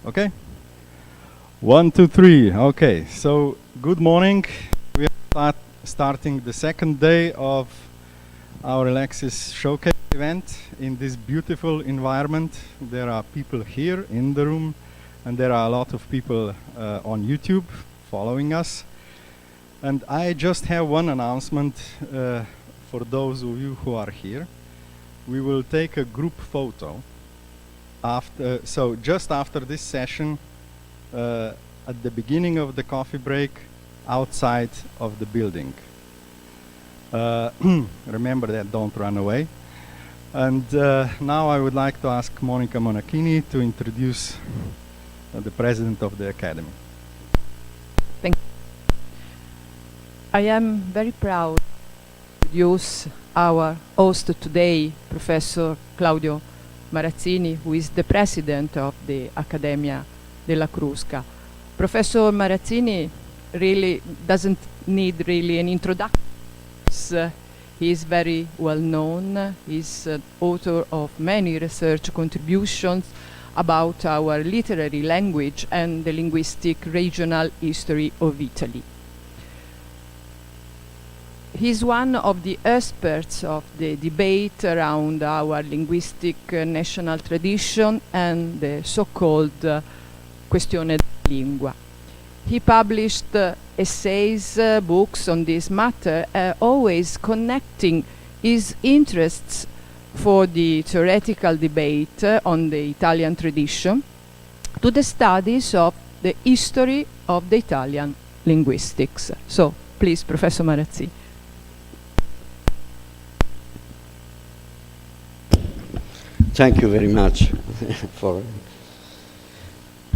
Okay? 1, 2, 3. Okay, so good morning. We are starting the second day of our Elexis showcase event in this beautiful environment. There are people here in the room, and there are a lot of people on YouTube following us. And I just have one announcement for those of you who are here. We will take a group photo after, so just after this session, at the beginning of the coffee break, outside of the building. Remember that, don't run away. And now I would like to ask Monica Monachini to introduce the president of the Academy. Thank you. I am very proud to introduce our host today, Professor Claudio Marazzini, who is the president of the Accademia della Crusca. Professor Marazzini really doesn't need really an introduction. He is very well known. He's an author of many research contributions about our literary language and the linguistic regional history of Italy. He's one of the experts of the debate around our linguistic national tradition and the so-called questione della lingua. He published essays, books on this matter, always connecting his interests for the theoretical debate on the Italian tradition to the studies of the history of the Italian linguistics. So, please, Professor Marazzini. Thank you very much for.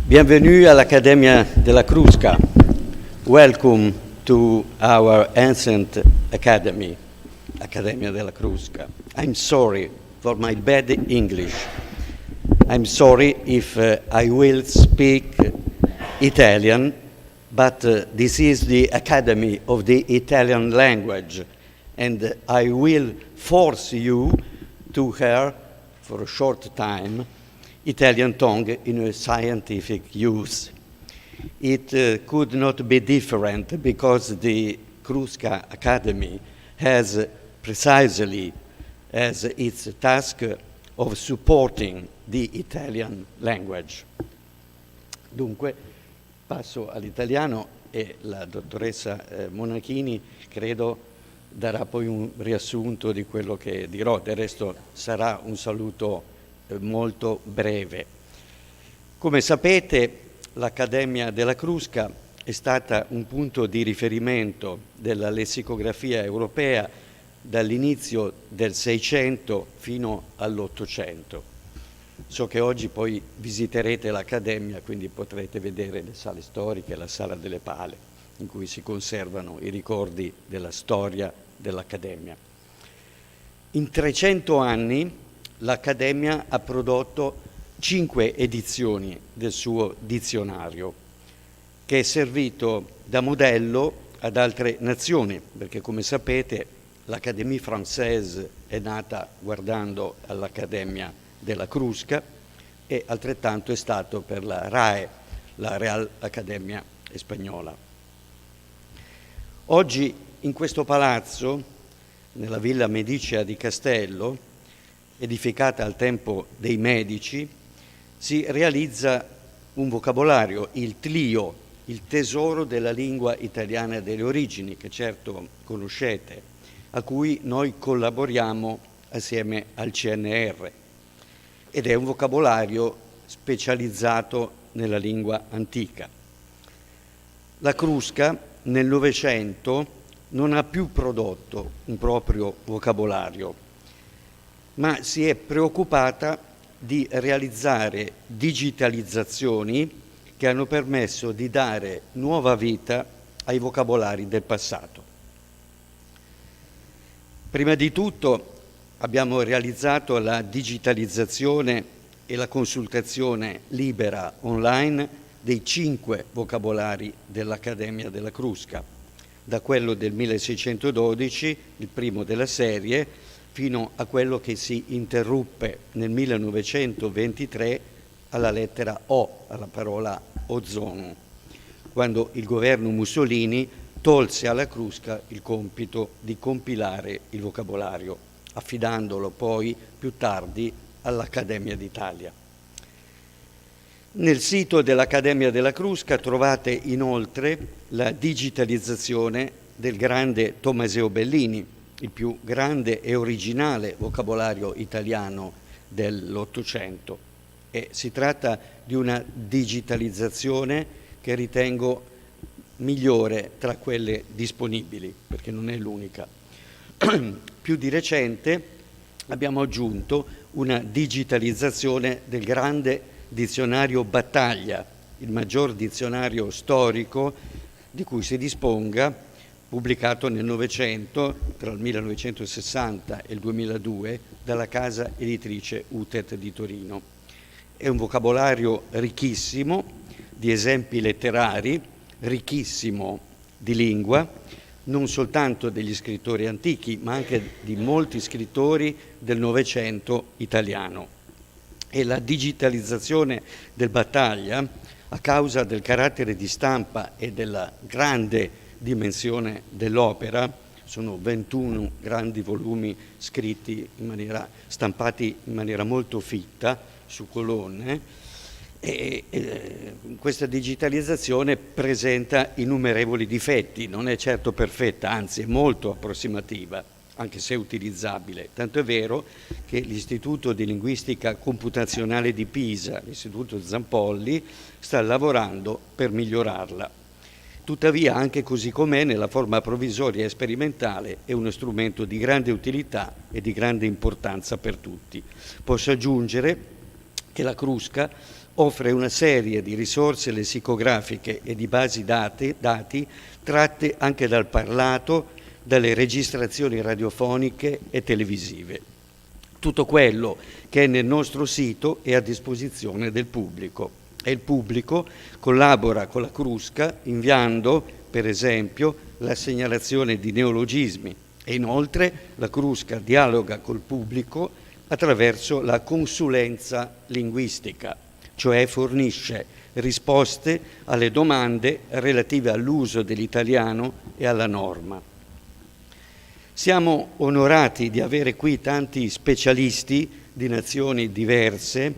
Bienvenue à l'Accademia della Crusca. Welcome to our ancient academy, Accademia della Crusca. I'm sorry for my bad English. I'm sorry if I will speak Italian, but this is the Academy of the Italian language, and I will force you to hear for a short time Italian tongue in a scientific use. It could not be different because the Crusca Academy has precisely as its task of supporting the Italian language. Dunque, passo all'italiano e la dottoressa Monachini credo darà poi un riassunto di quello che dirò, del resto sarà un saluto molto breve. Come sapete, l'Accademia della Crusca è stata un punto di riferimento della lessicografia europea dall'inizio del Seicento fino all'Ottocento. So che oggi poi visiterete l'Accademia, quindi potrete vedere le sale storiche, la Sala delle Pale, in cui si conservano i ricordi della storia dell'Accademia. In 300 anni l'Accademia ha prodotto 5 edizioni del suo dizionario, che è servito da modello ad altre nazioni, perché come sapete l'Académie Française è nata guardando all'Accademia della Crusca e altrettanto è stato per la RAE, la Real Accademia Spagnola. Oggi in questo palazzo, nella Villa Medicea di Castello, edificata al tempo dei Medici, si realizza un vocabolario, il TLIO, il tesoro della lingua italiana delle origini, che certo conoscete, a cui noi collaboriamo assieme al CNR. Ed è un vocabolario specializzato nella lingua antica. La Crusca nel Novecento non ha più prodotto un proprio vocabolario, ma si è preoccupata di realizzare digitalizzazioni che hanno permesso di dare nuova vita ai vocabolari del passato. Prima di tutto abbiamo realizzato la digitalizzazione e la consultazione libera online dei 5 vocabolari dell'Accademia della Crusca, da quello del 1612, il primo della serie, fino a quello che si interruppe nel 1923 alla lettera O, alla parola ozono, quando il governo Mussolini tolse alla Crusca il compito di compilare il vocabolario, affidandolo poi più tardi all'Accademia d'Italia. Nel sito dell'Accademia della Crusca trovate inoltre la digitalizzazione del grande Tommaseo Bellini, il più grande e originale vocabolario italiano dell'Ottocento. E si tratta di una digitalizzazione che ritengo migliore tra quelle disponibili, perché non è l'unica. Più di recente abbiamo aggiunto una digitalizzazione del grande dizionario Battaglia, il maggior dizionario storico di cui si disponga, pubblicato nel Novecento, tra il 1960 e il 2002, dalla casa editrice Utet di Torino. È un vocabolario ricchissimo di esempi letterari, ricchissimo di lingua, non soltanto degli scrittori antichi, ma anche di molti scrittori del Novecento italiano. E la digitalizzazione del Battaglia, a causa del carattere di stampa e della grande dimensione dell'opera, sono 21 grandi volumi scritti stampati in maniera molto fitta, su colonne, e questa digitalizzazione presenta innumerevoli difetti, non è certo perfetta, anzi è molto approssimativa, anche se utilizzabile. Tanto è vero che l'Istituto di Linguistica Computazionale di Pisa, l'Istituto Zampolli, sta lavorando per migliorarla. Tuttavia, anche così com'è, nella forma provvisoria e sperimentale, è uno strumento di grande utilità e di grande importanza per tutti. Posso aggiungere che la Crusca offre una serie di risorse lessicografiche e di basi dati tratte anche dal parlato, dalle registrazioni radiofoniche e televisive. Tutto quello che è nel nostro sito è a disposizione del pubblico e il pubblico collabora con la Crusca inviando, per esempio, la segnalazione di neologismi e inoltre la Crusca dialoga col pubblico attraverso la consulenza linguistica, cioè fornisce risposte alle domande relative all'uso dell'italiano e alla norma. Siamo onorati di avere qui tanti specialisti di nazioni diverse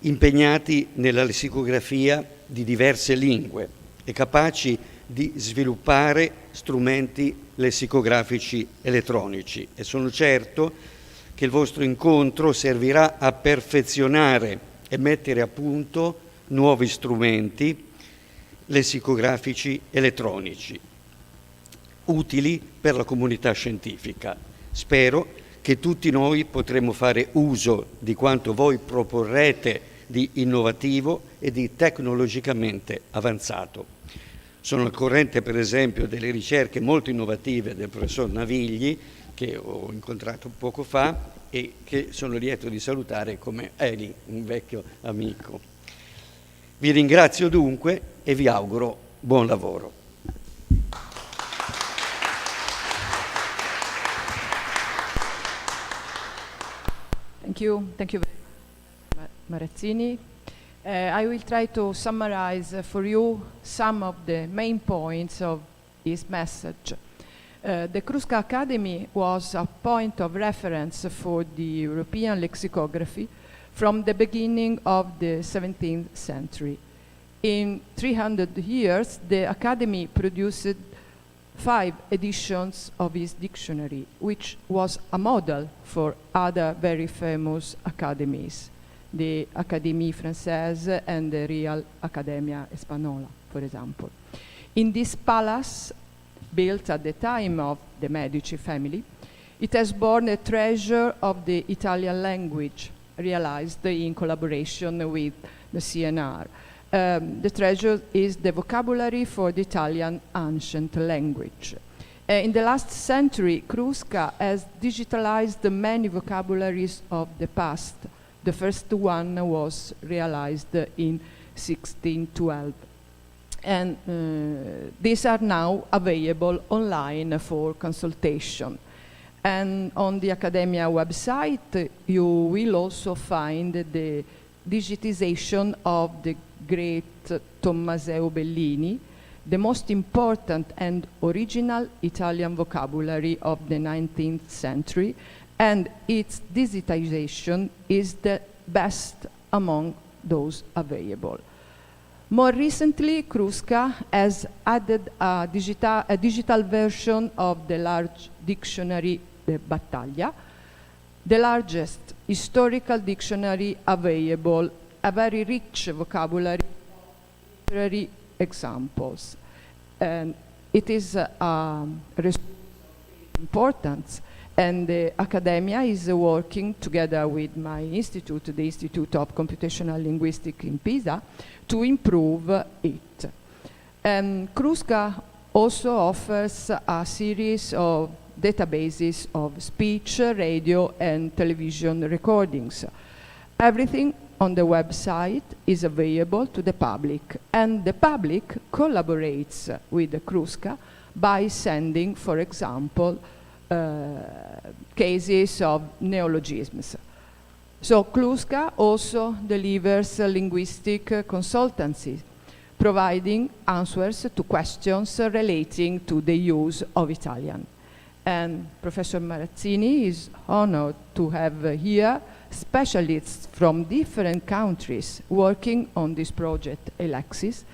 impegnati nella lessicografia di diverse lingue e capaci di sviluppare strumenti lessicografici elettronici e sono certo che il vostro incontro servirà a perfezionare e mettere a punto nuovi strumenti lessicografici elettronici utili per la comunità scientifica. Spero che tutti noi potremo fare uso di quanto voi proporrete di innovativo e di tecnologicamente avanzato. Sono al corrente, per esempio, delle ricerche molto innovative del professor Navigli, che ho incontrato poco fa e che sono lieto di salutare come Eli, un vecchio amico. Vi ringrazio dunque e vi auguro buon lavoro. Thank you very much, Marazzini. I will try to summarize for you some of the main points of this message. The Crusca Academy was a point of reference for the European lexicography from the beginning of the 17th century. In 300 years, the Academy produced 5 editions of his dictionary, which was a model for other very famous academies, the Académie Française and the Real Accademia Spagnola, for example. In this palace, built at the time of the Medici family, it has borne a treasure of the Italian language, realized in collaboration with the CNR. The treasure is the vocabulary for the Italian ancient language. In the last century, Crusca has digitalized the many vocabularies of the past. The first one was realized in 1612. And these are now available online for consultation. And on the Academia website, you will also find the digitization of the great Tommaseo Bellini, the most important and original Italian vocabulary of the 19th century, and its digitization is the best among those available. More recently, Kruska has added a digital version of the large dictionary, the Battaglia, the largest historical dictionary available, a very rich vocabulary, literary examples. And it is importance, and the academia is working together with my institute, the Institute of Computational Linguistics in Pisa, to improve it. And Kruska also offers a series of databases of speech, radio, and television recordings. Everything on the website is available to the public, and the public collaborates with the Kruska by sending, for example, cases of neologisms. So Kruska also delivers linguistic consultancy, providing answers to questions relating to the use of Italian. And Professor Marazzini is honored to have here specialists from different countries working on this project, ELEXIS,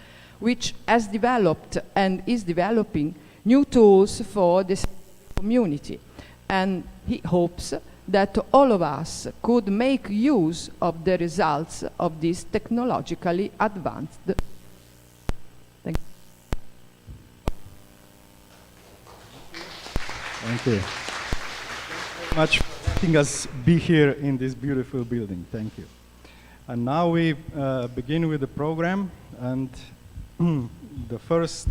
which has developed and is developing new tools for the community. And he hopes that all of us could make use of the results of this technologically advanced. Thank you. Thank you very much for letting us be here in this beautiful building. Thank you. And now we begin with the program, and the first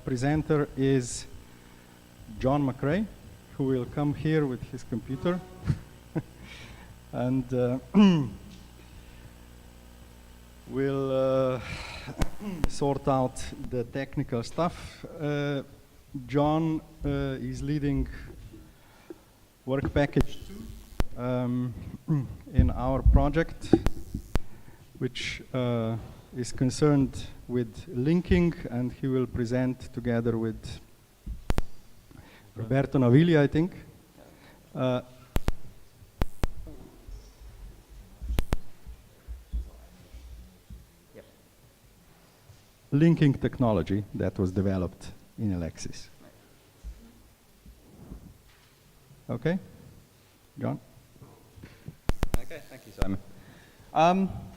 presenter is John Mccrae, who will come here with his computer and will sort out the technical stuff. John is leading work package 2 in our project, which is concerned with linking, and he will present together with Roberto Naviglia, I think. Linking technology that was developed in ELEXIS. Okay, John? Okay, thank you, Simon.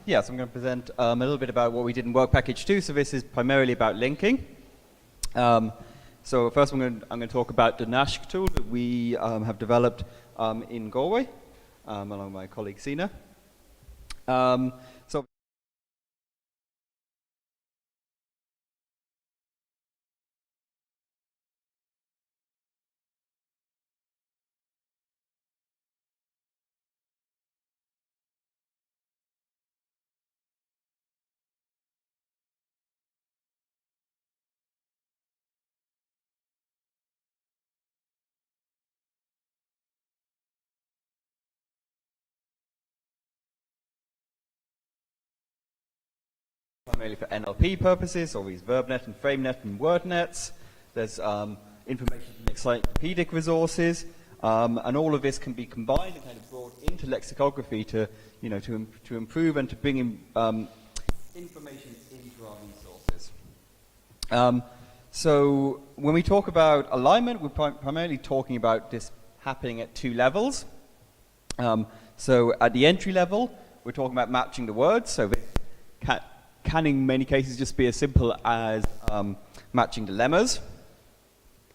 Yes, I'm going to present a little bit about what we did in Work Package 2. So this is primarily about linking. So first I'm going to talk about the NASH tool that we have developed in Galway, along with my colleague Sina. So primarily for NLP purposes, all these VerbNet and FrameNet and WordNets. There's information from encyclopedic resources, and all of this can be combined and kind of brought into lexicography to, to improve and to bring in information into our resources. So when we talk about alignment, we're primarily talking about this happening at two levels. So at the entry level, we're talking about matching the words. So this can in many cases just be as simple as matching the lemmas.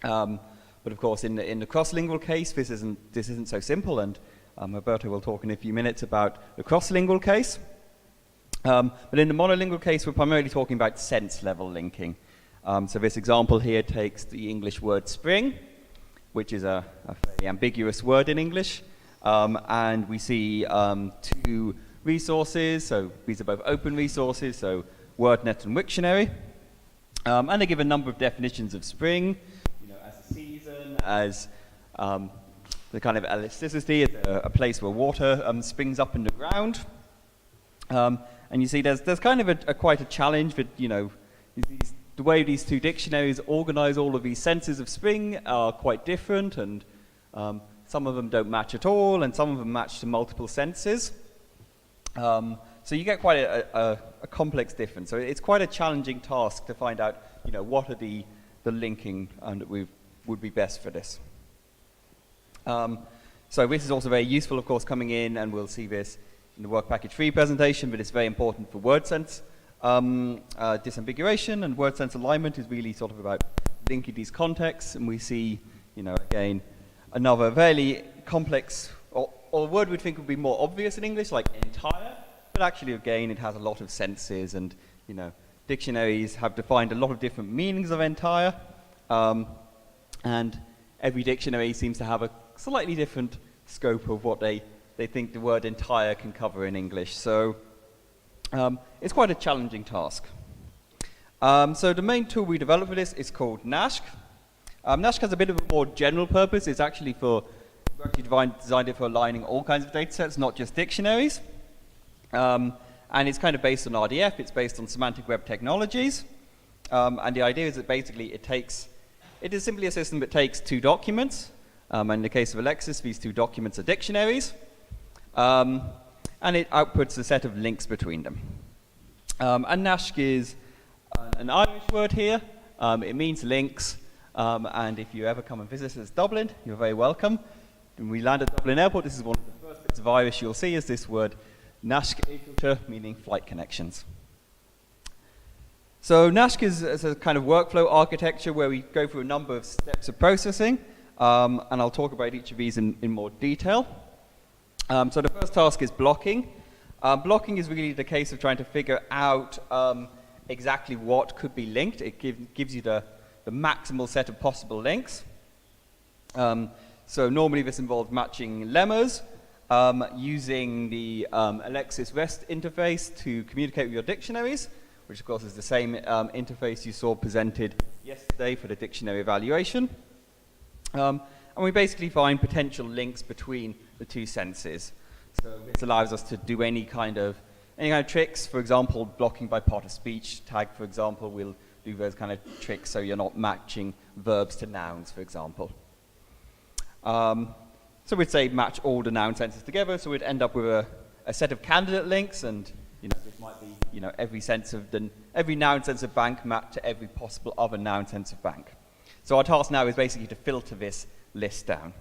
But of course, in the cross-lingual case, this isn't so simple, and Roberto will talk in a few minutes about the cross-lingual case. But in the monolingual case, we're primarily talking about sense-level linking. So this example here takes the English word spring, which is a fairly ambiguous word in English, and we see two resources. So these are both open resources, so WordNet and Wiktionary, and they give a number of definitions of spring, as a season, as the kind of elasticity, a place where water springs up in the ground. And you see there's kind of quite a challenge with, you know, the way these two dictionaries organize all of these senses of spring are quite different, and some of them don't match at all, and some of them match to multiple senses. So you get quite a complex difference. So it's quite a challenging task to find out, you know, what are the linking that would be best for this. So this is also very useful, of course, coming in, and we'll see this in the Work Package 3 presentation, but it's very important for word sense disambiguation, and word sense alignment is really sort of about linking these contexts, and we see, you know, again, another fairly complex, or a word we'd think would be more obvious in English, like entire, but actually, again, it has a lot of senses, and, you know, dictionaries have defined a lot of different meanings of entire, and every dictionary seems to have a slightly different scope of what they think the word entire can cover in English. So it's quite a challenging task. So the main tool we developed for this is called NASH. NASH has a bit of a more general purpose. It's actually we actually designed it for aligning all kinds of data sets, not just dictionaries. And it's kind of based on RDF. It's based on semantic web technologies. And the idea is that basically it is simply a system that takes two documents. In the case of Elexis, these two documents are dictionaries. And it outputs a set of links between them. And NASH is an Irish word here. It means links. And if you ever come and visit us in Dublin, you're very welcome. When we land at Dublin Airport, this is one of the first bits of Irish you'll see, is this word NASH, meaning flight connections. So NASH is a kind of workflow architecture where we go through a number of steps of processing. And I'll talk about each of these in more detail. So the first task is blocking. Blocking is really the case of trying to figure out exactly what could be linked. It gives you the maximal set of possible links. So normally this involves matching lemmas, using the Elexis REST interface to communicate with your dictionaries, which of course is the same interface you saw presented yesterday for the dictionary evaluation. And we basically find potential links between the two senses. So this allows us to do any kind of tricks. For example, blocking by part of speech tag, for example, we'll do those kind of tricks so you're not matching verbs to nouns, for example. So we'd say match all the noun senses together, so we'd end up with a set of candidate links, and this might be every noun sense of bank mapped to every possible other noun sense of bank. So our task now is basically to filter this list down.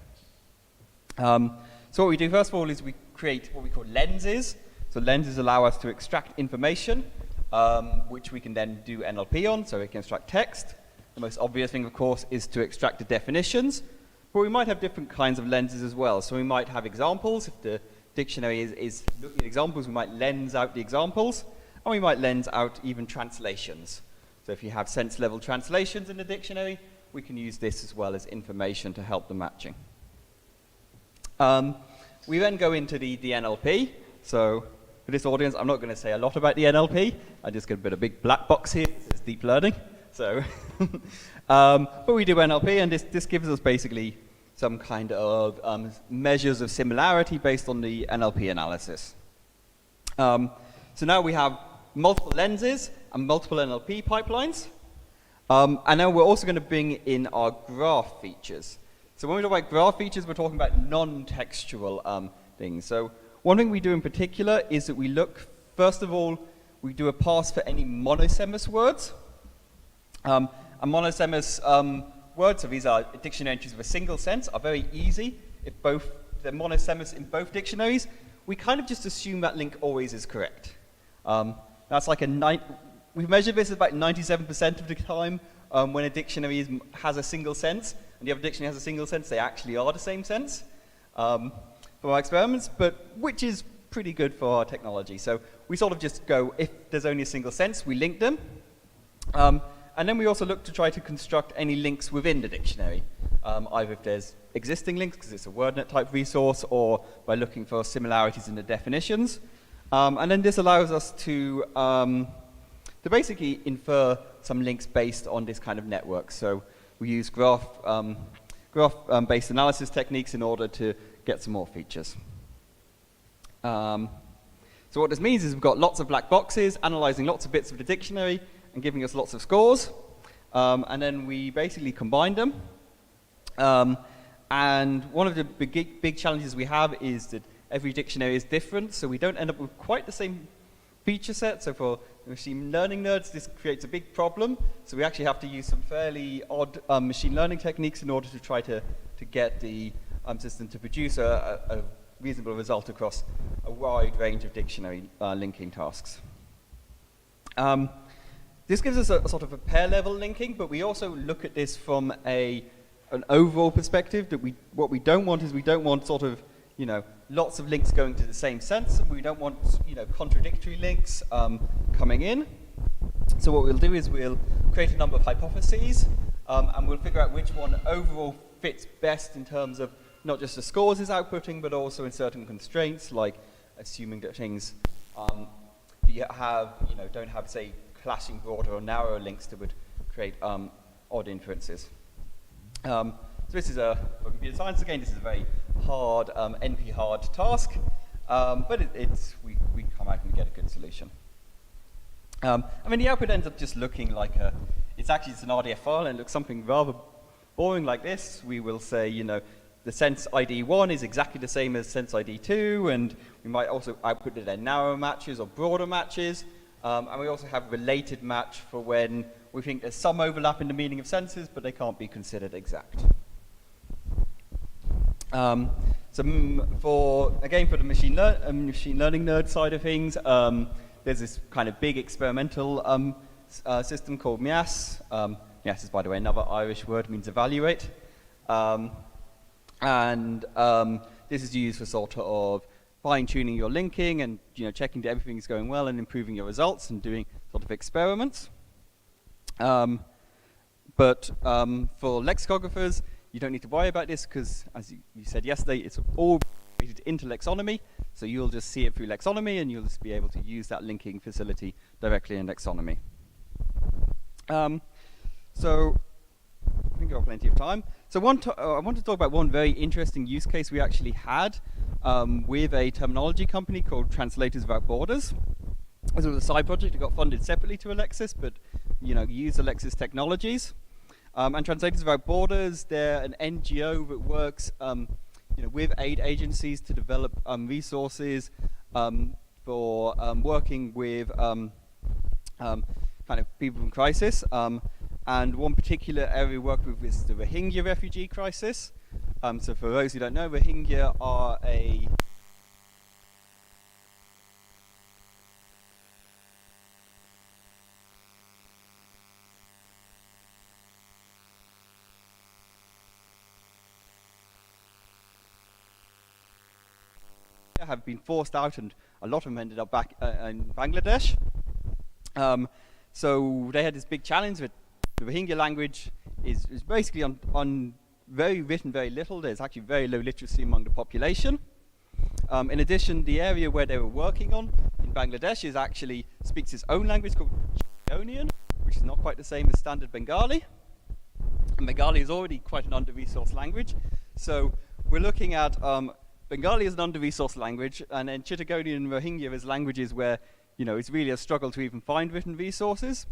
So what we do first of all is we create what we call lenses. So lenses allow us to extract information, which we can then do NLP on, so we can extract text. The most obvious thing, of course, is to extract the definitions, but we might have different kinds of lenses as well. So we might have examples. If the dictionary is looking at examples, we might lens out the examples, and we might lens out even translations. So if you have sense-level translations in the dictionary, we can use this as well as information to help the matching. We then go into the NLP. So for this audience, I'm not going to say a lot about the NLP. I just got a big black box here. This is deep learning. So, but we do NLP, and this gives us basically some kind of measures of similarity based on the NLP analysis. So now we have multiple lenses and multiple NLP pipelines. And now we're also going to bring in our graph features. So when we talk about graph features, we're talking about non-textual things. So one thing we do in particular is that we look, first of all, we do a parse for any monosemous words. And monosemous words, so these are dictionary entries with a single sense, are very easy. If they're monosemous in both dictionaries, we kind of just assume that link always is correct. That's like we measure this about 97% of the time when a dictionary has a single sense, and the other dictionary has a single sense, they actually are the same sense for our experiments, but which is pretty good for our technology. So we sort of just go, if there's only a single sense, we link them. And then we also look to try to construct any links within the dictionary, either if there's existing links, because it's a WordNet type resource, or by looking for similarities in the definitions. And then this allows us to basically infer some links based on this kind of network. So we use graph-based analysis techniques in order to get some more features. So So what this means is we've got lots of black boxes analyzing lots of bits of the dictionary and giving us lots of scores. And then we basically combine them. And one of the big challenges we have is that every dictionary is different, so we don't end up with quite the same feature set. So for machine learning nerds, this creates a big problem. So we actually have to use some fairly odd machine learning techniques in order to try to get the system to produce a reasonable result across a wide range of dictionary linking tasks. This gives us a sort of a pair-level linking, but we also look at this from an overall perspective. That what we don't want is we don't want sort of, you know, lots of links going to the same sense, and we don't want, you know, contradictory links coming in. So what we'll do is we'll create a number of hypotheses, and we'll figure out which one overall fits best in terms of not just the scores it's outputting, but also in certain constraints, like assuming that things don't have, say, clashing broader or narrower links that would create odd inferences. So this is for computer science, again, this is a very hard, NP-hard task, but we come out and get a good solution. I mean, the output ends up just looking like it's an RDF file, and it looks something rather boring like this. We will say, you know, the sense ID 1 is exactly the same as sense ID 2, and we might also output that they're narrower matches or broader matches, and we also have related match for when we think there's some overlap in the meaning of senses, but they can't be considered exact. So for the machine learning nerd side of things, there's this kind of big experimental system called MIAS. MIAS is, by the way, another Irish word, means evaluate. This is used for sort of fine-tuning your linking and, you know, checking that everything's going well and improving your results and doing sort of experiments. For lexicographers, you don't need to worry about this because, as you said yesterday, it's all integrated into Lexonomy. So you'll just see it through Lexonomy, and you'll just be able to use that linking facility directly in Lexonomy. So I think I've got plenty of time. So I want to talk about one very interesting use case we actually had with a terminology company called Translators Without Borders. This was a side project. It got funded separately to Elexis, but, you know, used Elexis technologies. And Translators Without Borders, they're an NGO that works, you know, with aid agencies to develop resources for working with kind of people in crisis. And one particular area we work with is the Rohingya refugee crisis. So for those who don't know, Rohingya are have been forced out, and a lot of them ended up back in Bangladesh. So they had this big challenge with the Rohingya language is basically written very little. There's actually very low literacy among the population. In addition, the area where they were working on in Bangladesh speaks its own language called Chittagonian, which is not quite the same as standard Bengali. And Bengali is already quite an under-resourced language. So we're looking at Bengali as an under-resourced language, and then Chittagonian and Rohingya as languages where, you know, it's really a struggle to even find written resources.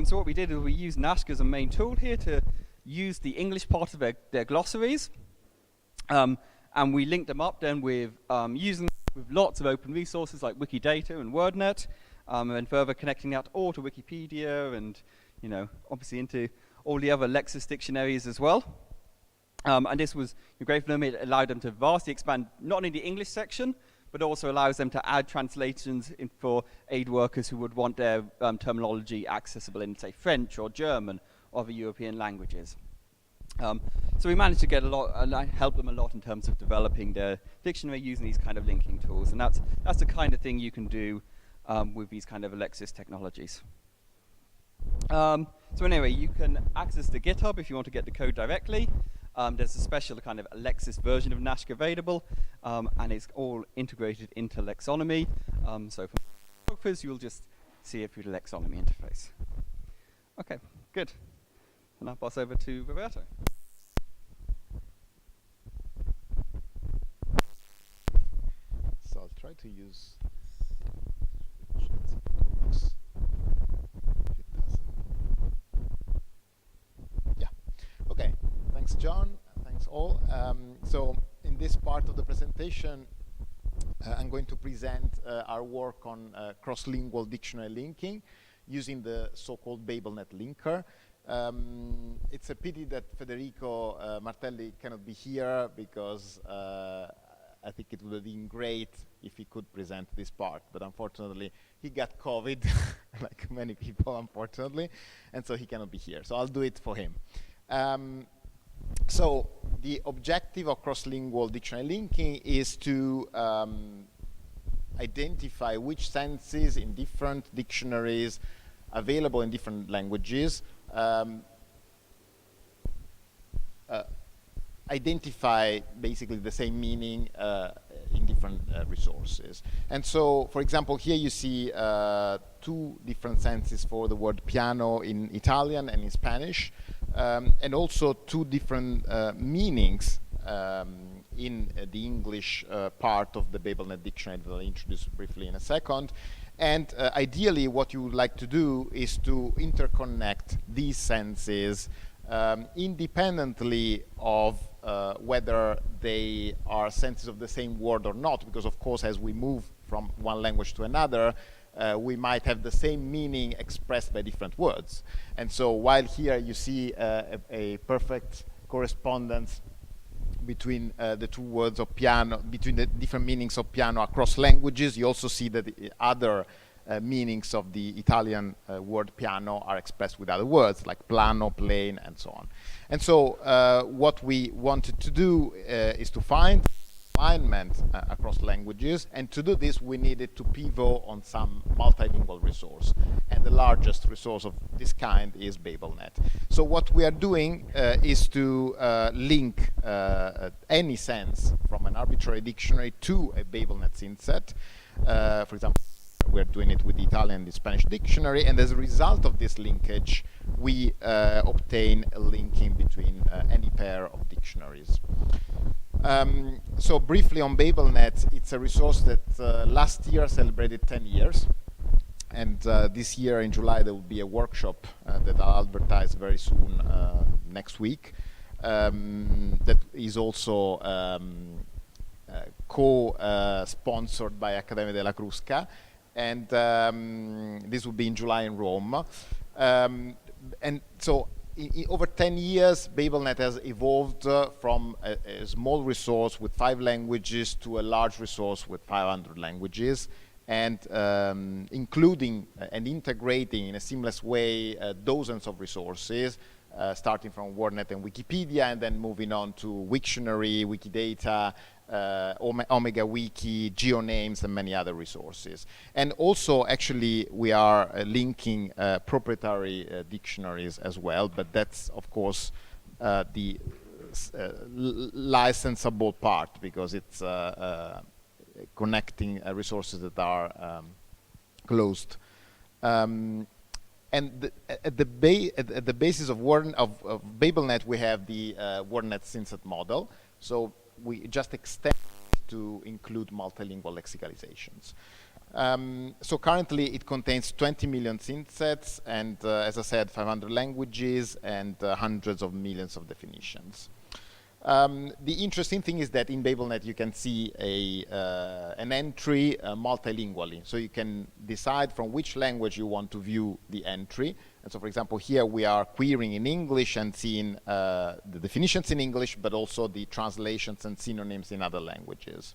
So what we did is we used NASH as a main tool here to use the English part of their glossaries, and we linked them up then with using with lots of open resources like Wikidata and WordNet, and further connecting that all to Wikipedia and, you know, obviously into all the other Elexis dictionaries as well. And this was great for them. It allowed them to vastly expand not only the English section, but also allows them to add translations for aid workers who would want their terminology accessible in, say, French or German or other European languages. So we managed to get a lot, and I helped them a lot in terms of developing their dictionary using these kind of linking tools. And that's the kind of thing you can do with these kind of Elexis technologies. So anyway, you can access the GitHub if you want to get the code directly. There's a special kind of Elexis version of NASH available, and it's all integrated into Lexonomy. So for focus, you'll just see it through the Lexonomy interface. Okay, good. And I'll pass over to Roberto. So I'll try to use John. Thanks all. So in this part of the presentation, I'm going to present our work on cross-lingual dictionary linking using the so-called BabelNet linker. It's a pity that Federico Martelli cannot be here because I think it would have been great if he could present this part, but unfortunately he got COVID, like many people unfortunately, and so he cannot be here. So I'll do it for him. So the objective of cross-lingual dictionary linking is to identify which senses in different dictionaries available in different languages identify basically the same meaning in different resources. And so, for example, here you see two different senses for the word piano in Italian and in Spanish, and also two different meanings in the English part of the BabelNet dictionary that I'll introduce briefly in a second. And ideally, what you would like to do is to interconnect these senses independently of whether they are senses of the same word or not, because of course as we move from one language to another, we might have the same meaning expressed by different words. And so while here you see a perfect correspondence between the two words of piano, between the different meanings of piano across languages, you also see that the other meanings of the Italian word piano are expressed with other words like plano, plane, and so on. And so what we wanted to do is to find alignment across languages, and to do this we needed to pivot on some multilingual resource, and the largest resource of this kind is BabelNet. So what we are doing is to link any sense from an arbitrary dictionary to a BabelNet synset. For example, we're doing it with the Italian and the Spanish dictionary, and as a result of this linkage, we obtain a linking between any pair of dictionaries. So briefly on BabelNet, it's a resource that last year celebrated 10 years. And this year in July there will be a workshop that I'll advertise very soon next week. That is also co-sponsored by Accademia della Crusca. And this will be in July in Rome. And so over 10 years, BabelNet has evolved from a small resource with 5 languages to a large resource with 500 languages, and including and integrating in a seamless way dozens of resources, starting from WordNet and Wikipedia, and then moving on to Wiktionary, Wikidata, Omega Wiki, GeoNames, and many other resources. And also, actually, we are linking proprietary dictionaries as well, but that's, of course, the licensable part, because it's connecting resources that are closed. And at the basis of BabelNet, we have the WordNet synset model. So we just extend to include multilingual lexicalizations. So currently it contains 20 million synsets, and as I said, 500 languages and hundreds of millions of definitions. The interesting thing is that in BabelNet you can see an entry multilingually. So you can decide from which language you want to view the entry. And so, for example, here we are querying in English and seeing the definitions in English, but also the translations and synonyms in other languages.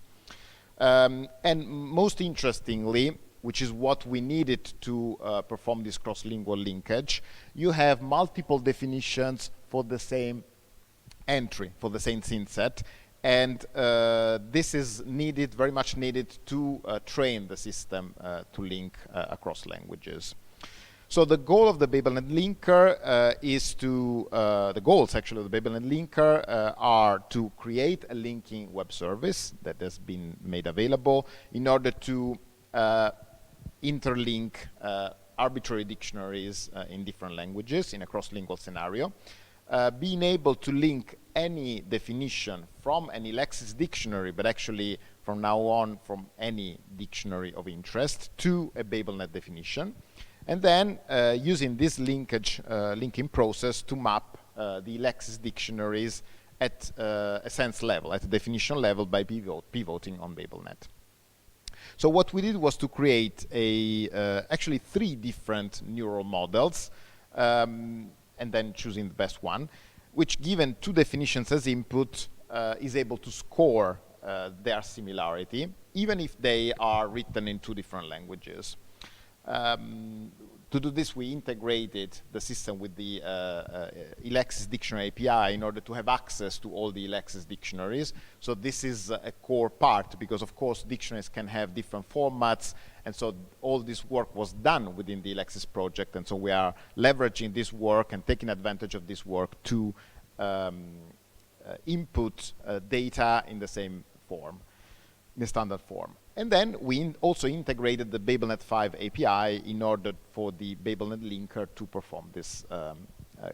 And most interestingly, which is what we needed to perform this cross-lingual linkage, you have multiple definitions for the same entry, for the same synset, and this is needed, very much needed, to train the system to link across languages. So the goal of the BabelNet linker is to, the goals actually of the BabelNet linker are to create a linking web service that has been made available in order to interlink arbitrary dictionaries in different languages in a cross-lingual scenario. Being able to link any definition from an ELEXIS dictionary, but actually from now on from any dictionary of interest, to a BabelNet definition. And then using this linking process to map the Elexis dictionaries at a sense level, at a definition level, by pivoting on BabelNet. So what we did was to create actually 3 different neural models, and then choosing the best one, which, given 2 definitions as input, is able to score their similarity, even if they are written in 2 different languages. To do this, we integrated the system with the Elexis Dictionary API in order to have access to all the Elexis dictionaries. So this is a core part, because of course dictionaries can have different formats, and so all this work was done within the Elexis project, and so we are leveraging this work and taking advantage of this work to input data in the same form, in the standard form. And then we also integrated the BabelNet 5 API in order for the BabelNet linker to perform these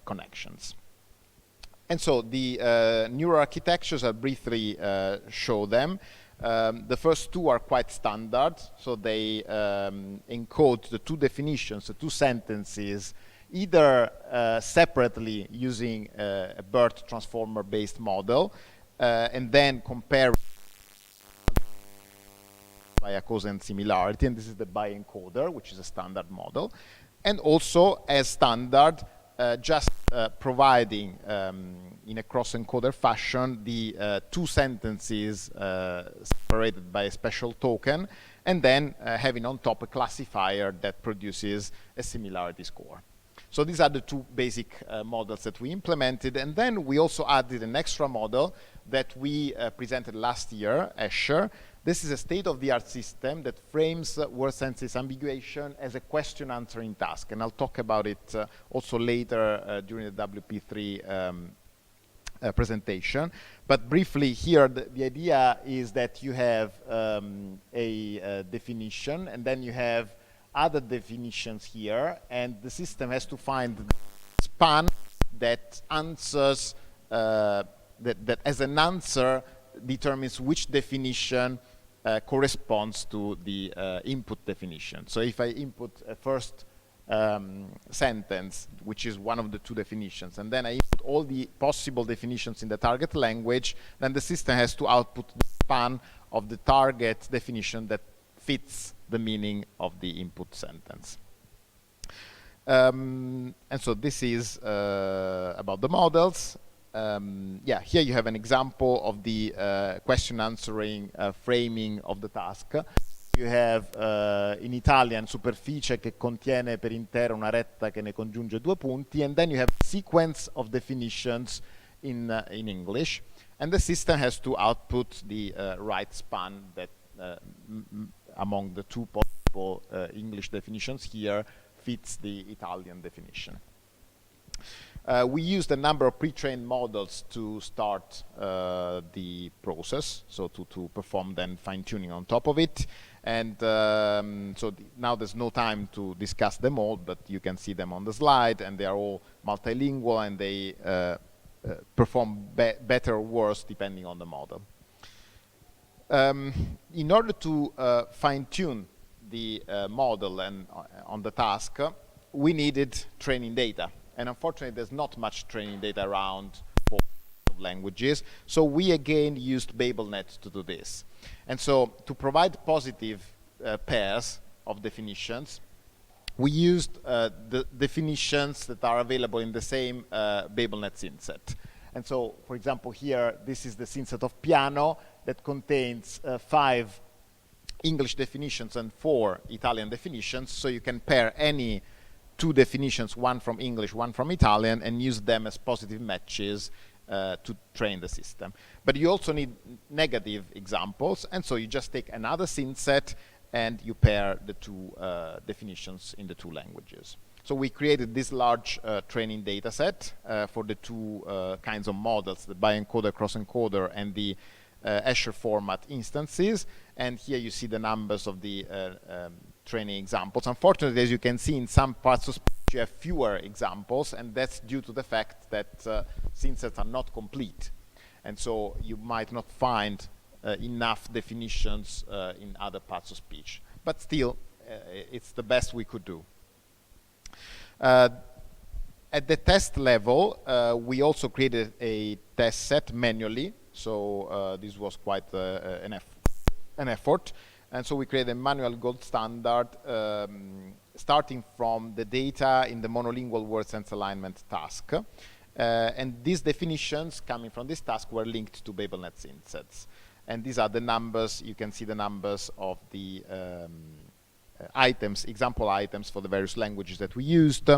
connections. And so the neural architectures, I'll briefly show them. The first 2 are quite standard, so they encode the 2 definitions, the 2 sentences, either separately using a BERT transformer-based model, and then compare via cosine similarity, and this is the bi-encoder, which is a standard model, and also as standard, just providing in a cross-encoder fashion the 2 sentences separated by a special token, and then having on top a classifier that produces a similarity score. So these are the 2 basic models that we implemented, and then we also added an extra model that we presented last year, Escher. This is a state-of-the-art system that frames word census ambiguation as a question-answering task, and I'll talk about it also later during the WP3 presentation. But briefly here, the idea is that you have a definition, and then you have other definitions here, and the system has to find the span that answers, that as an answer determines which definition corresponds to the input definition. So if I input a first sentence, which is one of the 2 definitions, and then I input all the possible definitions in the target language, then the system has to output the span of the target definition that fits the meaning of the input sentence. And so this is about the models. Yeah, here you have an example of the question answering framing of the task. You have in Italian superficie che contiene per intero una retta che ne congiunge 2 punti, and then you have a sequence of definitions in English, and the system has to output the right span that among the 2 possible English definitions here fits the Italian definition. We used a number of pre-trained models to start the process, so to perform then fine-tuning on top of it. And so now there's no time to discuss them all, but you can see them on the slide, and they are all multilingual, and they perform better or worse depending on the model. In order to fine-tune the model and on the task, we needed training data. And unfortunately, there's not much training data around for languages. So we again used BabelNet to do this. And so to provide positive pairs of definitions, we used the definitions that are available in the same BabelNet synset. And so, for example, here, this is the synset of piano that contains 5 English definitions and 4 Italian definitions. So you can pair any 2 definitions, one from English, one from Italian, and use them as positive matches to train the system. But you also need negative examples, and so you just take another synset and you pair the 2 definitions in the 2 languages. So we created this large training data set for the 2 kinds of models, the bi-encoder, cross-encoder, and the Escher format instances. And here you see the numbers of the training examples. Unfortunately, as you can see, in some parts of speech you have fewer examples, and that's due to the fact that synsets are not complete. And so you might not find enough definitions in other parts of speech. But still, it's the best we could do. At the test level, we also created a test set manually. So this was quite an effort. And so we created a manual gold standard starting from the data in the monolingual word sense alignment task. And these definitions coming from this task were linked to BabelNet synsets. And these are the numbers. You can see the numbers of the items, example items for the various languages that we used,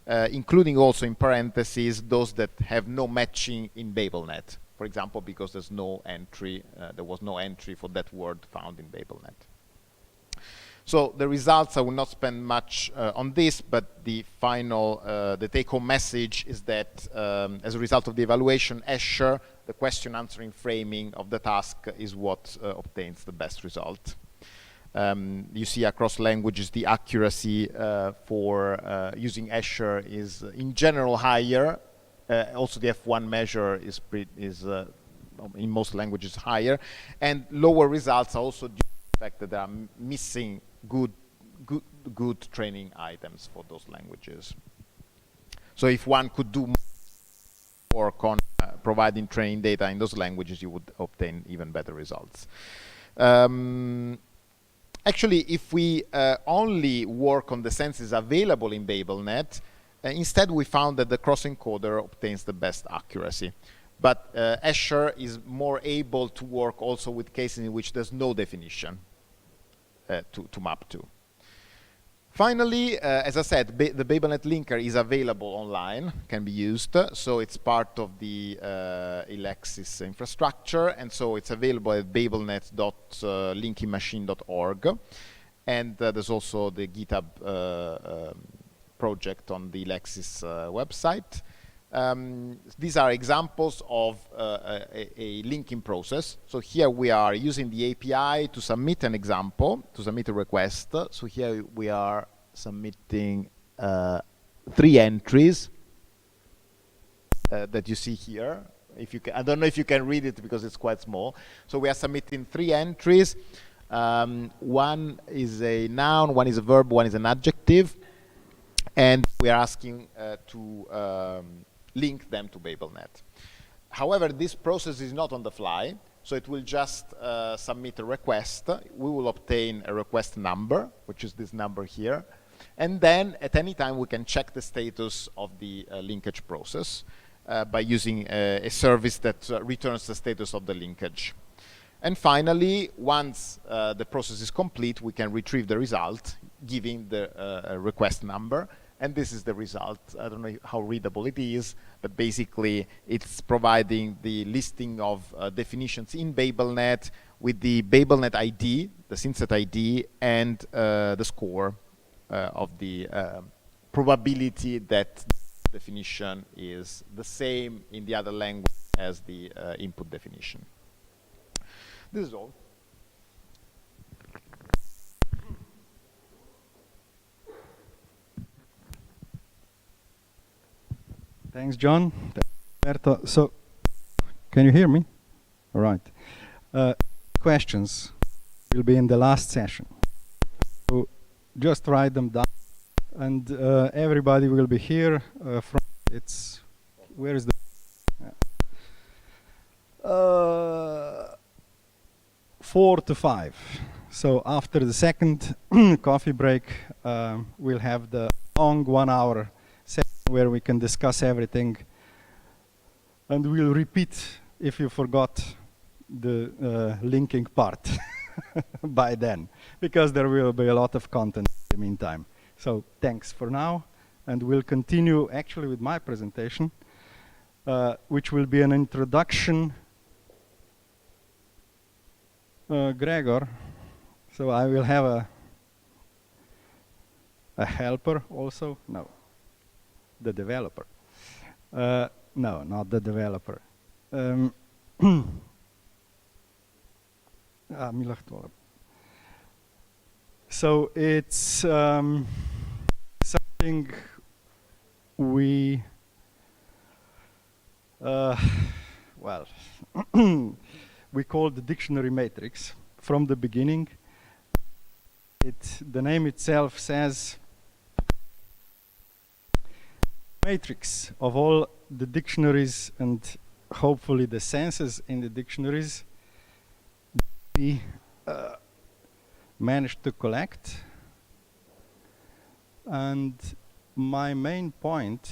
including also in parentheses those that have no matching in BabelNet. For example, because there's no entry, there was no entry for that word found in BabelNet. So the results, I will not spend much on this, but the final, the take-home message is that as a result of the evaluation, Escher, the question answering framing of the task, is what obtains the best result. You see across languages the accuracy for using Escher is in general higher. Also the F1 measure is in most languages higher, and lower results are also due to the fact that they are missing good training items for those languages. So if one could do more work on providing training data in those languages, you would obtain even better results. Actually, if we only work on the senses available in BabelNet, instead we found that the cross-encoder obtains the best accuracy. But Escher is more able to work also with cases in which there's no definition to map to. Finally, as I said, the BabelNet linker is available online, can be used. So it's part of the Elexis infrastructure, and so it's available at babelnet.linkingmachine.org. And there's also the GitHub project on the Elexis website. These are examples of a linking process. So here we are using the API to submit an example, to submit a request. So here we are submitting 3 entries that you see here. If you can, I don't know if you can read it because it's quite small. So we are submitting 3 entries. One is a noun, one is a verb, one is an adjective. And we are asking to link them to BabelNet. However, this process is not on the fly, so it will just submit a request. We will obtain a request number, which is this number here. And then, at any time, we can check the status of the linkage process by using a service that returns the status of the linkage. And finally, once the process is complete, we can retrieve the result, giving the request number. And this is the result. I don't know how readable it is, but basically it's providing the listing of definitions in BabelNet with the BabelNet ID, the synset ID, and the score of the probability that definition is the same in the other language as the input definition. This is all. Thanks, John. So, can you hear me? All right. Questions will be in the last session. So just write them down, and everybody will be here. From it's where is the 4 to 5. So after the second coffee break, we'll have the long 1 hour session where we can discuss everything, and we'll repeat if you forgot the linking part by then, because there will be a lot of content in the meantime. So thanks for now, and we'll continue actually with my presentation, which will be an introduction. Gregor, so I will have a helper also? No. The developer. No, not the developer. So it's something we, well, we call the dictionary matrix from the beginning. The name itself says matrix of all the dictionaries and hopefully the senses in the dictionaries we managed to collect. And my main point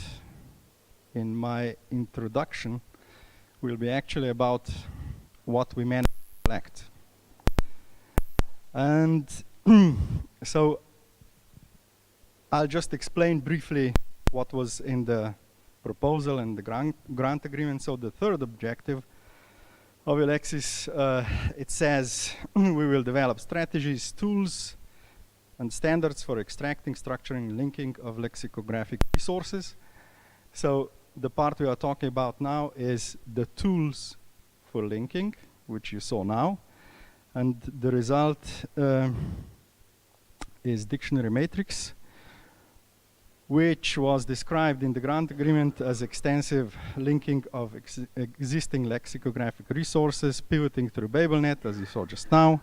in my introduction will be actually about what we managed to collect. And so I'll just explain briefly what was in the proposal and the grant agreement. So the third objective of Elexis, it says we will develop strategies, tools, and standards for extracting, structuring, linking of lexicographic resources. So the part we are talking about now is the tools for linking, which you saw now. And the result is dictionary matrix, which was described in the grant agreement as extensive linking of existing lexicographic resources, pivoting through BabelNet, as you saw just now,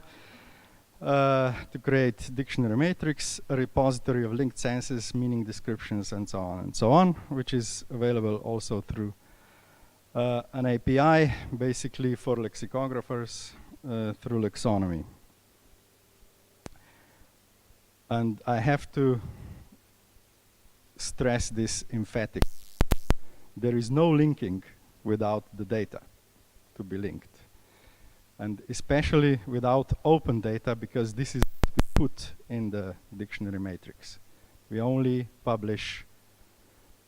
to create dictionary matrix, a repository of linked senses, meaning descriptions, and so on, which is available also through an API, basically for lexicographers through Lexonomy. And I have to stress this emphatic. There is no linking without the data to be linked. And especially without open data, because this is what we put in the dictionary matrix. We only publish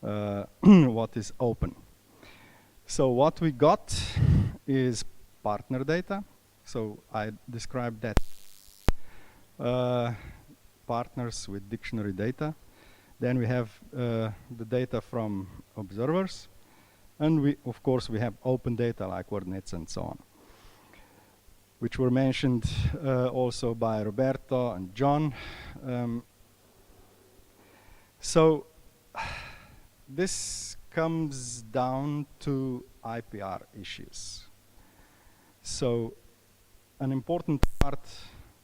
what is open. So what we got is partner data. So I described that. Partners with dictionary data. Then we have the data from observers. And we, of course, we have open data like WordNets and so on, which were mentioned also by Roberto and John. So this comes down to IPR issues. So an important part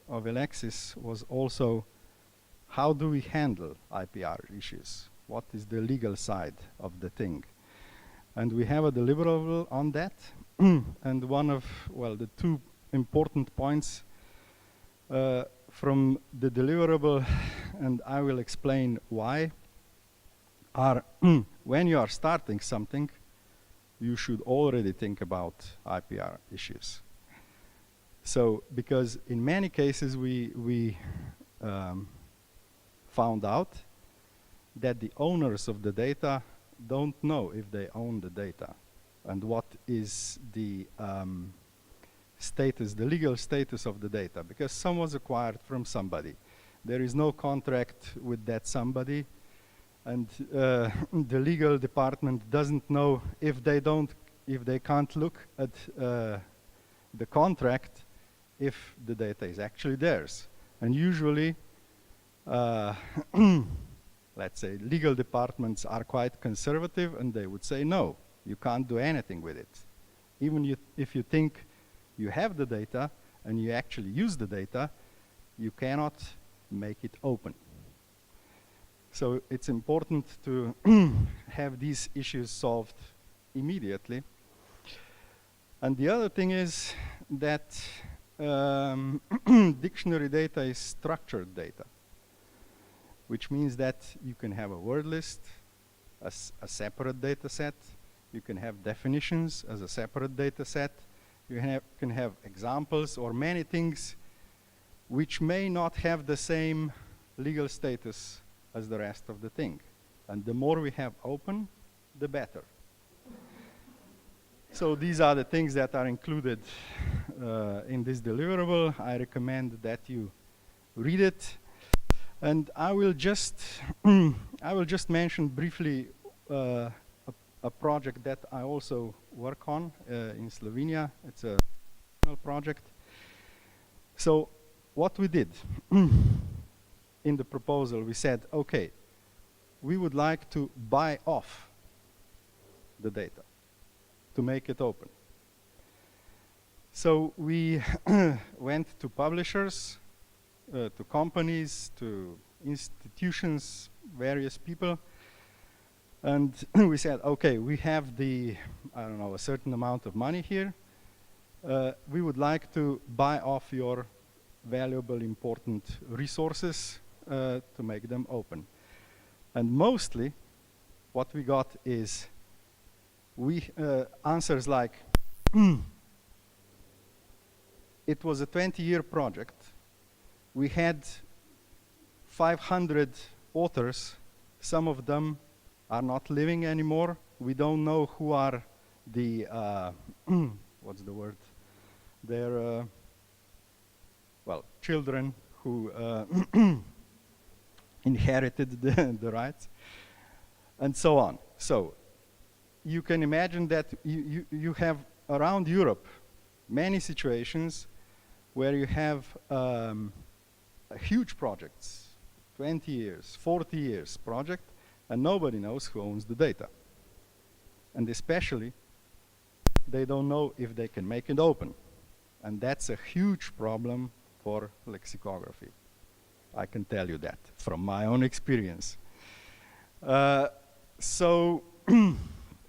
of Elexis was also how do we handle IPR issues? What is the legal side of the thing? And we have a deliverable on that. And one of, well, the two important points from the deliverable, and I will explain why, are when you are starting something, you should already think about IPR issues. So, because in many cases we found out that the owners of the data don't know if they own the data and what is the status, the legal status of the data, because some was acquired from somebody. There is no contract with that somebody, and the legal department doesn't know if they can't look at the contract if the data is actually theirs. And usually, let's say, legal departments are quite conservative, and they would say, no, you can't do anything with it. Even if you think you have the data and you actually use the data, you cannot make it open. So it's important to have these issues solved immediately. And the other thing is that dictionary data is structured data, which means that you can have a word list as a separate data set. You can have definitions as a separate data set. You can have examples or many things which may not have the same legal status as the rest of the thing. And the more we have open, the better. So these are the things that are included in this deliverable. I recommend that you read it. And I will just mention briefly a project that I also work on in Slovenia. It's a project. So what we did in the proposal, we said, okay, we would like to buy off the data to make it open. So we went to publishers, to companies, to institutions, various people, And we said, okay, we have the, I don't know, a certain amount of money here. We would like to buy off your valuable, important resources to make them open. And mostly, what we got is answers like, it was a 20-year project. We had 500 authors. Some of them are not living anymore. We don't know who are the, what's the word? Their, well, children who inherited the rights, and so on. So you can imagine that you have around Europe many situations where you have huge projects, 20 years, 40 years project, and nobody knows who owns the data. And especially, they don't know if they can make it open. And that's a huge problem for lexicography. I can tell you that from my own experience. So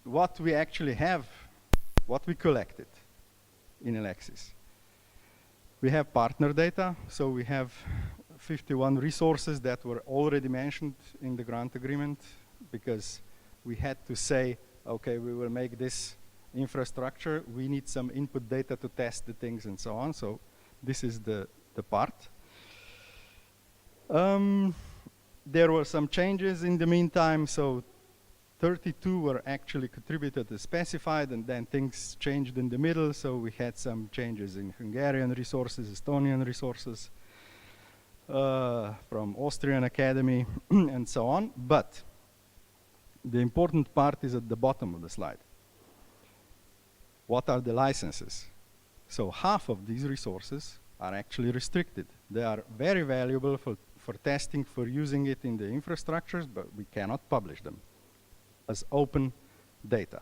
what we actually have, what we collected in Elexis. We have partner data, so we have 51 resources that were already mentioned in the grant agreement, because we had to say, okay, we will make this infrastructure, we need some input data to test the things and so on. So this is the part. There were some changes in the meantime, so 32 were actually contributed as specified, and then things changed in the middle, so we had some changes in Hungarian resources, Estonian resources, from Austrian Academy, and so on. But the important part is at the bottom of the slide. What are the licenses? So half of these resources are actually restricted. They are very valuable for testing, for using it in the infrastructures, but we cannot publish them as open data.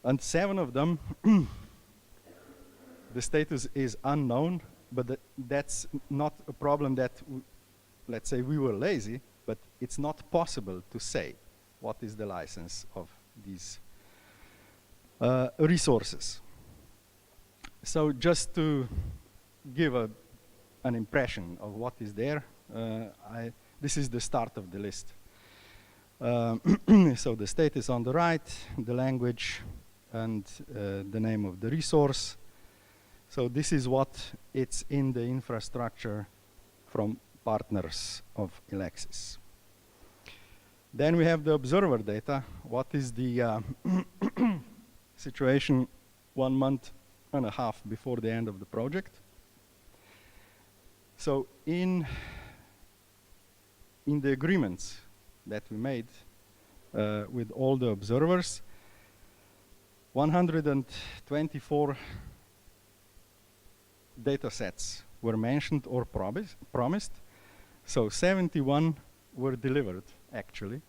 And 7 of them, the status is unknown, but that's not a problem that, let's say, we were lazy, but it's not possible to say what is the license of these resources. So just to give an impression of what is there, this is the start of the list. So the status on the right, the language, and the name of the resource. So this is what it's in the infrastructure from partners of Elexis. Then we have the observer data. What is the situation 1.5 months before the end of the project? So in the agreements that we made with all the observers, 124 data sets were mentioned or promised. So 71 were delivered, actually.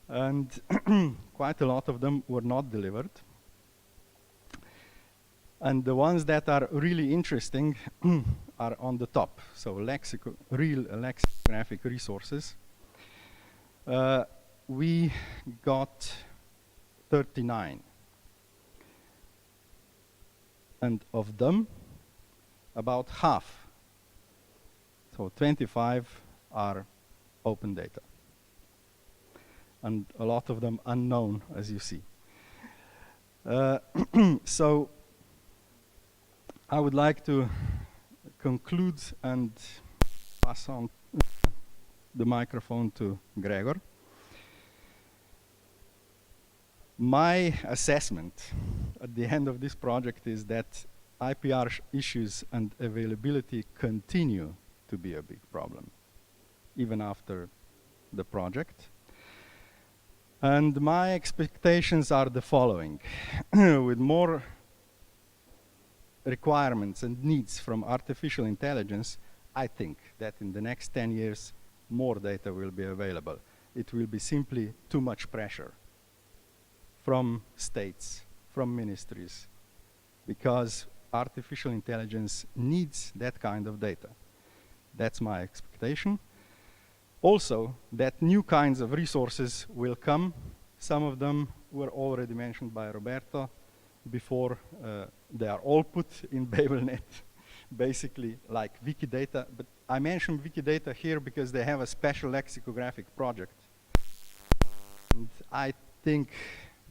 And quite a lot of them were not delivered. And the ones that are really interesting are on the top. So real lexicographic resources. We got 39. And of them, about half, so 25, are open data. And a lot of them unknown, as you see. So I would like to conclude and pass on the microphone to Gregor. My assessment at the end of this project is that IPR issues and availability continue to be a big problem, even after the project. And my expectations are the following. With more requirements and needs from artificial intelligence, I think that in the next 10 years, more data will be available. It will be simply too much pressure from states, from ministries, because artificial intelligence needs that kind of data. That's my expectation. Also, that new kinds of resources will come. Some of them were already mentioned by Roberto before. They are all put in BabelNet, basically like Wikidata. But I mention Wikidata here because they have a special lexicographic project. And I think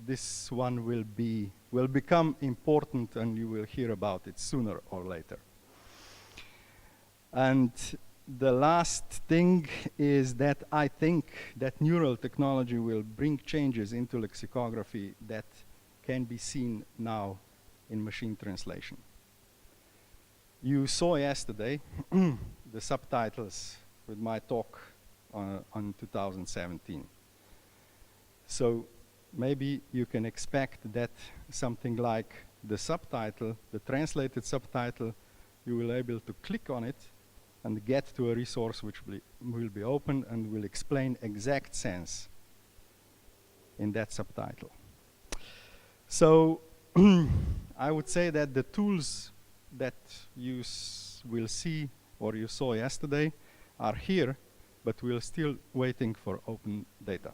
this one will become important, and you will hear about it sooner or later. And the last thing is that I think that neural technology will bring changes into lexicography that can be seen now in machine translation. You saw yesterday the subtitles with my talk on 2017. So maybe you can expect that something like the subtitle, the translated subtitle, you will be able to click on it and get to a resource which will be open and will explain exact sense in that subtitle. So I would say that the tools that you will see or you saw yesterday are here, but we're still waiting for open data.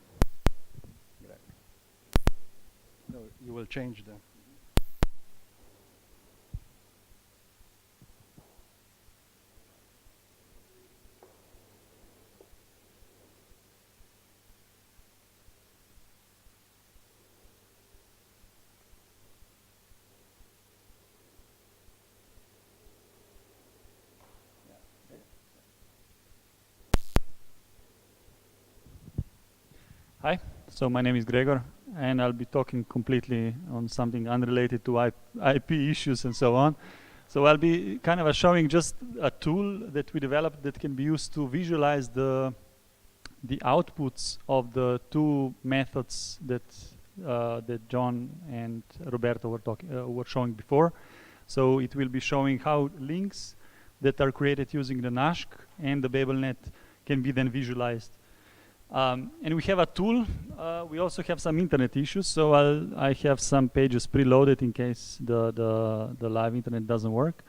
No, you will change the... Hi, so my name is Gregor, and I'll be talking completely on something unrelated to IP issues and so on. So I'll be kind of showing just a tool that we developed that can be used to visualize the outputs of the two methods that that John and Roberto were showing before. So it will be showing how links that are created using the NASH and the BabelNet can be then visualized. And we have a tool. We also have some internet issues, so I have some pages preloaded in case the live internet doesn't work.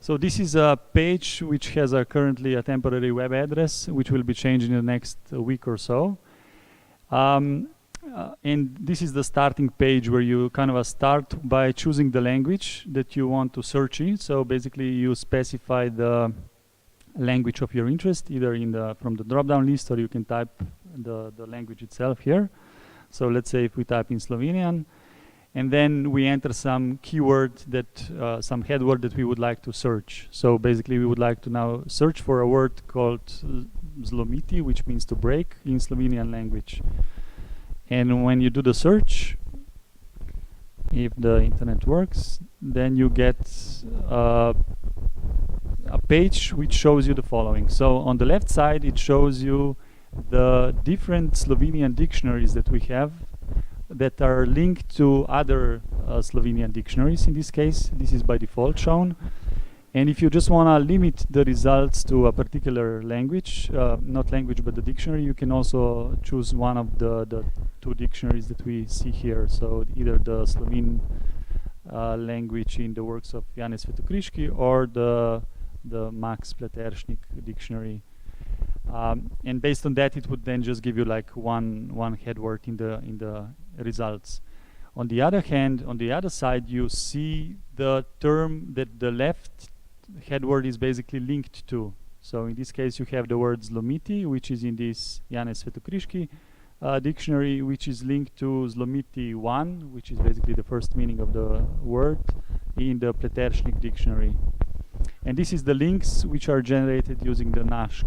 So this is a page which has currently a temporary web address, which will be changed in the next week or so. And this is the starting page where you kind of start by choosing the language that you want to search in. So basically you specify the language of your interest, either from the drop-down list, or you can type the language itself here. So let's say if we type in Slovenian, and then we enter some keyword that, some head word that we would like to search. So basically we would like to now search for a word called zlomiti, which means to break in Slovenian language. And when you do the search, if the internet works, then you get a page which shows you the following. So on the left side, it shows you the different Slovenian dictionaries that we have that are linked to other Slovenian dictionaries. In this case, this is by default shown. And if you just want to limit the results to a particular language, not language but the dictionary, you can also choose one of the two dictionaries that we see here. So either the Slovene language in the works of Janez Svetokriški or the Max Pleteršnik dictionary. And based on that, it would then just give you like one head word in the results. On the other hand, on the other side, you see the term that the left head word is basically linked to. So in this case, you have the word zlomiti, which is in this Janez Svetokriški dictionary, which is linked to zlomiti 1, which is basically the first meaning of the word in the Pleteršnik dictionary. And this is the links which are generated using the NASH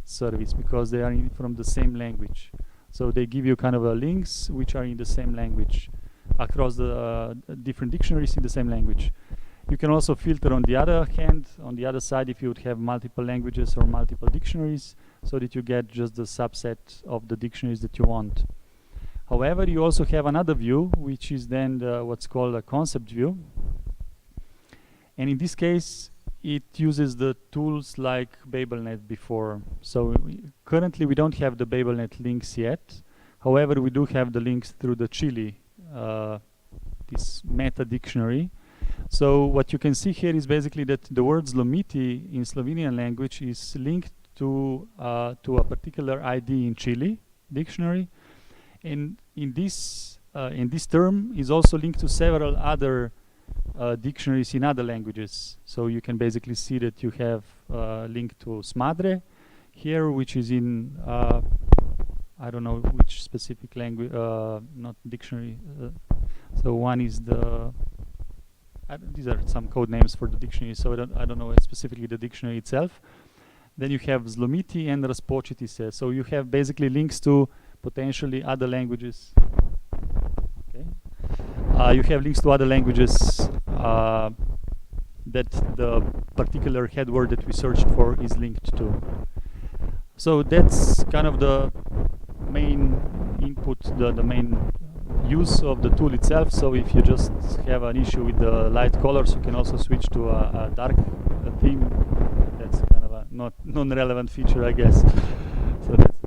service, because they are from the same language. So they give you kind of links which are in the same language across the different dictionaries in the same language. You can also filter on the other hand, on the other side, if you would have multiple languages or multiple dictionaries, so that you get just the subset of the dictionaries that you want. However, you also have another view, which is then what's called a concept view. And in this case, it uses the tools like BabelNet before. So currently we don't have the BabelNet links yet. However, we do have the links through the Chile, this meta dictionary. So what you can see here is basically that the word zlomiti in Slovenian language is linked to a particular ID in Chile dictionary, and in this term is also linked to several other dictionaries in other languages. So you can basically see that you have link to Smadre here, which is in I don't know which specific language, not dictionary. So one is the these are some code names for the dictionary, so I don't know specifically the dictionary itself. Then you have Zlomiti and Raspočiti. So you have basically links to potentially other languages. Okay. You have links to other languages that the particular head word that we searched for is linked to. So that's kind of the main input, the main use of the tool itself. So if you just have an issue with the light colors, you can also switch to a dark theme. That's kind of a non-relevant feature, I guess. So that's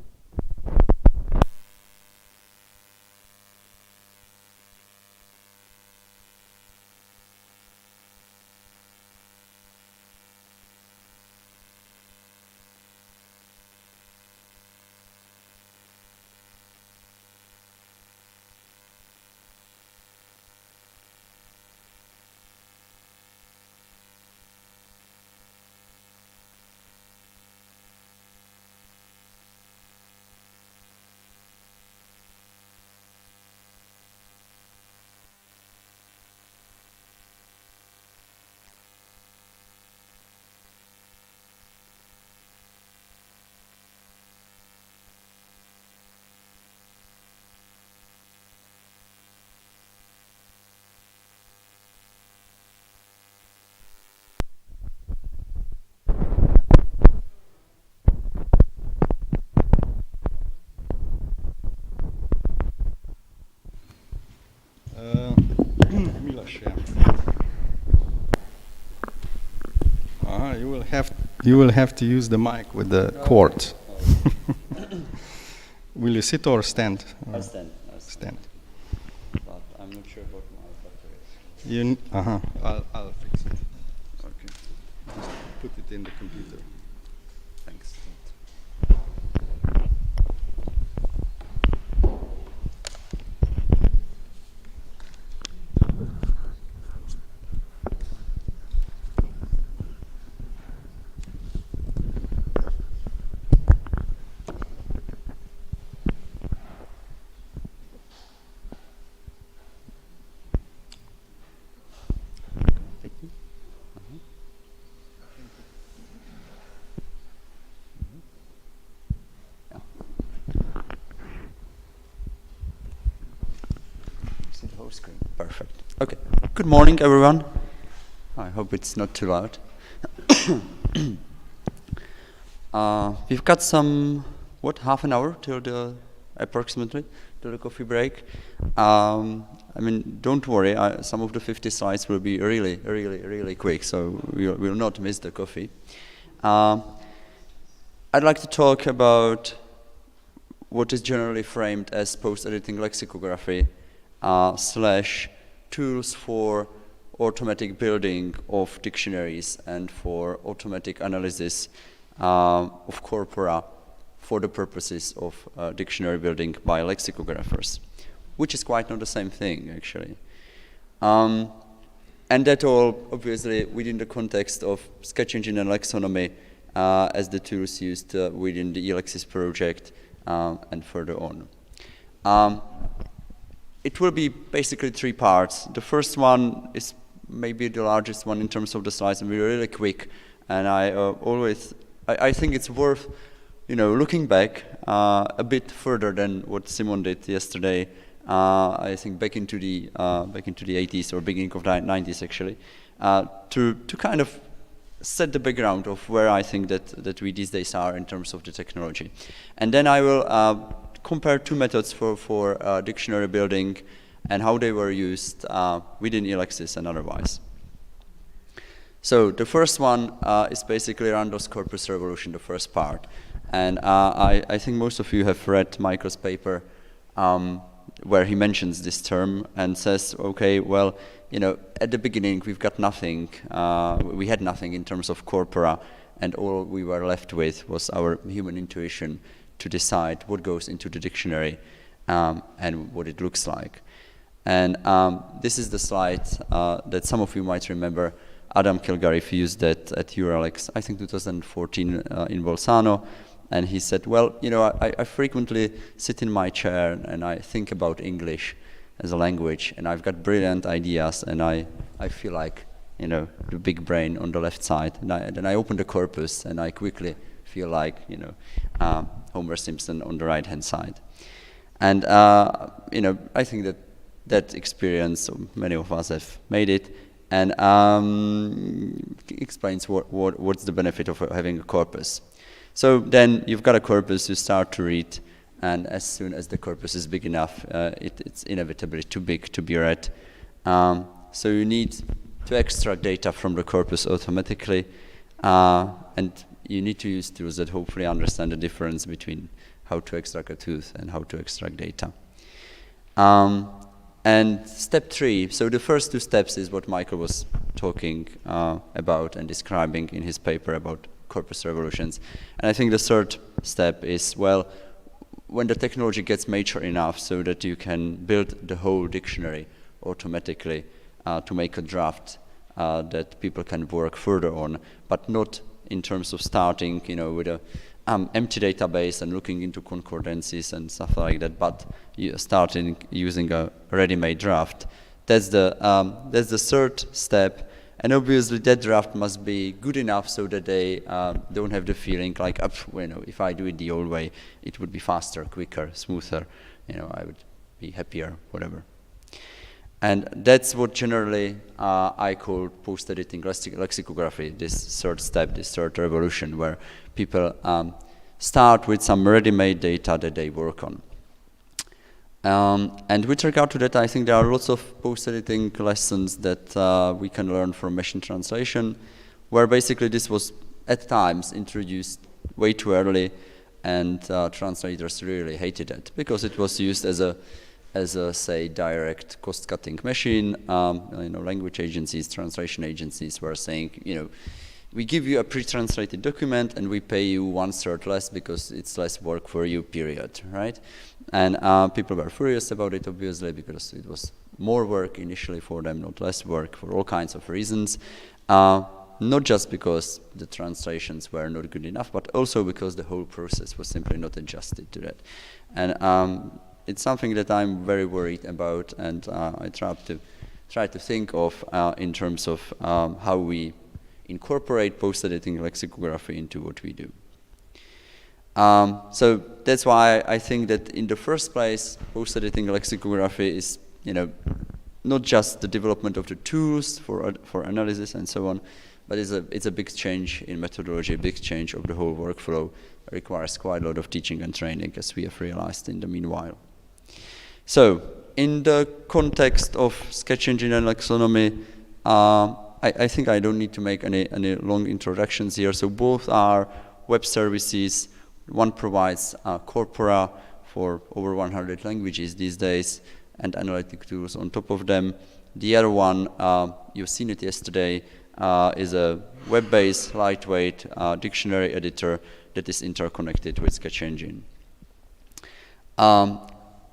Miloš, yeah. You will have to use the mic with the cord. Will you sit or stand? I'll stand. Stand. But I'm not sure about my batteries. I'll fix it. Okay. Just put it in the computer. Thanks. Screen. Perfect. Okay. Good morning, everyone. I hope it's not too loud. We've got half an hour till approximately till the coffee break. I mean, don't worry. Some of the 50 slides will be really quick, so we'll not miss the coffee. I'd like to talk about what is generally framed as post-editing lexicography / tools for automatic building of dictionaries and for automatic analysis of corpora for the purposes of dictionary building by lexicographers, which is quite not the same thing, actually. And that all, obviously, within the context of sketch engine and lexonomy as the tools used within the ELEXIS project and further on. It will be basically 3 parts. The first one is maybe the largest one in terms of the slides, and we're really quick. And I think it's worth, looking back a bit further than what Simon did yesterday. I think back into the 80s or beginning of the 90s actually, to kind of set the background of where I think that we these days are in terms of the technology, and then I will compare 2 methods for dictionary building and how they were used within ELEXIS and otherwise. So the first one is basically Arundos Corpus Revolution, the first part. And I think most of you have read Michael's paper where he mentions this term and says, okay, well, at the beginning we've got nothing, we had nothing in terms of corpora, and all we were left with was our human intuition to decide what goes into the dictionary and what it looks like. And this is the slide that some of you might remember. Adam Kilgariff used that at ELEX, I think 2014 in Bolzano, and he said, well, you know, I frequently sit in my chair and I think about English as a language, and I've got brilliant ideas, and I feel like, you know, the big brain on the left side, and then I open the corpus and I quickly feel like, you know, Homer Simpson on the right-hand side. And, you know, I think that experience, many of us have made it, and explains what's the benefit of having a corpus. So then you've got a corpus, you start to read, and as soon as the corpus is big enough, it's inevitably too big to be read. So you need to extract data from the corpus automatically, and you need to use tools that hopefully understand the difference between how to extract a tooth and how to extract data. And step 3, so the first 2 steps is what Michael was talking about and describing in his paper about corpus revolutions. And I think the third step is, well, when the technology gets mature enough so that you can build the whole dictionary automatically to make a draft that people can work further on, but not in terms of starting, you know, with a empty database and looking into concordances and stuff like that, but you starting using a ready-made draft. That's the third step. And obviously that draft must be good enough so that they don't have the feeling like, you know, if I do it the old way, it would be faster, quicker, smoother, you know, I would be happier, whatever. And that's what generally I call post-editing lexicography, this third step, this third revolution, where people start with some ready-made data that they work on. And with regard to that, I think there are lots of post-editing lessons that we can learn from machine translation, where basically this was at times introduced way too early, and translators really hated it because it was used as a say direct cost-cutting machine. You know, language agencies, translation agencies were saying, you know, we give you a pre-translated document and we pay you 1/3 less because it's less work for you, period, right? And people were furious about it, obviously, because it was more work initially for them, not less work, for all kinds of reasons. Not just because the translations were not good enough, but also because the whole process was simply not adjusted to that. And it's something that I'm very worried about, and I try to think of in terms of how we incorporate post-editing lexicography into what we do. So that's why I think that in the first place, post-editing lexicography is, you know, not just the development of the tools for analysis and so on, but it's a big change in methodology, a big change of the whole workflow. It requires quite a lot of teaching and training, as we have realized in the meanwhile. So, in the context of sketch engine and Lexonomy, I think I don't need to make any long introductions here. So both are web services. One provides corpora for over 100 languages these days and analytic tools on top of them. The other one, you've seen it yesterday, is a web-based, lightweight dictionary editor that is interconnected with Sketch Engine.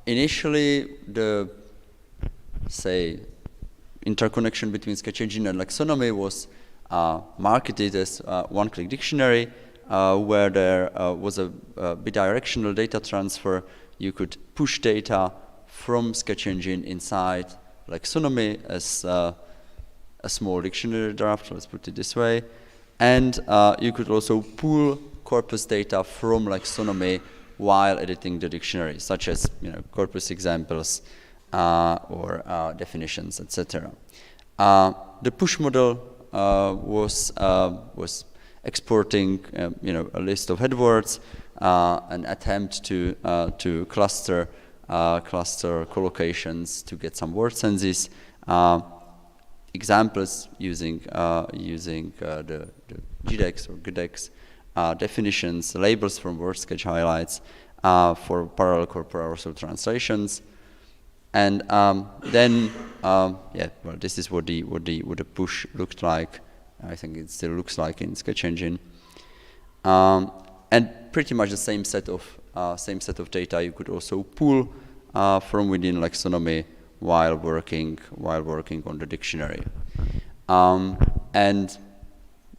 Initially, the, say, interconnection between Sketch Engine and Lexonomy was marketed as one-click dictionary, where there was a bidirectional data transfer. You could push data from Sketch Engine inside Lexonomy as a small dictionary draft, let's put it this way. And you could also pull corpus data from Lexonomy while editing the dictionary, such as, you know, corpus examples or definitions, etc. The push model was exporting, you know, a list of headwords, an attempt to cluster collocations to get some word senses, examples using the GDEX or GDEX, definitions, labels from word sketch highlights for parallel corpora also translations, and then yeah, well, this is what the push looked like. I think it still looks like in Sketch Engine. And pretty much the same set of data you could also pull from within Lexonomy while working on the dictionary. And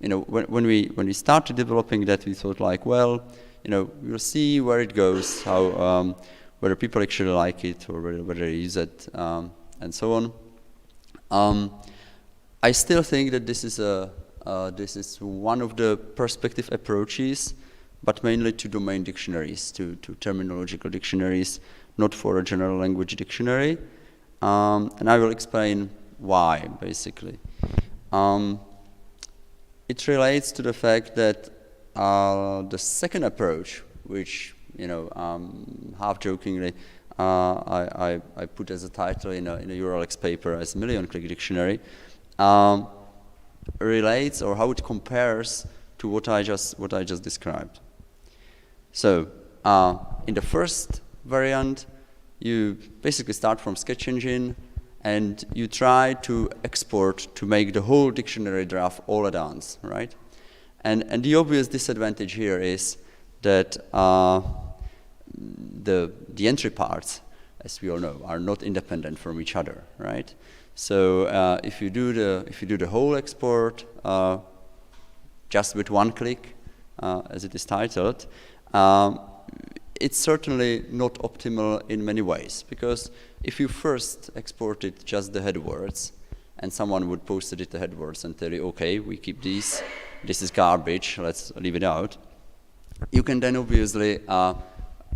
when we started developing that, we thought like, well, we'll see where it goes, how whether people actually like it or whether they use it, and so on. I still think that this is one of the perspective approaches, but mainly to domain dictionaries, to terminological dictionaries, not for a general language dictionary. And I will explain why, basically. It relates to the fact that the second approach, which, half jokingly, I put as a title in a EuroLex paper as million-click dictionary, relates, or how it compares to what I just described. So in the first variant, you basically start from Sketch Engine and you try to export to make the whole dictionary draft all at once, right? And the obvious disadvantage here is that the entry parts, as we all know, are not independent from each other, right? So if you do the whole export just with one click, as it is titled, it's certainly not optimal in many ways, because if you first exported just the headwords and someone would post it the headwords and tell you, okay, we keep these, this is garbage, let's leave it out, you can then obviously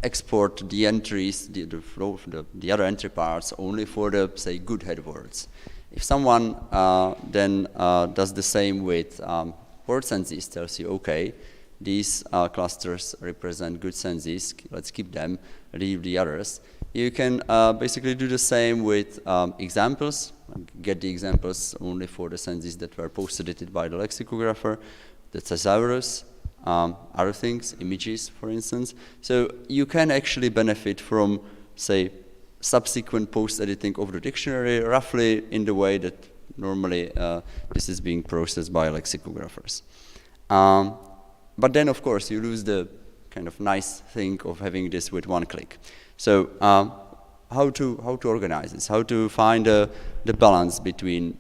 export the entries, the other entry parts only for the, say, good headwords. If someone then does the same with word senses, tells you, okay, these clusters represent good senses, let's keep them, leave the others. You can basically do the same with examples, get the examples only for the senses that were postulated by the lexicographer, the thesaurus, other things, images, for instance. So you can actually benefit from, say, subsequent post-editing of the dictionary, roughly in the way that normally this is being processed by lexicographers. But then, of course, you lose the kind of nice thing of having this with one click. So how to organize this? How to find the balance between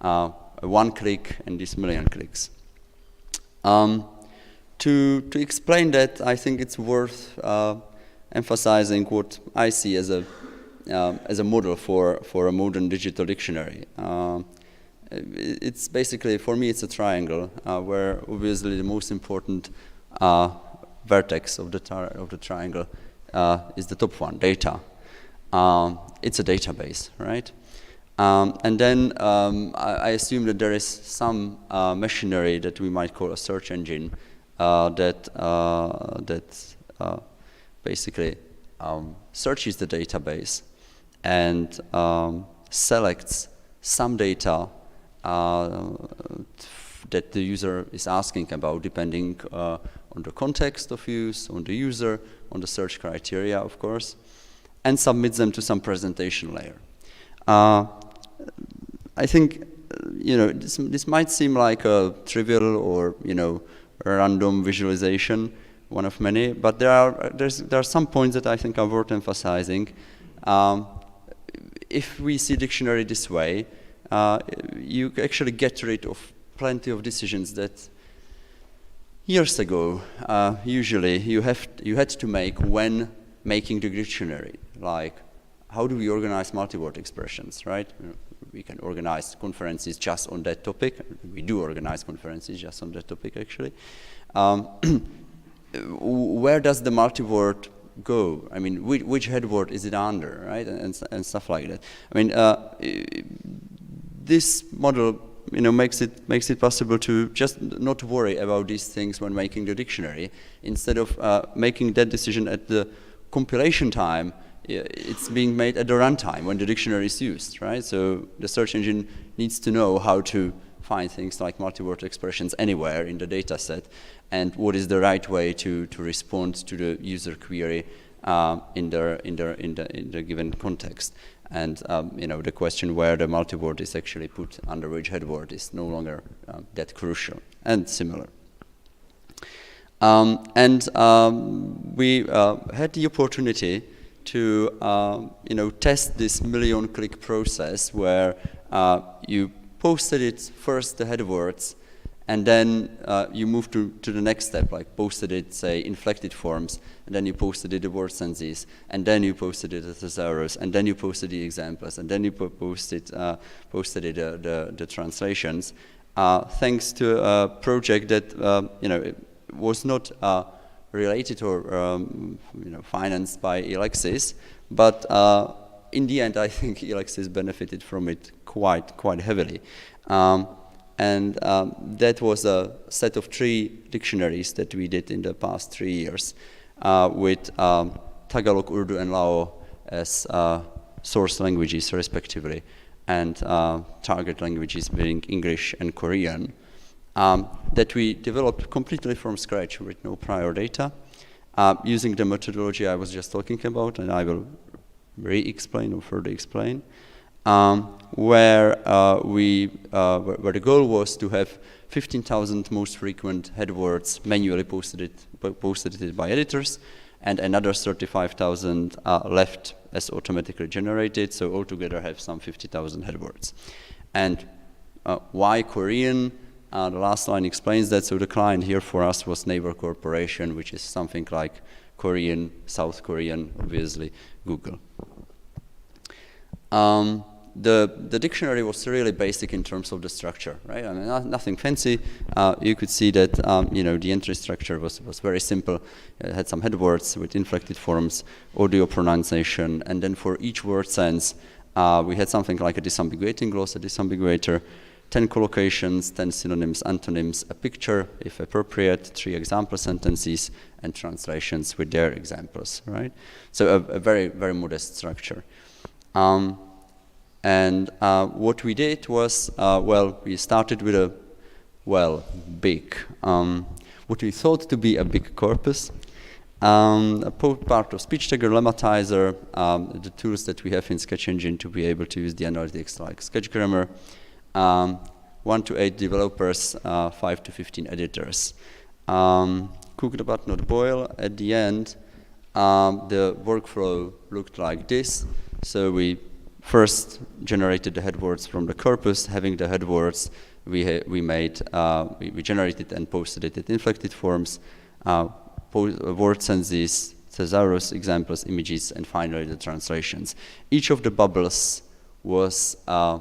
a one click and these million clicks? To explain that, I think it's worth emphasizing what I see as a model for a modern digital dictionary. It's basically, for me, it's a triangle where obviously the most important vertex of the triangle is the top one, data. It's a database, right? And then I assume that there is some machinery that we might call a search engine that basically searches the database and selects some data that the user is asking about, depending on the context of use, on the user, on the search criteria, of course, and submits them to some presentation layer. I think this might seem like a trivial or a random visualization, one of many, but there are some points that I think are worth emphasizing. If we see dictionary this way, you actually get rid of plenty of decisions that years ago usually you had to make when making the dictionary, like how do we organize multi-word expressions, right? We can organize conferences just on that topic. We do organize conferences just on that topic, actually. Where does the multi-word go? I mean, which headword is it under, right? And stuff like that. I mean, this model, makes it possible to just not worry about these things when making the dictionary. Instead of making that decision at the compilation time, it's being made at the runtime when the dictionary is used, right? So the search engine needs to know how to find things like multi-word expressions anywhere in the data set, and what is the right way to respond to the user query in the given context. And the question where the multi-word is actually put under which headword is no longer that crucial, and similar. We had the opportunity to test this million-click process where you posted it first the header words, and then you moved to the next step, like posted it, say, inflected forms, and then you posted it the word senses, and then you posted it the thesaurus, and then you posted the examples, and then you posted it the translations. Thanks to a project that it was not related or financed by ELEXIS, but in the end, I think ELEXIS benefited from it quite heavily. That was a set of 3 dictionaries that we did in the past 3 years, with Tagalog, Urdu, and Lao as source languages, respectively, and target languages being English and Korean, that we developed completely from scratch with no prior data, using the methodology I was just talking about, and I will re-explain or further explain, where the goal was to have 15,000 most frequent head words manually posted by editors, and another 35,000 left as automatically generated, so altogether have some 50,000 head words. And why Korean? The last line explains that. So the client here for us was Naver Corporation, which is something like Korean, South Korean, obviously, Google. The dictionary was really basic in terms of the structure, right? I mean, nothing fancy. You could see that the entry structure was very simple. It had some head words with inflected forms, audio pronunciation, and then for each word sense, we had something like a disambiguating gloss, a disambiguator, 10 collocations, 10 synonyms, antonyms, a picture, if appropriate, 3 example sentences, and translations with their examples, right? So a very, very modest structure. What we did was, we started with a, big, what we thought to be a big corpus, a part of speech tagger, lemmatizer, the tools that we have in Sketch Engine to be able to use the analytics like sketch grammar, 1 to 8 developers, 5 to 15 editors. Cook the but not boil. At the end, the workflow looked like this. So we first generated the head words from the corpus. Having the head words, we generated and posted it in inflected forms, word senses, thesaurus, examples, images, and finally the translations. Each of the bubbles was a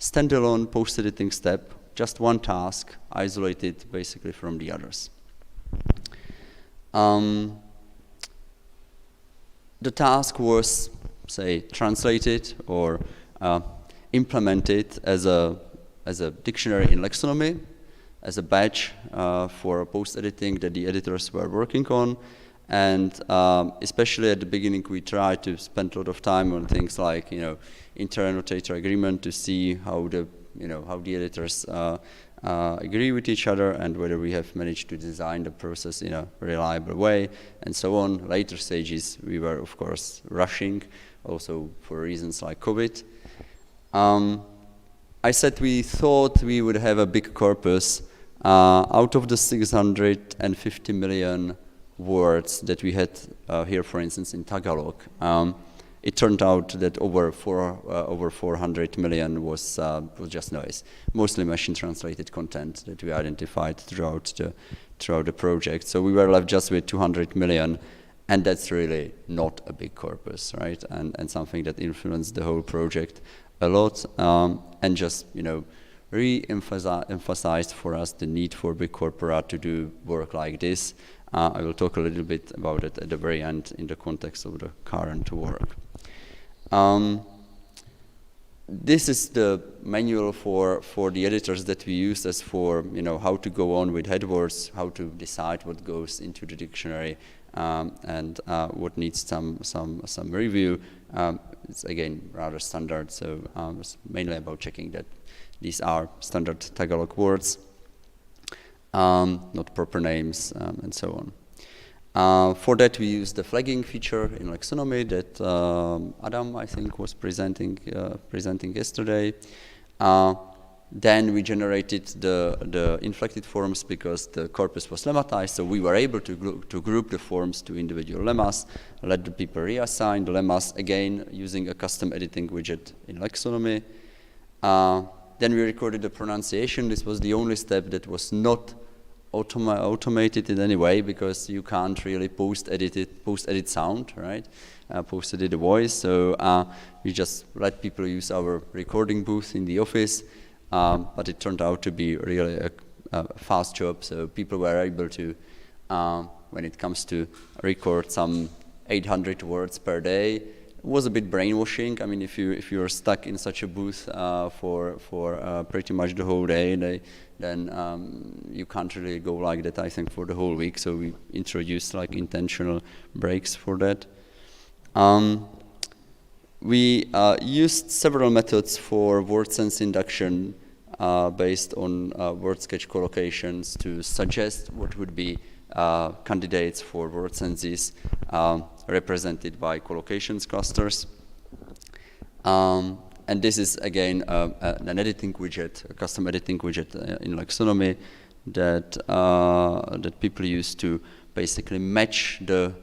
standalone post-editing step, just one task, isolated basically from the others. The task was, say, translated or implemented as a dictionary in Lexonomy, as a batch for post-editing that the editors were working on. And especially at the beginning, we tried to spend a lot of time on things like, inter-annotator agreement to see how the editors agree with each other and whether we have managed to design the process in a reliable way, and so on. Later stages, we were, of course, rushing, also for reasons like COVID. I said we thought we would have a big corpus. Out of the 650 million words that we had here, for instance, in Tagalog, it turned out that over 400 million was just noise, mostly machine-translated content that we identified throughout the project. So we were left just with 200 million, and that's really not a big corpus, right? And something that influenced the whole project a lot, and just re-emphasized for us the need for big corpora to do work like this. I will talk a little bit about it at the very end in the context of the current work. This is the manual for the editors that we used as for how to go on with head words, how to decide what goes into the dictionary, and what needs some review. It's again rather standard, so it's mainly about checking that these are standard Tagalog words, not proper names, and so on. For that, we used the flagging feature in Lexonomy that Adam, I think, was presenting yesterday. Then we generated the inflected forms because the corpus was lemmatized, so we were able to group the forms to individual lemmas, let the people reassign the lemmas, again using a custom editing widget in Lexonomy. Then we recorded the pronunciation. This was the only step that was not automated in any way, because you can't really post-edit sound, right? Post-edit the voice, so we just let people use our recording booth in the office. But it turned out to be really a fast job, so people were able to, when it comes to record some 800 words per day. It was a bit brainwashing. I mean, if you're stuck in such a booth for pretty much the whole day, then you can't really go like that, I think, for the whole week. So we introduced like intentional breaks for that. We used several methods for word sense induction based on word sketch collocations to suggest what would be candidates for word senses represented by collocations clusters. And this is, again, an editing widget, a custom editing widget in Lexonomy that people use to basically match the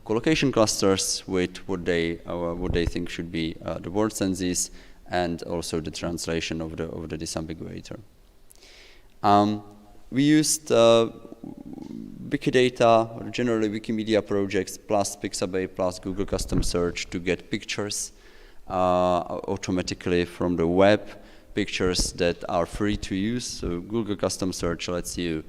collocation clusters with what they think should be the word senses, and also the translation of the disambiguator. We used Wikidata, or generally Wikimedia projects, plus Pixabay, plus Google Custom Search to get pictures automatically from the web, pictures that are free to use. So Google Custom Search lets you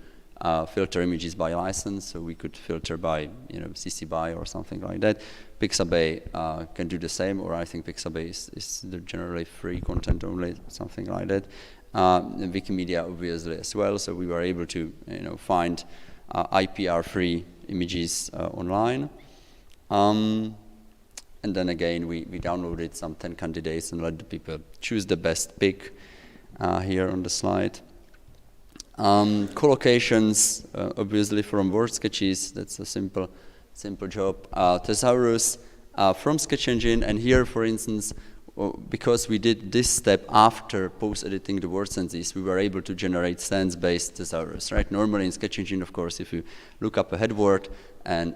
filter images by license, so we could filter by, CC BY or something like that. Pixabay can do the same, or I think Pixabay is the generally free content only, something like that. And Wikimedia obviously as well, so we were able to find IPR-free images online. And then again, we downloaded some 10 candidates and let the people choose the best pick here on the slide. Collocations, obviously from word sketches, that's a simple job. Thesaurus from Sketch Engine, and here, for instance, because we did this step after post-editing the word senses, we were able to generate sense-based thesaurus, right? Normally in Sketch Engine, of course, if you look up a head word and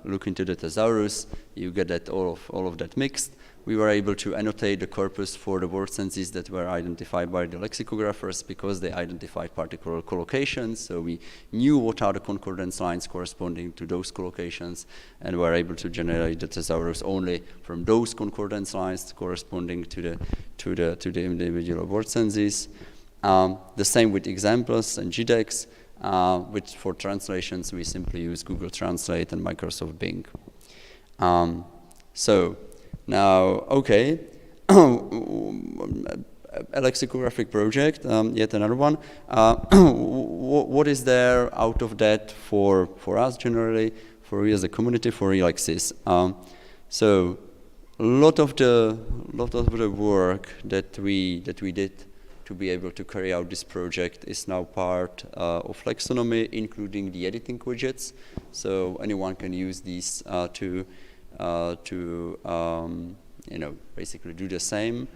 look into the thesaurus, you get that all of that mixed. We were able to annotate the corpus for the word senses that were identified by the lexicographers because they identified particular collocations. So we knew what are the concordance lines corresponding to those collocations, and were able to generate the thesaurus only from those concordance lines corresponding to the individual word senses. The same with examples and GDEX. For translations, we simply use Google Translate and Microsoft Bing. Now, okay, a lexicographic project, yet another one. What is there out of that for us generally, for we as a community, for Elexis? So, a lot of the work that we did to be able to carry out this project is now part of Lexonomy, including the editing widgets. So anyone can use these to basically do the same.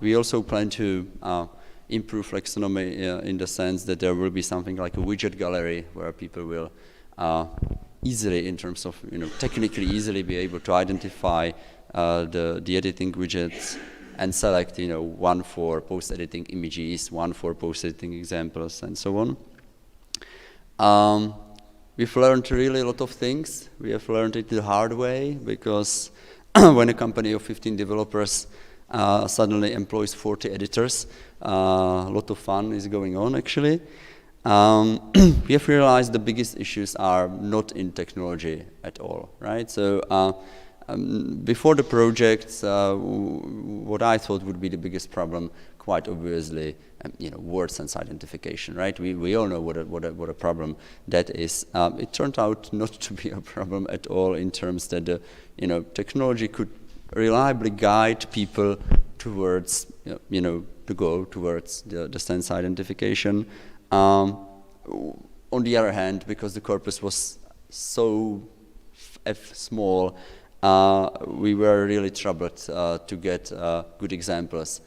We also plan to improve Lexonomy in the sense that there will be something like a widget gallery where people will easily, in terms of technically easily, be able to identify the editing widgets and select one for post-editing images, one for post-editing examples, and so on. We've learned really a lot of things. We have learned it the hard way, because when a company of 15 developers suddenly employs 40 editors, a lot of fun is going on, actually. We have realized the biggest issues are not in technology at all, right? So before the project, what I thought would be the biggest problem, quite obviously, word sense identification, right? We all know what a problem that is. It turned out not to be a problem at all, in terms that the technology could reliably guide people towards the goal, towards the sense identification. On the other hand, because the corpus was so small, we were really troubled to get good examples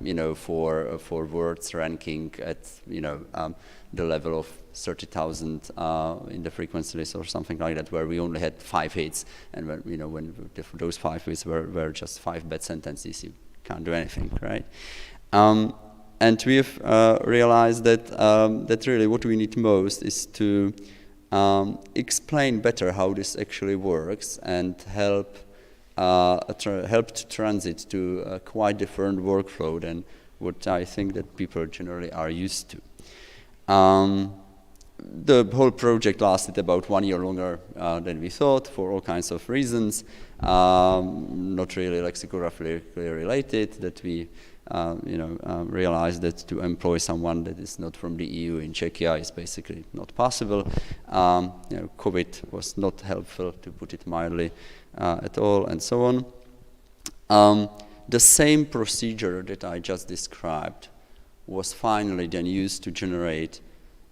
you know, for words ranking at, you know, the level of 30,000 in the frequency list or something like that, where we only had 5 hits, and when, you know, when those 5 hits were just 5 bad sentences, you can't do anything, right? And we've realized that that really what we need most is to explain better how this actually works and help to transit to a quite different workflow than what I think that people generally are used to. The whole project lasted about 1 year longer than we thought for all kinds of reasons, not really lexicographically related, that we realized that to employ someone that is not from the EU in Czechia is basically not possible. You know, COVID was not helpful, to put it mildly, at all, and so on. The same procedure that I just described was finally then used to generate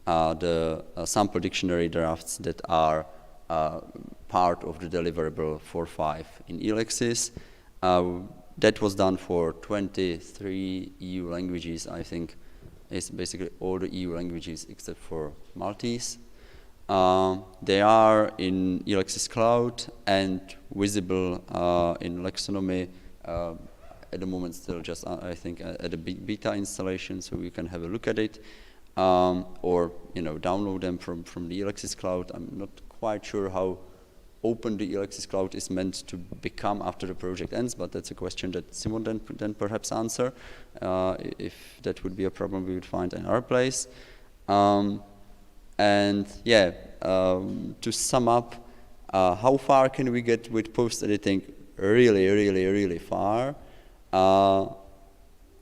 the sample dictionary drafts that are part of the deliverable 4.5 in ELEXIS. That was done for 23 EU languages, I think. It's basically all the EU languages except for Maltese. They are in ELEXIS Cloud and visible in Lexonomy. At the moment still just, I think, at a beta installation, so you can have a look at it. Or, you know, download them from the ELEXIS Cloud. I'm not quite sure how open the ELEXIS Cloud is meant to become after the project ends, but that's a question that Simon then perhaps answer. If that would be a problem, we would find another place. And yeah, to sum up, how far can we get with post-editing? Really far.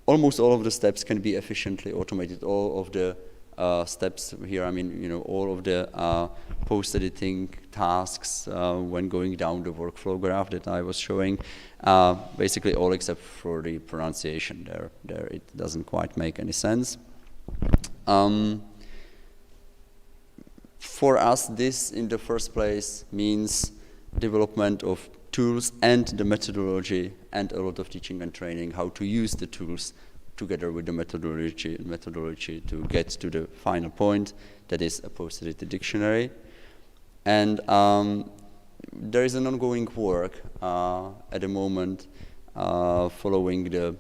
Almost all of the steps can be efficiently automated. All of the steps here, I mean, you know, all of the post-editing tasks when going down the workflow graph that I was showing, basically all except for the pronunciation. There it doesn't quite make any sense. For us, this in the first place means development of tools and the methodology and a lot of teaching and training how to use the tools together with the methodology to get to the final point, that is a post-edited dictionary. And there is an ongoing work at the moment following the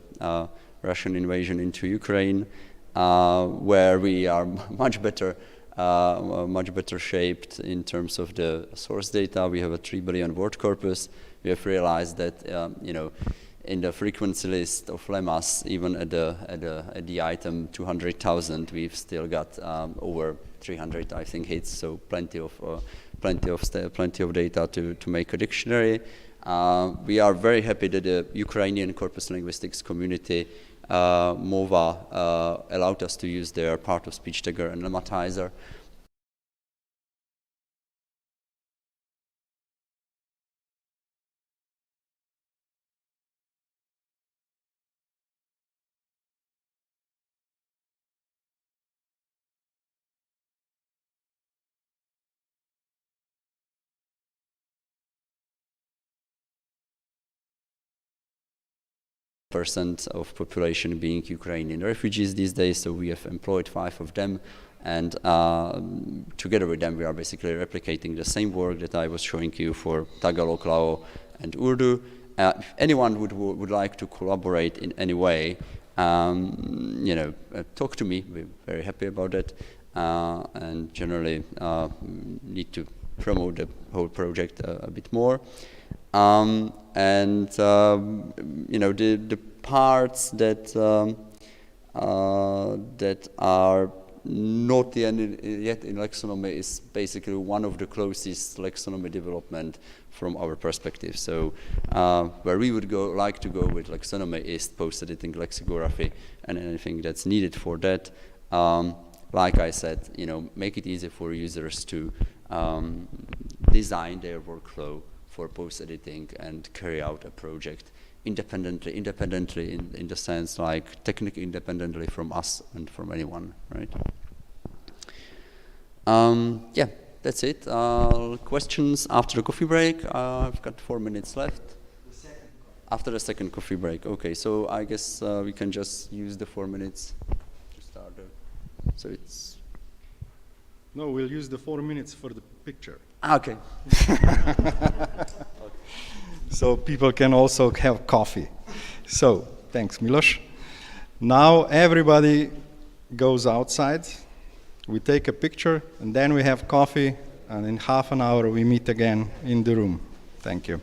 Russian invasion into Ukraine, where we are much better shaped in terms of the source data. We have a 3 billion word corpus. We have realized that you know, in the frequency list of lemmas, even at the item 200,000, we've still got over 300, I think, hits. So plenty of data to make a dictionary. We are very happy that the Ukrainian corpus linguistics community, MOVA, allowed us to use their part of speech tagger and lemmatizer. Percent of population being Ukrainian refugees these days, so we have employed 5 of them, and together with them we are basically replicating the same work that I was showing you for Tagalog, Lao, and Urdu. If anyone would like to collaborate in any way, you know, talk to me. We're very happy about that, and generally need to promote the whole project a bit more. And you know, the parts that that are not yet in Lexonomy is basically one of the closest Lexonomy development from our perspective. So where we would like to go with Lexonomy is post-editing lexicography and anything that's needed for that. Like I said, you know, make it easy for users to design their workflow for post-editing and carry out a project independently in the sense like technically independently from us and from anyone, right? Yeah, that's it. Questions after the coffee break. I've got 4 minutes left. After the second coffee break. Okay, so I guess we can just use the 4 minutes to start. So it's... No, we'll use the 4 minutes for the picture. Okay. So people can also have coffee. So, thanks, Milos. Now everybody goes outside. We take a picture, and then we have coffee, and in half an hour we meet again in the room. Thank you.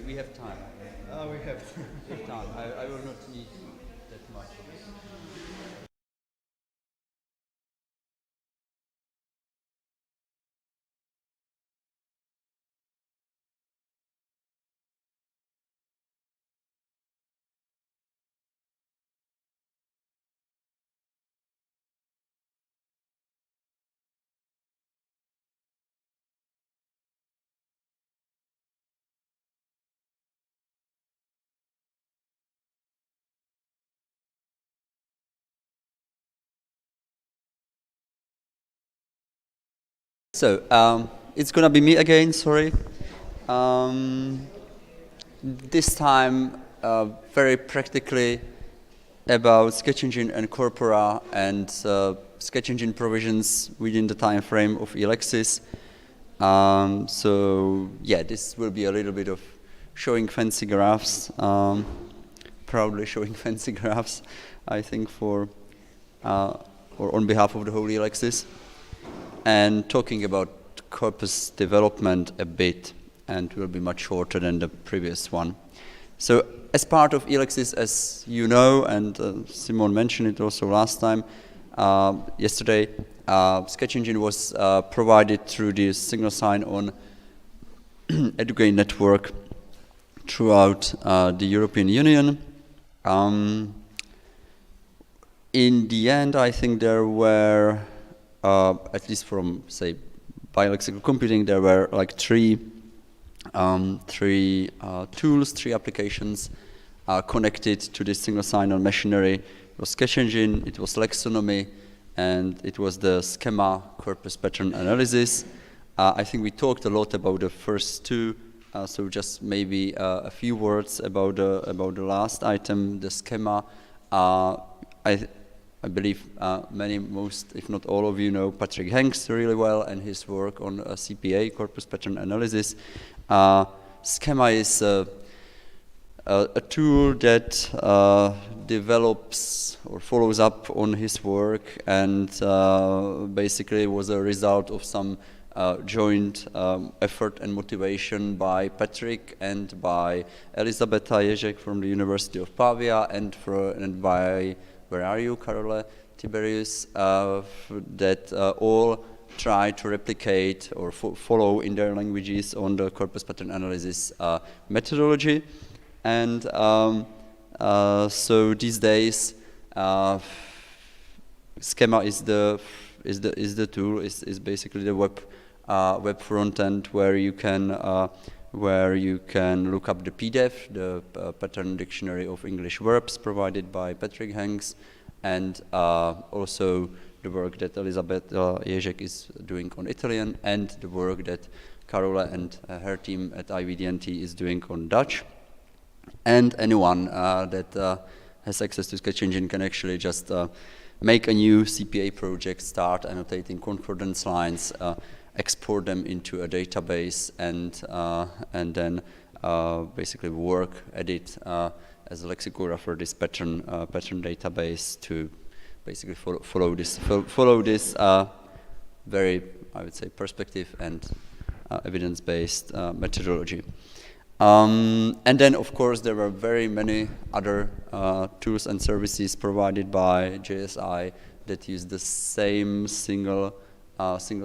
we have time. We have. We have time. I will not need that much. So, it's gonna be me again, sorry. This time, very practically about sketch engine and corpora and sketch engine provisions within the time frame of ELEXIS. So, yeah, this will be a little bit of showing fancy graphs, proudly showing fancy graphs, I think, for, or on behalf of the whole ELEXIS. And talking about corpus development a bit, and will be much shorter than the previous one. So as part of ELEXIS, as you know, and Simon mentioned it also last time, yesterday, sketch engine was provided through the single sign-on educate network throughout the European Union. In the end, I think there were at least from, say, biolexical computing, there were like three tools, three applications connected to this single sign-on machinery. It was sketch engine, it was Lexonomy, and it was the Schema corpus pattern analysis. I think we talked a lot about the first two, so just maybe a few words about the last item, the Schema. I believe most, if not all of you, know Patrick Hanks really well and his work on CPA, corpus pattern analysis. Schema is a tool that develops or follows up on his work, and basically was a result of some joint effort and motivation by Patrick and by Elisabetta Ježek from the University of Pavia and by, where are you, Carola Tiberius, that all try to replicate or follow in their languages on the corpus pattern analysis methodology. And so these days, Schema is the tool, is basically the web front end where you can look up the PDF, the pattern dictionary of English verbs provided by Patrick Hanks, and also the work that Elisabetta Ježek is doing on Italian, and the work that Carola and her team at IVDNT is doing on Dutch. And anyone that has access to Sketch Engine can actually just make a new CPA project, start annotating concordance lines, export them into a database, and then basically work, edit as a lexicographer this pattern database to basically follow this very, I would say, perspective and evidence-based methodology. And then, of course, there were very many other tools and services provided by JSI that use the same single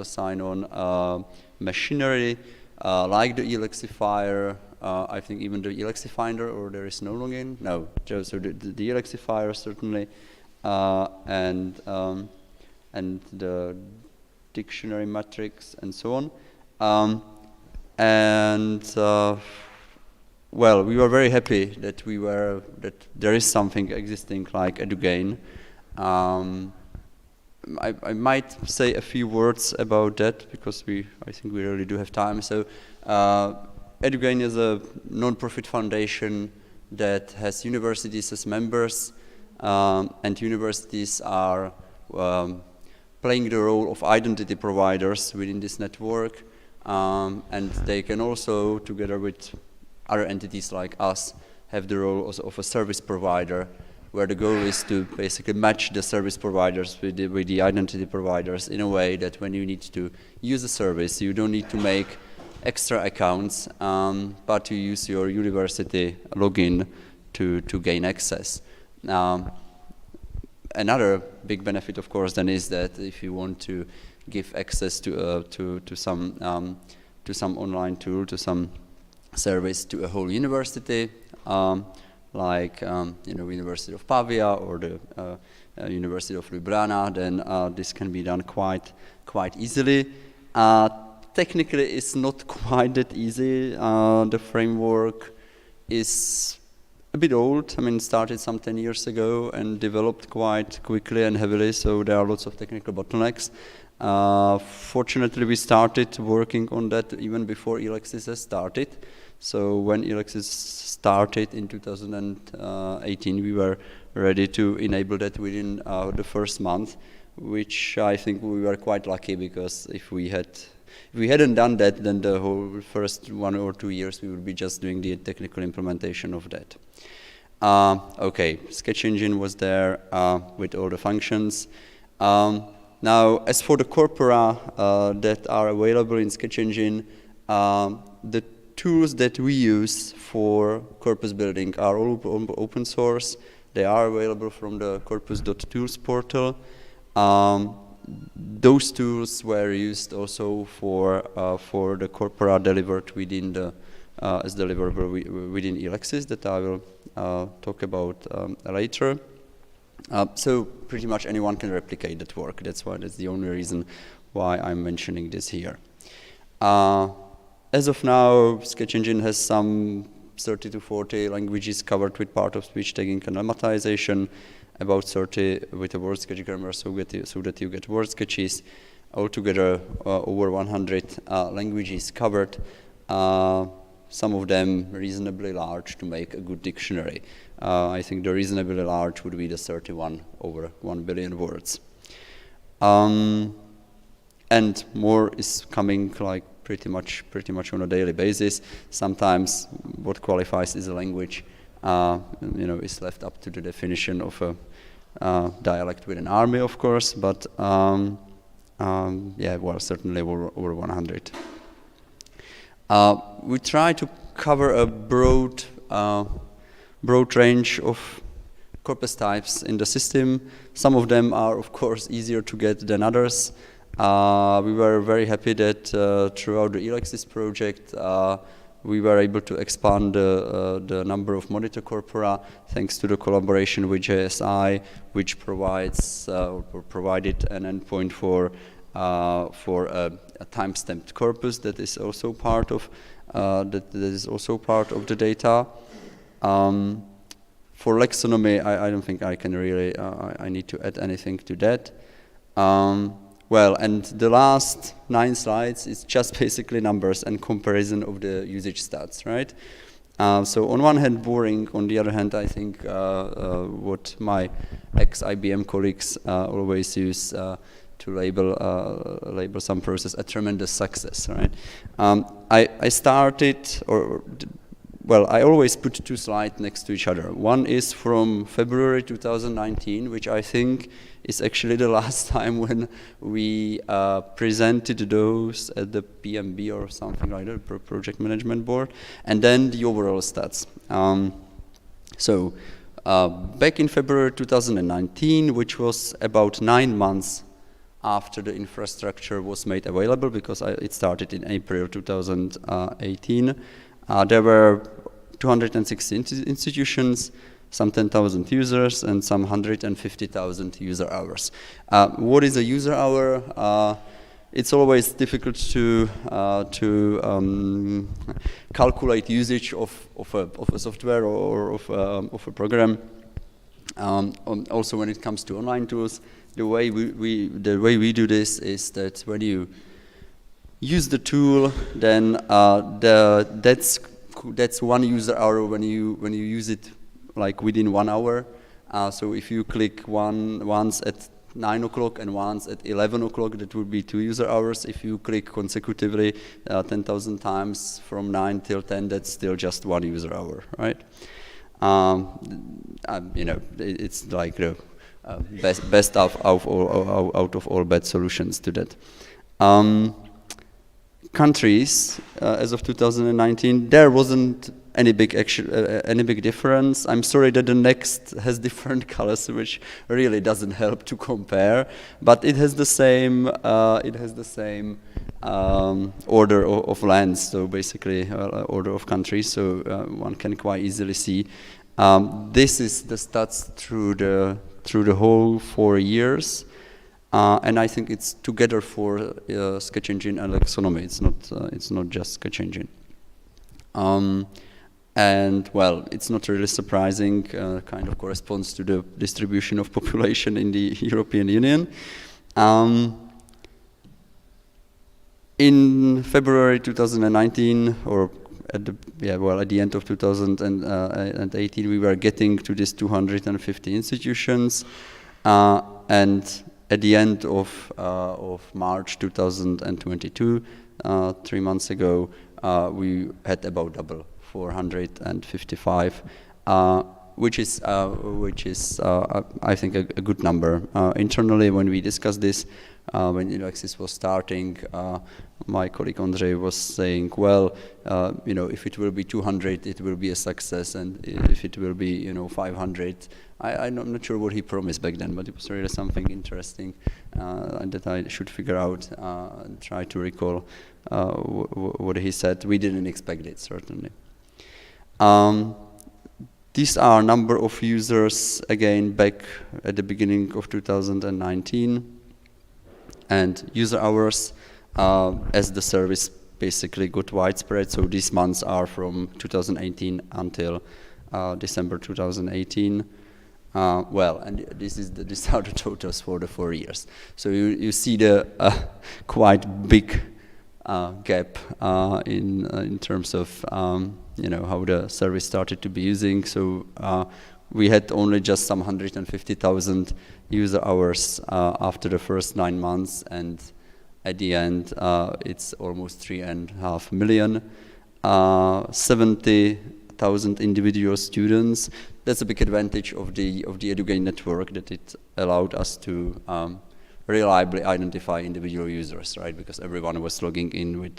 sign-on machinery, like the Elexifier. I think even the Elexifinder, or there is no login. No, so the Elexifier certainly, and the dictionary matrix and so on. Well, we were very happy that there is something existing like EduGain. I might say a few words about that because I think we really do have time. So, EduGain is a non-profit foundation that has universities as members, and universities are playing the role of identity providers within this network, and they can also, together with other entities like us, have the role of a service provider, where the goal is to basically match the service providers with the identity providers in a way that when you need to use a service, you don't need to make extra accounts, but you use your university login to gain access. Another big benefit, of course, then is that if you want to give access to some online tool, to some service, to a whole university, like University of Pavia or the University of Ljubljana, then this can be done quite easily. Technically, it's not quite that easy. The framework is a bit old. I mean, started some 10 years ago and developed quite quickly and heavily, so there are lots of technical bottlenecks. Fortunately, we started working on that even before ELEXIS has started. So when ELEXIS started in 2018, we were ready to enable that within the first month, which I think we were quite lucky, because if we hadn't done that, then the whole first 1 or 2 years we would be just doing the technical implementation of that. Okay, Sketch Engine was there with all the functions. Now, as for the corpora that are available in Sketch Engine, the tools that we use for corpus building are all open source. They are available from the corpus.tools portal. Those tools were used also for the corpora delivered within the as deliverable within ELEXIS that I will talk about later. So pretty much anyone can replicate that work. That's the only reason why I'm mentioning this here. As of now, Sketch Engine has some 30 to 40 languages covered with part of speech tagging and lemmatization, about 30 with a word sketch grammar, so that you get word sketches. Altogether, over 100 languages covered. Some of them reasonably large to make a good dictionary. I think the reasonably large would be the 31 over 1 billion words. And more is coming, like pretty much on a daily basis. Sometimes what qualifies as a language, is left up to the definition of a dialect with an army, of course. But yeah, well, certainly over 100. We try to cover a broad range of corpus types in the system. Some of them are, of course, easier to get than others. We were very happy that throughout the ELEXIS project, we were able to expand the number of monitor corpora thanks to the collaboration with JSI, which provides or provided an endpoint for a time-stamped corpus that is also part of the data. For lexonomy, I don't think I can really I need to add anything to that. Well, and the last 9 slides is just basically numbers and comparison of the usage stats, right? So on one hand, boring. On the other hand, I think what my ex-IBM colleagues always use to label some process a tremendous success, right? I started, I always put 2 slides next to each other. One is from February 2019, which I think is actually the last time when we presented those at the PMB or something like that, Project Management Board, and then the overall stats. Back in February 2019, which was about 9 months after the infrastructure was made available, because it started in April 2018, there were 260 institutions, some 10,000 users, and some 150,000 user hours. What is a user hour? It's always difficult to calculate usage of a software or of a program. Also, when it comes to online tools, the way we do this is that when you use the tool, then that's 1 user hour when you use it like within 1 hour. So if you click once at 9 o'clock and once at 11 o'clock, that would be 2 user hours. If you click consecutively 10,000 times from 9 till 10, that's still just 1 user hour, right? It's like the best out of all bad solutions to that. countries as of 2019, there wasn't any big difference. I'm sorry that the next has different colors, which really doesn't help to compare. But it has the same. Order of lands, so basically order of countries. So one can quite easily see. This is the stats through the whole 4 years. And I think it's together for Sketch Engine and Lexonomy. It's not just Sketch Engine. And well, it's not really surprising. Kind of corresponds to the distribution of population in the European Union. In February 2019, or at the end of 2018, we were getting to these 250 institutions, and at the end of March 2022, 3 months ago, we had about double, 455, which is I think a good number. Internally, when we discussed this, when Elexis was starting, my colleague Andrzej was saying, well, if it will be 200, it will be a success, and if it will be 500, I'm not sure what he promised back then, but it was really something interesting that I should figure out and try to recall what he said. We didn't expect it, certainly. These are number of users, again, back at the beginning of 2019. And user hours, as the service basically got widespread, so these months are from 2018 until December 2018. And these are the totals for the 4 years. So you see the quite big gap in terms of how the service started to be using. So we had only just some 150,000 user hours after the first 9 months, and at the end it's almost 3.5 million. 70,000 individual students. That's a big advantage of the EduGain network, that it allowed us to reliably identify individual users, right? Because everyone was logging in with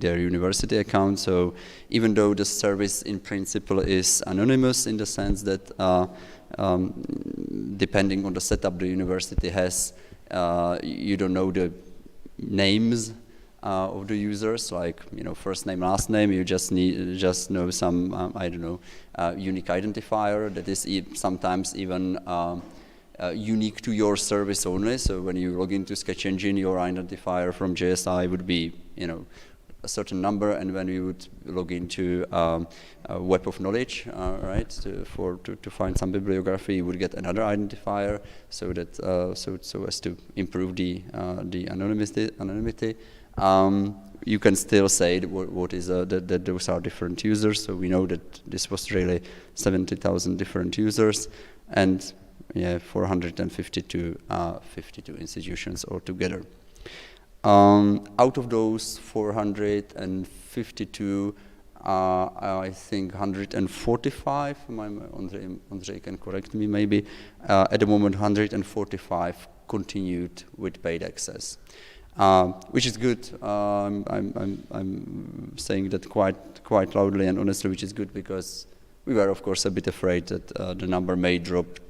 their university account. So even though the service in principle is anonymous in the sense that depending on the setup the university has, you don't know the names of the users, like first name, last name. You just know some unique identifier that is sometimes even unique to your service only. So when you log into Sketch Engine, your identifier from JSI would be a certain number, and when you would log into Web of Knowledge, right, to find some bibliography, you would get another identifier, so that so as to improve the anonymity. You can still say that those are different users. So we know that this was really 70,000 different users, and 452 institutions altogether. Out of those 452, I think 145, Andrzej can correct me maybe, at the moment 145 continued with paid access, which is good. I'm saying that quite loudly and honestly, which is good, because we were of course a bit afraid that the number may drop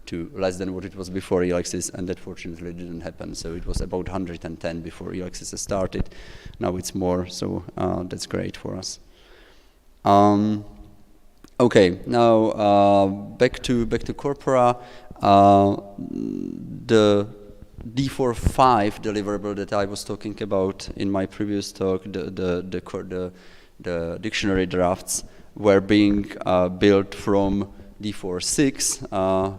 to less than what it was before Elexis, and that fortunately didn't happen. So it was about 110 before Elexis started. Now it's more, so that's great for us. Okay, now back to Corpora. The D45 deliverable that I was talking about in my previous talk, the dictionary drafts, were being built from D46,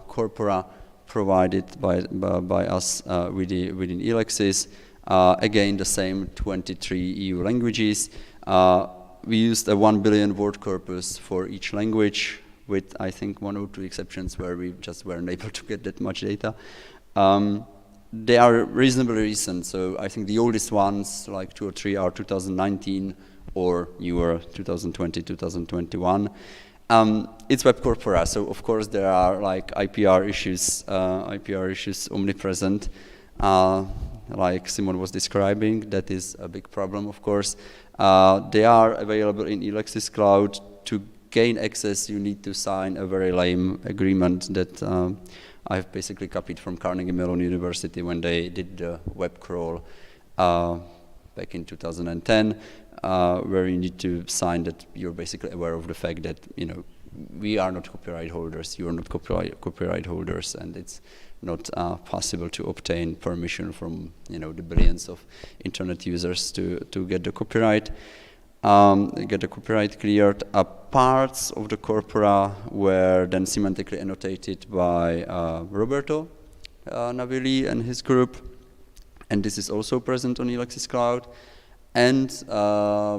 Corpora provided by us within Elexis. Again, the same 23 EU languages. We used a 1 billion word corpus for each language, with I think 1 or 2 exceptions where we just weren't able to get that much data. They are reasonably recent, so I think the oldest ones, like 2 or 3, are 2019 or newer, 2020, 2021. It's web corpora, so of course there are like IPR issues omnipresent. like Simon was describing. That is a big problem, of course. They are available in Elexis Cloud. To gain access, you need to sign a very lame agreement that I've basically copied from Carnegie Mellon University when they did the web crawl back in 2010, where you need to sign that you're basically aware of the fact that, you know, we are not copyright holders, you are not copyright holders, and it's not possible to obtain permission from, you know, the billions of internet users to get the copyright. Cleared. Parts of the corpora were then semantically annotated by Roberto Navilli and his group, and this is also present on Elexis Cloud. And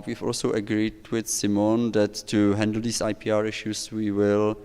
we've also agreed with Simon that to handle these IPR issues, we will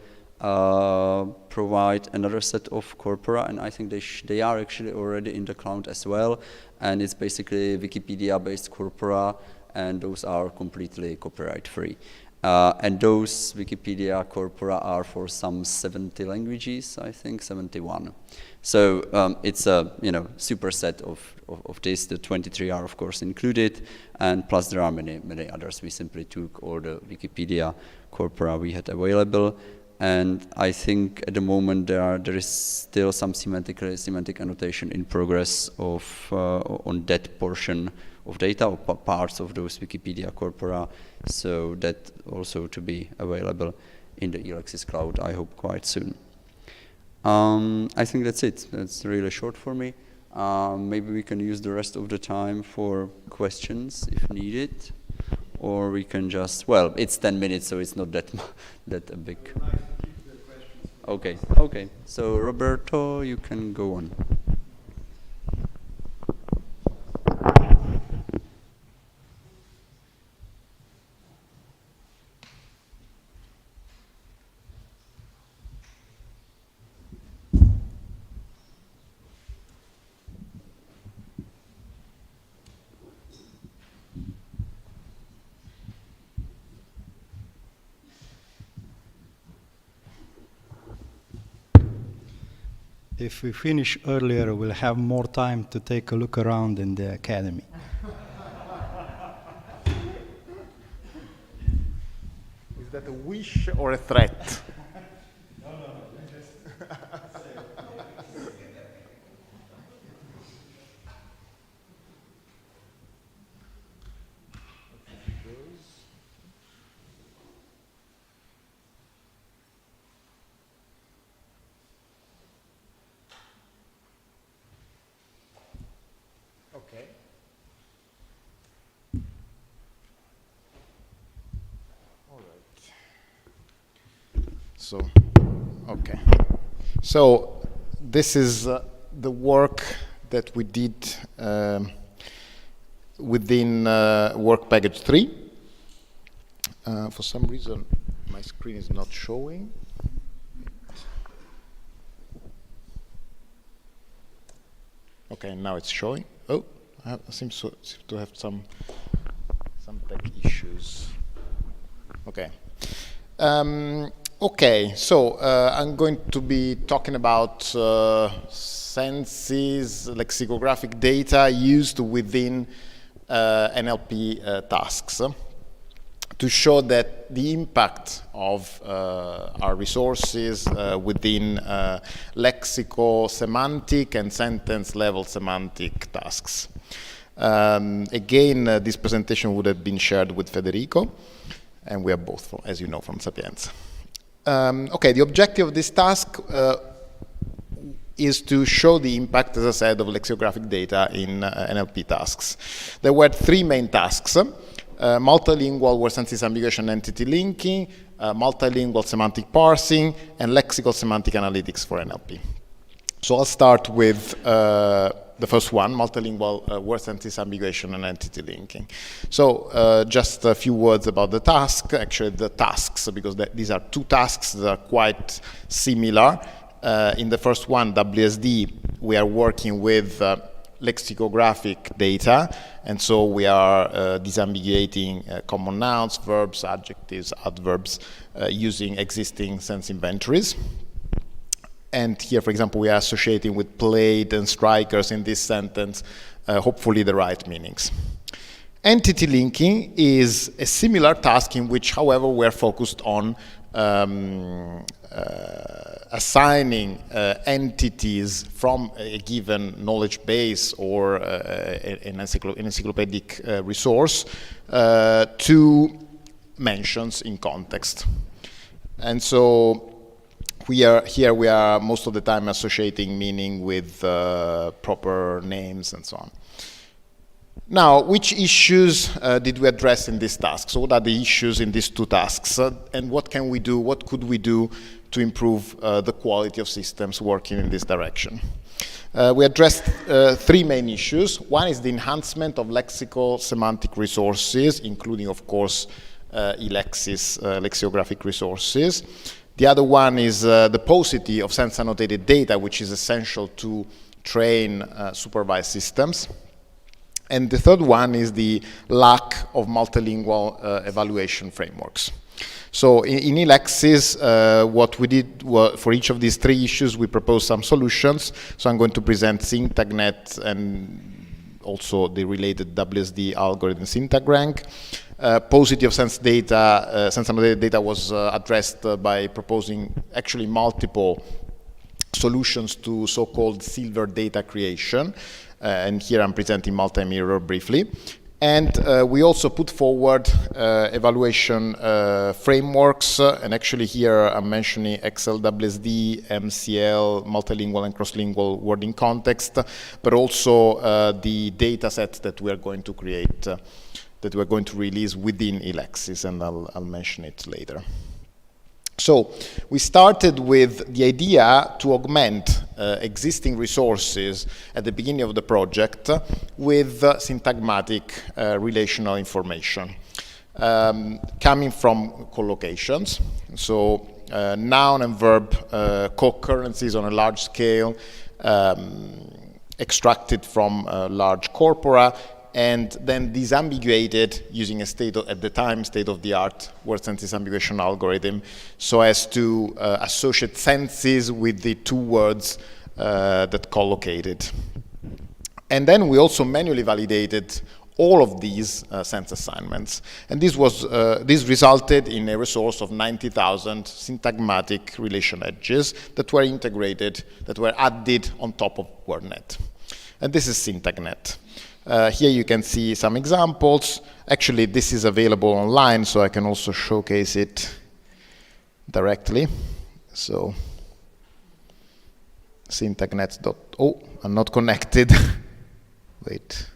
provide another set of corpora, and I think they are actually already in the cloud as well. And it's basically Wikipedia-based corpora, and those are completely copyright-free. And those Wikipedia corpora are for some 70 languages, I think, 71. So it's a, you know, superset of this. The 23 are, of course, included, and plus there are many others. We simply took all the Wikipedia corpora we had available, and I think at the moment there is still some semantic annotation in progress of on that portion of data, or parts of those Wikipedia corpora, so that also to be available in the Elexis Cloud, I hope, quite soon. I think that's it. That's really short for me. Maybe we can use the rest of the time for questions if needed, or we can just, well, it's 10 minutes, so it's not that big. Okay. So Roberto, you can go on. If we finish earlier, we'll have more time to take a look around in the academy. Is that a wish or a threat? No. Okay. All right. So, okay. So this is the work that we did within work package 3. For some reason, my screen is not showing. Okay, now it's showing. Oh, I seem to have some tech issues. Okay. Okay, so I'm going to be talking about census, lexicographic data used within NLP tasks, to show that the impact of our resources within lexico-semantic and sentence-level semantic tasks. Again, this presentation would have been shared with Federico, and we are both, as you know, from Sapienza. Okay, the objective of this task is to show the impact, as I said, of lexicographic data in NLP tasks. There were 3 main tasks. Multilingual word census ambiguation entity linking, multilingual semantic parsing, and lexical semantic analytics for NLP. So I'll start with the first one, multilingual word census ambiguation and entity linking. So just a few words about the task, actually the tasks, because these are 2 tasks that are quite similar. In the first one, WSD, we are working with lexicographic data, and so we are disambiguating common nouns, verbs, adjectives, adverbs using existing sense inventories. And here, for example, we are associating with played and strikers in this sentence, hopefully the right meanings. Entity linking is a similar task in which, however, we are focused on assigning entities from a given knowledge base or an encyclopedic resource to mentions in context. And so we are most of the time associating meaning with proper names and so on. Now, which issues did we address in this task? So what are the issues in these two tasks? And what can we do, what could we do to improve the quality of systems working in this direction? We addressed three main issues. One is the enhancement of lexical semantic resources, including, of course, ELEXIS lexicographic resources. The other one is the paucity of sense-annotated data, which is essential to train supervised systems. And the third one is the lack of multilingual evaluation frameworks. So in ELEXIS, what we did for each of these three issues, we proposed some solutions. So I'm going to present SyntagNet and also the related WSD algorithm SyntagRank. Paucity of sense-annotated data was addressed by proposing actually multiple solutions to so-called silver data creation. And here I'm presenting multi-mirror briefly. And we also put forward evaluation frameworks, and actually here I'm mentioning XLWSD, MCL, multilingual and cross-lingual wording context, but also the data set that we are going to create, that we're going to release within ELEXIS, and I'll mention it later. So we started with the idea to augment existing resources at the beginning of the project with syntagmatic relational information coming from collocations. So noun and verb co-occurrences on a large scale extracted from large corpora, and then disambiguated using a at the time state-of-the-art word sentence ambiguation algorithm, so as to associate senses with the two words that collocated. And then we also manually validated all of these sense assignments, and this resulted in a resource of 90,000 syntagmatic relation edges that were integrated, that were added on top of WordNet. And this is SyntagNet. Here you can see some examples. Actually, this is available online, so I can also showcase it directly. So, syntagnet.oh, I'm not connected. Wait.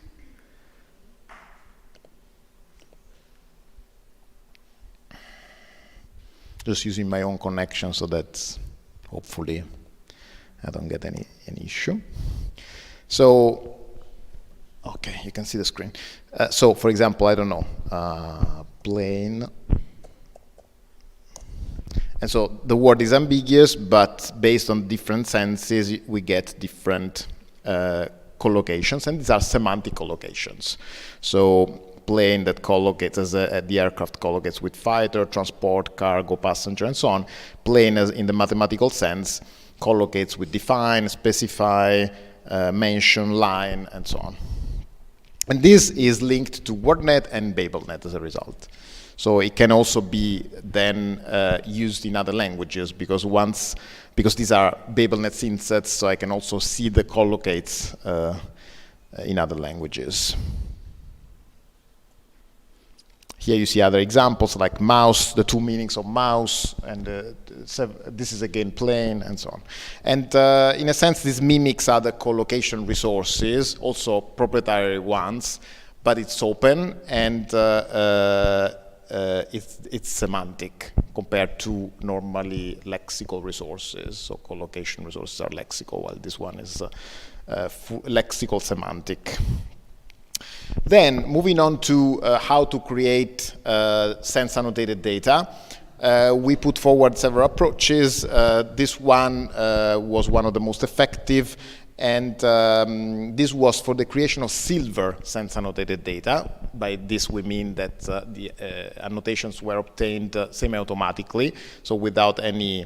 Just using my own connection, so that hopefully I don't get any issue. So, okay, you can see the screen. So, for example, I don't know, plain. And so the word is ambiguous, but based on different senses, we get different collocations, and these are semantic collocations. So plane that collocates as the aircraft collocates with fighter, transport, cargo, passenger, and so on. Plane, as in the mathematical sense, collocates with define, specify, mention, line, and so on. And this is linked to WordNet and BabelNet as a result. So it can also be then used in other languages, because these are BabelNet synsets, so I can also see the collocates in other languages. Here you see other examples like mouse, the two meanings of mouse, and this is again plane, and so on. And in a sense, this mimics other collocation resources, also proprietary ones, but it's open, and it's semantic compared to normally lexical resources. So collocation resources are lexical, while this one is lexical semantic. Then, moving on to how to create sense-annotated data, we put forward several approaches. This one was one of the most effective, and this was for the creation of silver sense-annotated data. By this we mean that the annotations were obtained semi-automatically, so without any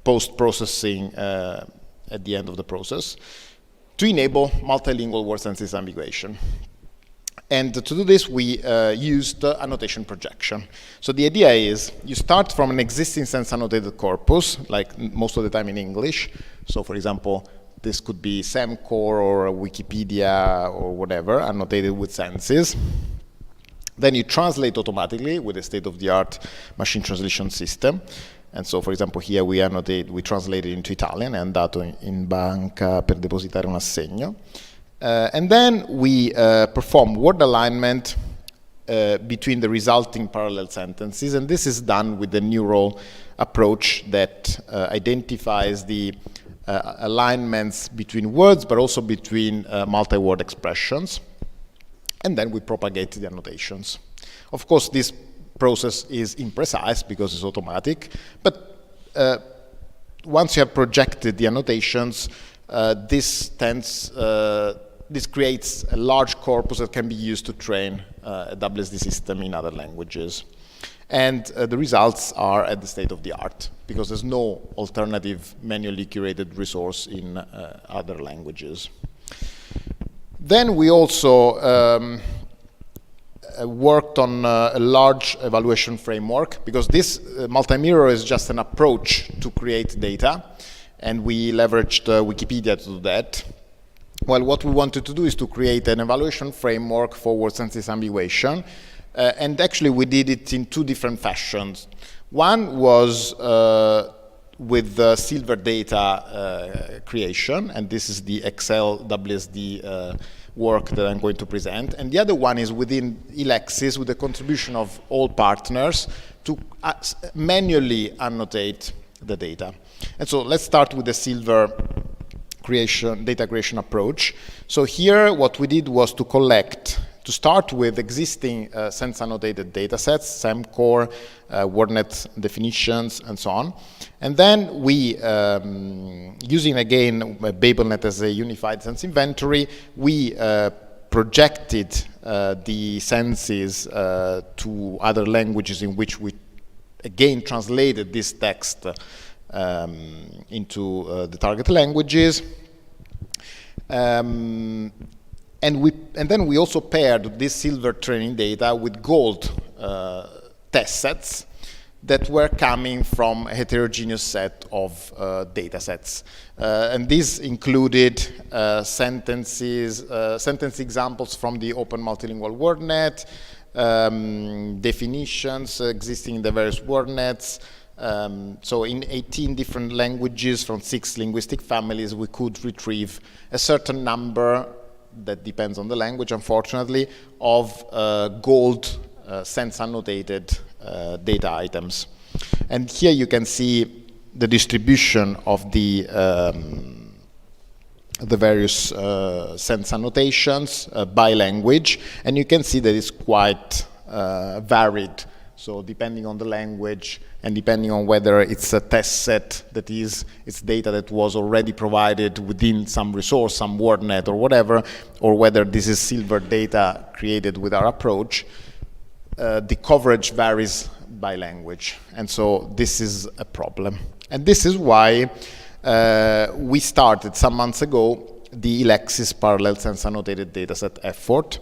post-processing at the end of the process, to enable multilingual word sense ambiguation. And to do this, we used annotation projection. So the idea is you start from an existing sense annotated corpus, like most of the time in English. So for example, this could be SemCore or Wikipedia or whatever, annotated with senses. Then you translate automatically with a state-of-the-art machine translation system. And so, for example, here we translate it into Italian, è andato in banca per depositare un assegno. And then we perform word alignment between the resulting parallel sentences, and this is done with the neural approach that identifies the alignments between words, but also between multi-word expressions. And then we propagate the annotations. Of course, this process is imprecise because it's automatic, but once you have projected the annotations, this creates a large corpus that can be used to train a WSD system in other languages. And the results are at the state of the art, because there's no alternative manually curated resource in other languages. Then we also worked on a large evaluation framework, because this multi-mirror is just an approach to create data, and we leveraged Wikipedia to do that. Well, what we wanted to do is to create an evaluation framework for word sense ambiguation, and actually we did it in two different fashions. One was with the silver data creation, and this is the Excel WSD work that I'm going to present. And the other one is within Elexis, with the contribution of all partners to manually annotate the data. And so let's start with the silver data creation approach. So here what we did was to start with existing sense annotated data sets, SemCore, WordNet definitions, and so on. And then we, using again BabelNet as a unified sense inventory, we projected the senses to other languages in which we again translated this text into the target languages. And then we also paired this silver training data with gold test sets that were coming from a heterogeneous set of data sets. And these included sentence examples from the Open Multilingual WordNet, definitions existing in the various WordNets. So in 18 different languages from 6 linguistic families, we could retrieve a certain number, that depends on the language, unfortunately, of gold sense annotated data items. And here you can see the distribution of the various sense annotations by language, and you can see that it's quite varied. So depending on the language and depending on whether it's a test set that is, it's data that was already provided within some resource, some WordNet or whatever, or whether this is silver data created with our approach, the coverage varies by language. And so this is a problem. And this is why we started some months ago the Elexis parallel sense annotated dataset effort,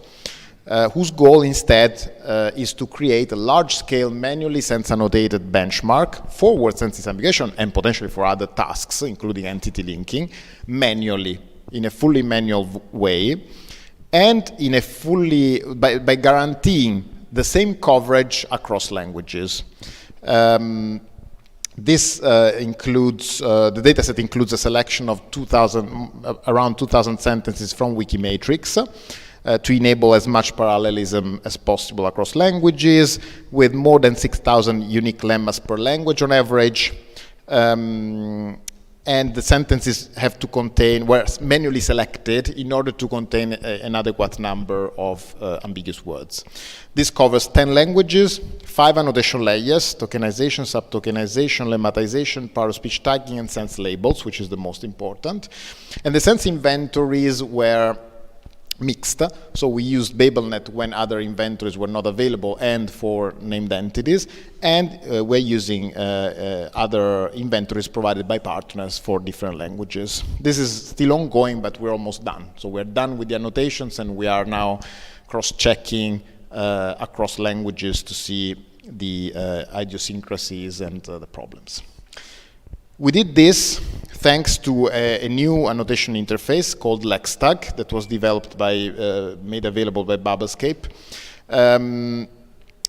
whose goal instead is to create a large-scale manually sense-annotated benchmark for word sense ambiguation and potentially for other tasks, including entity linking, manually, in a fully manual way, and in a fully, by guaranteeing the same coverage across languages. This includes, the dataset includes a selection of around 2,000 sentences from Wikimetrics, to enable as much parallelism as possible across languages, with more than 6,000 unique lemmas per language on average. And the sentences have to contain, were manually selected in order to contain an adequate number of ambiguous words. This covers 10 languages, 5 annotation layers: tokenization, subtokenization, lemmatization, power-of-speech tagging, and sense labels, which is the most important. And the sense inventories were mixed. So we used BabelNet when other inventories were not available and for named entities. And we're using other inventories provided by partners for different languages. This is still ongoing, but we're almost done. So we're done with the annotations, and we are now cross-checking across languages to see the idiosyncrasies and the problems. We did this thanks to a new annotation interface called LexTag that was developed by, made available by Babelscape.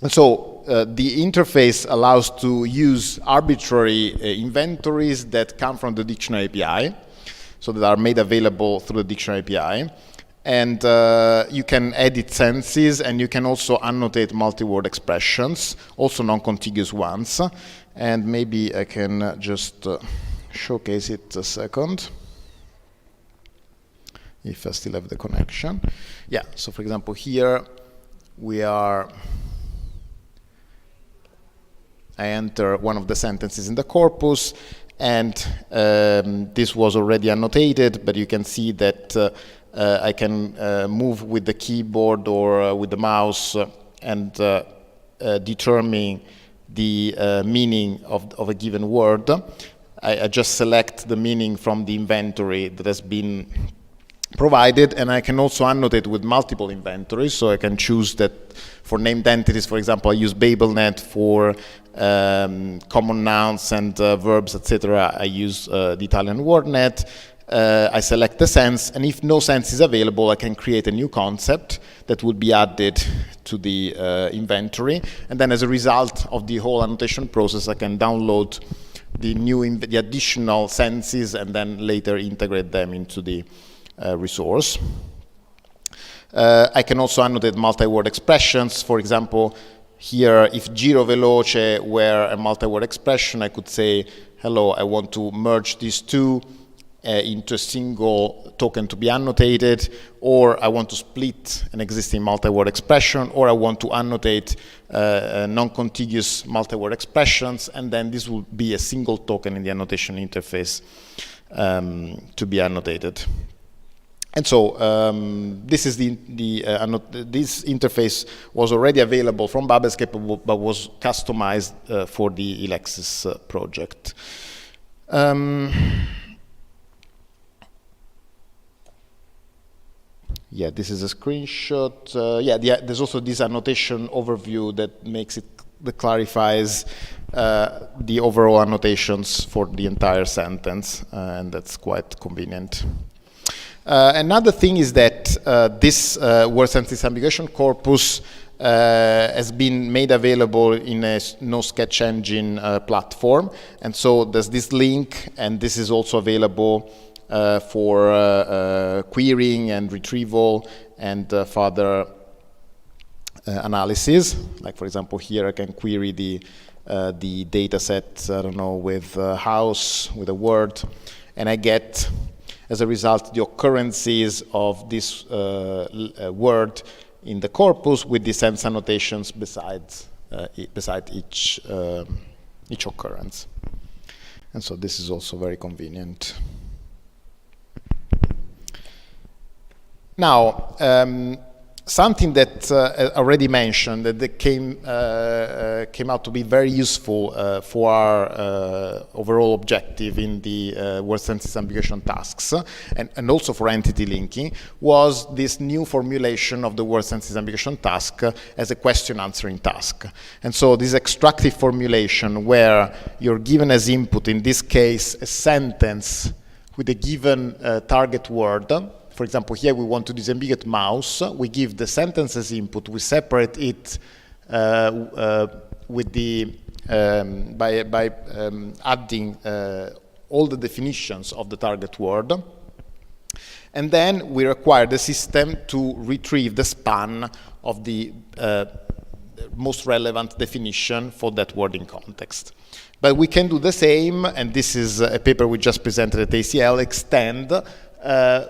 So the interface allows to use arbitrary inventories that come from the Dictionary API, so that are made available through the Dictionary API. And you can edit senses, and you can also annotate multi-word expressions, also non-contiguous ones. And maybe I can just showcase it a second, if I still have the connection. Yeah, so for example, here we are, I enter one of the sentences in the corpus, and this was already annotated, but you can see that I can move with the keyboard or with the mouse and determine the meaning of a given word. I just select the meaning from the inventory that has been provided, and I can also annotate with multiple inventories. So I can choose that for named entities, for example, I use BabelNet. For common nouns and verbs, etc., I use the Italian WordNet. I select the sense, and if no sense is available, I can create a new concept that would be added to the inventory. And then as a result of the whole annotation process, I can download the additional senses and then later integrate them into the resource. I can also annotate multi-word expressions. For example, here, if giro veloce were a multi-word expression, I could say, hello, I want to merge these two into a single token to be annotated, or I want to split an existing multi-word expression, or I want to annotate non-contiguous multi-word expressions, and then this will be a single token in the annotation interface to be annotated. And so this is this interface was already available from Babelscape, but was customized for the ELEXIS project. Yeah, this is a screenshot. There's also this annotation overview that makes it, that clarifies the overall annotations for the entire sentence, and that's quite convenient. Another thing is that this word sentence ambiguation corpus has been made available in a no sketch engine platform, and so there's this link, and this is also available for querying and retrieval and further analysis. Like, for example, here I can query the data set, I don't know, with house, with a word, and I get, as a result, the occurrences of this word in the corpus with the sense annotations beside each occurrence. And so this is also very convenient. Now, something that I already mentioned that came out to be very useful for our overall objective in the word sentence ambiguation tasks, and also for entity linking, was this new formulation of the word sentence ambiguation task as a question answering task. And so this extractive formulation, where you're given as input, in this case, a sentence with a given target word. For example, here we want to disambiguate mouse. We give the sentence as input. We separate it with the by adding all the definitions of the target word, and then we require the system to retrieve the span of the most relevant definition for that word in context. But we can do the same, and this is a paper we just presented at ACL, extend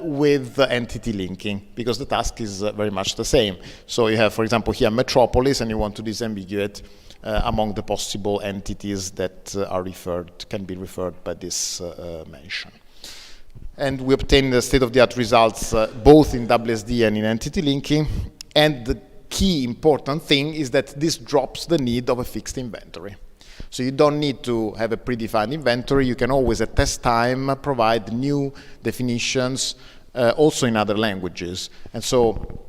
with entity linking, because the task is very much the same. So you have, for example, here metropolis, and you want to disambiguate among the possible entities that are can be referred by this mention. and we obtained the state-of-the-art results both in WSD and in entity linking. And the key important thing is that this drops the need of a fixed inventory. So you don't need to have a predefined inventory. You can always, at test time, provide new definitions also in other languages. And so,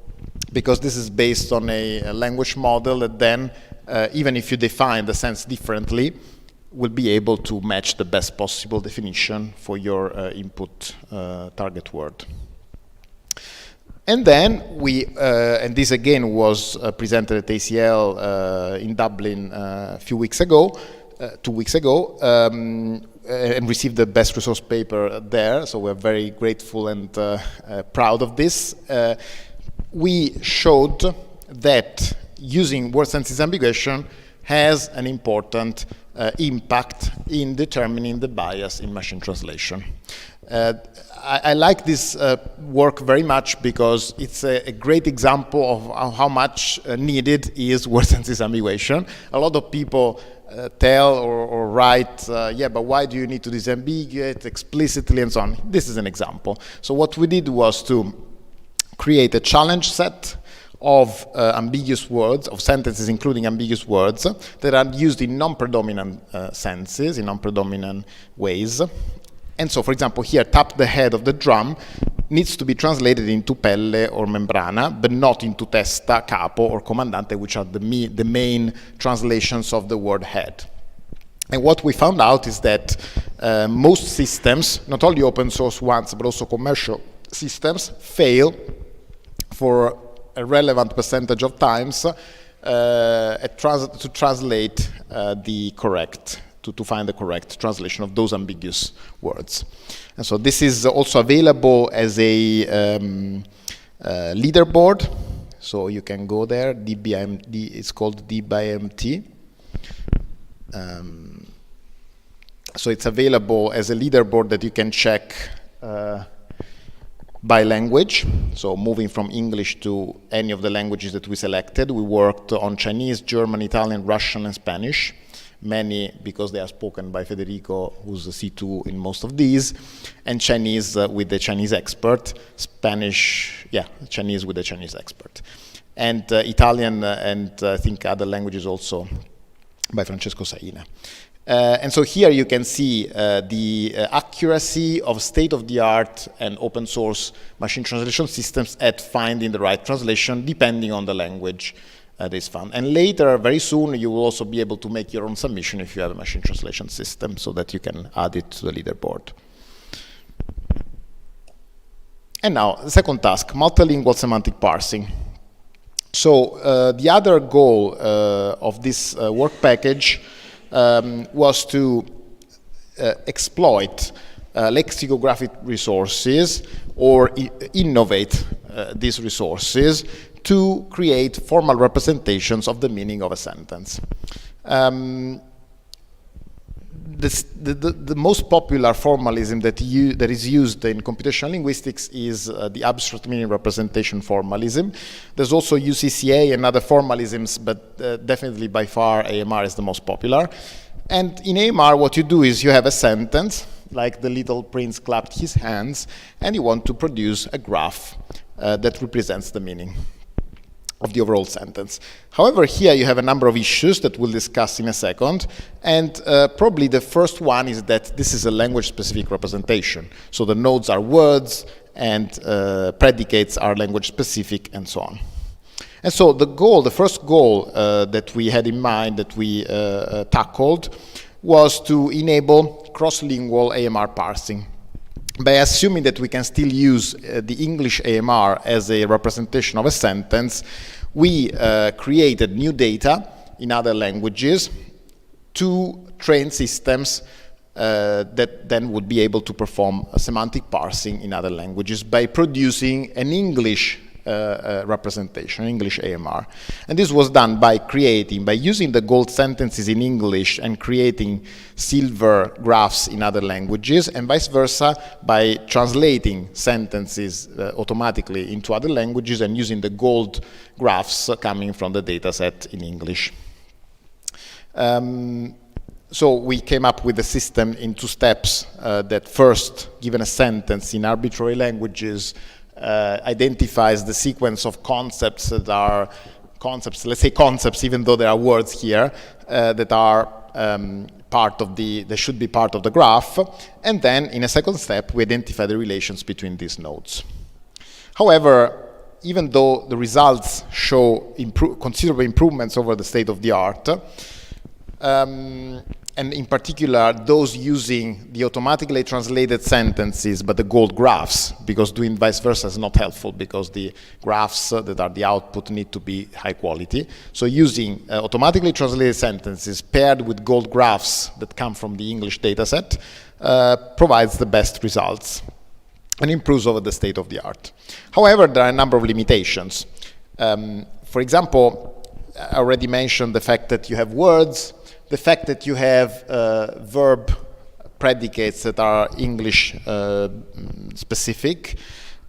because this is based on a language model that then, even if you define the sense differently, will be able to match the best possible definition for your input target word. And then we, and this again was presented at ACL in Dublin a few weeks ago, 2 weeks ago, and received the best resource paper there, so we're very grateful and proud of this. We showed that using word sentence ambiguation has an important impact in determining the bias in machine translation. I like this work very much because it's a great example of how much needed is word sentence ambiguation. A lot of people tell or write, yeah, but why do you need to disambiguate explicitly and so on? This is an example. So what we did was to create a challenge set of ambiguous words, of sentences including ambiguous words that are used in non-predominant senses, in non-predominant ways. And so, for example, here, tap the head of the drum needs to be translated into pelle or membrana, but not into testa, capo, or comandante, which are the main translations of the word head. And what we found out is that most systems, not only open source ones, but also commercial systems, fail for a relevant percentage of times to translate the correct, to find the correct translation of those ambiguous words. And so this is also available as a leaderboard. So you can go there, it's called D/MT. So it's available as a leaderboard that you can check by language. So moving from English to any of the languages that we selected. We worked on Chinese, German, Italian, Russian, and Spanish. Many because they are spoken by Federico, who's a C2 in most of these, and Chinese with the Chinese expert, Spanish, yeah, Chinese with the Chinese expert, and Italian and I think other languages also by Francesco Saina. And so here you can see the accuracy of state-of-the-art and open source machine translation systems at finding the right translation depending on the language is found. And later, very soon, you will also be able to make your own submission if you have a machine translation system so that you can add it to the leaderboard. And now, the second task, multilingual semantic parsing. So the other goal of this work package was to exploit lexicographic resources or innovate these resources to create formal representations of the meaning of a sentence. The most popular formalism that is used in computational linguistics is the abstract meaning representation formalism. There's also UCCA and other formalisms, but definitely by far AMR is the most popular. And in AMR, what you do is you have a sentence, like the little prince clapped his hands, and you want to produce a graph that represents the meaning of the overall sentence. However, here you have a number of issues that we'll discuss in a second, and probably the first one is that this is a language-specific representation. So the nodes are words, and predicates are language-specific, and so on. And so the first goal that we had in mind, that we tackled, was to enable cross-lingual AMR parsing. By assuming that we can still use the English AMR as a representation of a sentence, we created new data in other languages to train systems that then would be able to perform semantic parsing in other languages by producing an English representation, English AMR. And this was done by using the gold sentences in English and creating silver graphs in other languages, and vice versa by translating sentences automatically into other languages and using the gold graphs coming from the data set in English. So we came up with a system in 2 steps that first, given a sentence in arbitrary languages, identifies the sequence of concepts that are concepts, let's say concepts, even though there are words here, that are they should be part of the graph. And then in a second step, we identify the relations between these nodes. However, even though the results show considerable improvements over the state of the art, and in particular those using the automatically translated sentences but the gold graphs, because doing vice versa is not helpful because the graphs that are the output need to be high quality. So using automatically translated sentences paired with gold graphs that come from the English dataset provides the best results and improves over the state of the art. However, there are a number of limitations. For example, I already mentioned the fact that you have words, the fact that you have verb predicates that are English specific,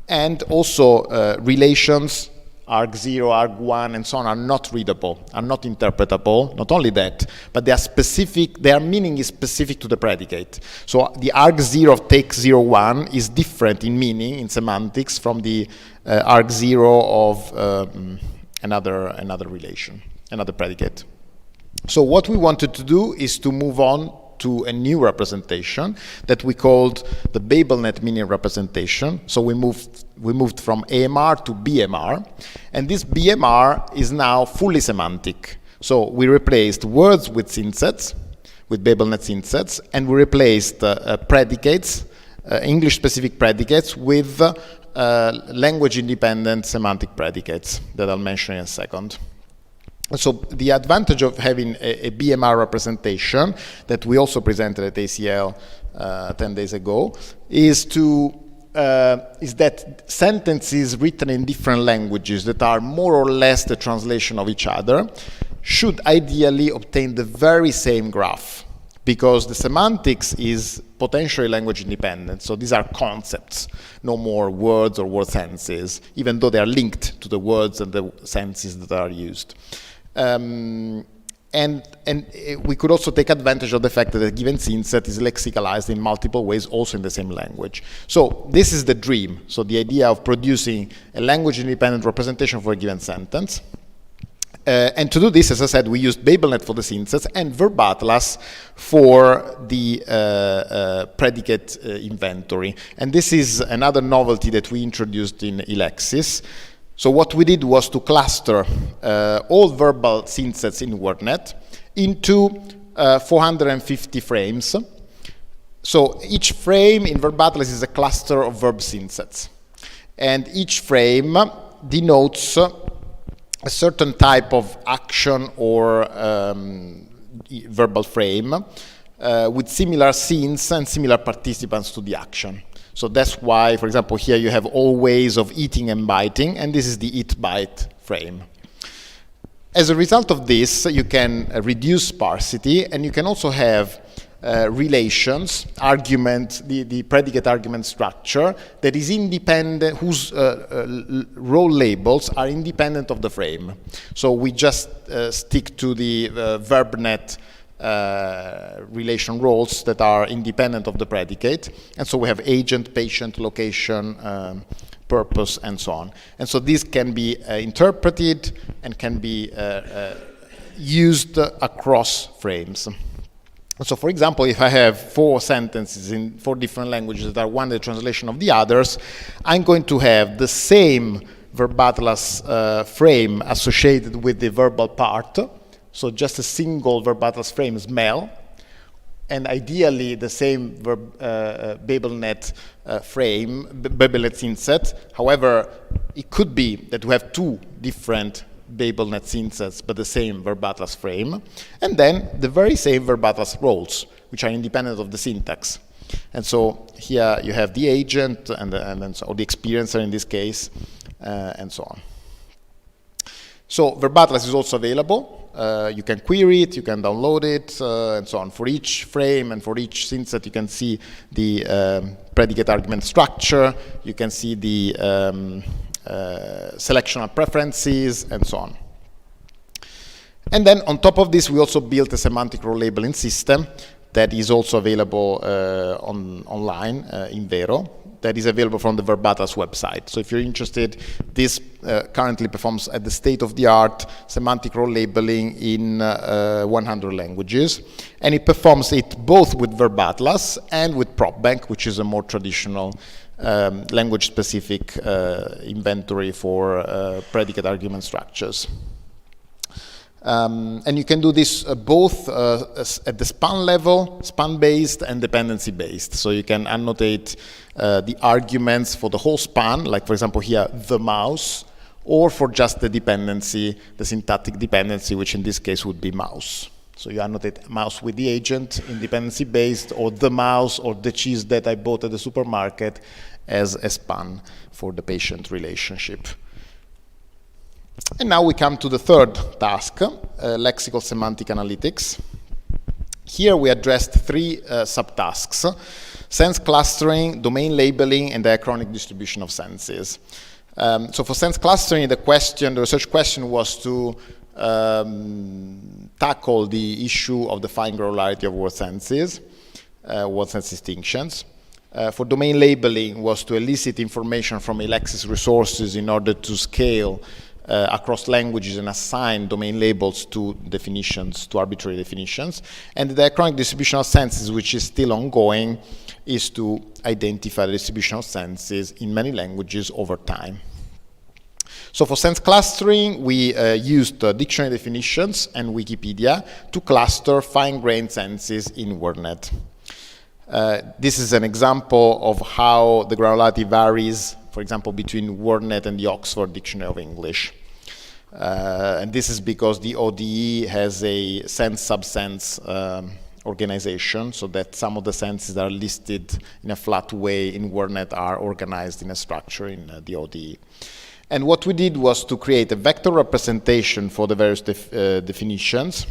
and also relations, arg0, arg1, and so on, are not readable, are not interpretable. Not only that, but they are specific, their meaning is specific to the predicate. So the arg0 of take01 is different in meaning, in semantics, from the arg0 of another relation, another predicate. So what we wanted to do is to move on to a new representation that we called the BabelNet meaning representation. So we moved from AMR to BMR, and this BMR is now fully semantic. So we replaced words with synsets, with BabelNet synsets, and we replaced predicates, English-specific predicates, with language-independent semantic predicates that I'll mention in a second. So the advantage of having a BMR representation that we also presented at ACL 10 days ago is that sentences written in different languages that are more or less the translation of each other should ideally obtain the very same graph, because the semantics is potentially language independent. So these are concepts, no more words or word senses, even though they are linked to the words and the senses that are used. And we could also take advantage of the fact that a given synset is lexicalized in multiple ways, also in the same language. So this is the dream. So the idea of producing a language-independent representation for a given sentence. And to do this, as I said, we used BabelNet for the synsets and VerbAtlas for the predicate inventory. And this is another novelty that we introduced in ELEXIS. So what we did was to cluster all verbal synsets in WordNet into 450 frames. So each frame in VerbAtlas is a cluster of verb synsets. And each frame denotes a certain type of action or verbal frame with similar scenes and similar participants to the action. So that's why, for example, here you have all ways of eating and biting, and this is the eat-bite frame. As a result of this, you can reduce sparsity, and you can also have relations, argument, the predicate argument structure that is independent, whose role labels are independent of the frame. So we just stick to the VerbNet relation roles that are independent of the predicate, and so we have agent, patient, location, purpose, and so on. And so these can be interpreted and can be used across frames. So for example, if I have 4 sentences in 4 different languages that are one the translation of the others, I'm going to have the same VerbAtlas frame associated with the verbal part. So just a single VerbAtlas frame, smell, and ideally the same BabelNet frame, BabelNet synset. However, it could be that we have 2 different BabelNet synsets, but the same VerbAtlas frame, and then the very same VerbAtlas roles, which are independent of the syntax. And so here you have the agent or the experiencer in this case, and so on. So VerbAtlas is also available. You can query it, you can download it, and so on. For each frame and for each synset, you can see the predicate argument structure, you can see the selectional preferences, and so on. And then on top of this, we also built a semantic role labeling system that is also available online in Vero, that is available from the Verbatlas website. So if you're interested, this currently performs at the state-of-the-art semantic role labeling in 100 languages. And it performs it both with Verbatlas and with PropBank, which is a more traditional language-specific inventory for predicate argument structures. And you can do this both at the span level, span-based and dependency-based. So you can annotate the arguments for the whole span, like for example here, the mouse, or for just the dependency, the syntactic dependency, which in this case would be mouse. So you annotate mouse with the agent in dependency-based, or the mouse, or the cheese that I bought at the supermarket as a span for the patient relationship. And now we come to the third task, lexical semantic analytics. Here we addressed three subtasks: sense clustering, domain labeling, and diachronic distribution of senses. So for sense clustering, the research question was to tackle the issue of the fine granularity of word sense distinctions. For domain labeling was to elicit information from Elexis resources in order to scale across languages and assign domain labels to definitions, to arbitrary definitions. And the diachronic distribution of senses, which is still ongoing, is to identify the distribution of senses in many languages over time. So for sense clustering, we used dictionary definitions and Wikipedia to cluster fine-grained senses in WordNet. This is an example of how the granularity varies, for example, between WordNet and the Oxford Dictionary of English. And this is because the ODE has a sense-subsense organization, so that some of the senses that are listed in a flat way in WordNet are organized in a structure in the ODE. And what we did was to create a vector representation for the various definitions,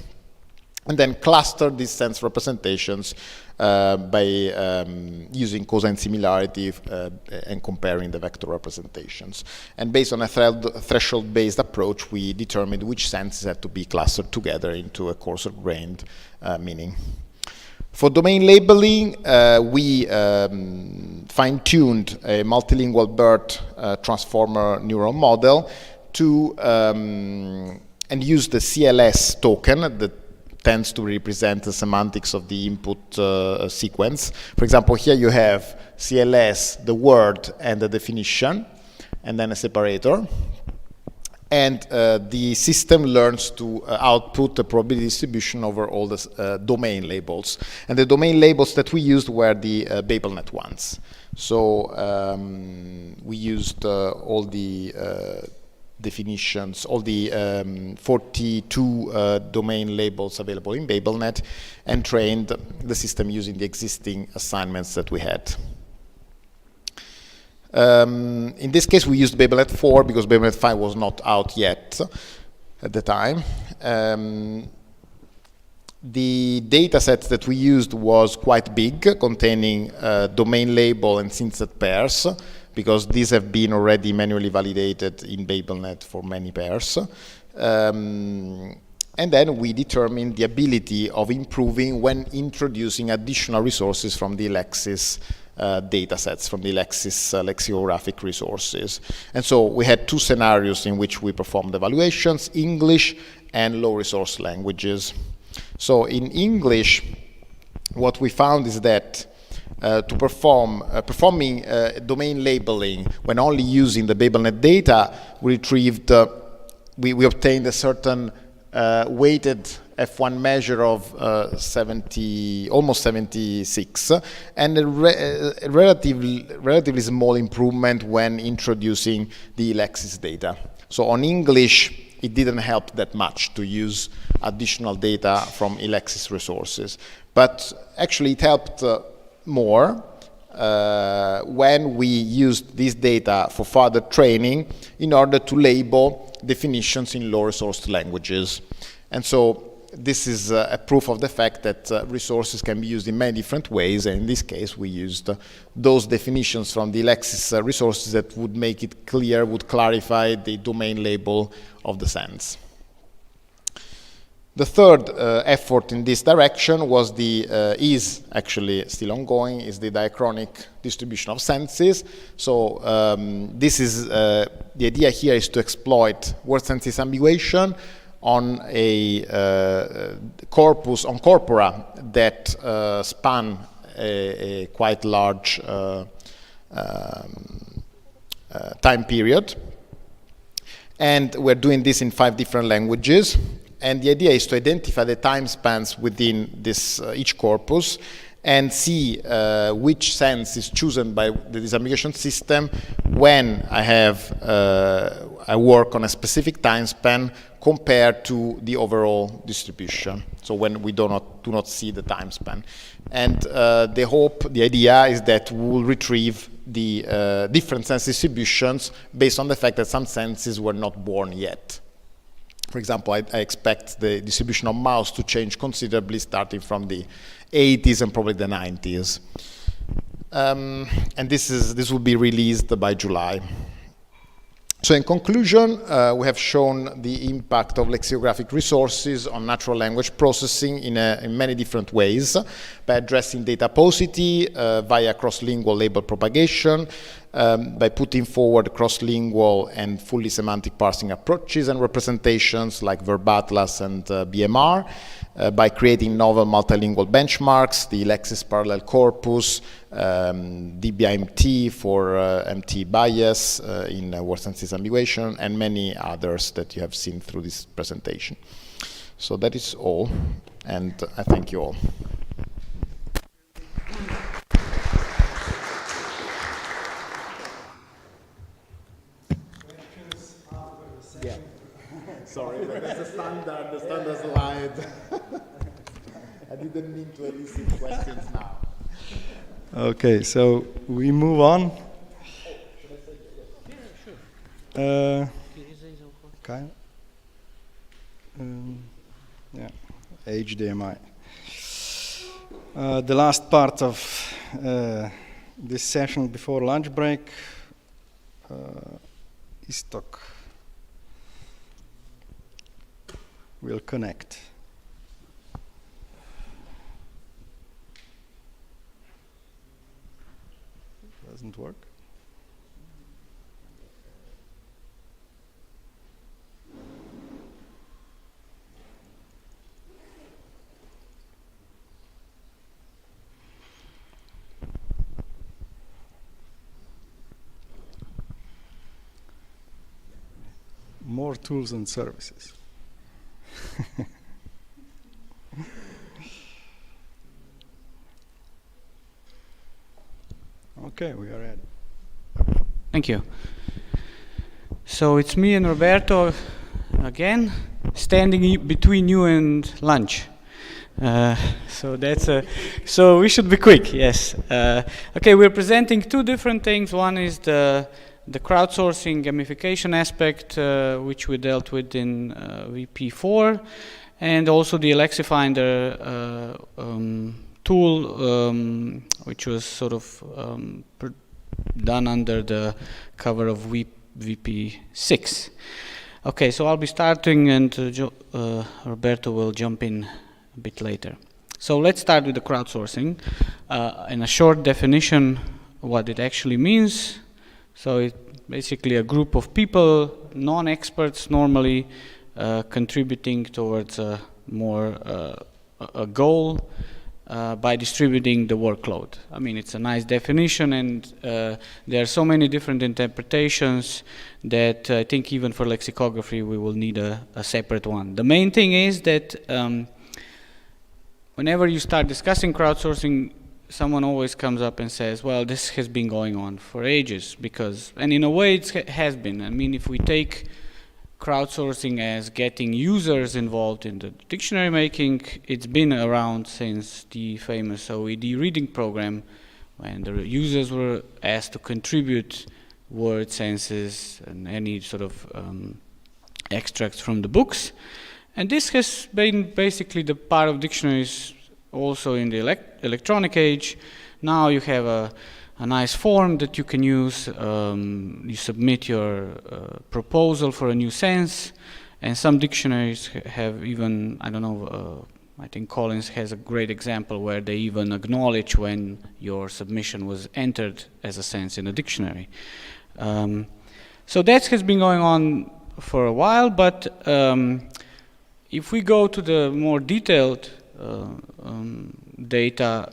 and then cluster these sense representations by using cosine similarity and comparing the vector representations. And based on a threshold-based approach, we determined which senses had to be clustered together into a coarser-grained meaning. For domain labeling, we fine-tuned a multilingual BERT transformer neural model to and used the CLS token that tends to represent the semantics of the input sequence. For example, here you have CLS, the word, and the definition, and then a separator. And the system learns to output the probability distribution over all the domain labels. And the domain labels that we used were the BabelNet ones. So we used all the definitions, all the 42 domain labels available in BabelNet, and trained the system using the existing assignments that we had. In this case, we used BabelNet 4 because BabelNet 5 was not out yet at the time. The data set that we used was quite big, containing domain label and synthet pairs, because these have been already manually validated in BabelNet for many pairs. And then we determined the ability of improving when introducing additional resources from the Elexis data sets, from the Elexis lexicographic resources. And so we had two scenarios in which we performed evaluations: English and low resource languages. So in English, what we found is that to performing domain labeling when only using the BabelNet data, we retrieved, we obtained a certain weighted F1 measure of almost 76, and a relatively small improvement when introducing the Elexis data. So on English, it didn't help that much to use additional data from Elexis resources. But actually it helped more when we used this data for further training in order to label definitions in low-resourced languages. And so this is a proof of the fact that resources can be used in many different ways, and in this case we used those definitions from the Elexis resources that would make it clear, would clarify the domain label of the sense. The third effort in this direction was is actually still ongoing, is the diachronic distribution of senses. So this is, the idea here is to exploit word senses ambiguation on a corpus, on corpora that span a quite large time period. And we're doing this in 5 different languages. And the idea is to identify the time spans within this each corpus and see which sense is chosen by the disambiguation system when I work on a specific time span compared to the overall distribution. So when we do not see the time span. And the idea is that we will retrieve the different sense distributions based on the fact that some senses were not born yet. For example, I expect the distribution of mouse to change considerably starting from the 80s and probably the 90s. And this will be released by July. So in conclusion, we have shown the impact of lexicographic resources on natural language processing in many different ways, by addressing data paucity via cross-lingual label propagation, by putting forward cross-lingual and fully semantic parsing approaches and representations like Verb Atlas and BMR, by creating novel multilingual benchmarks, the Elexis parallel corpus, DBIMT for MT bias in word senses ambiguation, and many others that you have seen through this presentation. So that is all, and I thank you all. Yeah. Sorry, but that's the standard slide. I didn't mean to elicit questions now. Okay, so we move on. Okay. Yeah, HDMI. The last part of this session before lunch break is talk. We'll connect. Doesn't work. More tools and services. Okay, we are ready. Thank you. So it's me and Roberto again, standing between you and lunch. So that's so we should be quick. Yes. Okay, we're presenting 2 different things. One is the crowdsourcing gamification aspect, which we dealt with in VP4, and also the Alexifinder tool, which was sort of done under the cover of VP6. Okay, so I'll be starting, and Roberto will jump in a bit later. So let's start with the crowdsourcing. In a short definition, what it actually means. So it's basically a group of people, non-experts normally, contributing towards a goal by distributing the workload. I mean, it's a nice definition, and there are so many different interpretations that I think even for lexicography we will need a separate one. The main thing is that whenever you start discussing crowdsourcing, someone always comes up and says, well, this has been going on for ages, and in a way it has been. I mean, if we take crowdsourcing as getting users involved in the dictionary making, it's been around since the famous OED reading program, when the users were asked to contribute word senses and any sort of extracts from the books. And this has been basically the part of dictionaries also in the electronic age. Now you have a nice form that you can use. You submit your proposal for a new sense, And some dictionaries have even, I don't know, I think Collins has a great example where they even acknowledge when your submission was entered as a sense in a dictionary. So that has been going on for a while, but if we go to the more detailed data,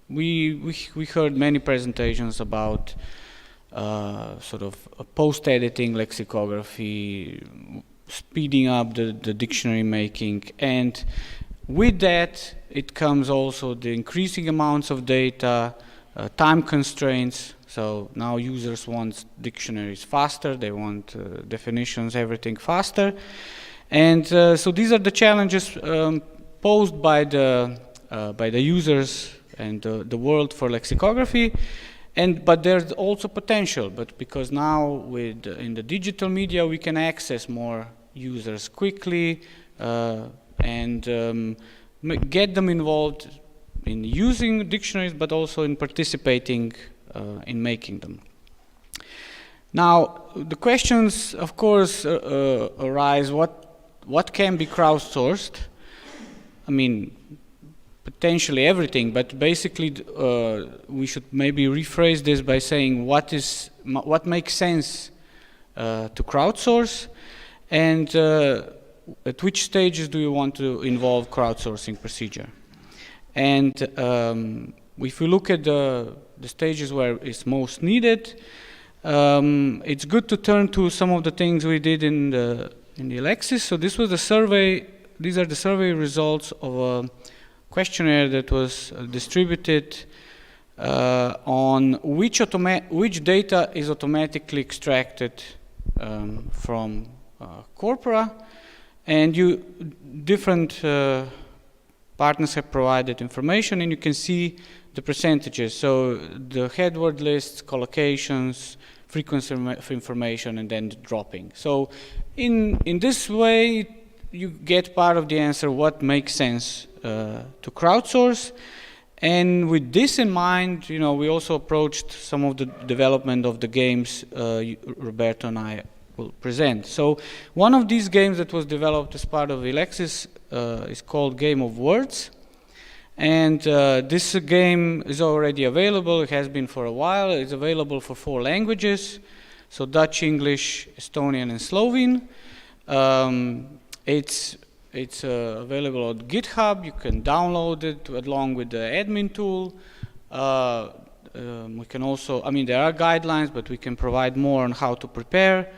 we heard many presentations about sort of post-editing lexicography, speeding up the dictionary making, and with that it comes also the increasing amounts of data, time constraints. So now users want dictionaries faster, they want definitions, everything faster. And so these are the challenges posed by the users and the world for lexicography. But there's also potential, but because now in the digital media we can access more users quickly and get them involved in using dictionaries, but also in participating in making them. Now, the questions, of course, arise: what can be crowdsourced? I mean, potentially everything, but basically we should maybe rephrase this by saying what makes sense to crowdsource, and at which stages do you want to involve crowdsourcing procedure. And if we look at the stages where it's most needed, it's good to turn to some of the things we did in the Elexis. So this was the survey. These are the survey results of a questionnaire that was distributed on which data is automatically extracted from corpora, and different partners have provided information, and you can see the percentages. So the headword lists, collocations, frequency of information, and then the dropping. So in this way, you get part of the answer: what makes sense to crowdsource. And with this in mind, we also approached some of the development of the games Roberto and I will present. So one of these games that was developed as part of Elexis is called Game of Words. And this game is already available. It has been for a while. It's available for 4 languages, so Dutch, English, Estonian, and Slovene. It's available on GitHub. You can download it along with the admin tool. We can also, there are guidelines, but we can provide more on how to prepare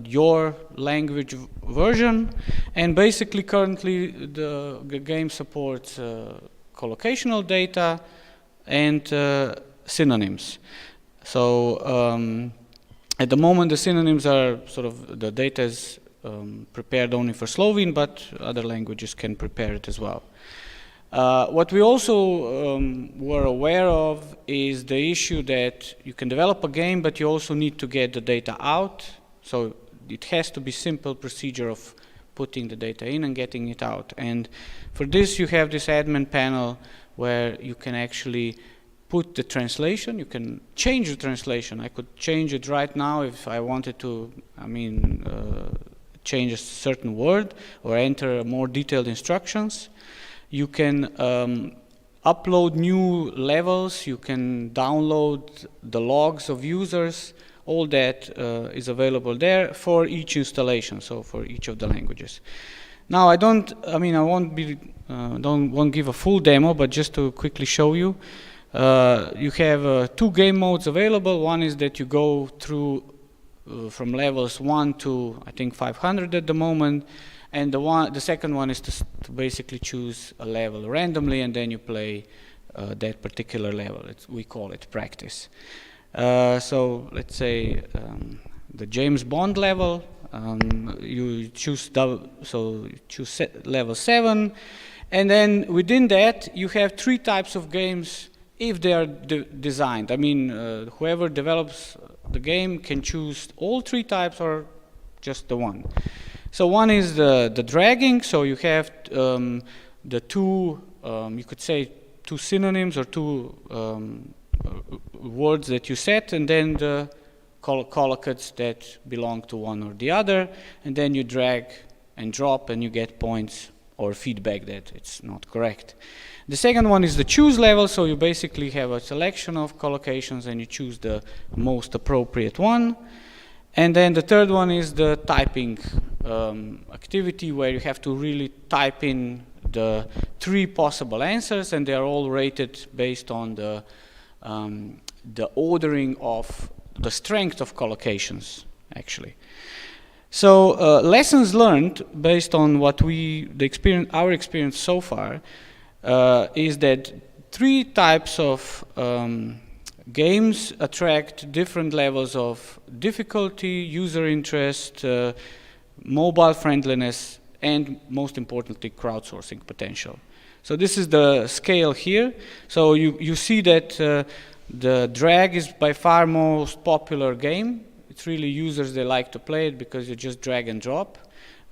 your language version. And basically, currently, the game supports collocational data and synonyms. So at the moment, the synonyms are the data is prepared only for Slovene, but other languages can prepare it as well. What we also were aware of is the issue that you can develop a game, but you also need to get the data out. So it has to be simple procedure of putting the data in and getting it out. And for this, you have this admin panel where you can actually put the translation. You can change the translation. I could change it right now if I wanted to, change a certain word or enter more detailed instructions. You can upload new levels. You can download the logs of users. All that is available there for each installation, so for each of the languages. Now, I won't give a full demo, but just to quickly show you, you have 2 game modes available. One is that you go through from levels 1 to, I think, 500 at the moment. And the second one is to basically choose a level randomly, and then you play that particular level. We call it practice. So let's say the James Bond level, you choose level 7, and then within that you have 3 types of games if they are designed. Whoever develops the game can choose all 3 types or just the one. So one is the dragging. So you have the 2, you could say 2 synonyms or 2 words that you set, and then the collocates that belong to one or the other, and then you drag and drop and you get points or feedback that it's not correct. The second one is the choose level, so you basically have a selection of collocations and you choose the most appropriate one. And then the third one is the typing activity, where you have to really type in the 3 possible answers, and they are all rated based on the ordering of the strength of collocations, actually. So lessons learned based on what our experience so far is that 3 types of games attract different levels of difficulty, user interest, mobile friendliness, and most importantly, crowdsourcing potential. So this is the scale here. So you see that the drag is by far most popular game. It's really users, they like to play it because you just drag and drop.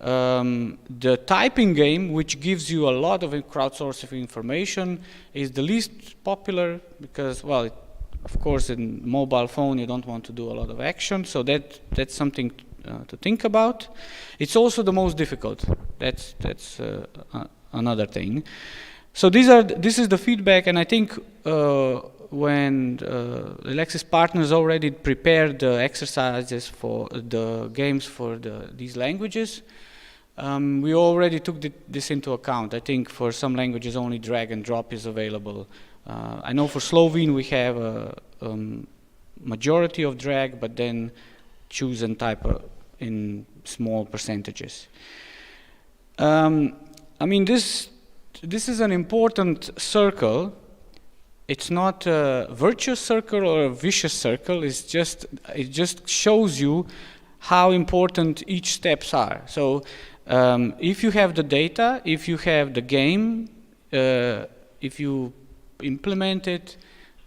The typing game, which gives you a lot of crowdsourcing information, is the least popular because, well, of course, in mobile phone you don't want to do a lot of action, so that's something to think about. It's also the most difficult. That's another thing. So this is the feedback, and I think when Elexis partners already prepared the exercises for the games for these languages, we already took this into account. I think for some languages only drag and drop is available. I know for Slovene we have a majority of drag, but then choose and type in small percentages. I mean, this is an important circle. It's not a virtuous circle or a vicious circle. It just shows you how important each steps are. So if you have the data, if you have the game, if you implement it,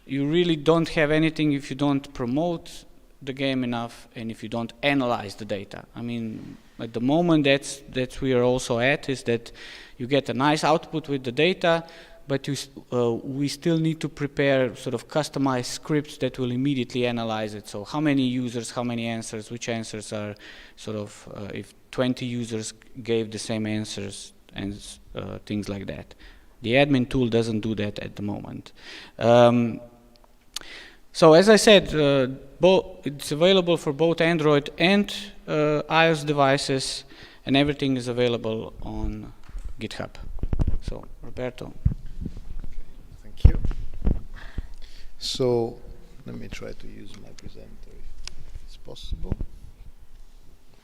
you really don't have anything if you don't promote the game enough and if you don't analyze the data. I mean, at the moment that we are also at is that you get a nice output with the data, but we still need to prepare sort of customized scripts that will immediately analyze it. So how many users, how many answers, which answers are sort of, if 20 users gave the same answers and things like that. The admin tool doesn't do that at the moment. So as I said, it's available for both Android and iOS devices, and everything is available on GitHub. So, Roberto. Thank you. So, let me try to use my presenter if it's possible.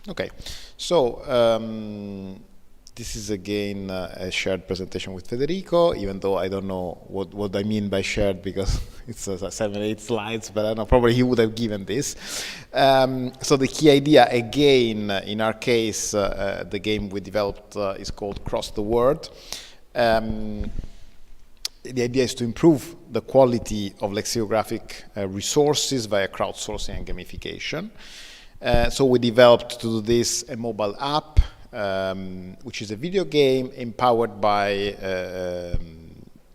Okay, so this is again a shared presentation with Federico, even though I don't know what I mean by shared because it's 7-8 slides, but I don't know, probably he would have given this. So the key idea, again, in our case, the game we developed is called Cross the Word. The idea is to improve the quality of lexicographic resources via crowdsourcing and gamification. So we developed to do this a mobile app, which is a video game empowered by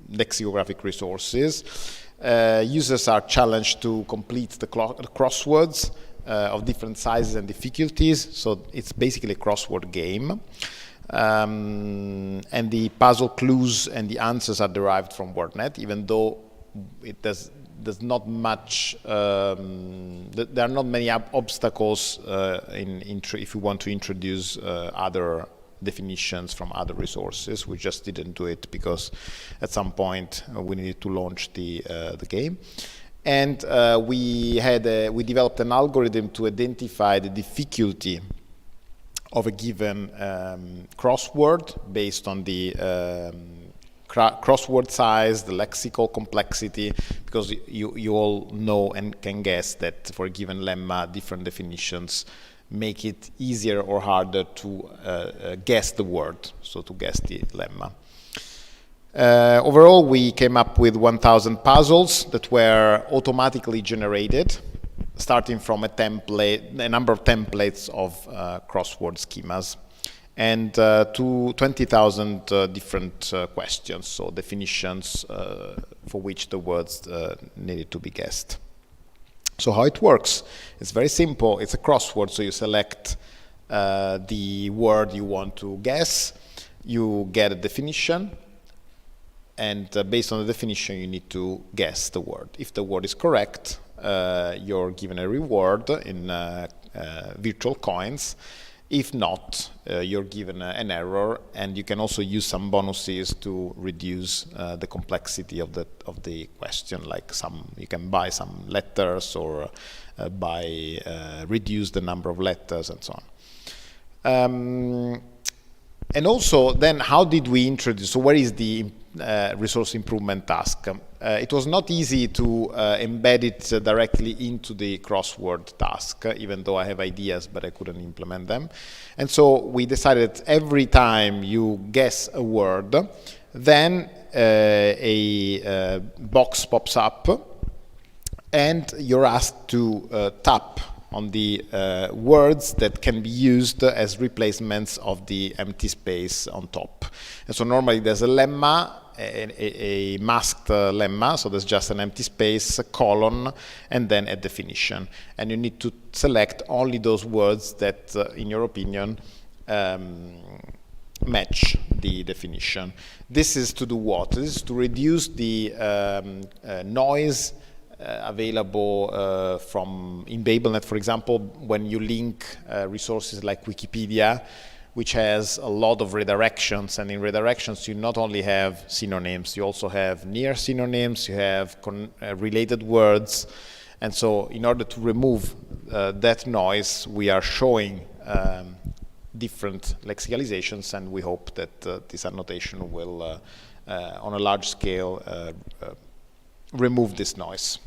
lexicographic resources. Users are challenged to complete the crosswords of different sizes and difficulties, so it's basically a crossword game. And the puzzle clues and the answers are derived from WordNet, even though it there's not much, there are not many obstacles if you want to introduce other definitions from other resources. We just didn't do it because at some point we needed to launch the game. And we developed an algorithm to identify the difficulty of a given crossword based on the crossword size, the lexical complexity, because you all know and can guess that for a given lemma, different definitions make it easier or harder to guess the word, so to guess the lemma. Overall, we came up with 1,000 puzzles that were automatically generated, starting from a number of templates of crossword schemas, and to 20,000 different questions, so definitions for which the words needed to be guessed. So how it works? It's very simple. It's a crossword, so you select the word you want to guess, you get a definition, and based on the definition you need to guess the word. If the word is correct, you're given a reward in virtual coins. If not, you're given an error, and you can also use some bonuses to reduce the complexity of the question. Like you can buy some letters, or reduce the number of letters, and so on. And also, then, how did we introduce? So, where is the resource improvement task? It was not easy to embed it directly into the crossword task, even though I have ideas, but I couldn't implement them. And so we decided every time you guess a word, then a box pops up, and you're asked to tap on the words that can be used as replacements of the empty space on top. And so normally there's a lemma, a masked lemma, so there's just an empty space, a colon, and then a definition. And you need to select only those words that, in your opinion, match the definition. This is to do what? This is to reduce the noise available in BabelNet, for example, when you link resources like Wikipedia, which has a lot of redirections, and in redirections you not only have synonyms, you also have near synonyms, you have related words, and so in order to remove that noise, we are showing different lexicalizations, and we hope that this annotation will, on a large scale, remove this noise.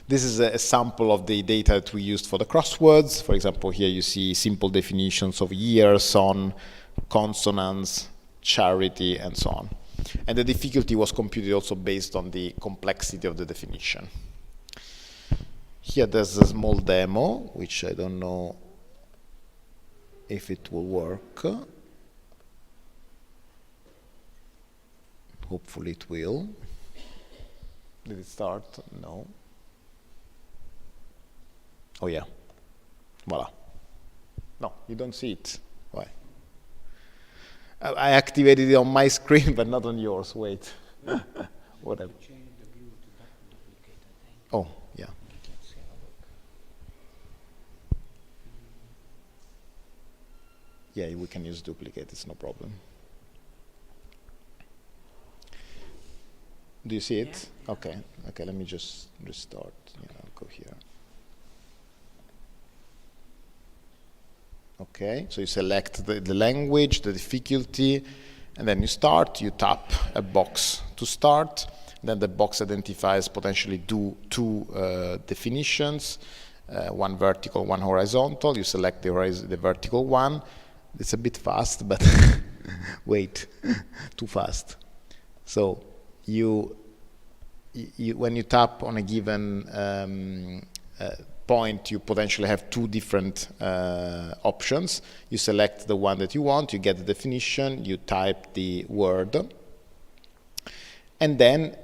This is a sample of the data that we used for the crosswords. For example, here you see simple definitions of year, son, consonants, charity, and so on. And the difficulty was computed also based on the complexity of the definition. Here there's a small demo, which I don't know if it will work. Hopefully it will. Did it start? No. Oh yeah, voila. No, you don't see it. Why? I activated it on my screen, but not on yours. Wait. Whatever. Oh, yeah. Yeah, we can use duplicate, it's no problem. Do you see it? Yeah. Okay, let me just restart. Yeah, I'll go here. Okay, so you select the language, the difficulty, and then you tap a box to start. Then the box identifies potentially two definitions, one vertical, one horizontal. You select the vertical one. It's a bit fast, but wait, too fast. So when you tap on a given point, you potentially have two different options. You select the one that you want, you get the definition, you type the word, and then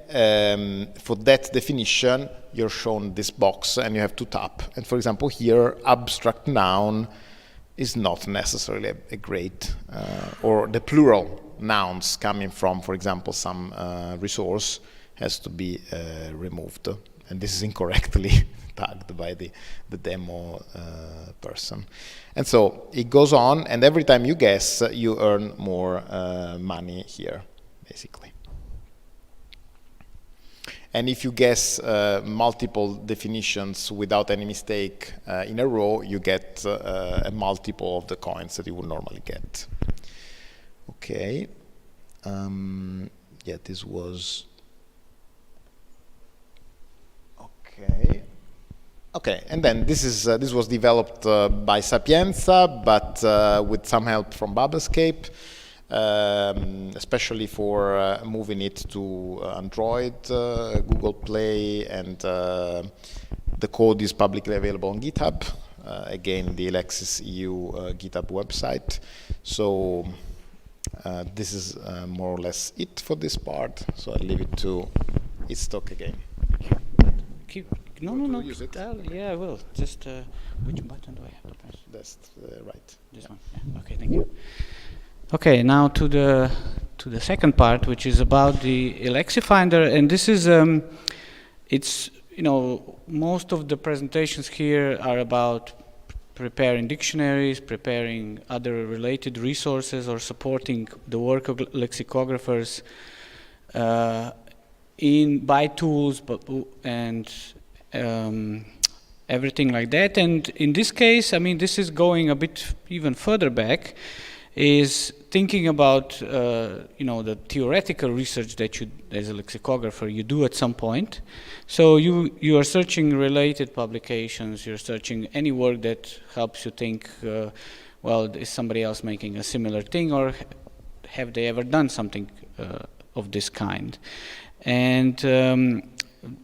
for that definition you're shown this box and you have to tap. And for example here, abstract noun is not necessarily a great, or the plural nouns coming from, for example, some resource has to be removed. And this is incorrectly tagged by the demo person. And so it goes on, and every time you guess, you earn more money here, basically. And if you guess multiple definitions without any mistake in a row, you get a multiple of the coins that you would normally get. Okay. Yeah, this was... Okay, and then this was developed by Sapienza, but with some help from Bubblescape, especially for moving it to Android, Google Play, and the code is publicly available on GitHub. Again, the Elexis EU GitHub website. So this is more or less it for this part. So I'll leave it to its talk again. Keep No, want no, to no. use it? Yeah, I will. Just which button do I have to press? That's right. This one. Yeah. Okay, thank you. Okay, now to the second part, which is about the ELEXIS Finder, and this is it's, you know, most of the presentations here are about preparing dictionaries, preparing other related resources, or supporting the work of lexicographers by tools, and everything like that. And in this case, I mean, this is going a bit even further back, is thinking about you know, the theoretical research that you, as a lexicographer, you do at some point. So you are searching related publications, you're searching any work that helps you think, well, is somebody else making a similar thing, or have they ever done something of this kind? And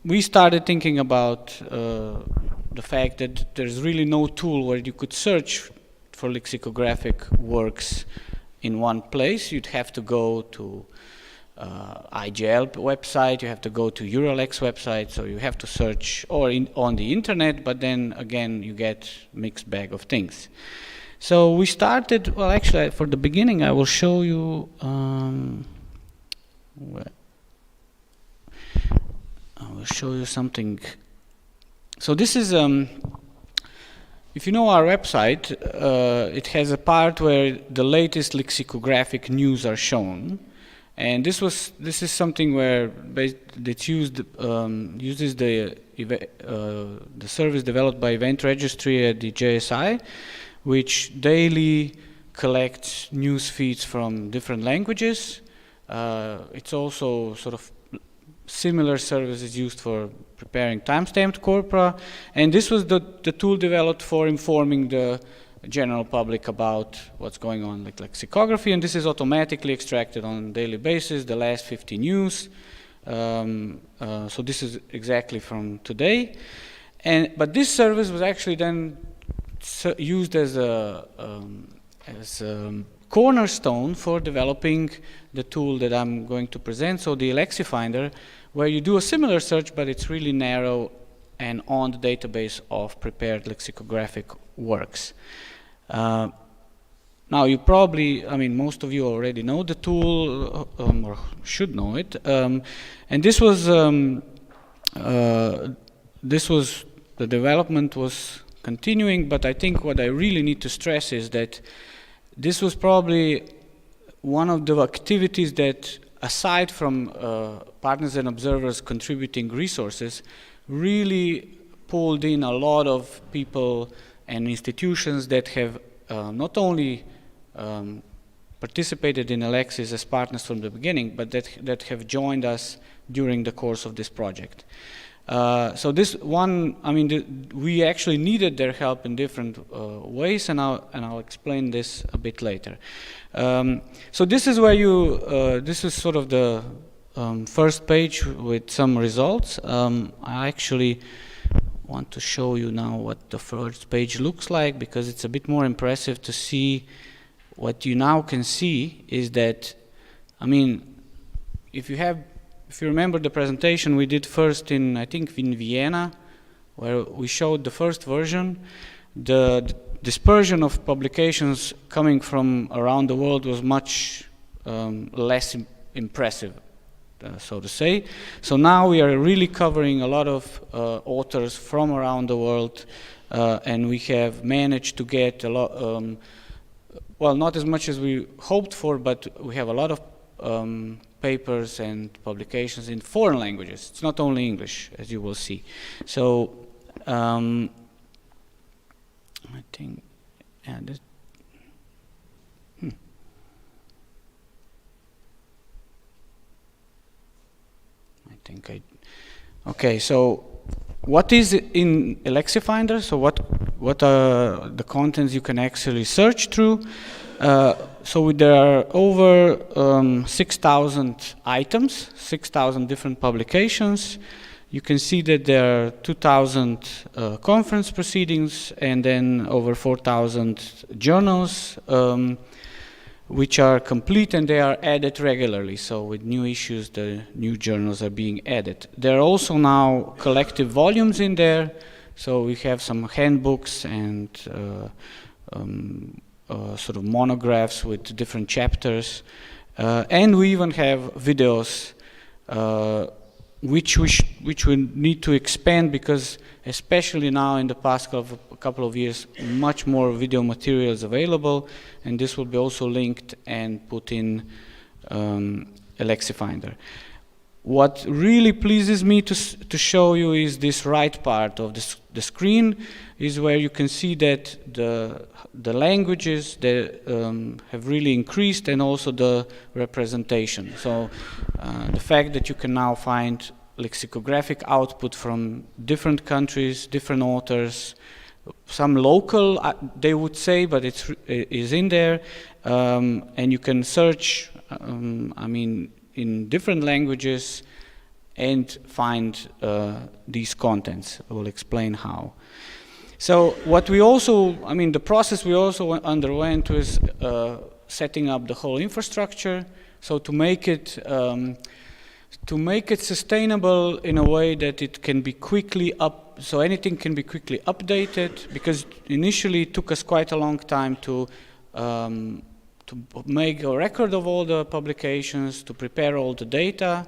we started thinking about the fact that there's really no tool where you could search for lexicographic works in one place. You'd have to go to IGL website, you have to go to EURELEX website, so you have to search on the internet, but then again you get mixed bag of things. So we started, well, actually for the beginning I will show you something. So this is if you know our website, it has a part where the latest lexicographic news are shown, and this is something where that uses the service developed by Event Registry at the JSI, which daily collects news feeds from different languages. It's also sort of similar services used for preparing timestamped corpora, and this was the tool developed for informing the general public about what's going on with lexicography, and this is automatically extracted on a daily basis, the last 50 news. So this is exactly from today, but this service was actually then used as a cornerstone for developing the tool that I'm going to present, so the ELEXIS Finder, where you do a similar search, but it's really narrow and on the database of prepared lexicographic works. Now you probably, I mean, most of you already know the tool, or should know it, and this was the development was continuing, but I think what I really need to stress is that this was probably one of the activities that, aside from partners and observers contributing resources, really pulled in a lot of people and institutions that have not only participated in ELEXIS as partners from the beginning, but that have joined us during the course of this project. So this one, I mean, we actually needed their help in different ways, and I'll explain this a bit later. So this is where this is sort of the first page with some results. I actually want to show you now what the first page looks like, because it's a bit more impressive to see. What you now can see is that, I mean, if you remember the presentation we did first in, I think, in Vienna, where we showed the first version, the dispersion of publications coming from around the world was much less impressive, so to say. So now we are really covering a lot of authors from around the world, and we have managed to get a lot, well, not as much as we hoped for, but we have a lot of papers and publications in foreign languages. It's not only English, as you will see. So I think, yeah, okay, so what is in ELEXIS Finder? So what are the contents you can actually search through? So there are over 6,000 items, 6,000 different publications. You can see that there are 2,000 conference proceedings, and then over 4,000 journals. which are complete and they are added regularly. So with new issues, the new journals are being added. There are also now collective volumes in there. So we have some handbooks and sort of monographs with different chapters. And we even have videos which we need to expand, because especially now in the past couple of years, much more video material is available, and this will be also linked and put in Alexifinder. What really pleases me to show you is this right part of the screen, is where you can see that the languages that have really increased, and also the representation. So the fact that you can now find lexicographic output from different countries, different authors, some local, they would say, but it is in there, and you can search, I mean, in different languages and find these contents. I will explain how. So what we also, I mean, the process we also underwent was setting up the whole infrastructure. So to make it sustainable in a way that it can be quickly so anything can be quickly updated, because initially it took us quite a long time to make a record of all the publications, to prepare all the data,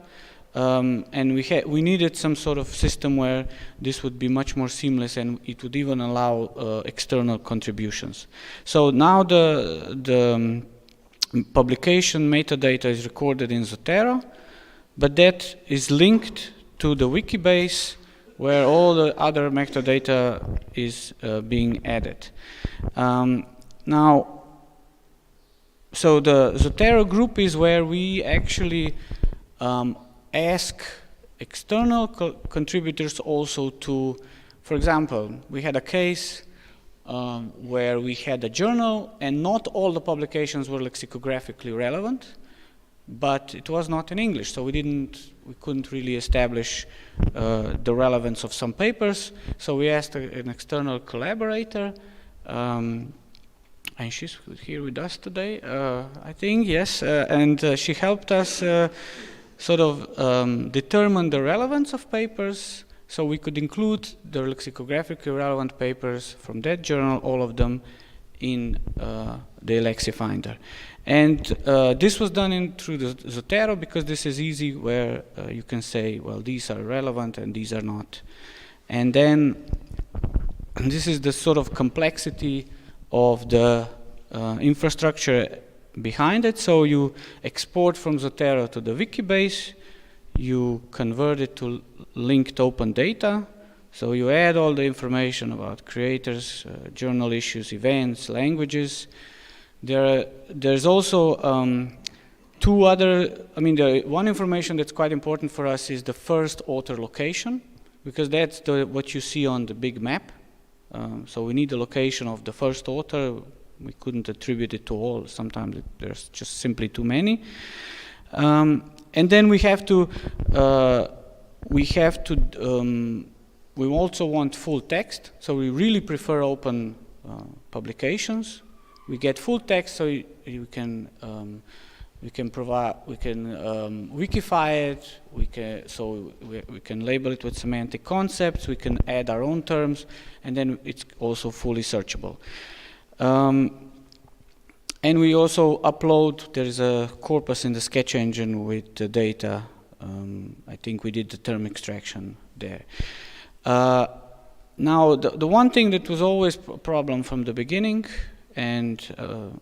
and we needed some sort of system where this would be much more seamless, and it would even allow external contributions. So now the publication metadata is recorded in Zotero, but that is linked to the Wikibase, where all the other metadata is being added. Now, so the Zotero group is where we actually ask external contributors also to, for example, we had a case where we had a journal and not all the publications were lexicographically relevant, but it was not in English, so we couldn't really establish the relevance of some papers. So we asked an external collaborator, and she's here with us today, I think, yes, and she helped us sort of determine the relevance of papers, so we could include the lexicographically relevant papers from that journal, all of them, in the Alexifinder. And this was done through the Zotero, because this is easy, where you can say, well, these are relevant and these are not. And then this is the sort of complexity of the infrastructure behind it. So you export from Zotero to the Wikibase, you convert it to linked open data, so you add all the information about creators, journal issues, events, languages. There's also two other, I mean, the one information that's quite important for us is the first author location, because that's what you see on the big map. So we need the location of the first author. We couldn't attribute it to all. Sometimes there's just simply too many. And then we also want full text. So we really prefer open publications. We get full text, so we can wikify it. We can label it with semantic concepts. We can add our own terms, and then it's also fully searchable. And we also upload. There is a corpus in the sketch engine with the data. I think we did the term extraction there. Now, the one thing that was always a problem from the beginning, and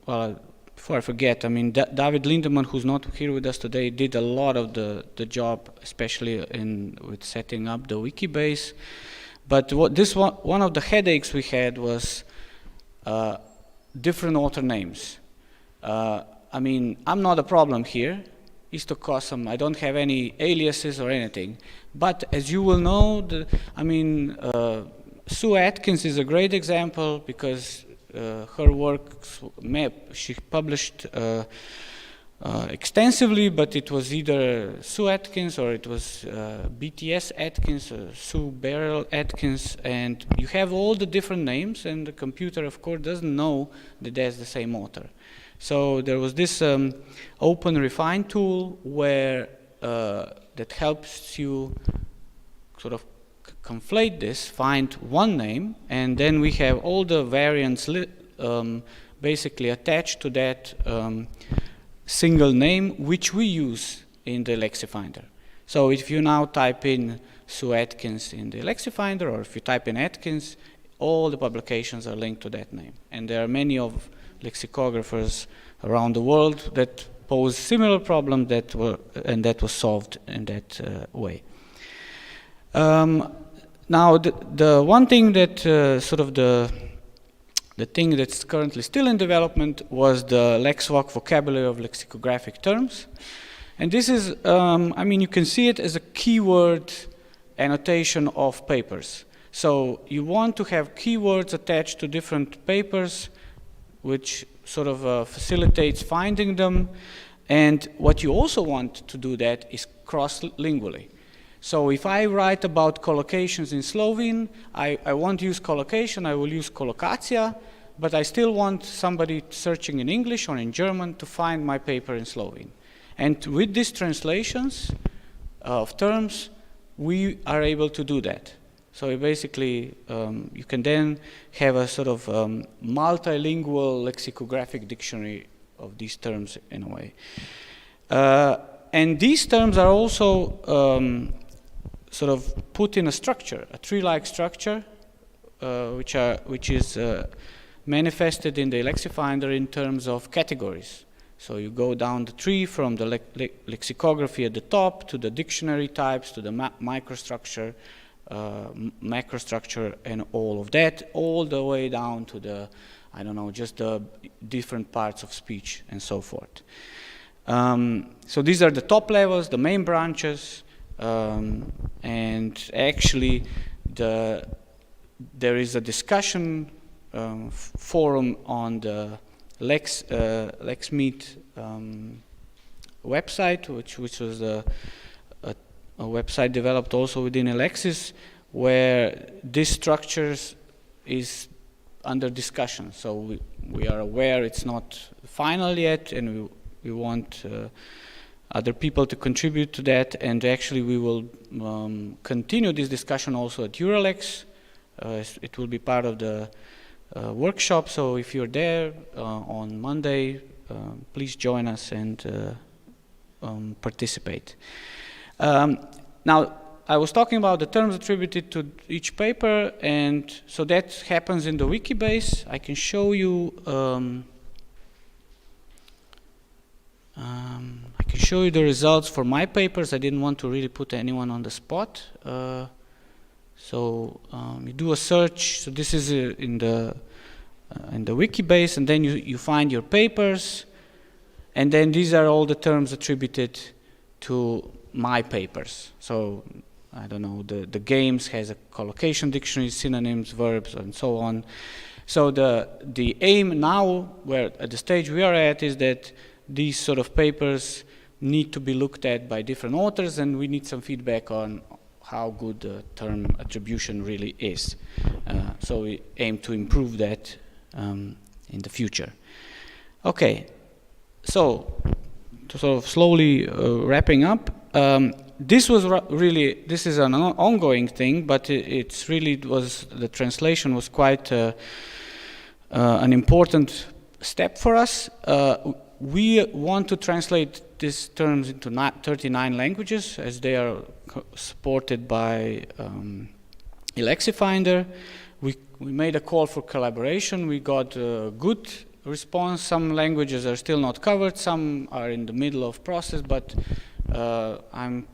well, before I forget, I mean, David Lindemann, who's not here with us today, did a lot of the job, especially with setting up the Wikibase. But one of the headaches we had was different author names. I mean, I'm not a problem here. Istokosam, I don't have any aliases or anything. But as you will know, Sue Atkins is a great example, because her work, she published extensively, but it was either Sue Atkins or it was BTS Atkins, or Sue Beryl Atkins, and you have all the different names, and the computer, of course, doesn't know that that's the same author. So there was this open refine tool where that helps you sort of conflate this, find one name, and then we have all the variants basically attached to that single name, which we use in the Lexifinder. So if you now type in Sue Atkins in the Lexifinder, or if you type in Atkins, all the publications are linked to that name. And there are many of lexicographers around the world that pose similar problems that was solved in that way. Now, the one thing that sort of the thing that's currently still in development was the LexVoc vocabulary of lexicographic terms. And this is, I mean, you can see it as a keyword annotation of papers. So you want to have keywords attached to different papers, which sort of facilitates finding them. And what you also want to do that is cross-lingually. So if I write about collocations in Slovene, I won't use collocation, I will use collocacija, but I still want somebody searching in English or in German to find my paper in Slovene. And with these translations of terms, we are able to do that. So basically, you can then have a sort of multilingual lexicographic dictionary of these terms in a way. And these terms are also sort of put in a structure, a tree-like structure, which is manifested in the Lexifinder in terms of categories. So you go down the tree from the lexicography at the top to the dictionary types to the microstructure, macrostructure, and all of that, all the way down to the, I don't know, just the different parts of speech and so forth. So these are the top levels, the main branches, and actually there is a discussion forum on the LexMeet website, which was a website developed also within Elexis, where this structure is under discussion. So we are aware it's not final yet, and we want other people to contribute to that, and actually we will continue this discussion also at EURELEX. It will be part of the workshop, so if you're there on Monday, please join us and participate. Now, I was talking about the terms attributed to each paper, and so that happens in the Wikibase. I can show you the results for my papers. I didn't want to really put anyone on the spot. So you do a search. So this is in the Wikibase, and then you find your papers, and then these are all the terms attributed to my papers. So I don't know, the games has a collocation dictionary, synonyms, verbs, and so on. So the aim now, where at the stage we are at, is that these sort of papers need to be looked at by different authors, and we need some feedback on how good the term attribution really is. So we aim to improve that in the future. Okay, so to sort of slowly wrapping up, this was this is an ongoing thing, but the translation was quite an important step for us. We want to translate these terms into 39 languages, as they are supported by Lexifinder. We made a call for collaboration. We got a good response. Some languages are still not covered. Some are in the middle of process, but I'm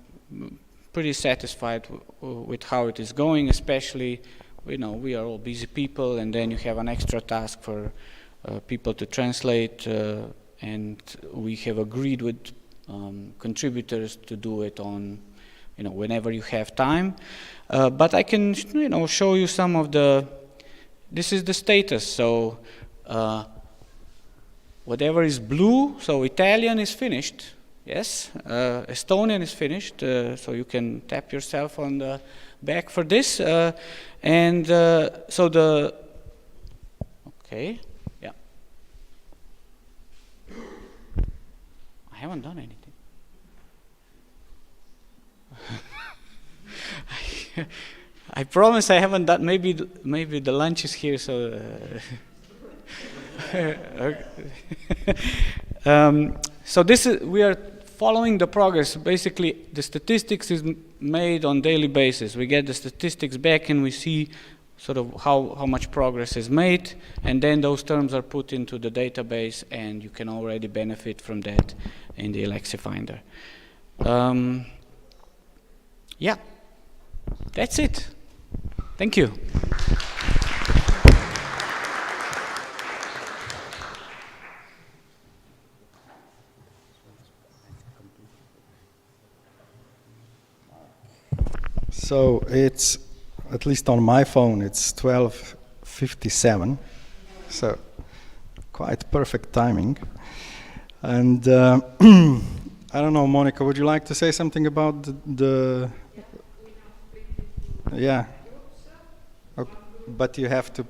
pretty satisfied with how it is going, especially, we are all busy people, and then you have an extra task for people to translate, and we have agreed with contributors to do it on, whenever you have time. But I can, show you some of this is the status. So whatever is blue, so Italian is finished. Yes, Estonian is finished, so you can tap yourself on the back for this. Okay, yeah. haven't done anything. I promise I haven't done. Maybe the lunch is here, so. So we are following the progress. Basically, the statistics is made on daily basis. We get the statistics back and we see sort of how much progress is made, and then those terms are put into the database, and you can already benefit from that in the Elexis Finder. Yeah, that's it. Thank you. So it's, at least on my phone, it's 12:57. So quite perfect timing. And I don't know, Monica, would you like to say something about the yeah. Okay. But you have to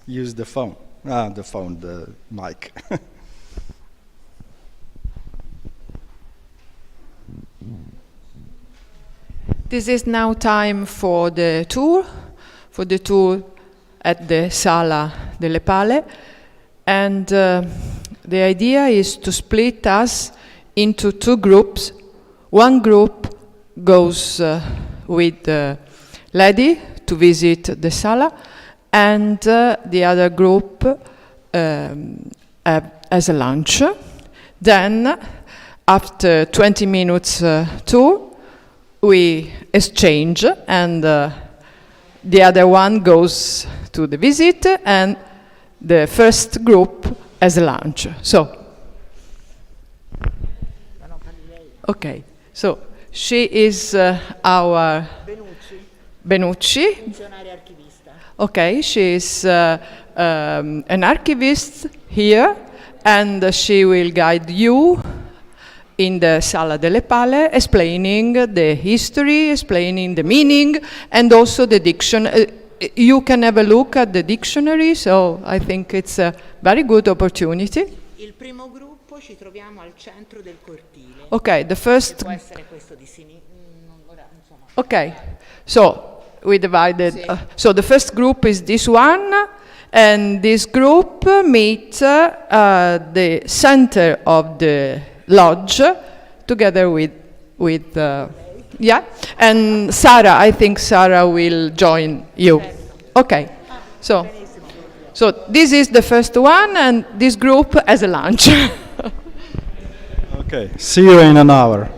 use the phone. The mic. This is now time for the tour at the Sala delle Pale. And the idea is to split us into two groups. One group goes with the lady to visit the Sala, and the other group has a lunch. Then, after 20 minutes tour, we exchange, and the other one goes to the visit, and the first group has a lunch. So, okay, so she is our Benucci. Okay, she is an archivist here, and she will guide you in the Sala delle Pale, explaining the history, explaining the meaning, and also the dictionary. You can have a look at the dictionary, so I think it's a very good opportunity. Il primo gruppo ci troviamo al centro del cortile. Okay, the first. Può essere questo di sinistra. Okay, so we divided. So the first group is this one, and this group meet the center of the lodge together with yeah, and Sarah, I think Sarah will join you. Okay, so this is the first one, and this group has a lunch. Okay, see you in an hour.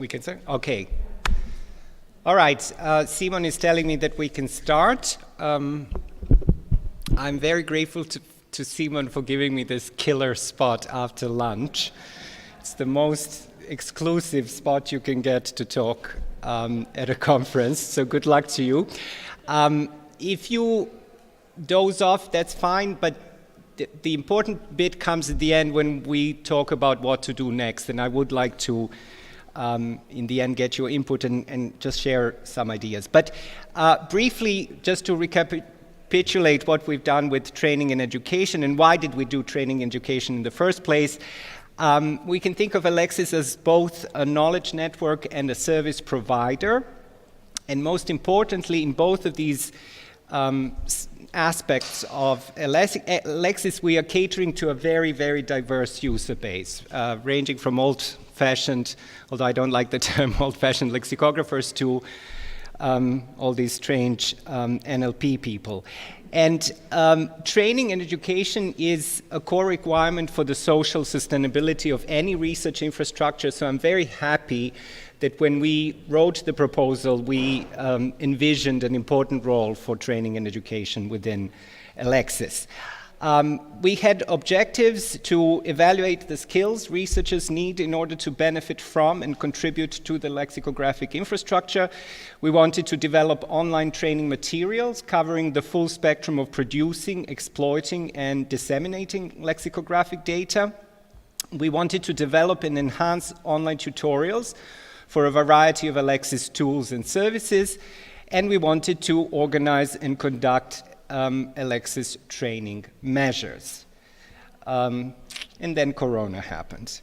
we can start? Okay. All right, Simon is telling me that we can start. I'm very grateful to Simon for giving me this killer spot after lunch. It's the most exclusive spot you can get to talk at a conference, so good luck to you. If you doze off, that's fine, but the important bit comes at the end when we talk about what to do next, and I would like to, in the end, get your input and just share some ideas. But briefly, just to recapitulate what we've done with training and education, and why did we do training and education in the first place, we can think of Elexis as both a knowledge network and a service provider. And most importantly, in both of these aspects of Elexis, we are catering to a very, very diverse user base, ranging from old-fashioned, although I don't like the term old-fashioned lexicographers, to all these strange NLP people. And training and education is a core requirement for the social sustainability of any research infrastructure, so I'm very happy that when we wrote the proposal, we envisioned an important role for training and education within Elexis. We had objectives to evaluate the skills researchers need in order to benefit from and contribute to the lexicographic infrastructure. We wanted to develop online training materials covering the full spectrum of producing, exploiting, and disseminating lexicographic data. We wanted to develop and enhance online tutorials for a variety of Elexis tools and services, and we wanted to organize and conduct Elexis training measures. And then Corona happened.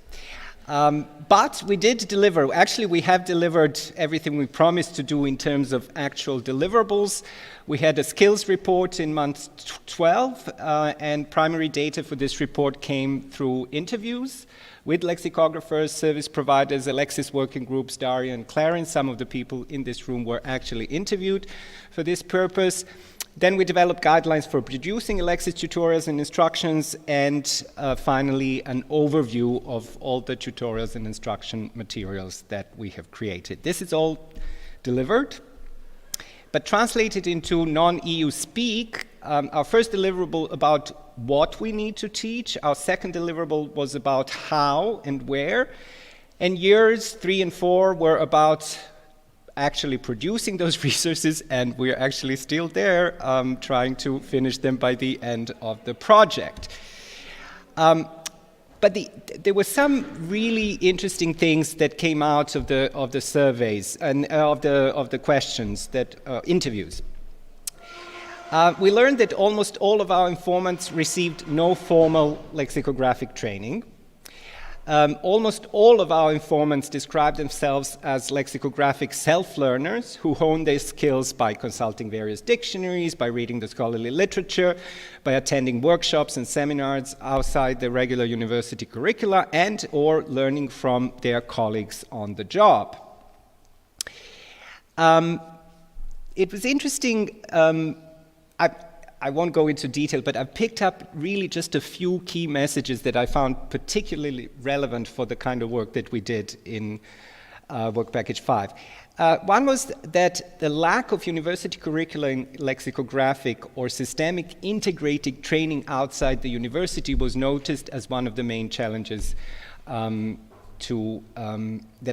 But we did deliver. Actually, we have delivered everything we promised to do in terms of actual deliverables. We had a skills report in month 12, and primary data for this report came through interviews with lexicographers, service providers, Elexis working groups, Daria and CLARIN. Some of the people in this room were actually interviewed for this purpose. Then we developed guidelines for producing Elexis tutorials and instructions, and finally an overview of all the tutorials and instruction materials that we have created. This is all delivered, but translated into non-EU speak, our first deliverable about what we need to teach, our second deliverable was about how and where, and years 3 and 4 were about actually producing those resources, and we're actually still there trying to finish them by the end of the project. But there were some really interesting things that came out of the surveys and of the questions, that interviews. We learned that almost all of our informants received no formal lexicographic training. Almost all of our informants describe themselves as lexicographic self-learners who hone their skills by consulting various dictionaries, by reading the scholarly literature, by attending workshops and seminars outside the regular university curricula, and or learning from their colleagues on the job. It was interesting. I won't go into detail, but I've picked up really just a few key messages that I found particularly relevant for the kind of work that we did in Work Package 5. One was that the lack of university curricula in lexicographic or systemic integrated training outside the university was noticed as one of the main challenges that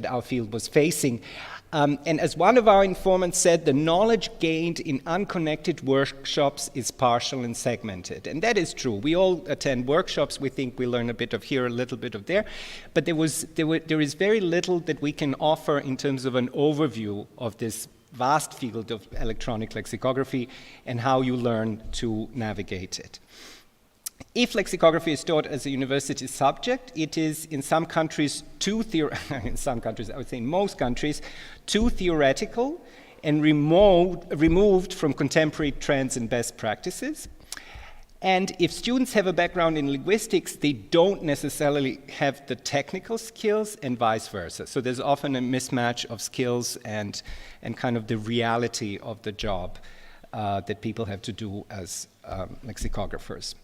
our field was facing. And as one of our informants said, the knowledge gained in unconnected workshops is partial and segmented. And that is true. We all attend workshops. We think we learn a bit of here, a little bit of there. But there is very little that we can offer in terms of an overview of this vast field of electronic lexicography and how you learn to navigate it. If lexicography is taught as a university subject, it is in some countries in some countries, I would say in most countries, too theoretical and removed from contemporary trends and best practices. And if students have a background in linguistics, they don't necessarily have the technical skills and vice versa. So there's often a mismatch of skills and kind of the reality of the job that people have to do as lexicographers.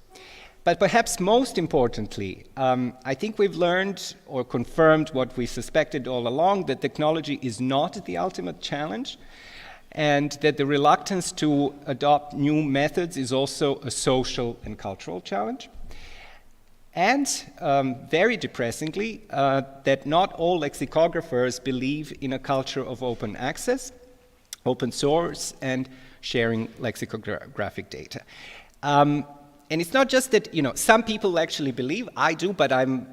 But perhaps most importantly, I think we've learned or confirmed what we suspected all along, that technology is not the ultimate challenge, and that the reluctance to adopt new methods is also a social and cultural challenge. And very depressingly, that not all lexicographers believe in a culture of open access, open source, and sharing lexicographic data. And it's not just that, some people actually believe, I do, but I'm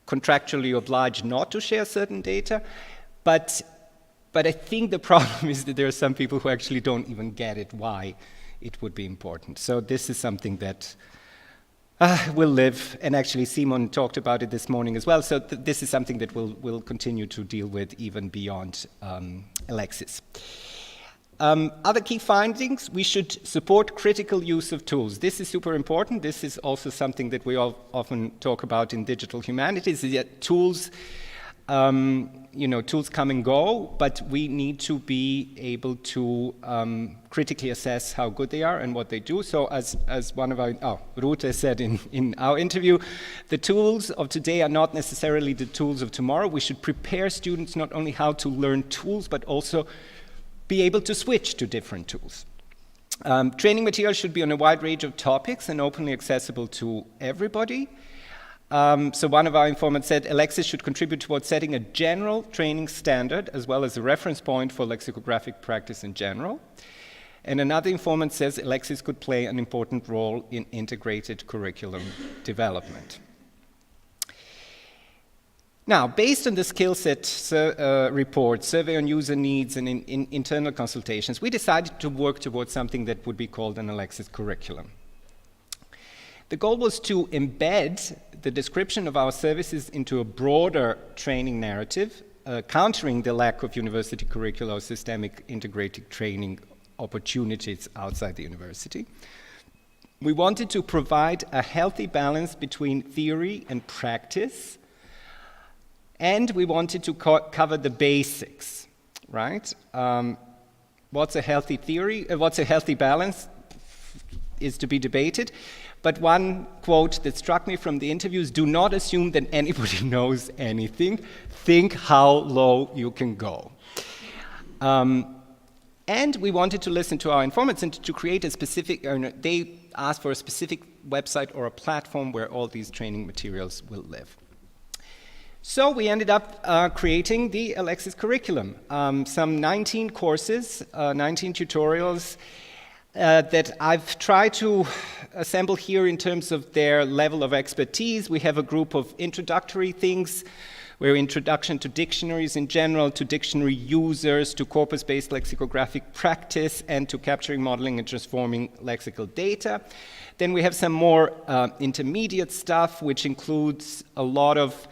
contractually obliged not to share certain data. But I think the problem is that there are some people who actually don't even get it, why it would be important. So this is something that will live, and actually Simon talked about it this morning as well, so this is something that we'll continue to deal with even beyond Elexis. Other key findings: we should support critical use of tools. This is super important. This is also something that we all often talk about in digital humanities, is that tools, tools come and go, but we need to be able to critically assess how good they are and what they do. So as one of our, Rute said in our interview, the tools of today are not necessarily the tools of tomorrow. We should prepare students not only how to learn tools, but also be able to switch to different tools. Training material should be on a wide range of topics and openly accessible to everybody. So one of our informants said Elexis should contribute towards setting a general training standard as well as a reference point for lexicographic practice in general. And another informant says Elexis could play an important role in integrated curriculum development. Now, based on the skill set report, survey on user needs, and in internal consultations, we decided to work towards something that would be called an Elexis curriculum. The goal was to embed the description of our services into a broader training narrative, countering the lack of university curricula or systemic integrated training opportunities outside the university. We wanted to provide a healthy balance between theory and practice, and we wanted to cover the basics, right? What's a healthy theory? What's a healthy balance is to be debated. But one quote that struck me from the interviews: do not assume that anybody knows anything. Think how low you can go. And we wanted to listen to our informants and to create a specific, they asked for a specific website or a platform where all these training materials will live. So we ended up creating the Elexis curriculum. Some 19 courses, 19 tutorials that I've tried to assemble here in terms of their level of expertise. We have a group of introductory things, where introduction to dictionaries in general, to dictionary users, to corpus-based lexicographic practice, and to capturing, modeling, and transforming lexical data. Then we have some more intermediate stuff, which includes a lot of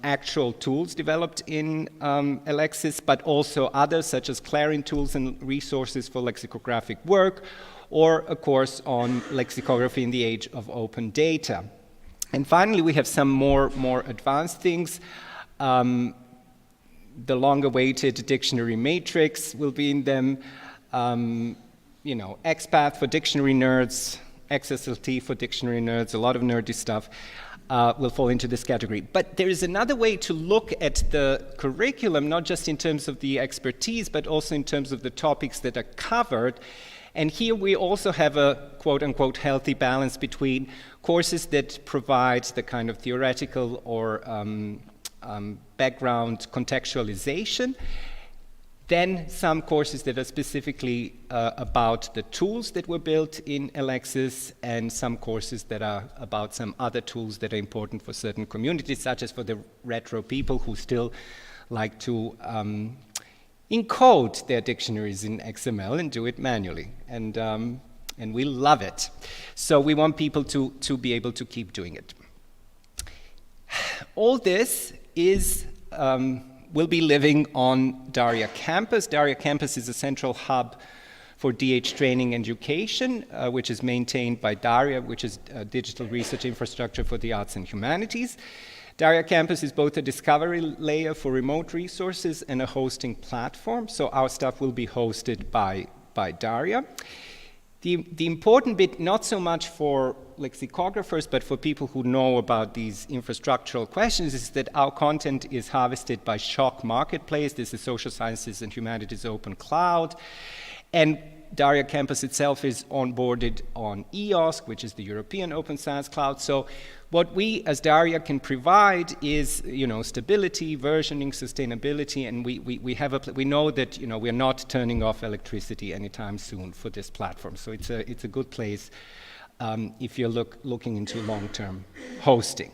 actual tools developed in Elexis, but also others such as CLARIN tools and resources for lexicographic work, or a course on lexicography in the age of open data. And finally, we have some more advanced things. The long-awaited dictionary matrix will be in them. XPath for dictionary nerds, XSLT for dictionary nerds, a lot of nerdy stuff. Will fall into this category. But there is another way to look at the curriculum, not just in terms of the expertise, but also in terms of the topics that are covered. And here we also have a quote-unquote healthy balance between courses that provide the kind of theoretical or background contextualization, then some courses that are specifically about the tools that were built in Elexis, and some courses that are about some other tools that are important for certain communities, such as for the retro people who still like to encode their dictionaries in XML and do it manually. And we love it. So we want people to be able to keep doing it. All this is will be living on Daria Campus. Daria Campus is a central hub for DH training and education, which is maintained by Daria, which is a digital research infrastructure for the arts and humanities. Daria Campus is both a discovery layer for remote resources and a hosting platform, so our stuff will be hosted by Daria. The important bit, not so much for lexicographers, but for people who know about these infrastructural questions, is that our content is harvested by Shock Marketplace. This is Social Sciences and Humanities Open Cloud. And Daria Campus itself is onboarded on EOSC, which is the European Open Science Cloud. So what we as Daria can provide is, stability, versioning, sustainability, and we know that, we're not turning off electricity anytime soon for this platform. So it's a good place if you're looking into long-term hosting.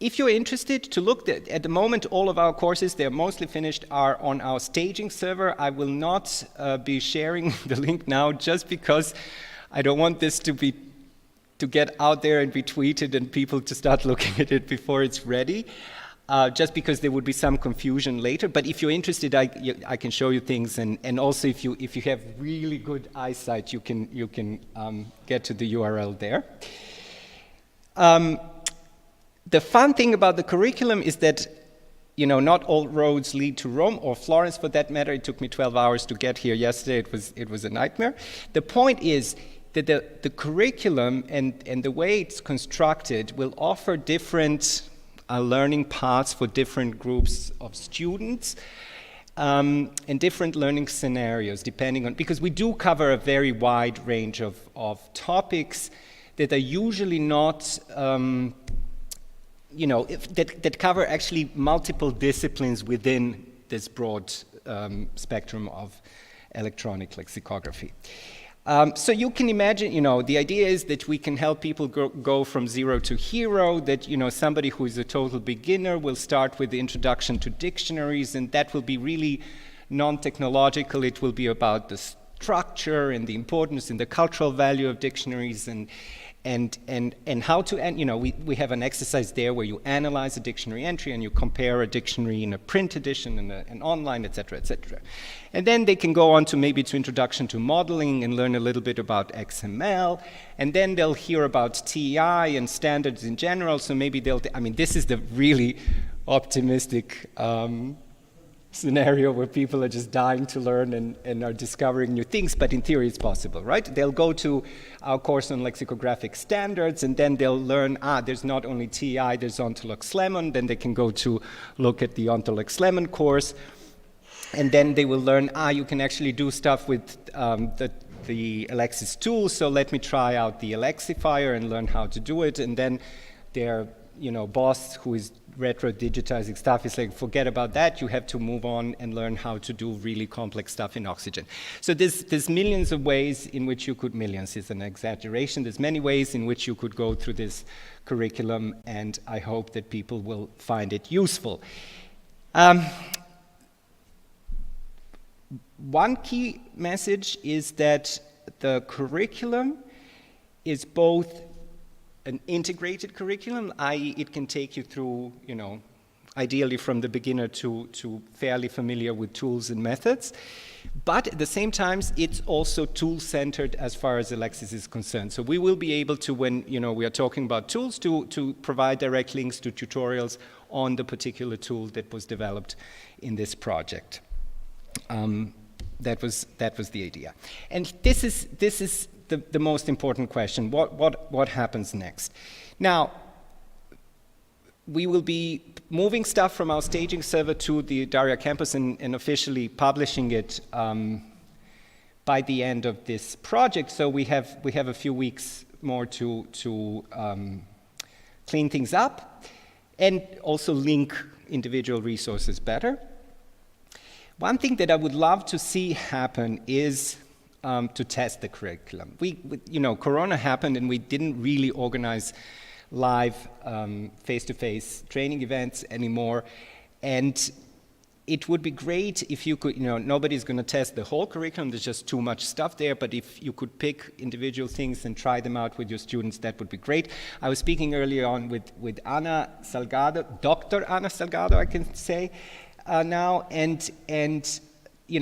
If you're interested to look at the moment, all of our courses, they're mostly finished, are on our staging server. I will not be sharing the link now just because I don't want this to get out there and be tweeted and people to start looking at it before it's ready, just because there would be some confusion later. But if you're interested, I can show you things, and also if you have really good eyesight, you can get to the URL there. The fun thing about the curriculum is that, not all roads lead to Rome, or Florence for that matter. It took me 12 hours to get here yesterday. It was a nightmare. The point is that the curriculum and the way it's constructed will offer different learning paths for different groups of students, and different learning scenarios depending on, because we do cover a very wide range of topics that are usually not that cover actually multiple disciplines within this broad spectrum of electronic lexicography. So you can imagine, the idea is that we can help people go from zero to hero, that, somebody who is a total beginner will start with the introduction to dictionaries, and that will be really non-technological. It will be about the structure and the importance and the cultural value of dictionaries, and how to, we have an exercise there where you analyze a dictionary entry and you compare a dictionary in a print edition and an online, etc., etc. And then they can go on to maybe to introduction to modeling and learn a little bit about XML, and then they'll hear about TEI and standards in general. So maybe this is the really optimistic scenario where people are just dying to learn and are discovering new things, but in theory it's possible, right? They'll go to our course on lexicographic standards, and then they'll learn, there's not only TI, there's Ontolox Lemon. Then they can go to look at the Ontolox Lemon course, and then they will learn, you can actually do stuff with the Elexis tool, so let me try out the Alexifier and learn how to do it. And then their boss, who is retro digitizing stuff, is like, forget about that, you have to move on and learn how to do really complex stuff in Oxygen. So there's millions of ways in which you could, millions is an exaggeration, there's many ways in which you could go through this curriculum, and I hope that people will find it useful. One key message is that the curriculum is both an integrated curriculum, i.e. it can take you through, ideally from the beginner to fairly familiar with tools and methods. But at the same time, it's also tool-centered as far as Elexis is concerned. So we will be able to, when we are talking about tools, to provide direct links to tutorials on the particular tool that was developed in this project. That was the idea. And this is the most important question. What happens next? Now, we will be moving stuff from our staging server to the Daria campus and officially publishing it by the end of this project. So we have a few weeks more to clean things up and also link individual resources better. One thing that I would love to see happen is to test the curriculum. Corona happened and we didn't really organize live face-to-face training events anymore. And it would be great if you could, nobody's going to test the whole curriculum, there's just too much stuff there, but if you could pick individual things and try them out with your students, that would be great. I was speaking earlier on with Ana Salgado, Dr. Ana Salgado, I can say now, and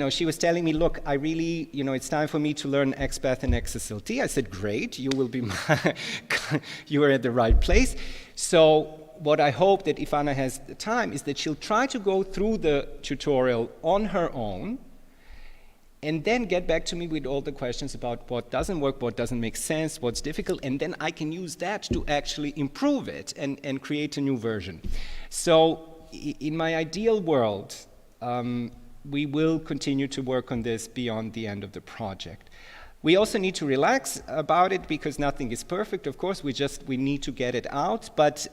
she was telling me, look, I really, it's time for me to learn XPath and XSLT. I said, great, you will be you are at the right place. So what I hope that if Anna has the time is that she'll try to go through the tutorial on her own and then get back to me with all the questions about what doesn't work, what doesn't make sense, what's difficult, and then I can use that to actually improve it and create a new version. So in my ideal world, we will continue to work on this beyond the end of the project. We also need to relax about it because nothing is perfect, of course. We need to get it out, but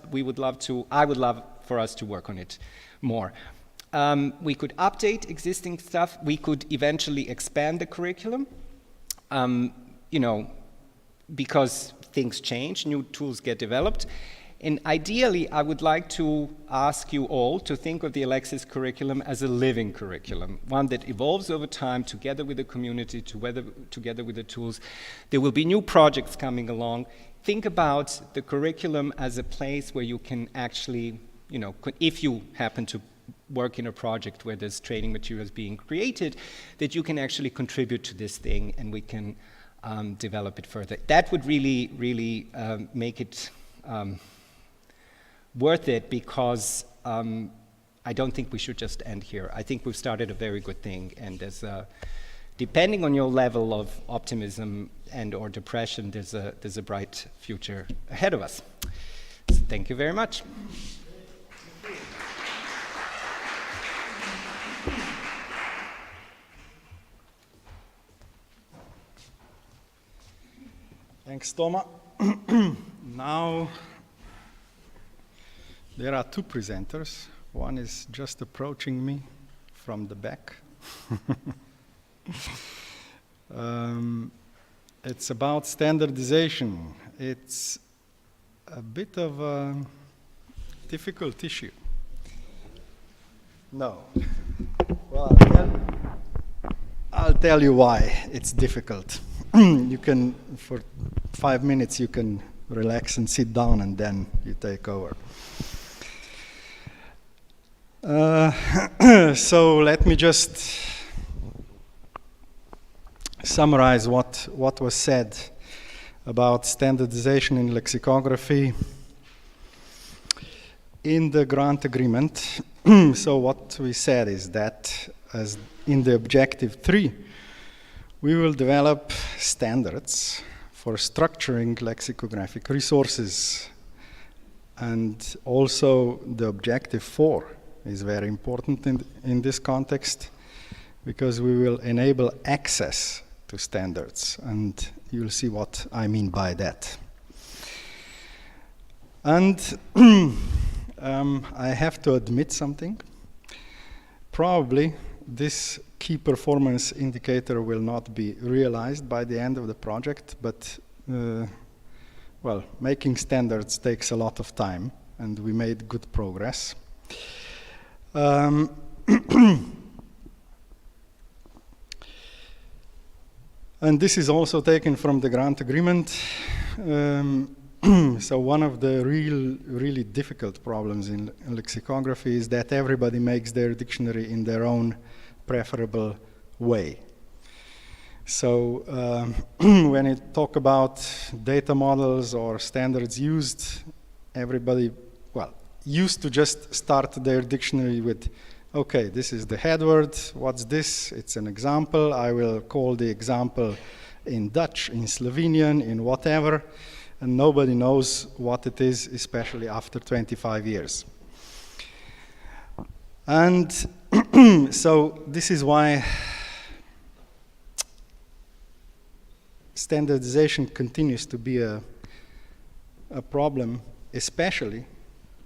I would love for us to work on it more. We could update existing stuff. We could eventually expand the curriculum, you know, because things change, new tools get developed. And ideally, I would like to ask you all to think of the Elexis curriculum as a living curriculum, one that evolves over time together with the community, together with the tools. There will be new projects coming along. Think about the curriculum as a place where you can actually, you know, if you happen to work in a project where there's training materials being created, that you can actually contribute to this thing and we can develop it further. That would really, really make it worth it, because I don't think we should just end here. I think we've started a very good thing, and there's depending on your level of optimism and or depression, there's a bright future ahead of us. So thank you very much. Thanks, Toma. Now, there are two presenters. One is just approaching me from the back. It's about standardization. It's a bit of a difficult issue. No. Well, I'll tell you why it's difficult. You can, for 5 minutes, you can relax and sit down, and then you take over. So let me just summarize what was said about standardization in lexicography in the grant agreement. So what we said is that, as in the objective 3, we will develop standards for structuring lexicographic resources. And also the objective 4 is very important in this context, because we will enable access to standards, and you'll see what I mean by that. And I have to admit something. Probably this key performance indicator will not be realized by the end of the project, but well, making standards takes a lot of time, and we made good progress. And this is also taken from the grant agreement. So one of the really difficult problems in lexicography is that everybody makes their dictionary in their own preferable way. So when you talk about data models or standards used, everybody, well, used to just start their dictionary with, okay, this is the head word, what's this? It's an example. I will call the example in Dutch, in Slovenian, in whatever, and nobody knows what it is, especially after 25 years. And so this is why standardization continues to be a problem, especially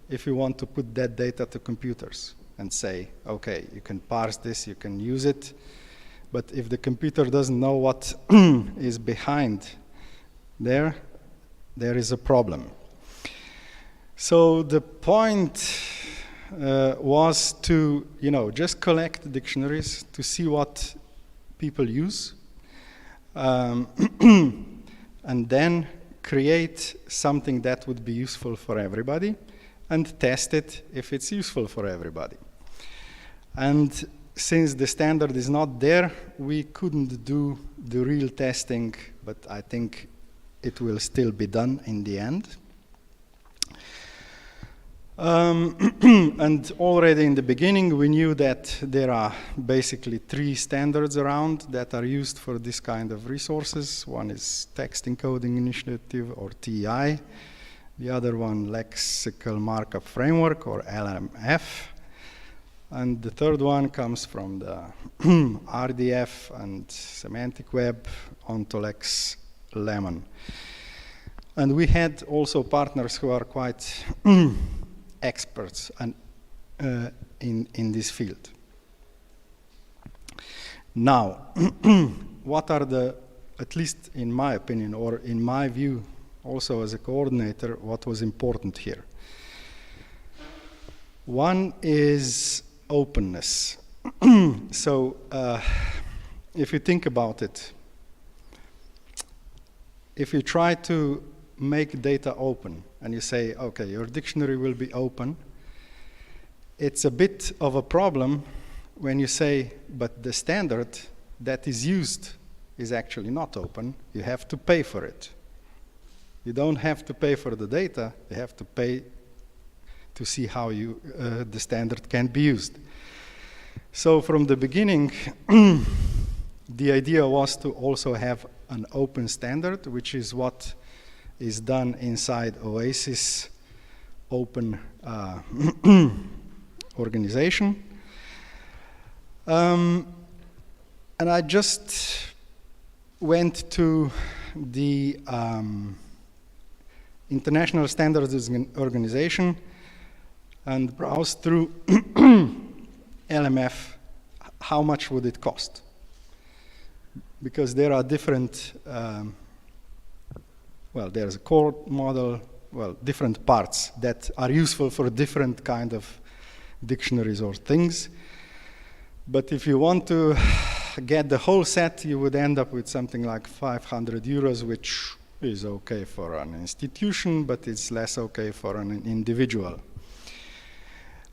if you want to put that data to computers and say, okay, you can parse this, you can use it, but if the computer doesn't know what is behind there is a problem. So the point was to, just collect dictionaries to see what people use, and then create something that would be useful for everybody, and test it if it's useful for everybody. And since the standard is not there, we couldn't do the real testing, but I think it will still be done in the end. And already in the beginning, we knew that there are basically 3 standards around that are used for this kind of resources. One is Text Encoding Initiative, or TEI. The other one, Lexical Markup Framework, or LMF. And the third one comes from the RDF and Semantic Web onto Lex Lemon. And we had also partners who are quite experts and, in this field. Now, what are the, at least in my opinion, or in my view, also as a coordinator, what was important here? One is openness. So, if you think about it, if you try to make data open, and you say, okay, your dictionary will be open, it's a bit of a problem when you say, but the standard that is used is actually not open. You have to pay for it. You don't have to pay for the data, you have to pay to see how you, the standard can be used. So from the beginning, the idea was to also have an open standard, which is what is done inside OASIS open organization. And I just went to the International Standards Organization and browsed through LMF, how much would it cost? Because there are different well, there's a core model, well, different parts that are useful for different kind of dictionaries or things. But if you want to get the whole set, you would end up with something like 500 euros, which is okay for an institution, but it's less okay for an individual.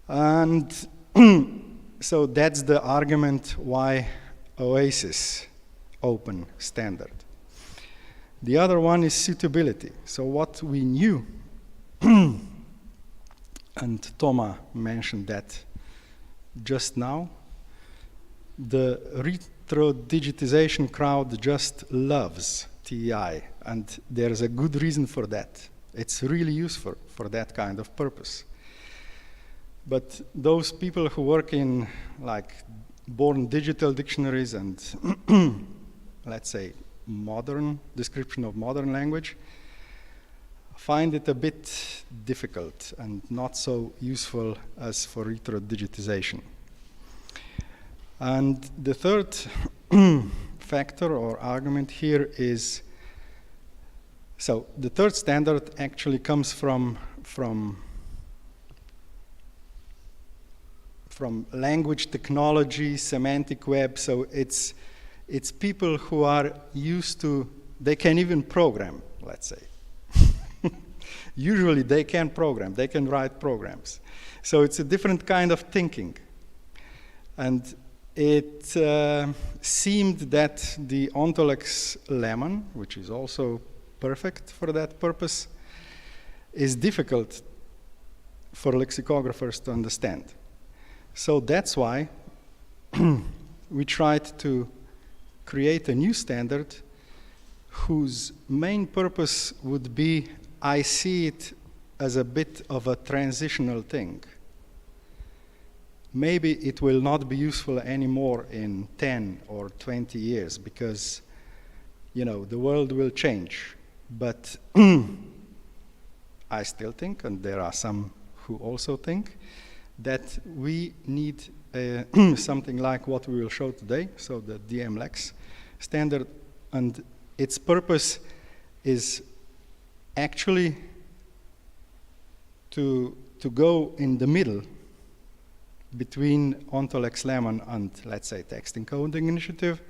And so that's the argument why OASIS open standard. The other one is suitability. So what we knew, and Thomas mentioned that just now, the retro-digitization crowd just loves TEI, and there's a good reason for that. It's really useful for that kind of purpose. But those people who work in like born digital dictionaries and let's say modern description of modern language find it a bit difficult and not so useful as for retro-digitization. And the third factor or argument here is, so the third standard actually comes from language technology, semantic web, so it's people who are used to, they can even program, let's say. Usually they can program, they can write programs. So it's a different kind of thinking. And it seemed that the Ontolex lemon, which is also perfect for that purpose, is difficult for lexicographers to understand. So that's why we tried to create a new standard whose main purpose would be, I see it as a bit of a transitional thing. Maybe it will not be useful anymore in 10 or 20 years because, you know, the world will change. But I still think, and there are some who also think, that we need something like what we will show today, so the DMLex standard, and its purpose is actually to go in the middle between Ontolex Lemon and, let's say, Text Encoding Initiative,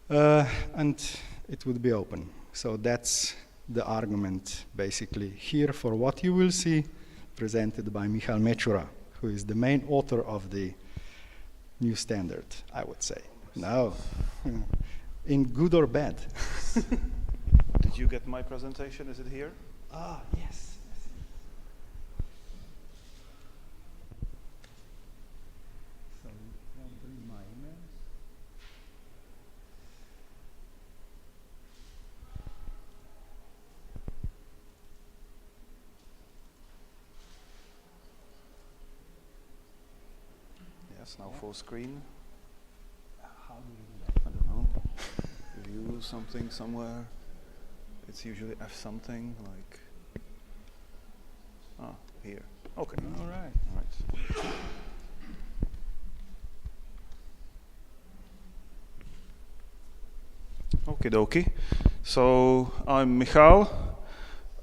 and it would be open. So that's the argument, basically, here for what you will see presented by Michal Mecura, who is the main author of the new standard, I would say. No, in good or bad. Did you get my presentation? Is it here? Ah, yes. Yes, now full screen. How do you do that? I don't know. View something somewhere. It's usually F something, like... Ah, here. Okay. All right. All right. Okie dokie. So I'm Michal,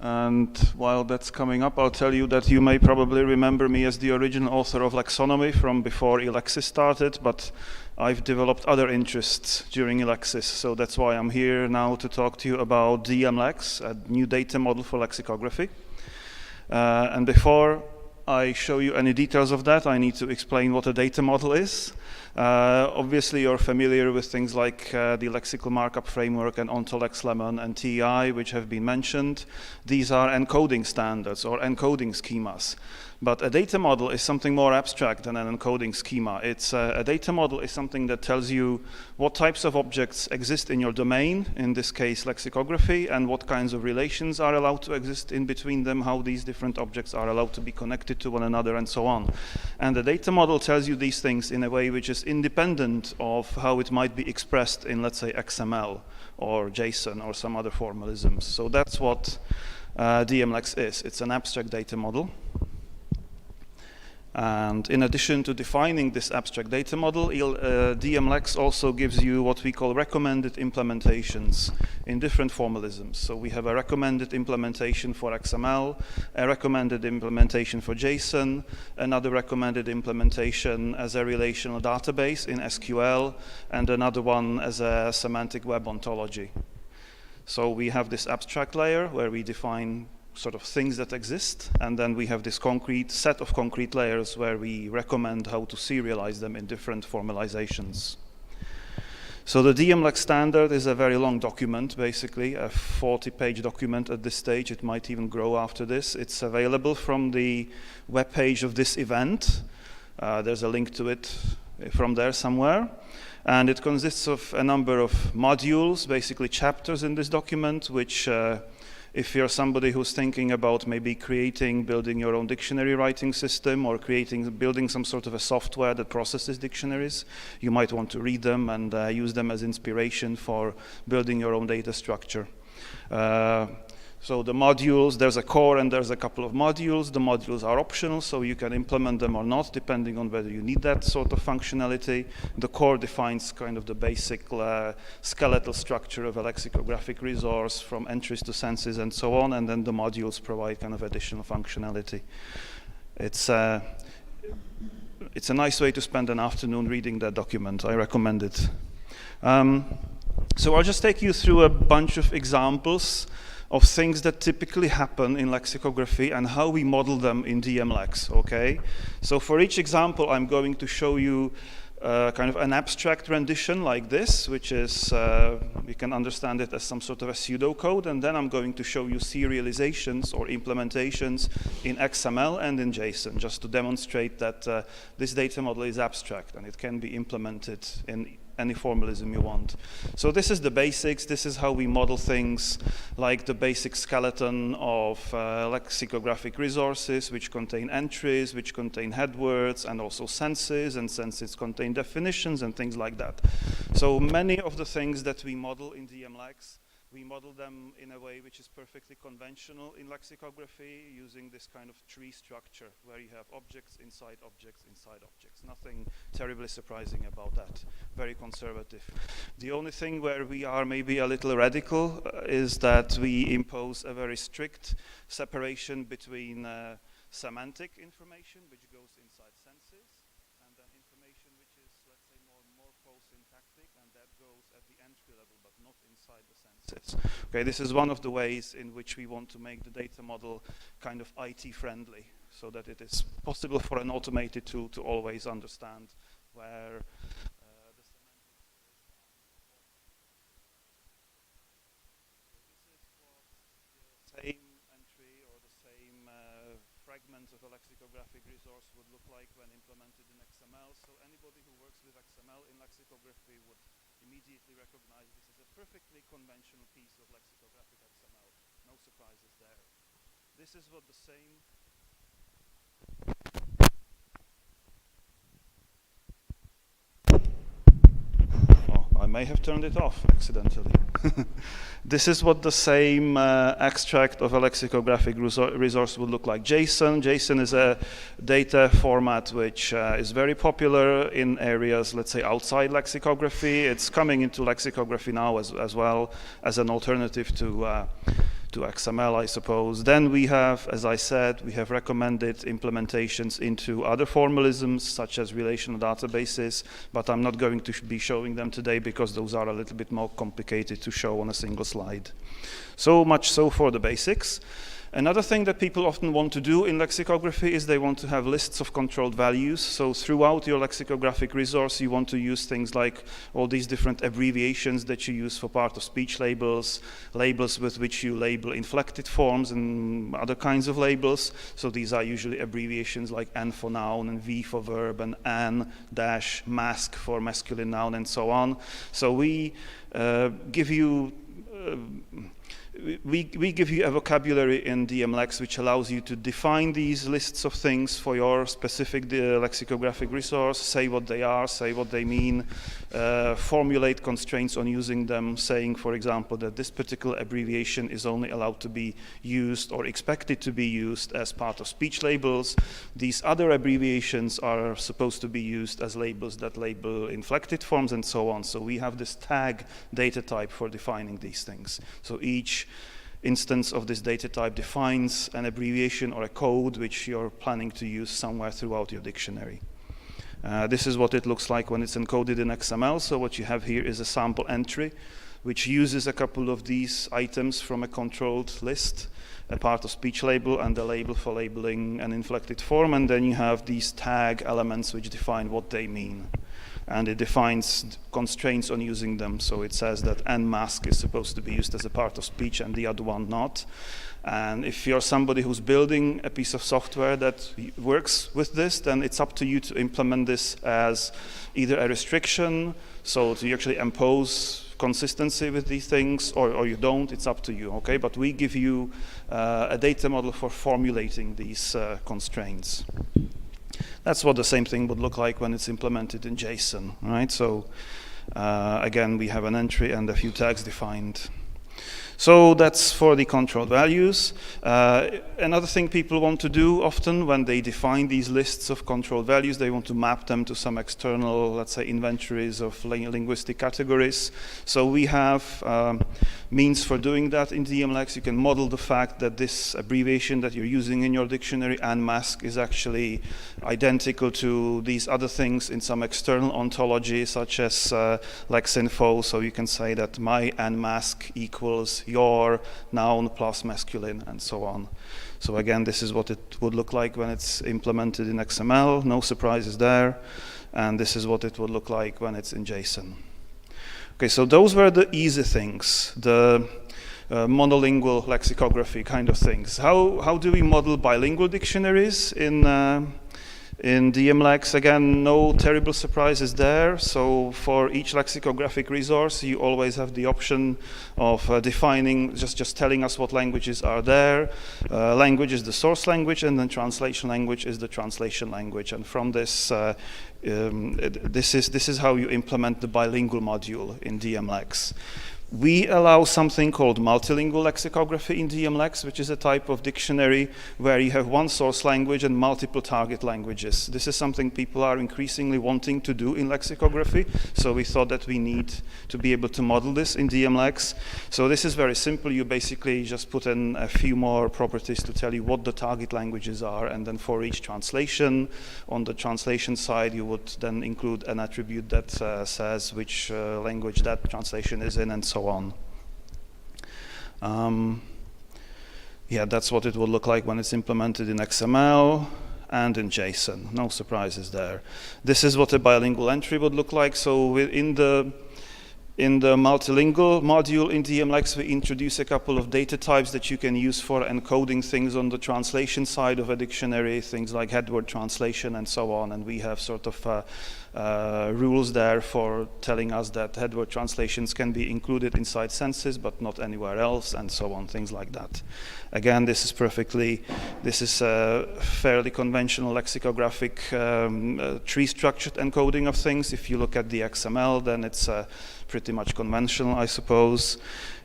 and while that's coming up, I'll tell you that you may probably remember me as the original author of Lexonomy from before Elexis started, but I've developed other interests during Elexis, so that's why I'm here now to talk to you about DMLex, a new data model for lexicography. And before I show you any details of that, I need to explain what a data model is. Obviously, you're familiar with things like the lexical markup framework and OntoLex Lemon and TEI, which have been mentioned. These are encoding standards or encoding schemas. But a data model is something more abstract than an encoding schema. It's a data model is something that tells you what types of objects exist in your domain, in this case lexicography, and what kinds of relations are allowed to exist in between them, how these different objects are allowed to be connected to one another, and so on. And the data model tells you these things in a way which is independent of how it might be expressed in, let's say, XML or JSON or some other formalisms. So that's what DMLex is. It's an abstract data model. And in addition to defining this abstract data model, DMLex also gives you what we call recommended implementations in different formalisms. So we have a recommended implementation for XML, a recommended implementation for JSON, another recommended implementation as a relational database in SQL, and another one as a semantic web ontology. So we have this abstract layer where we define sort of things that exist, and then we have this concrete set of concrete layers where we recommend how to serialize them in different formalizations. So the DMLex standard is a very long document, basically, a 40-page document at this stage. It might even grow after this. It's available from the webpage of this event. There's a link to it from there somewhere. And it consists of a number of modules, basically chapters in this document, which if you're somebody who's thinking about maybe building your own dictionary writing system or building some sort of a software that processes dictionaries, you might want to read them and use them as inspiration for building your own data structure. So the modules, there's a core and there's a couple of modules. The modules are optional, so you can implement them or not, depending on whether you need that sort of functionality. The core defines kind of the basic skeletal structure of a lexicographic resource, from entries to senses and so on, and then the modules provide kind of additional functionality. It's a nice way to spend an afternoon reading that document. I recommend it. So I'll just take you through a bunch of examples of things that typically happen in lexicography and how we model them in DMLex, okay? So for each example, I'm going to show you kind of an abstract rendition like this, which is, you can understand it as some sort of a pseudocode, and then I'm going to show you serializations or implementations in XML and in JSON, just to demonstrate that this data model is abstract and it can be implemented in any formalism you want. So this is the basics. This is how we model things like the basic skeleton of lexicographic resources, which contain entries, which contain headwords, and also senses, and senses contain definitions and things like that. So many of the things that we model in DMLex, we model them in a way which is perfectly conventional in lexicography, using this kind of tree structure where you have objects inside objects inside objects. Nothing terribly surprising about that. Very conservative. The only thing where we are maybe a little radical is that we impose a very strict separation between semantic information, which goes inside senses, and then information which is, let's say, more morpho-syntactic, and that goes at the entry level, but not inside the senses. Okay, this is one of the ways in which we want to make the data model kind of IT friendly, so that it is possible for an automated tool to always understand where the semantics is. So this is what the same entry or the same fragment of a lexicographic resource would look like when implemented in XML. So anybody who works with XML in lexicography would immediately recognize this is a perfectly conventional piece of lexicographic XML. No surprises there. This is what the same may have turned it off accidentally. This is what the same extract of a lexicographic resource would look like. JSON. JSON is a data format which is very popular in areas, let's say, outside lexicography. It's coming into lexicography now as well as an alternative to XML, I suppose. Then we have, as I said, we have recommended implementations into other formalisms, such as relational databases, but I'm not going to be showing them today because those are a little bit more complicated to show on a single slide. So much so for the basics. Another thing that people often want to do in lexicography is they want to have lists of controlled values. So throughout your lexicographic resource, you want to use things like all these different abbreviations that you use for part of speech labels, labels with which you label inflected forms and other kinds of labels. So these are usually abbreviations like N for noun and V for verb and N-mask for masculine noun and so on. So we give you we give you a vocabulary in DMLex which allows you to define these lists of things for your specific lexicographic resource, say what they are, say what they mean, formulate constraints on using them, saying, for example, that this particular abbreviation is only allowed to be used or expected to be used as part of speech labels. These other abbreviations are supposed to be used as labels that label inflected forms and so on. So we have this tag data type for defining these things. So each instance of this data type defines an abbreviation or a code which you're planning to use somewhere throughout your dictionary. This is what it looks like when it's encoded in XML. So what you have here is a sample entry which uses a couple of these items from a controlled list, a part of speech label and a label for labeling an inflected form, and then you have these tag elements which define what they mean. And it defines constraints on using them. So it says that N-mask is supposed to be used as a part of speech and the other one not. And if you're somebody who's building a piece of software that works with this, then it's up to you to implement this as either a restriction, so to actually impose consistency with these things, or you don't, it's up to you, okay? But we give you a data model for formulating these constraints. That's what the same thing would look like when it's implemented in JSON, right? So again, we have an entry and a few tags defined. So that's for the controlled values. Another thing people want to do often when they define these lists of controlled values, they want to map them to some external, let's say, inventories of linguistic categories. So we have means for doing that in DMLex. You can model the fact that this abbreviation that you're using in your dictionary, N-mask, is actually identical to these other things in some external ontology, such as Lexinfo. So you can say that my N-mask equals your noun plus masculine, and so on. So again, this is what it would look like when it's implemented in XML. No surprises there. And this is what it would look like when it's in JSON. Okay, so those were the easy things, the monolingual lexicography kind of things. How do we model bilingual dictionaries in DMLex? Again, no terrible surprises there. So for each lexicographic resource, you always have the option of defining, just telling us what languages are there. Language is the source language, and then translation language is the translation language. And from this, this is how you implement the bilingual module in DMLex. We allow something called multilingual lexicography in DMLex, which is a type of dictionary where you have one source language and multiple target languages. This is something people are increasingly wanting to do in lexicography, so we thought that we need to be able to model this in DMLex. So this is very simple. You basically just put in a few more properties to tell you what the target languages are, and then for each translation, on the translation side, you would then include an attribute that says which language that translation is in, and so on. Yeah, that's what it will look like when it's implemented in XML and in JSON. No surprises there. This is what a bilingual entry would look like. So in the multilingual module in DMLex, we introduce a couple of data types that you can use for encoding things on the translation side of a dictionary, things like headword translation and so on. And we have sort of rules there for telling us that headword translations can be included inside Census, but not anywhere else, and so on, things like that. Again, this is a fairly conventional lexicographic tree-structured encoding of things. If you look at the XML, then it's pretty much conventional, I suppose.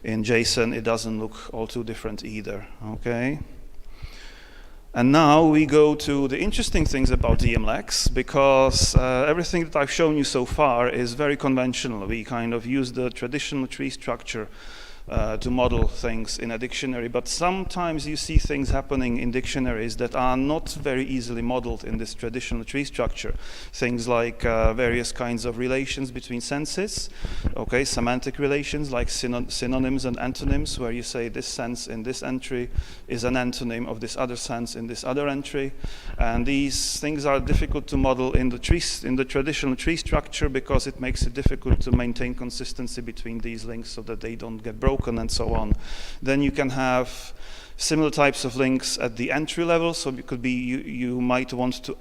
In JSON, it doesn't look all too different either, okay? And now we go to the interesting things about DMLEX, because everything that I've shown you so far is very conventional. We kind of use the traditional tree structure to model things in a dictionary, but sometimes you see things happening in dictionaries that are not very easily modeled in this traditional tree structure. Things like various kinds of relations between senses, okay, semantic relations like synonyms and antonyms, where you say this sense in this entry is an antonym of this other sense in this other entry. And these things are difficult to model in the traditional tree structure, because it makes it difficult to maintain consistency between these links so that they don't get broken and so on. Then you can have similar types of links at the entry level. So it could be you might want to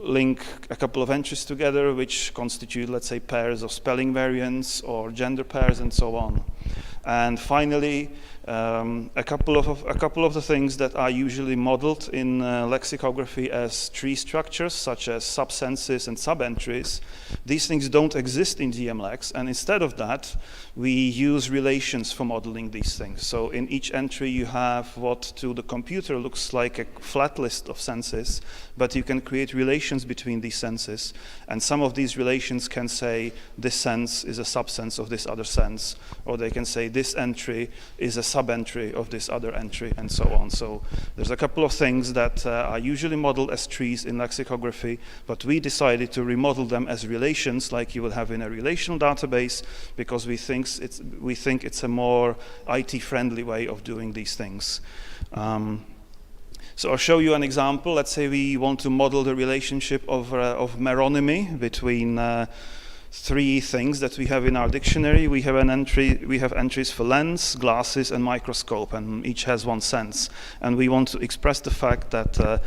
link a couple of entries together, which constitute, let's say, pairs of spelling variants or gender pairs and so on. And finally, a couple of the things that are usually modeled in lexicography as tree structures, such as subsenses and subentries, these things don't exist in DMLEX, and instead of that, we use relations for modeling these things. So in each entry, you have what to the computer looks like a flat list of senses, but you can create relations between these senses, and some of these relations can say this sense is a subsense of this other sense, or they can say this entry is a sub-entry of this other entry, and so on. So there's a couple of things that are usually modeled as trees in lexicography, but we decided to remodel them as relations, like you would have in a relational database, because we think it's a more IT-friendly way of doing these things. So I'll show you an example. Let's say we want to model the relationship of meronymy between three things that we have in our dictionary. We have entries for lens, glasses, and microscope, and each has one sense. And we want to express the fact that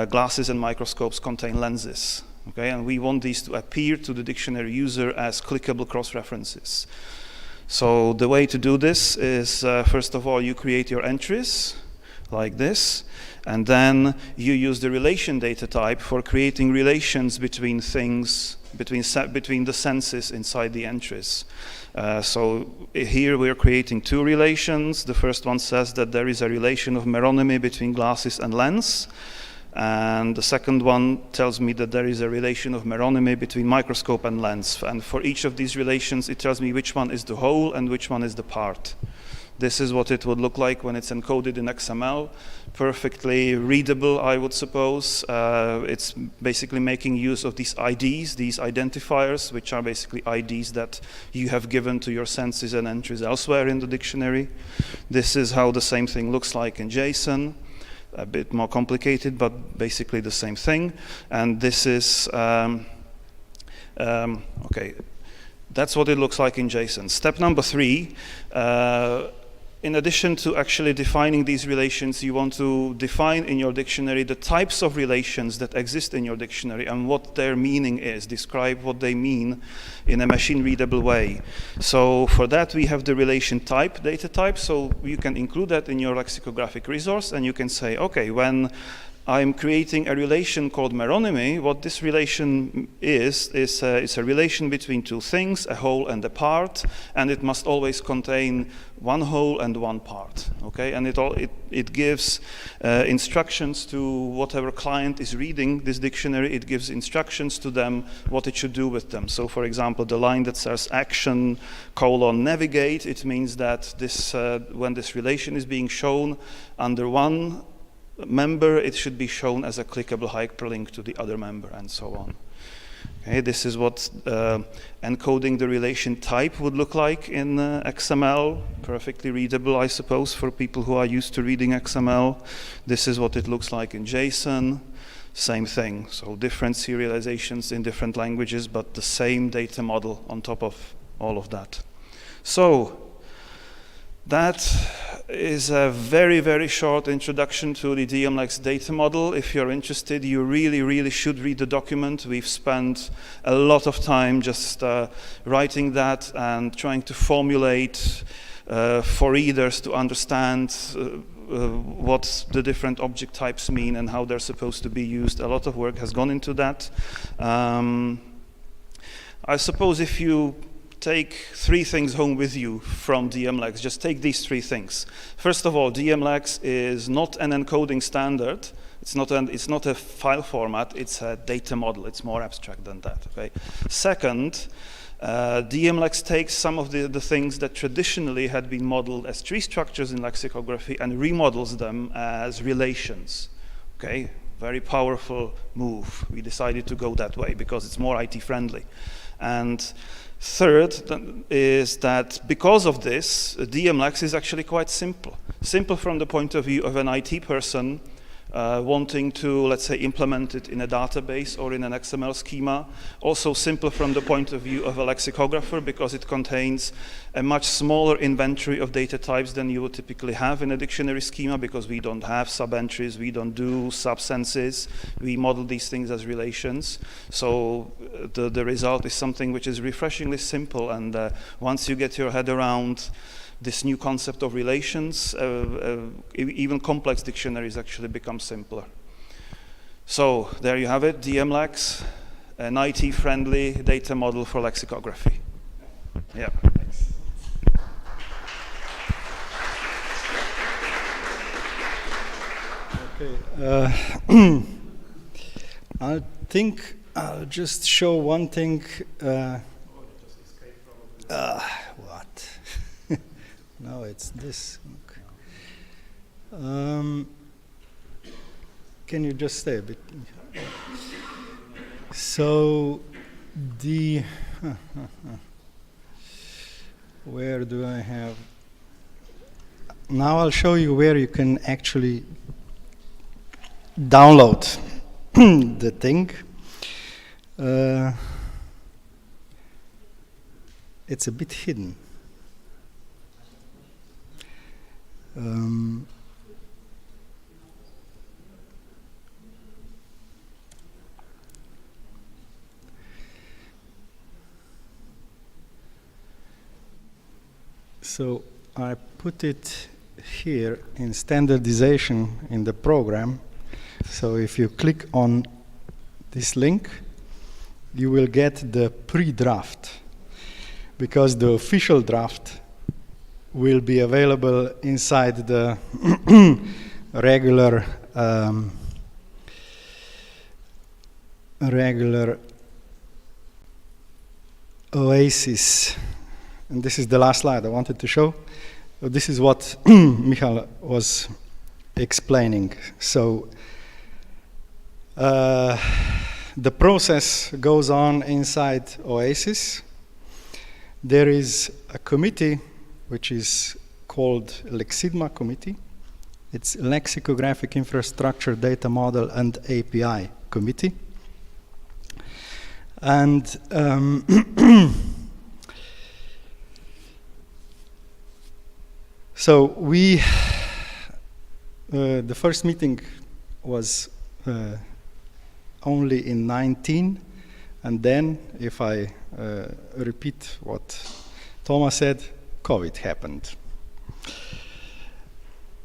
glasses and microscopes contain lenses. Okay, and we want these to appear to the dictionary user as clickable cross-references. So the way to do this is, first of all, you create your entries like this, and then you use the relation data type for creating relations between things, between the senses inside the entries. So here we're creating two relations. The first one says that there is a relation of meronymy between glasses and lens. And the second one tells me that there is a relation of meronymy between microscope and lens. And for each of these relations, it tells me which one is the whole and which one is the part. This is what it would look like when it's encoded in XML. Perfectly readable, I would suppose. It's basically making use of these IDs, these identifiers, which are basically IDs that you have given to your senses and entries elsewhere in the dictionary. This is how the same thing looks like in JSON. A bit more complicated, but basically the same thing. And this is, okay, that's what it looks like in JSON. Step number 3, in addition to actually defining these relations, you want to define in your dictionary the types of relations that exist in your dictionary and what their meaning is. Describe what they mean in a machine-readable way. So for that, we have the relation type, data type, so you can include that in your lexicographic resource, and you can say, okay, when I'm creating a relation called meronymy, what this relation is a relation between two things, a whole and a part, and it must always contain one whole and one part, okay? And it gives instructions to whatever client is reading this dictionary. It gives instructions to them what it should do with them. So for example, the line that says action : navigate, it means that this when this relation is being shown under one member, it should be shown as a clickable hyperlink to the other member, and so on. Okay, this is what encoding the relation type would look like in XML. Perfectly readable, I suppose, for people who are used to reading XML. This is what it looks like in JSON. Same thing. So different serializations in different languages, but the same data model on top of all of that. So that is a very, very short introduction to the DMLEX data model. If you're interested, you really, really should read the document. We've spent a lot of time just writing that and trying to formulate for readers to understand what the different object types mean and how they're supposed to be used. A lot of work has gone into that. I suppose if you take 3 things home with you from DMLEX, just take these 3 things. First of all, DMLEX is not an encoding standard. It's not a file format, it's a data model. It's more abstract than that, okay? Second, DMLEX takes some of the things that traditionally had been modeled as tree structures in lexicography and remodels them as relations, okay? Very powerful move. We decided to go that way because it's more IT friendly. And third is that because of this, DMLEX is actually quite simple. Simple from the point of view of an IT person wanting to, let's say, implement it in a database or in an XML schema. Also simple from the point of view of a lexicographer because it contains a much smaller inventory of data types than you would typically have in a dictionary schema because we don't have sub-entries, we don't do sub-senses, we model these things as relations. So the result is something which is refreshingly simple, and once you get your head around this new concept of relations, even complex dictionaries actually become simpler. So there you have it, DMLEX, an IT-friendly data model for lexicography. Yeah. Okay. I think I'll just show one thing. What? No, it's this. Can you just stay a bit? So the where do I have? Now I'll show you where you can actually download the thing. It's a bit hidden. So I put it here in standardization in the program. So if you click on this link, you will get the pre-draft, because the official draft will be available inside the regular Oasis. And this is the last slide I wanted to show. This is what Michal was explaining. So the process goes on inside Oasis. There is a committee which is called Lexidma Committee. It's Lexicographic Infrastructure Data Model and API Committee. And so we, the first meeting was only in 19, and then, if I repeat what Thomas said, COVID happened.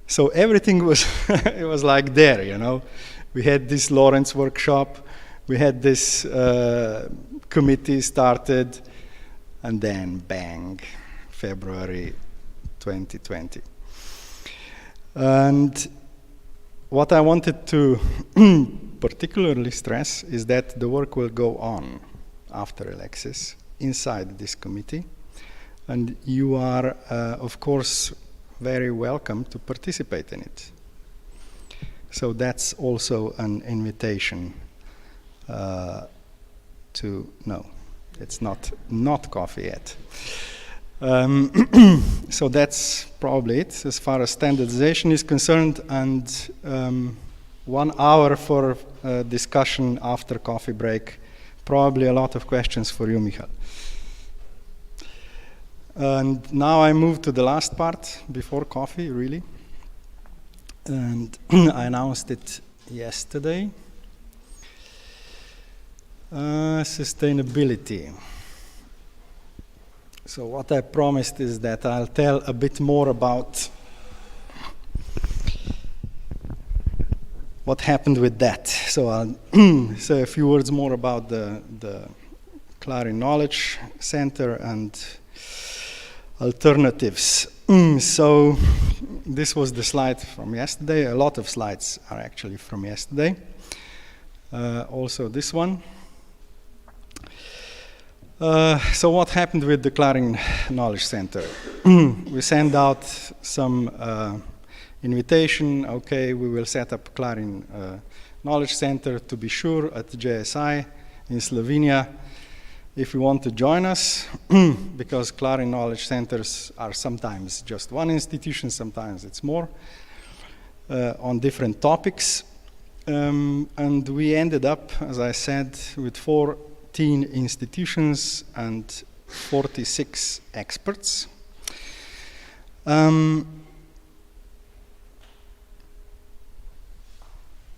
So everything was, it was like there, you know. We had this Lawrence workshop, we had this committee started, and then bang, February 2020. And what I wanted to particularly stress is that the work will go on after Elexis inside this committee. And you are, of course, very welcome to participate in it. So that's also an invitation to, no, it's not coffee yet. So that's probably it as far as standardization is concerned, and 1 hour for discussion after coffee break. Probably a lot of questions for you, Michal. And now I move to the last part before coffee, really. And I announced it yesterday. Sustainability. So what I promised is that I'll tell a bit more about what happened with that. So I'll say a few words more about the CLARIN Knowledge Center and alternatives. So this was the slide from yesterday. A lot of slides are actually from yesterday. Also this one. So what happened with the CLARIN Knowledge Center? We sent out some invitation. Okay, we will set up CLARIN Knowledge Center to be sure at JSI in Slovenia. If you want to join us, because CLARIN Knowledge Centers are sometimes just one institution, sometimes it's more, on different topics. And we ended up, as I said, with 14 institutions and 46 experts.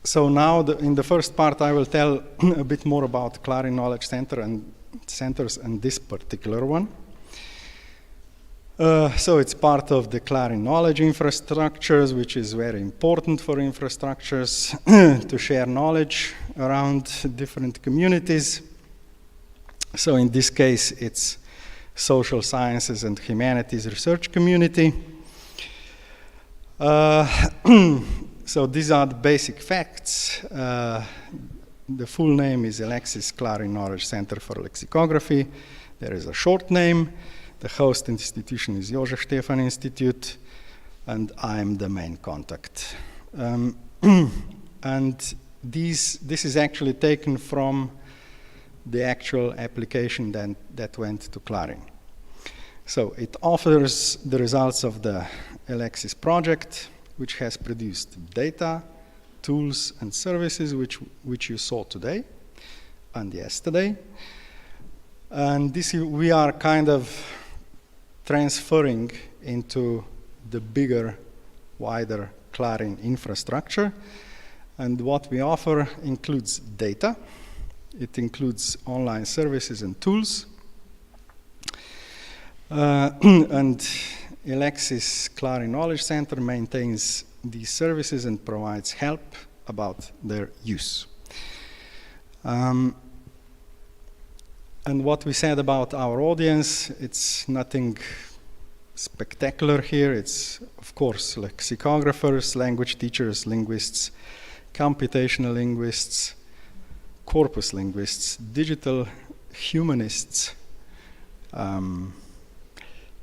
So now, in the first part, I will tell a bit more about CLARIN Knowledge Center and centers and this particular one. So it's part of the CLARIN knowledge infrastructures, which is very important for infrastructures to share knowledge around different communities. So in this case, it's social sciences and humanities research community. So these are the basic facts. The full name is Elexis CLARIN Knowledge Center for Lexicography. There is a short name. The host institution is Jožef Stefan Institute, and I'm the main contact. And this is actually taken from the actual application that went to CLARIN. So it offers the results of the Elexis project, which has produced data, tools, and services which you saw today and yesterday. And this we are kind of transferring into the bigger, wider CLARIN infrastructure. And what we offer includes data. It includes online services and tools. And Elexis CLARIN Knowledge Center maintains these services and provides help about their use. And what we said about our audience, it's nothing spectacular here. It's, of course, lexicographers, language teachers, linguists, computational linguists, corpus linguists, digital humanists,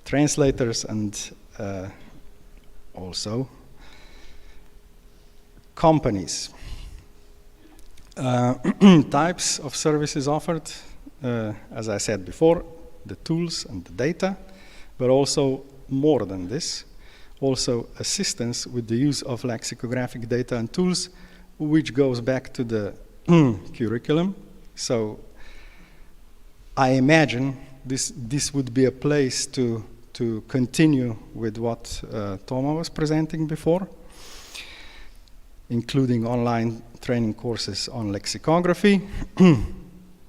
translators, and also companies. Types of services offered, as I said before, the tools and the data, but also more than this, also assistance with the use of lexicographic data and tools, which goes back to the curriculum. So I imagine this would be a place to continue with what Toma was presenting before, including online training courses on lexicography,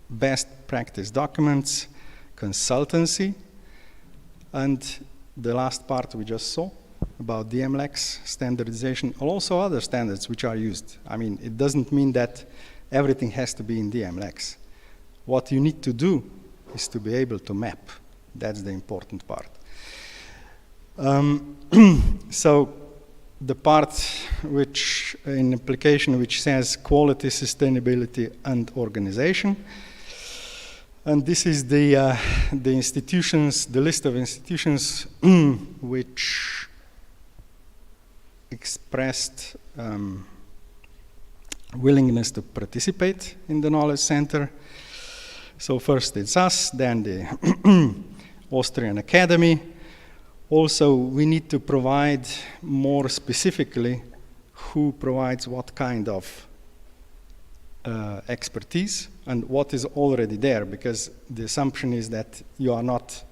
best practice documents, consultancy, and the last part we just saw about DMLex standardization, also other standards which are used. I mean, it doesn't mean that everything has to be in DMLex. What you need to do is to be able to map. That's the important part. So the part which in application which says quality, sustainability, and organization. And this is the institutions, the list of institutions which expressed willingness to participate in the Knowledge Center. So first it's us, then the Austrian Academy. Also, we need to provide more specifically who provides what kind of expertise and what is already there, because the assumption is that you are not,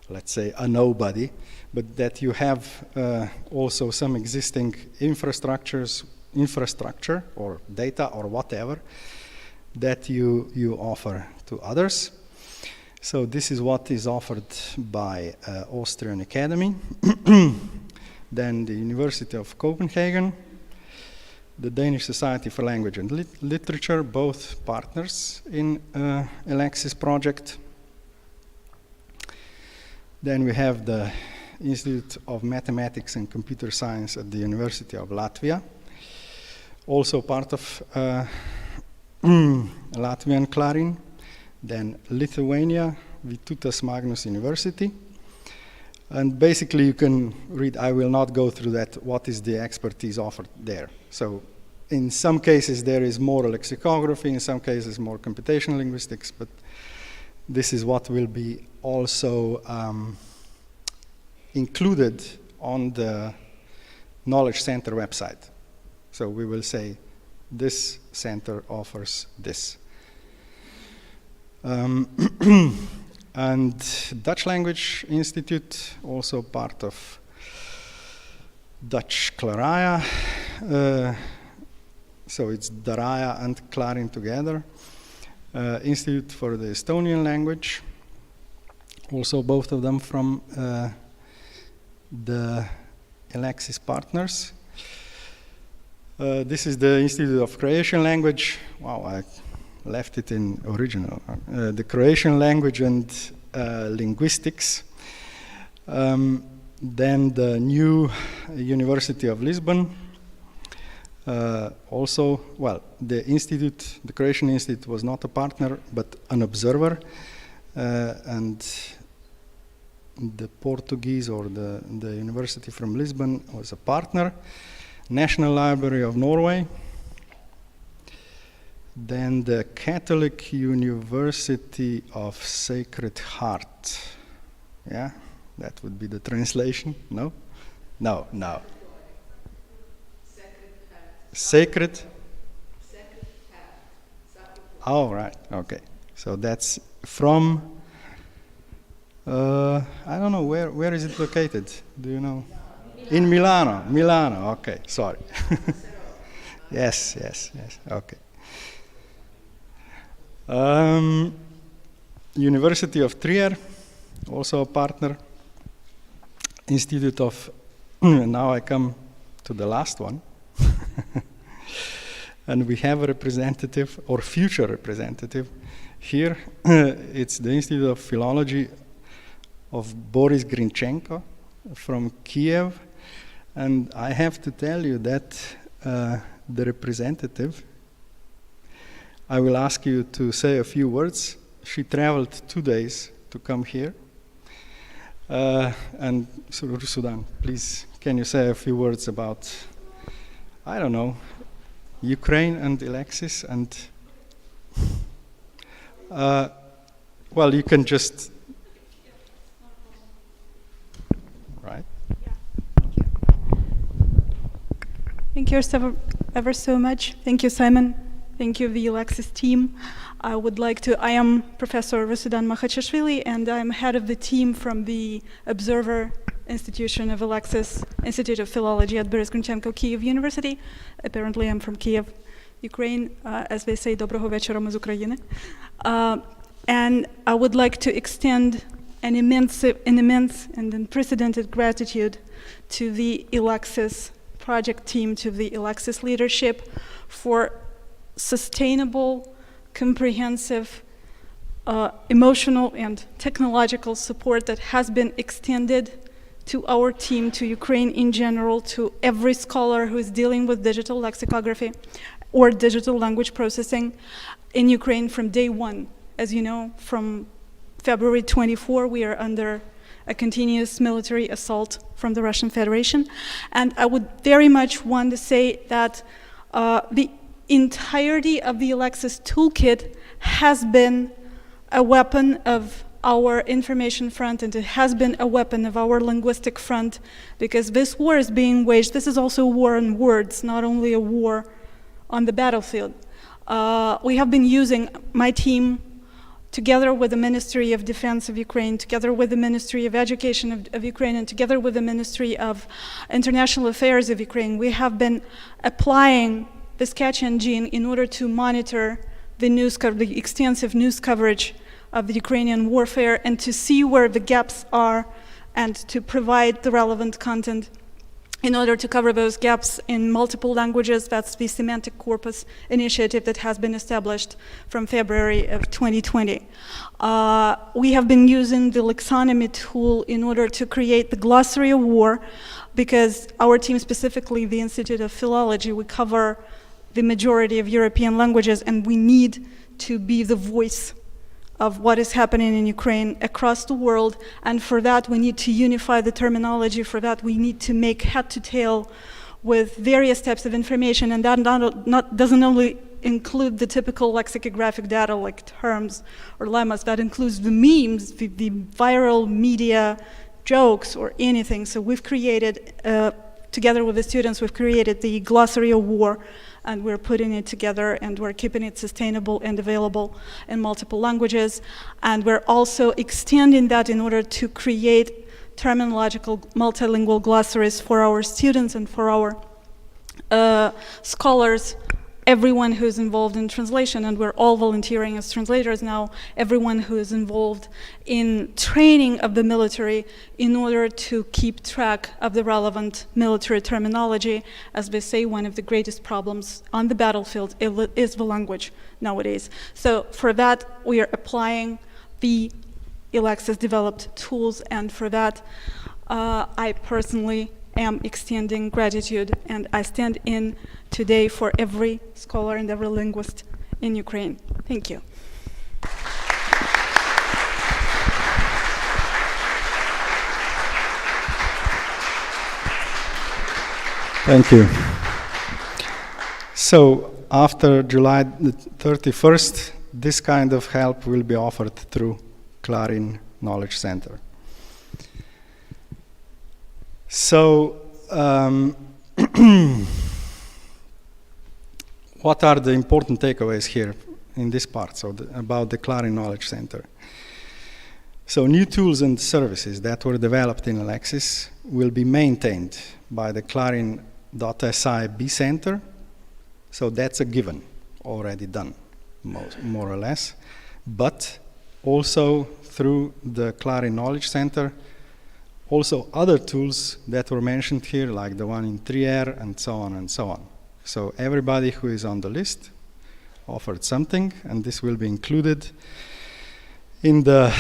let's say, a nobody, but that you have also some existing infrastructure or data or whatever that you offer to others. So this is what is offered by Austrian Academy. Then the University of Copenhagen, the Danish Society for Language and Literature, both partners in ELEXIS project. Then we have the Institute of Mathematics and Computer Science at the University of Latvia, also part of Latvian CLARIN. Then Lithuania, Vytautas Magnus University. And basically you can read, I will not go through that, what is the expertise offered there. So in some cases there is more lexicography, in some cases more computational linguistics, but this is what will be also included on the Knowledge Center website. So we will say this center offers this. And Dutch Language Institute, also part of Dutch CLARIDARIAH. So it's Daraya and CLARIN together. Institute for the Estonian Language, also both of them from the ELEXIS partners. This is the Institute of Croatian Language. Wow, I left it in original. The Croatian Language and Linguistics. Then the new University of Lisbon. Also, well, the institute, the Croatian Institute was not a partner, but an observer. And the Portuguese or the University from Lisbon was a partner. National Library of Norway. Then the Catholic University of Sacred Heart. Yeah, that would be the translation. No? No, no. Sacred? Oh, right, okay. So that's from, I don't know, where is it located? Do you know? In Milano, Milano, okay, sorry. Yes, okay. University of Trier, also a partner. Institute of, now I come to the last one. And we have a representative, or future representative, here. It's the Institute of Philology of Boris Grinchenko from Kiev. And I have to tell you that the representative, I will ask you to say a few words. She traveled 2 days to come here. And Sudan, please, can you say a few words about, I don't know, Ukraine and ELEXIS and, well, you can just, right? Thank you ever so much. Thank you, Simon. Thank you, the ELEXIS team. I am Professor Rusudan Makhachishvili, and I'm head of the team from the Observer Institution of ELEXIS, Institute of Philology at Boris Grinchenko, Kyiv University. Apparently I'm from Kyiv, Ukraine, as they say, Доброго вечора, ми з України. And I would like to extend an immense and unprecedented gratitude to the ELEXIS project team, to the ELEXIS leadership for sustainable, comprehensive, emotional and technological support that has been extended to our team, to Ukraine in general, to every scholar who is dealing with digital lexicography or digital language processing in Ukraine from day one. As you know, from February 24, we are under a continuous military assault from the Russian Federation. And I would very much want to say that the entirety of the ELEXIS toolkit has been a weapon of our information front, and it has been a weapon of our linguistic front, because this war is being waged. This is also a war on words, not only a war on the battlefield. We have been using, my team, together with the Ministry of Defense of Ukraine, together with the Ministry of Education of Ukraine, and together with the Ministry of International Affairs of Ukraine, we have been applying the sketch engine in order to monitor the extensive news coverage of the Ukrainian warfare and to see where the gaps are and to provide the relevant content in order to cover those gaps in multiple languages. That's the Semantic Corpus initiative that has been established from February of 2020. We have been using the Lexonomy tool in order to create the Glossary of War, because our team, specifically the Institute of Philology, we cover the majority of European languages, and we need to be the voice of what is happening in Ukraine across the world. And for that, we need to unify the terminology. For that, we need to make head to tail with various types of information. And that doesn't only include the typical lexicographic data like terms or lemmas. That includes the memes, the viral media jokes or anything. So we've created, together with the students, we've created the Glossary of War, and we're putting it together, and we're keeping it sustainable and available in multiple languages. And we're also extending that in order to create terminological multilingual glossaries for our students and for our scholars, everyone who is involved in translation, and we're all volunteering as translators now, everyone who is involved in training of the military in order to keep track of the relevant military terminology. As they say, one of the greatest problems on the battlefield is the language nowadays. So for that, we are applying the Elexis developed tools, and for that, I personally am extending gratitude, and I stand in today for every scholar and every linguist in Ukraine. Thank you. Thank you. So after July the 31st, this kind of help will be offered through CLARIN Knowledge Center. So, what are the important takeaways here in this part, about the CLARIN Knowledge Center? So new tools and services that were developed in Elexis will be maintained by the CLARIN.SI B Center. So that's a given, already done, more or less. But also through the CLARIN Knowledge Center, also other tools that were mentioned here, like the one in Trier, and so on and so on. So everybody who is on the list offered something, and this will be included in the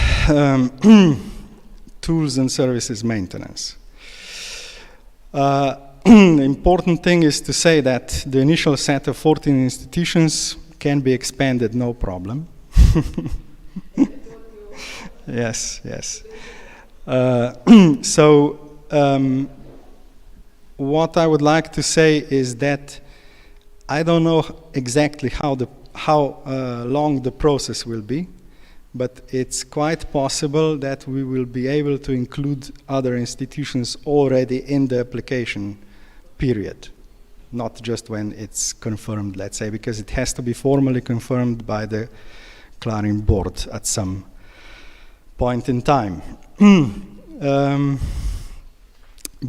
tools and services maintenance. Important thing is to say that the initial set of 14 institutions can be expanded, no problem. Yes, yes. What I would like to say is that I don't know exactly how long the process will be, but it's quite possible that we will be able to include other institutions already in the application period, not just when it's confirmed, let's say, because it has to be formally confirmed by the CLARIN board at some point in time.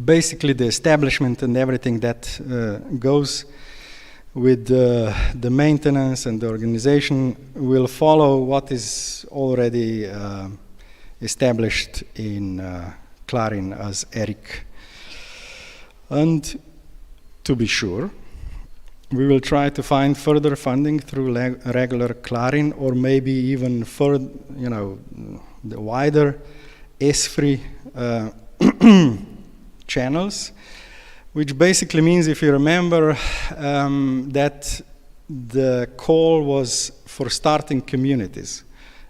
Basically, the establishment and everything that goes with the maintenance and the organization will follow what is already established in CLARIN as ERIC. And to be sure, we will try to find further funding through regular CLARIN, or maybe even further, the wider ESFRI channels, which basically means, if you remember, that the call was for starting communities.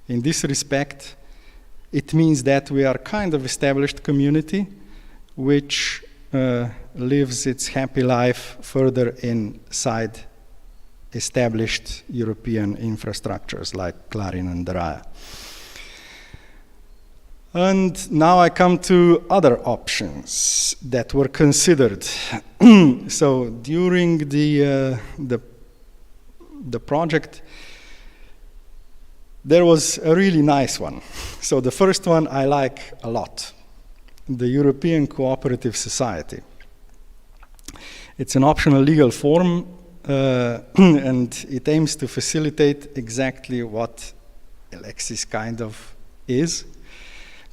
In this respect, it means that we are kind of established community which lives its happy life further inside established European infrastructures like CLARIN and DARIAH. And now I come to other options that were considered. So during the project, there was a really nice one. So the first one I like a lot, the European Cooperative Society. It's an optional legal form, and it aims to facilitate exactly what Elexis kind of is: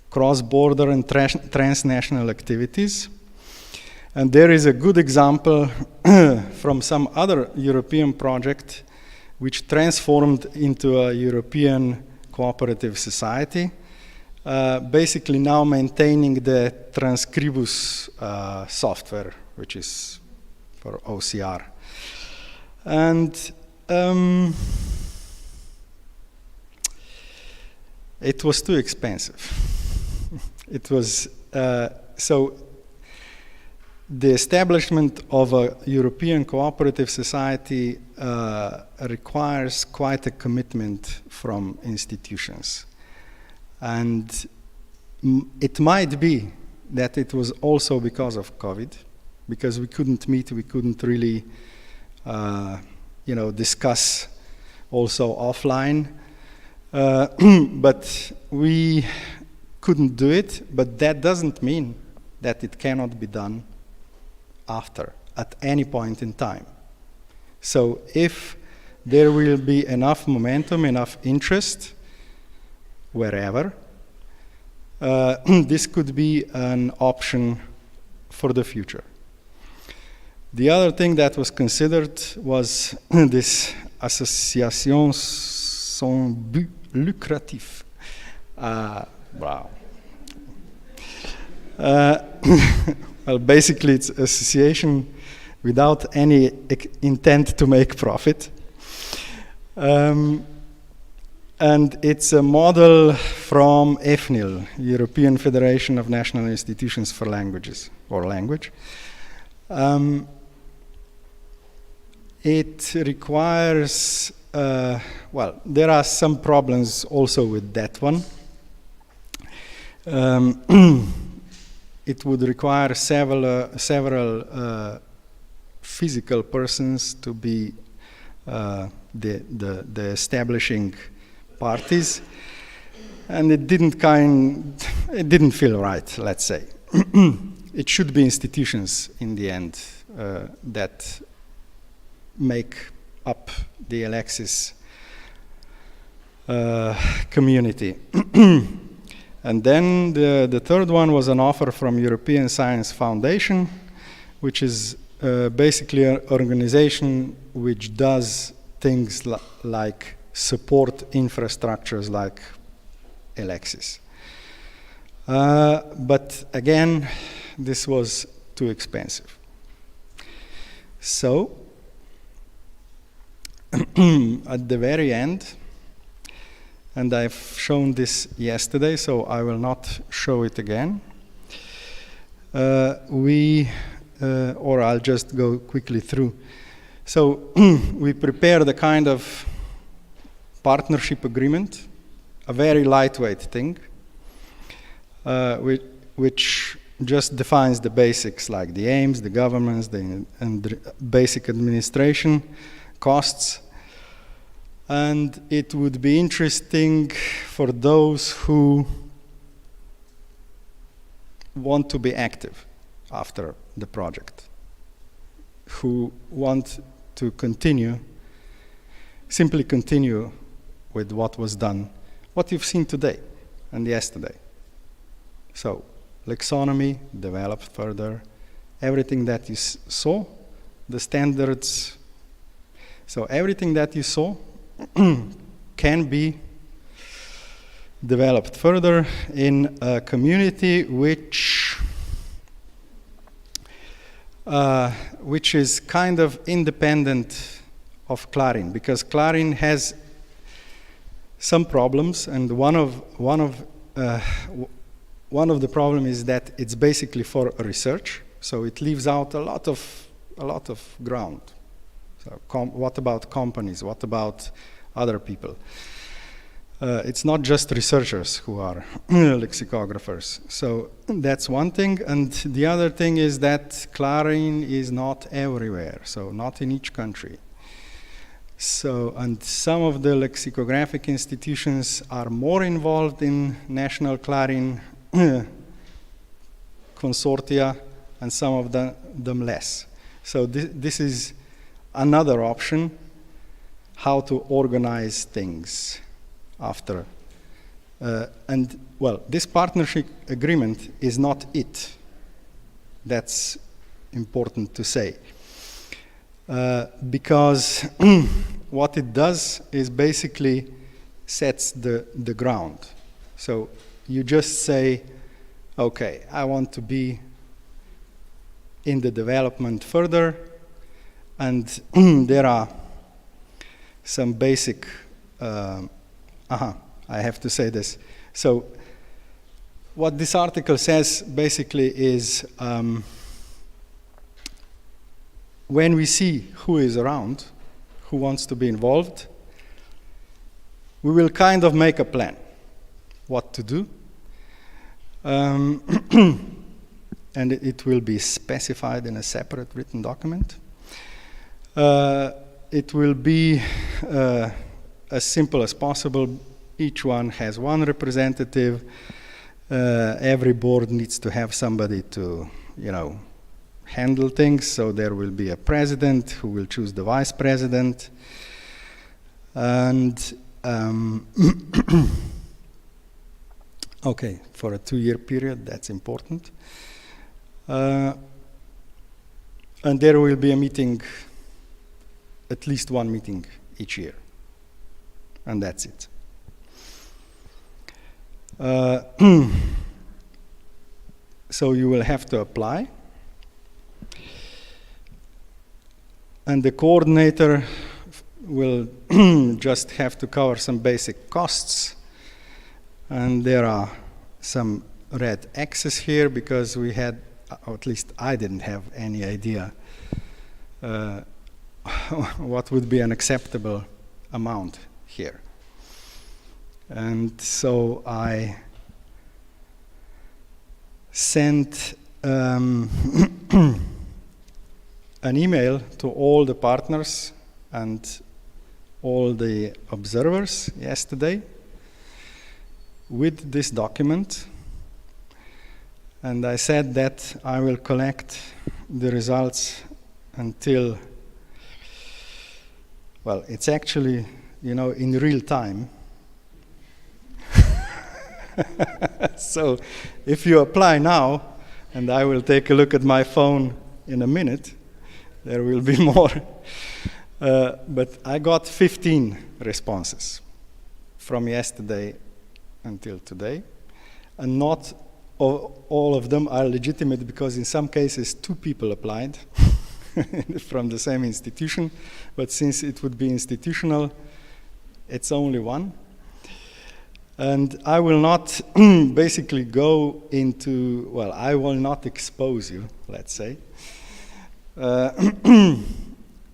cross-border and transnational activities. And there is a good example from some other European project which transformed into a European cooperative society, basically now maintaining the Transcribus software, which is for OCR. And it was too expensive. It was, so the establishment of a European cooperative society requires quite a commitment from institutions. And it might be that it was also because of COVID, because we couldn't meet, we couldn't really discuss also offline. But we couldn't do it, but that doesn't mean that it cannot be done at any point in time. So if there will be enough momentum, enough interest, wherever, this could be an option for the future. The other thing that was considered was this association sans but lucratif. Wow. Well, basically it's association without any intent to make profit. And it's a model from EFNIL, European Federation of National Institutions for Languages, or language. It requires, well, there are some problems also with that one. It would require several physical persons to be the establishing parties, and it didn't feel right, let's say. It should be institutions in the end that make up the Elexis community. And then the third one was an offer from European Science Foundation, which is basically an organization which does things like support infrastructures like Elexis. But again, this was too expensive. So, at the very end, and I've shown this yesterday, so I will not show it again. Or I'll just go quickly through. So we prepared a kind of partnership agreement, a very lightweight thing, which just defines the basics like the aims, the governance, and the basic administration costs. And it would be interesting for those who want to be active after the project, who want to simply continue with what was done, what you've seen today and yesterday. So, Lexonomy developed further, everything that you saw, the standards, so everything that you saw can be developed further in a community which is kind of independent of CLARIN, because CLARIN has some problems, and one of the problem is that it's basically for research, so it leaves out a lot of ground. So what about companies? What about other people? It's not just researchers who are lexicographers. So that's one thing. And the other thing is that CLARIN is not everywhere, so not in each country. So, and some of the lexicographic institutions are more involved in national CLARIN consortia, and some of them less. So this is another option, how to organize things after. And well, this partnership agreement is not it. That's important to say. Because what it does is basically sets the ground. So you just say, okay, I want to be in the development further, and there are some basic, I have to say this. So what this article says basically is when we see who is around, who wants to be involved, we will kind of make a plan what to do. And it will be specified in a separate written document. It will be as simple as possible. Each one has one representative. Every board needs to have somebody to, handle things. So there will be a president who will choose the vice president. And okay, for a 2-year period, that's important. And there will be a meeting, at least one meeting each year. And that's it. So you will have to apply. And the coordinator will just have to cover some basic costs. And there are some red X's here because we had, or at least I didn't have any idea what would be an acceptable amount here. And so I sent an email to all the partners and all the observers yesterday with this document. And I said that I will collect the results until, well, it's actually, in real time. So if you apply now, and I will take a look at my phone in a minute, there will be more. But I got 15 responses from yesterday until today, and not all of them are legitimate because in some cases 2 people applied from the same institution, but since it would be institutional, it's only 1. And I will not basically go into, well, I will not expose you, let's say.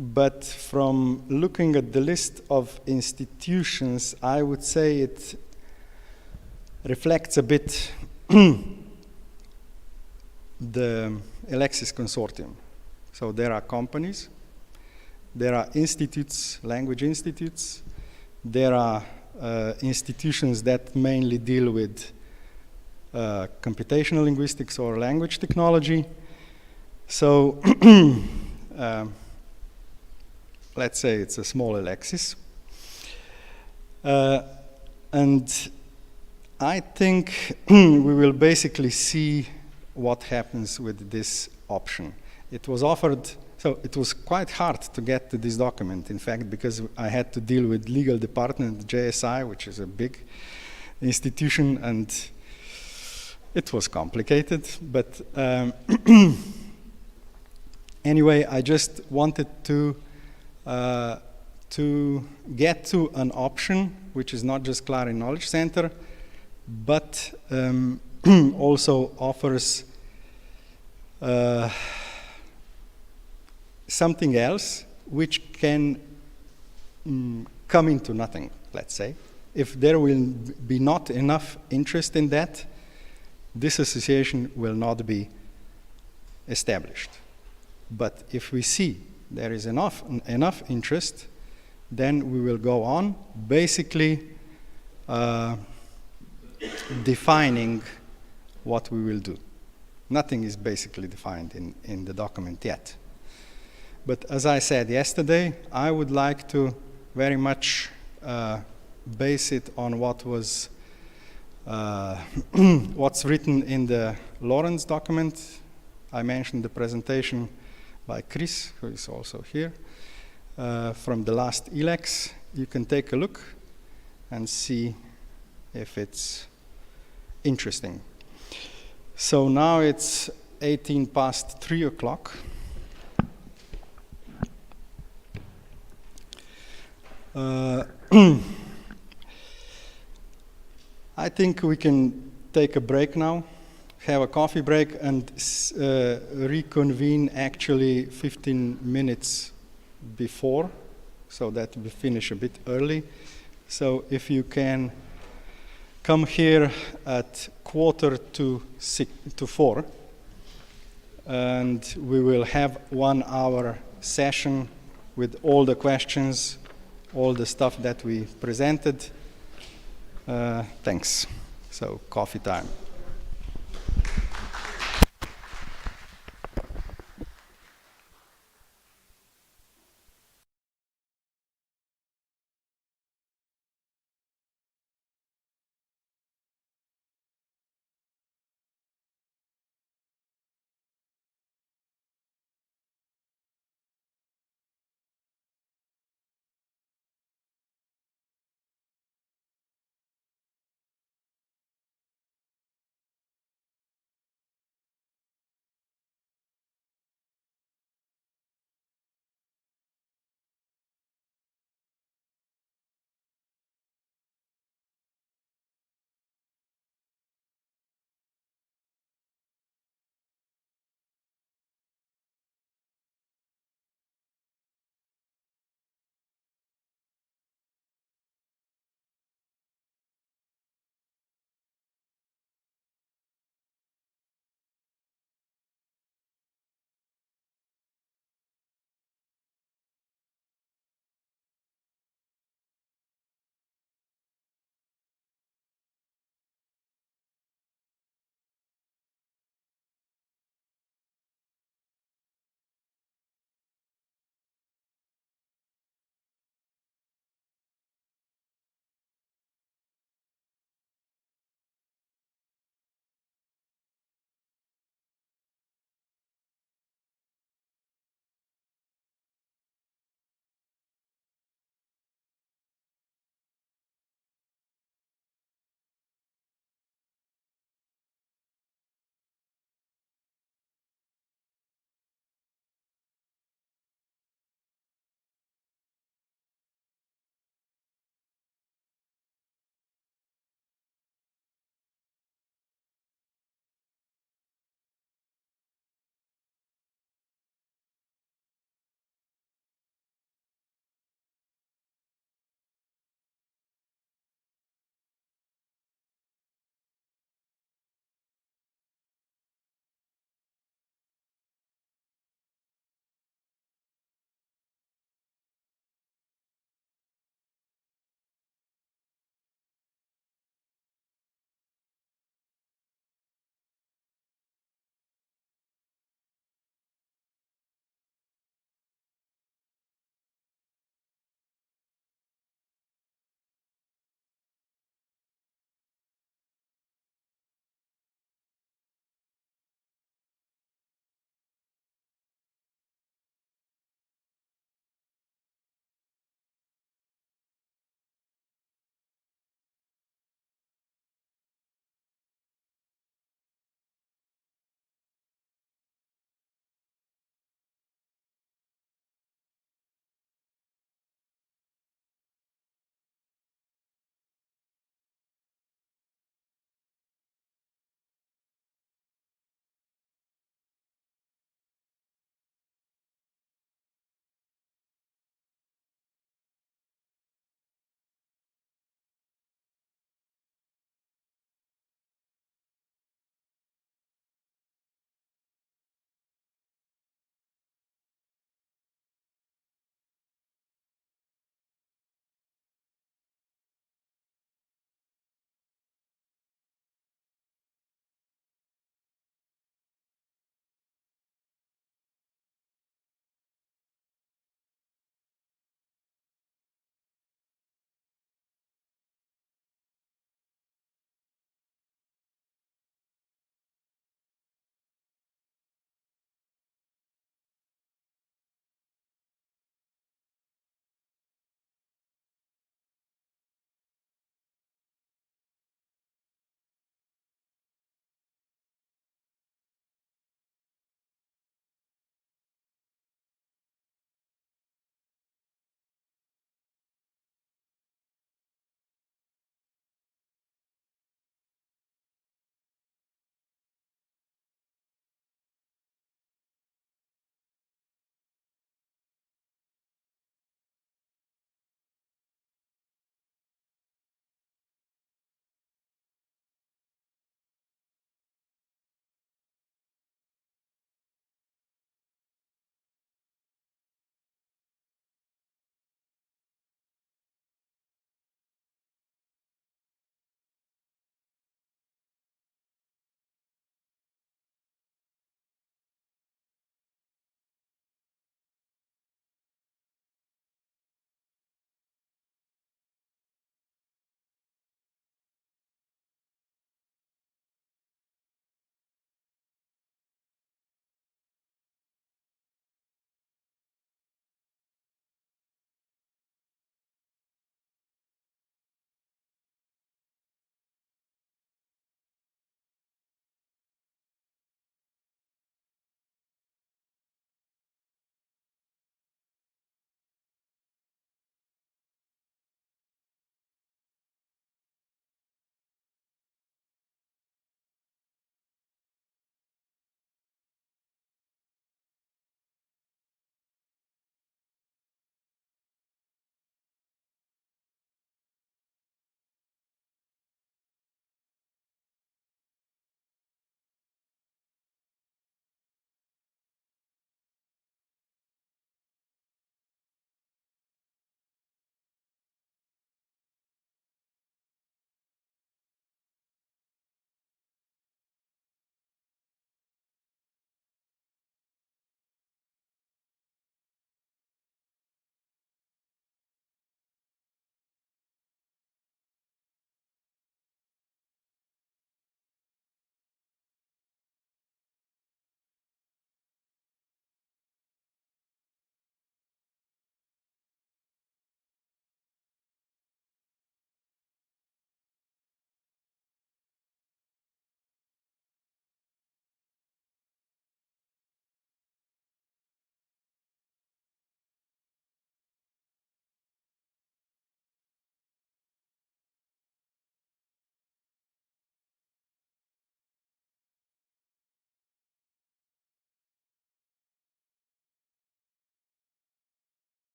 But from looking at the list of institutions, I would say it reflects a bit the Elexis consortium. So there are companies, there are institutes, language institutes, there are institutions that mainly deal with computational linguistics or language technology. So let's say it's a small Elexis. And I think we will basically see what happens with this option. It was offered, so it was quite hard to get to this document, in fact, because I had to deal with legal department, JSI, which is a big institution, and it was complicated. But anyway, I just wanted to get to an option which is not just CLARIN Knowledge Center, but also offers something else which can come into nothing, let's say. If there will be not enough interest in that, this association will not be established. But if we see there is enough interest, then we will go on, basically defining what we will do. Nothing is basically defined in the document yet. But as I said yesterday, I would like to very much base it on what was what's written in the Lawrence document. I mentioned the presentation by Chris, who is also here, from the last ELEX. You can take a look and see if it's interesting. So now it's 18 past 3 o'clock. I think we can take a break now, have a coffee break, and reconvene actually 15 minutes before, so that we finish a bit early. So if you can come here at 3:45, and we will have 1 hour session with all the questions, all the stuff that we presented. Thanks. So coffee time.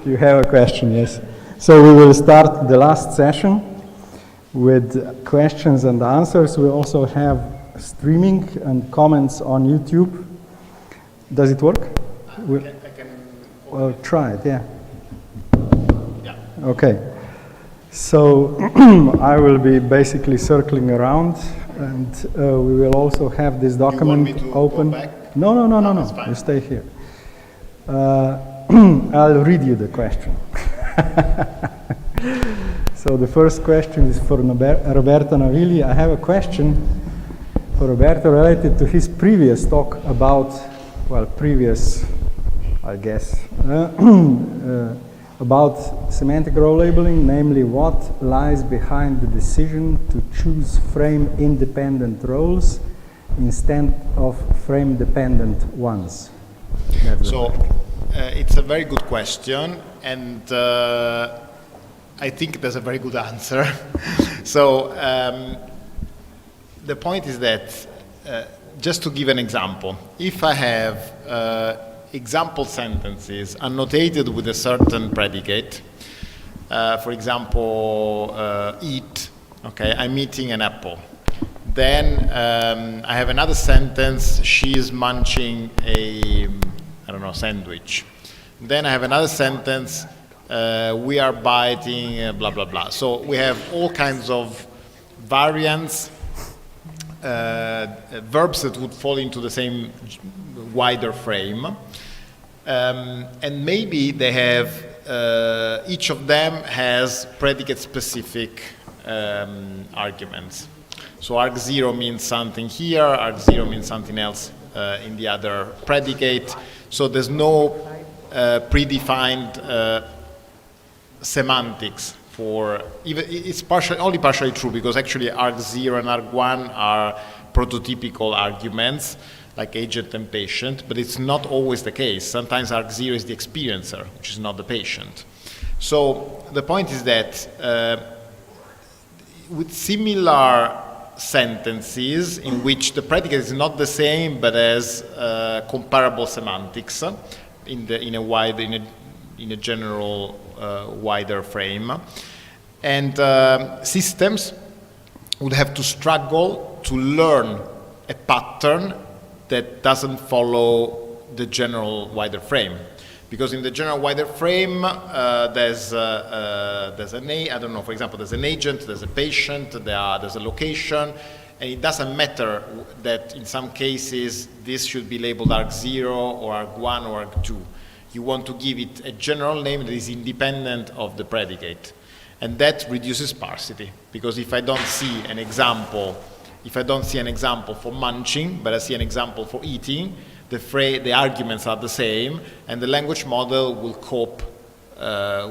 You have a question, yes. So we will start the last session with questions and answers. We also have streaming and comments on YouTube. Does it work? Well, try it, yeah. Okay. So I will be basically circling around, and we will also have this document open. Go back? No. You stay here. I'll read you the question. So the first question is for Roberto Navilli. I have a question for Roberto related to his previous talk about, about semantic role labeling, namely what lies behind the decision to choose frame-independent roles instead of frame-dependent ones. So it's a very good question, and I think there's a very good answer. So the point is that, just to give an example, if I have example sentences annotated with a certain predicate, for example, eat, okay, I'm eating an apple. Then I have another sentence, she is munching a, sandwich. Then I have another sentence, we are biting, blah, blah, blah. So we have all kinds of variants, verbs that would fall into the same wider frame. And maybe they have, each of them has predicate-specific arguments. So arg0 means something here, arg0 means something else in the other predicate. So there's no predefined semantics for, even it's only partially true, because actually arg0 and arg1 are prototypical arguments, like agent and patient, but it's not always the case. Sometimes arg0 is the experiencer, which is not the patient. So the point is that with similar sentences in which the predicate is not the same but has comparable semantics in a general wider frame, and systems would have to struggle to learn a pattern that doesn't follow the general wider frame. Because in the general wider frame, there's for example, there's an agent, there's a patient, there's a location, and it doesn't matter that in some cases this should be labeled arg0 or arg1 or arg2. You want to give it a general name that is independent of the predicate. And that reduces sparsity, because if I don't see an example for munching, but I see an example for eating, the arguments are the same, and the language model will cope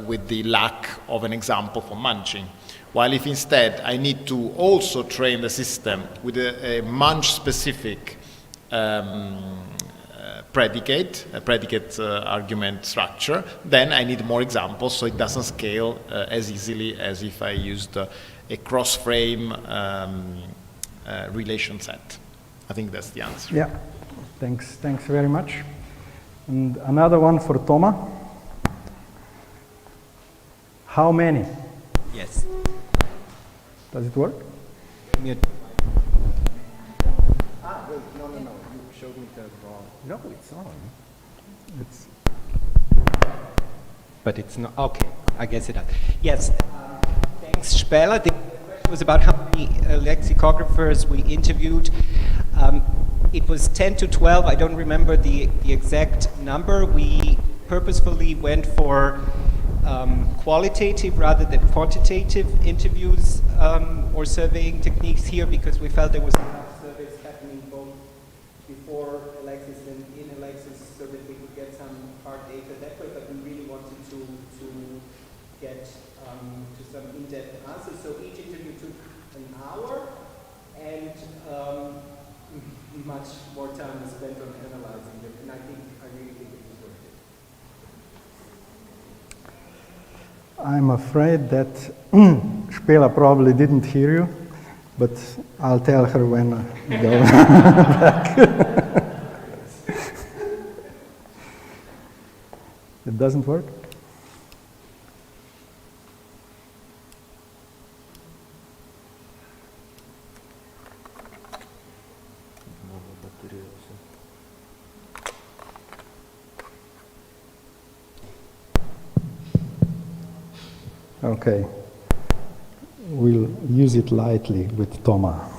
with the lack of an example for munching. While if instead I need to also train the system with a munch-specific predicate argument structure, then I need more examples, so it doesn't scale as easily as if I used a cross-frame relation set. I think that's the answer. Yeah. Thanks very much. And another one for Toma. How many? Yes. Does it work? Wait, no. You showed me the wrong. No, it's on. But it's not. Okay, I guess it does. Yes. Thanks, Speller. The question was about how many lexicographers we interviewed. It was 10 to 12. I don't remember the exact number. We purposefully went for qualitative rather than quantitative interviews or surveying techniques here, because we felt there was enough surveys happening both before Elexis and in Elexis, so that we could get some hard data that way, but we really wanted to get to some in-depth answers. So each interview took an hour, and much more time was spent on analyzing it, and I really think it was worth I'm afraid that Spela probably didn't hear you, but I'll tell her when I go back. It doesn't work? Okay, we'll use it lightly with Toma.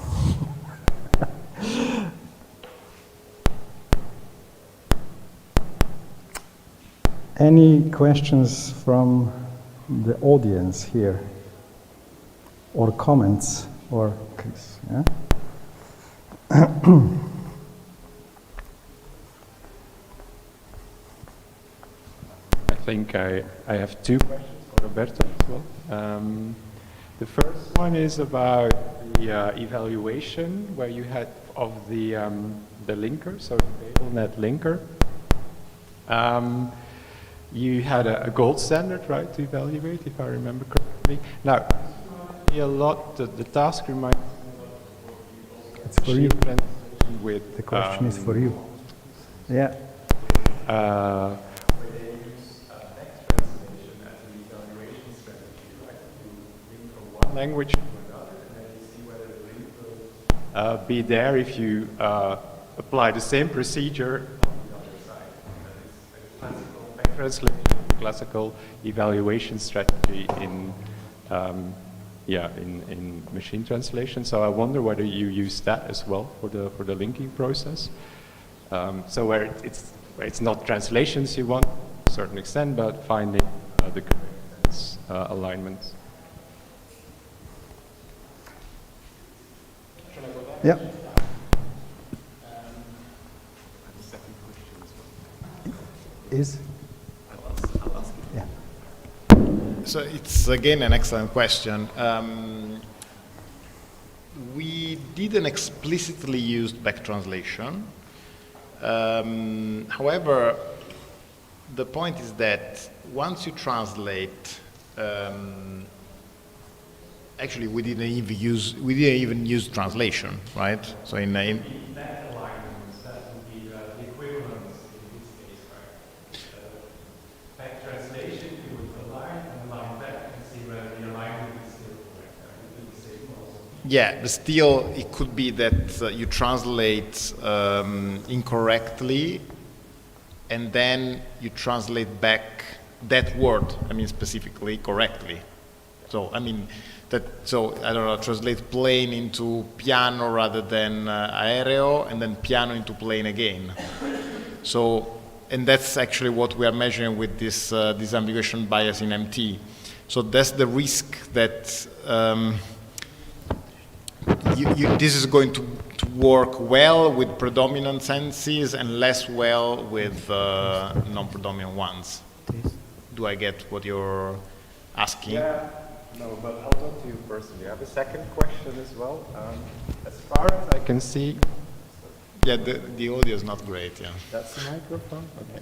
Any questions from the audience here? Or comments? Or, yeah? I think I have two questions for Roberto as well. The first one is about the evaluation where you had of the linker, so the BabelNet linker. You had a gold standard, right, to evaluate, if I remember correctly. Now, a lot, the task reminds me of it's for you. With, the question is for you. Yeah. Where they use text translation as an evaluation strategy, right? You link from one language to another, and then you see whether the link will be there if you apply the same procedure on the other side. Classical text translation, classical evaluation strategy in in machine translation. So I wonder whether you use that as well for the linking process. So where it's not translations you want to a certain extent, but finding the correct alignments. Yeah. Is? I'll ask it. Yeah. So it's again an excellent question. We didn't explicitly use back translation. However, the point is that once you translate, actually we didn't even use translation, right? So in that alignment, that would be the equivalence in this case, right? Back translation, you would align back and see whether the alignment is still correct. Yeah, but still it could be that you translate incorrectly and then you translate back that word, I mean specifically correctly. So, I mean, I don't know, translate plane into piano rather than aereo, and then piano into plane again. So, and that's actually what we are measuring with this ambiguation bias in MT. So that's the risk that this is going to work well with predominant senses and less well with non-predominant ones. Do I get what you're asking? Yeah, no, but I'll talk to you personally. I have a second question as well. As far as I can see... Yeah, the audio is not great, yeah. That's the microphone? Okay.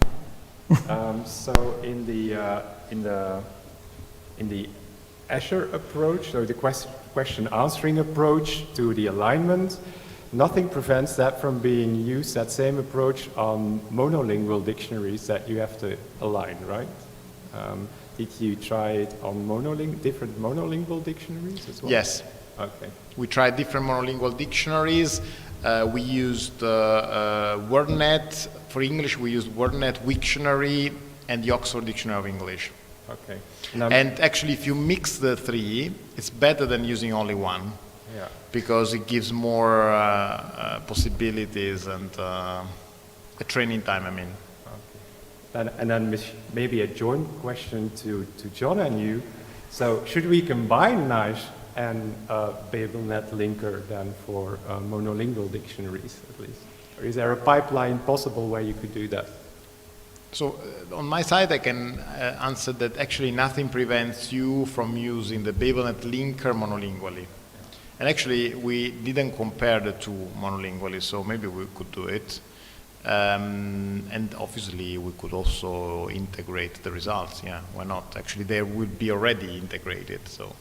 So in the Azure approach, so the question answering approach to the alignment, nothing prevents that from being used, that same approach, on monolingual dictionaries that you have to align, right? Did you try it on different monolingual dictionaries as well? Yes. Okay. We tried different monolingual dictionaries. We used WordNet. For English, we used WordNet Wiktionary and the Oxford Dictionary of English. Okay. And actually, if you mix the three, it's better than using only one. Yeah. Because it gives more possibilities and a training time, I mean. Okay. And then maybe a joint question to John and you. So should we combine NICE and BabelNet linker then for monolingual dictionaries at least? Or is there a pipeline possible where you could do that? So on my side, I can answer that actually nothing prevents you from using the BabelNet linker monolingually. And actually, we didn't compare the two monolingually, so maybe we could do it. And obviously we could also integrate the results, yeah, why not? Actually they would be already integrated, so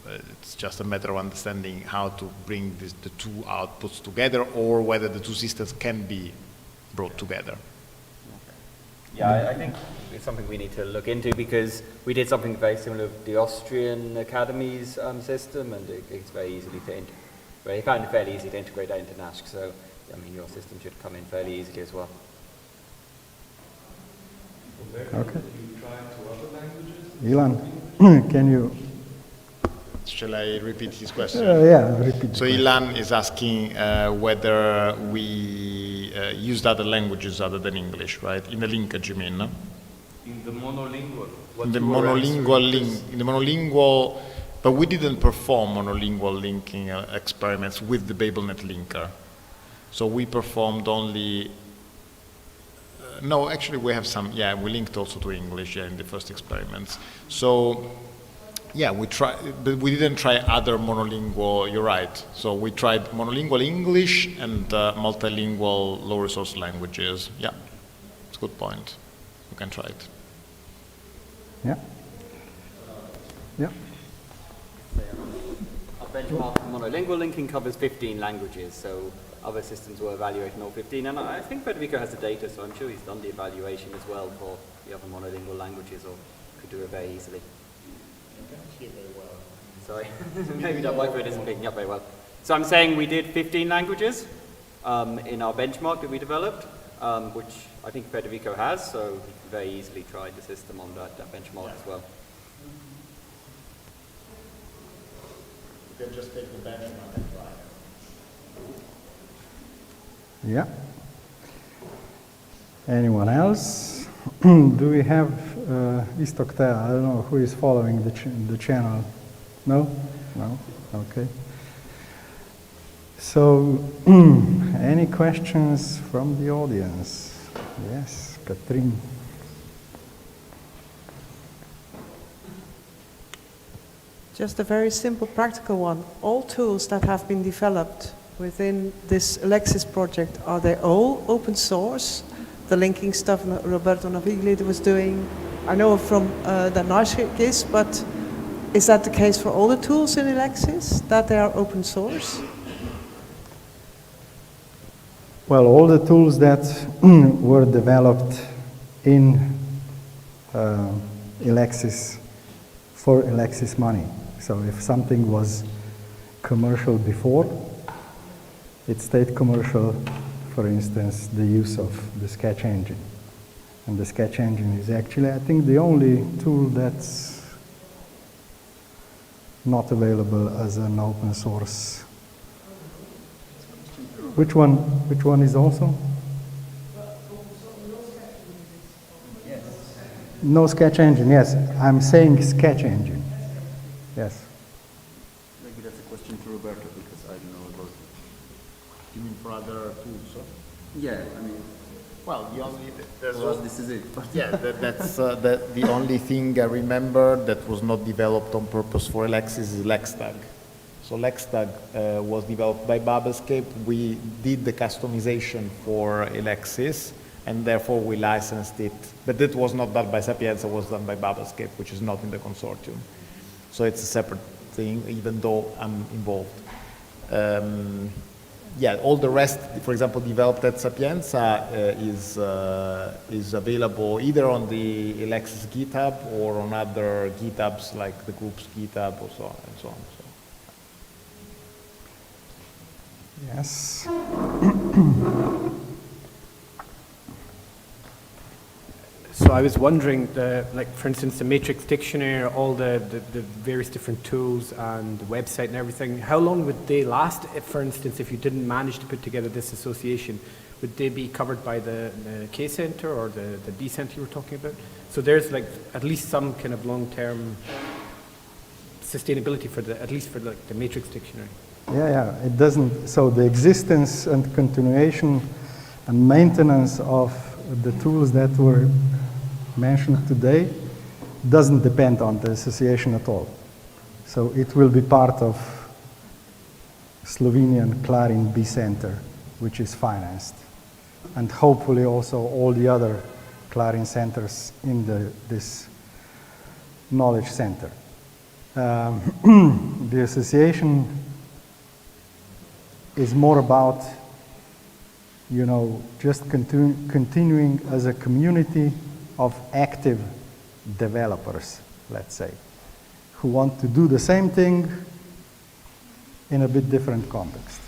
it's just a matter of understanding how to bring the two outputs together, or whether the two systems can be brought together. Yeah, I think it's something we need to look into, because we did something very similar with the Austrian Academy's system, and it's very easily fairly easy to integrate that into NASH. So, I mean, your system should come in fairly easily as well. Okay. Ilan, can you? Shall I repeat his question? Yeah, repeat. So Ilan is asking whether we used other languages other than English, right? In the linkage, you mean? No? In the monolingual. In the monolingual, but we didn't perform monolingual linking experiments with the BabelNet linker. So we performed only. No, actually we have some. Yeah, we linked also to English. Yeah, in the first experiments. So. Yeah, we tried, but we didn't try other monolingual, you're right. So we tried monolingual English and multilingual low-resource languages. Yeah, it's a good point. You can try it. Yeah. Yeah. Our benchmark for monolingual linking covers 15 languages, so other systems will evaluate all 15. And I think Federico has the data, so I'm sure he's done the evaluation as well for the other monolingual languages, or could do it very easily. Hear very well. Sorry, maybe that microphone isn't picking up very well. So I'm saying we did 15 languages in our benchmark that we developed, which I think Federico has, so he can very easily try the system on that benchmark as well. You can just take the benchmark and try. Yeah. Anyone else? Do we have Istoktea? I don't know who is following the channel. No? No? Okay. So, any questions from the audience? Yes, Katrin. Just a very simple practical one. All tools that have been developed within this Elexis project, are they all open source? The linking stuff Roberto Navigli was doing, I know from the Narshik is, but is that the case for all the tools in Elexis, that they are open source? Well, all the tools that were developed in Elexis for Elexis money. So if something was commercial before, it stayed commercial. For instance, the use of the sketch engine. And the sketch engine is actually, I think, the only tool that's not available as an open source. Which one is also? Yes. No sketch engine, yes. I'm saying sketch engine. Yes. Maybe that's a question to Roberto, because I don't know about it. You mean for other tools? Yeah, I mean, well, the only this is it. Yeah, that's the only thing I remember that was not developed on purpose for Elexis is LexTag. So LexTag was developed by Babelscape. We did the customization for Elexis, and therefore we licensed it. But that was not done by Sapienza, it was done by Babelscape, which is not in the consortium. So it's a separate thing, even though I'm involved. Yeah, all the rest, for example, developed at Sapienza is available either on the Elexis GitHub or on other GitHubs like the group's GitHub or so on and so on. So. Yes. So I was wondering, like for instance, the matrix dictionary, all the various different tools and the website and everything, how long would they last? If, for instance, if you didn't manage to put together this association, would they be covered by the K Center or the D Center you were talking about? So there's like at least some kind of long-term sustainability for at least for like the matrix dictionary. Yeah, it doesn't, so the existence and continuation and maintenance of the tools that were mentioned today doesn't depend on the association at all. So it will be part of Slovenian CLARIN B Center, which is financed. and hopefully also all the other CLARIN centers in this knowledge center. The association is more about, you know, just continuing as a community of active developers, let's say, who want to do the same thing in a bit different context.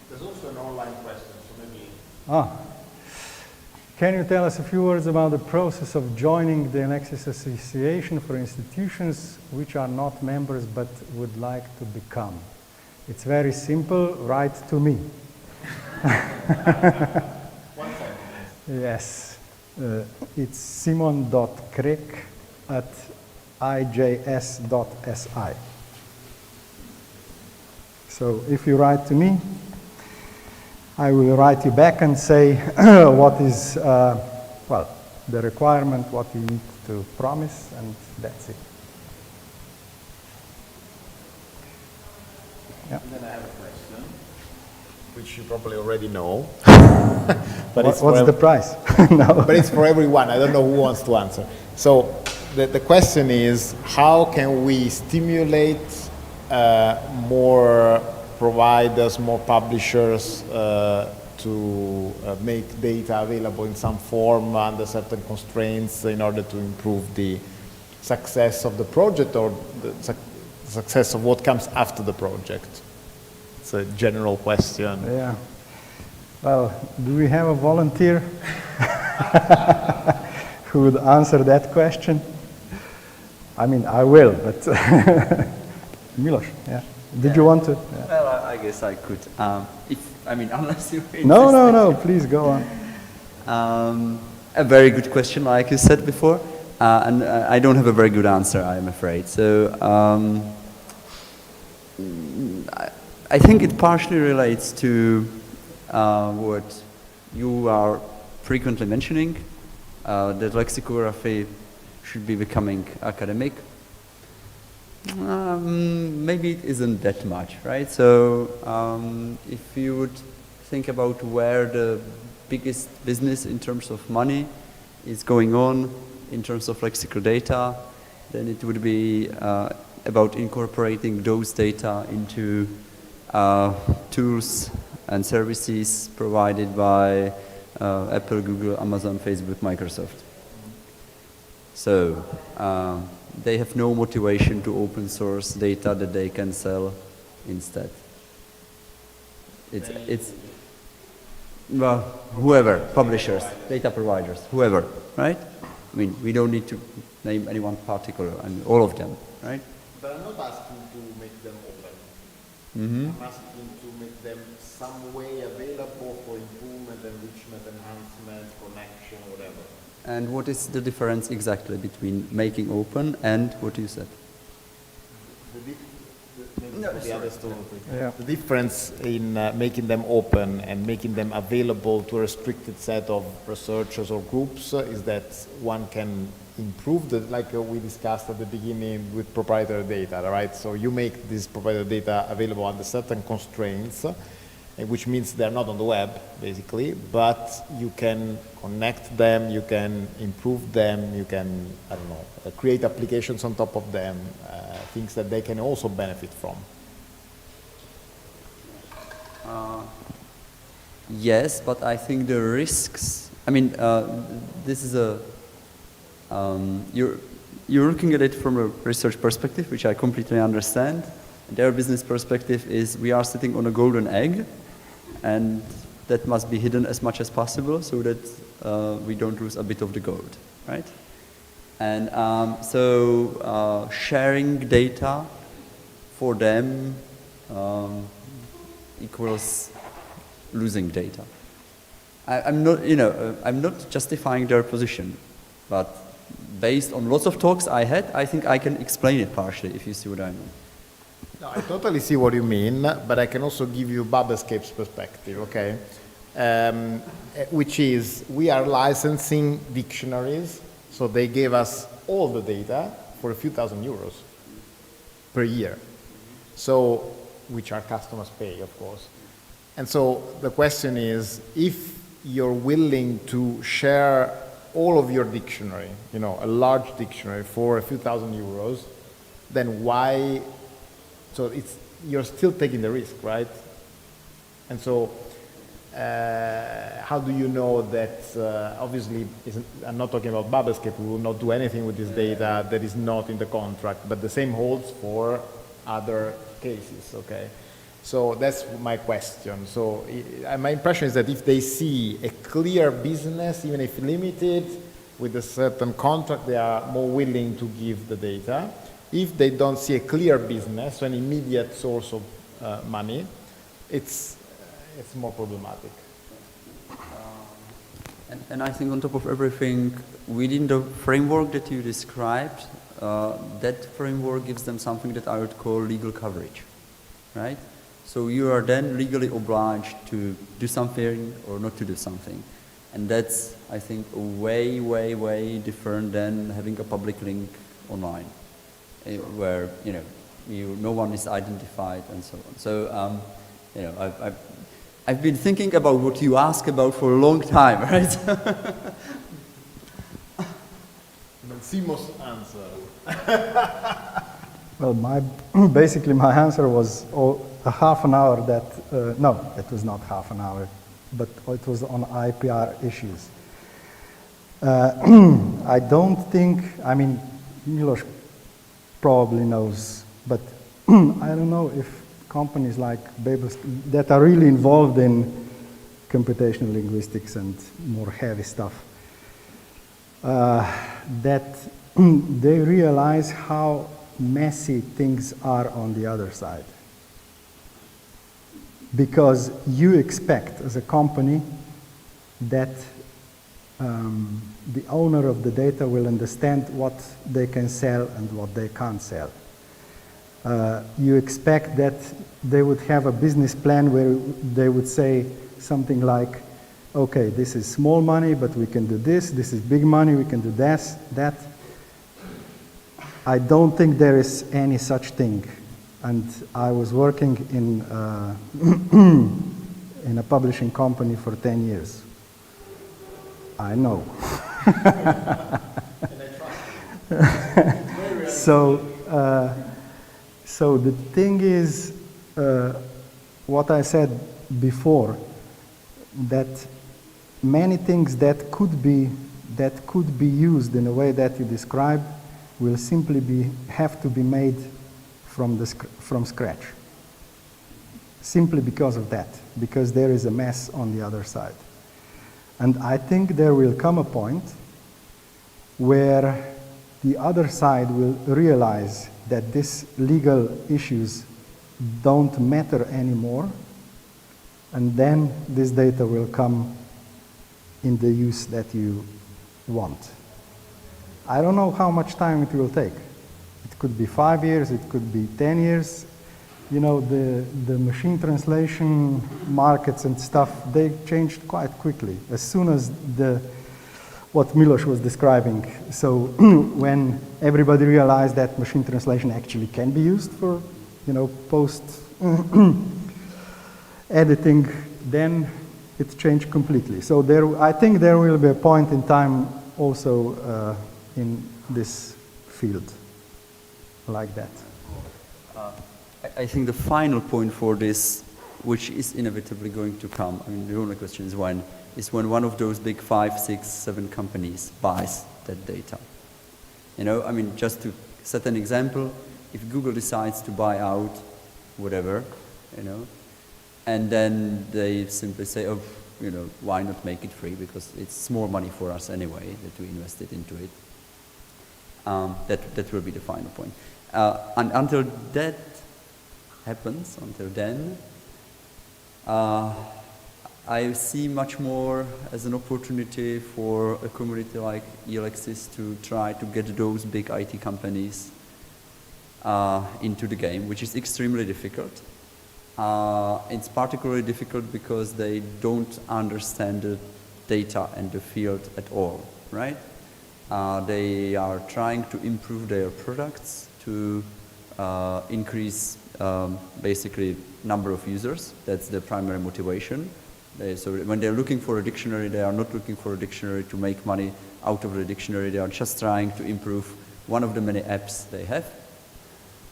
There's also an online question, so maybe... Can you tell us a few words about the process of joining the ELEXIS Association for institutions which are not members but would like to become? It's very simple, write to me. One sentence. Yes, it's simon.krek@ijs.si. So if you write to me, I will write you back and say what is, well, the requirement, what you need to promise, and that's it. Yeah. And then I have a question, which you probably already know. But what's the price? No. But it's for everyone. I don't know who wants to answer. So the question is, how can we stimulate more providers, more publishers to make data available in some form under certain constraints in order to improve the success of the project or the success of what comes after the project? It's a general question. Yeah. Well, do we have a volunteer who would answer that question? I mean, I will, but Milos, yeah. Did you want to? Yeah. Well, I guess I could. Unless you insist. No, please go on. A very good question, like you said before, and I don't have a very good answer, I'm afraid. So I think it partially relates to what you are frequently mentioning, that lexicography should be becoming academic. Maybe it isn't that much, right? So if you would think about where the biggest business in terms of money is going on in terms of lexical data, then it would be about incorporating those data into tools and services provided by Apple, Google, Amazon, Facebook, Microsoft. So they have no motivation to open source data that they can sell instead. It's well, whoever, publishers, data providers, whoever, right? I mean, we don't need to name any one particular, I mean, all of them, right? But I'm not asking to make them open. Mm-hmm. I'm asking to make them some way available for improvement, enrichment, enhancement, connection, whatever. And what is the difference exactly between making open and what you said? The difference in making them open and making them available to a restricted set of researchers or groups is that one can improve, like we discussed at the beginning with proprietary data, right? So you make this proprietary data available under certain constraints, which means they're not on the web, basically, but you can connect them, you can improve them, you can, I don't know, create applications on top of them, things that they can also benefit from. Yes, but I think the risks, I mean, this is a, you're looking at it from a research perspective, which I completely understand. Their business perspective is we are sitting on a golden egg, and that must be hidden as much as possible so that we don't lose a bit of the gold, right? And so sharing data for them equals losing data. I'm not, I'm not justifying their position, but based on lots of talks I had, I think I can explain it partially, if you see what I mean. No, I totally see what you mean, but I can also give you Babelscape's perspective, okay? Which is, we are licensing dictionaries, so they gave us all the data for a few €1,000 per year, so, which our customers pay, of course. And so the question is, if you're willing to share all of your dictionary, a large dictionary for a few €1,000, then why? So you're still taking the risk, right? And so how do you know that, obviously, I'm not talking about Babelscape, we will not do anything with this data that is not in the contract, but the same holds for other cases, okay? So that's my question. So my impression is that if they see a clear business, even if limited, with a certain contract, they are more willing to give the data. If they don't see a clear business, so an immediate source of money, it's more problematic. And I think on top of everything, within the framework that you described, that framework gives them something that I would call legal coverage, right? So you are then legally obliged to do something or not to do something. And that's, I think, way, way, way different than having a public link online, where, no one is identified and so on. So, I've been thinking about what you asked about for a long time, right? Simo's answer. Well, basically my answer was a half an hour that, no, it was not half an hour, but it was on IPR issues. I don't think, Milos probably knows, but I don't know if companies like Babels that are really involved in computational linguistics and more heavy stuff, that they realize how messy things are on the other side. Because you expect as a company that the owner of the data will understand what they can sell and what they can't sell. You expect that they would have a business plan where they would say something like, okay, this is small money, but we can do this. This is big money, we can do this, that. I don't think there is any such thing. And I was working in in a publishing company for 10 years. I know. So the thing is, what I said before, that many things that could be used in a way that you describe will simply have to be made from scratch. Simply because of that, because there is a mess on the other side. And I think there will come a point where the other side will realize that these legal issues don't matter anymore, and then this data will come in the use that you want. I don't know how much time it will take. It could be 5 years, it could be 10 years. You know, the machine translation markets and stuff, they changed quite quickly. As soon as what Milos was describing. So when everybody realized that machine translation actually can be used for, post editing, then it changed completely. So I think there will be a point in time also in this field like that. I think the final point for this, which is inevitably going to come, the only question is when one of those big 5, 6, 7 companies buys that data. Just to set an example, if Google decides to buy out whatever, and then they simply say, oh, why not make it free, because it's more money for us anyway that we invested into it. That will be the final point. And until that happens, until then, I see much more as an opportunity for a community like ELEXIS to try to get those big IT companies into the game, which is extremely difficult. It's particularly difficult because they don't understand the data and the field at all, right? They are trying to improve their products, to increase basically number of users. That's the primary motivation. So when they're looking for a dictionary, they are not looking for a dictionary to make money out of the dictionary. They are just trying to improve one of the many apps they have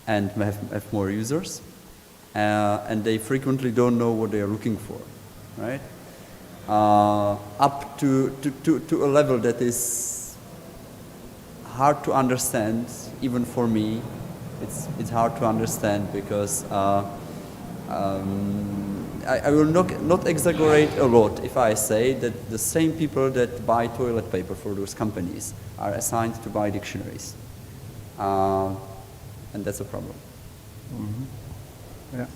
and have more users. And they frequently don't know what they are looking for, right? Up to a level that is hard to understand, even for me. It's hard to understand because I will not exaggerate a lot if I say that the same people that buy toilet paper for those companies are assigned to buy dictionaries. And that's a problem. Yeah,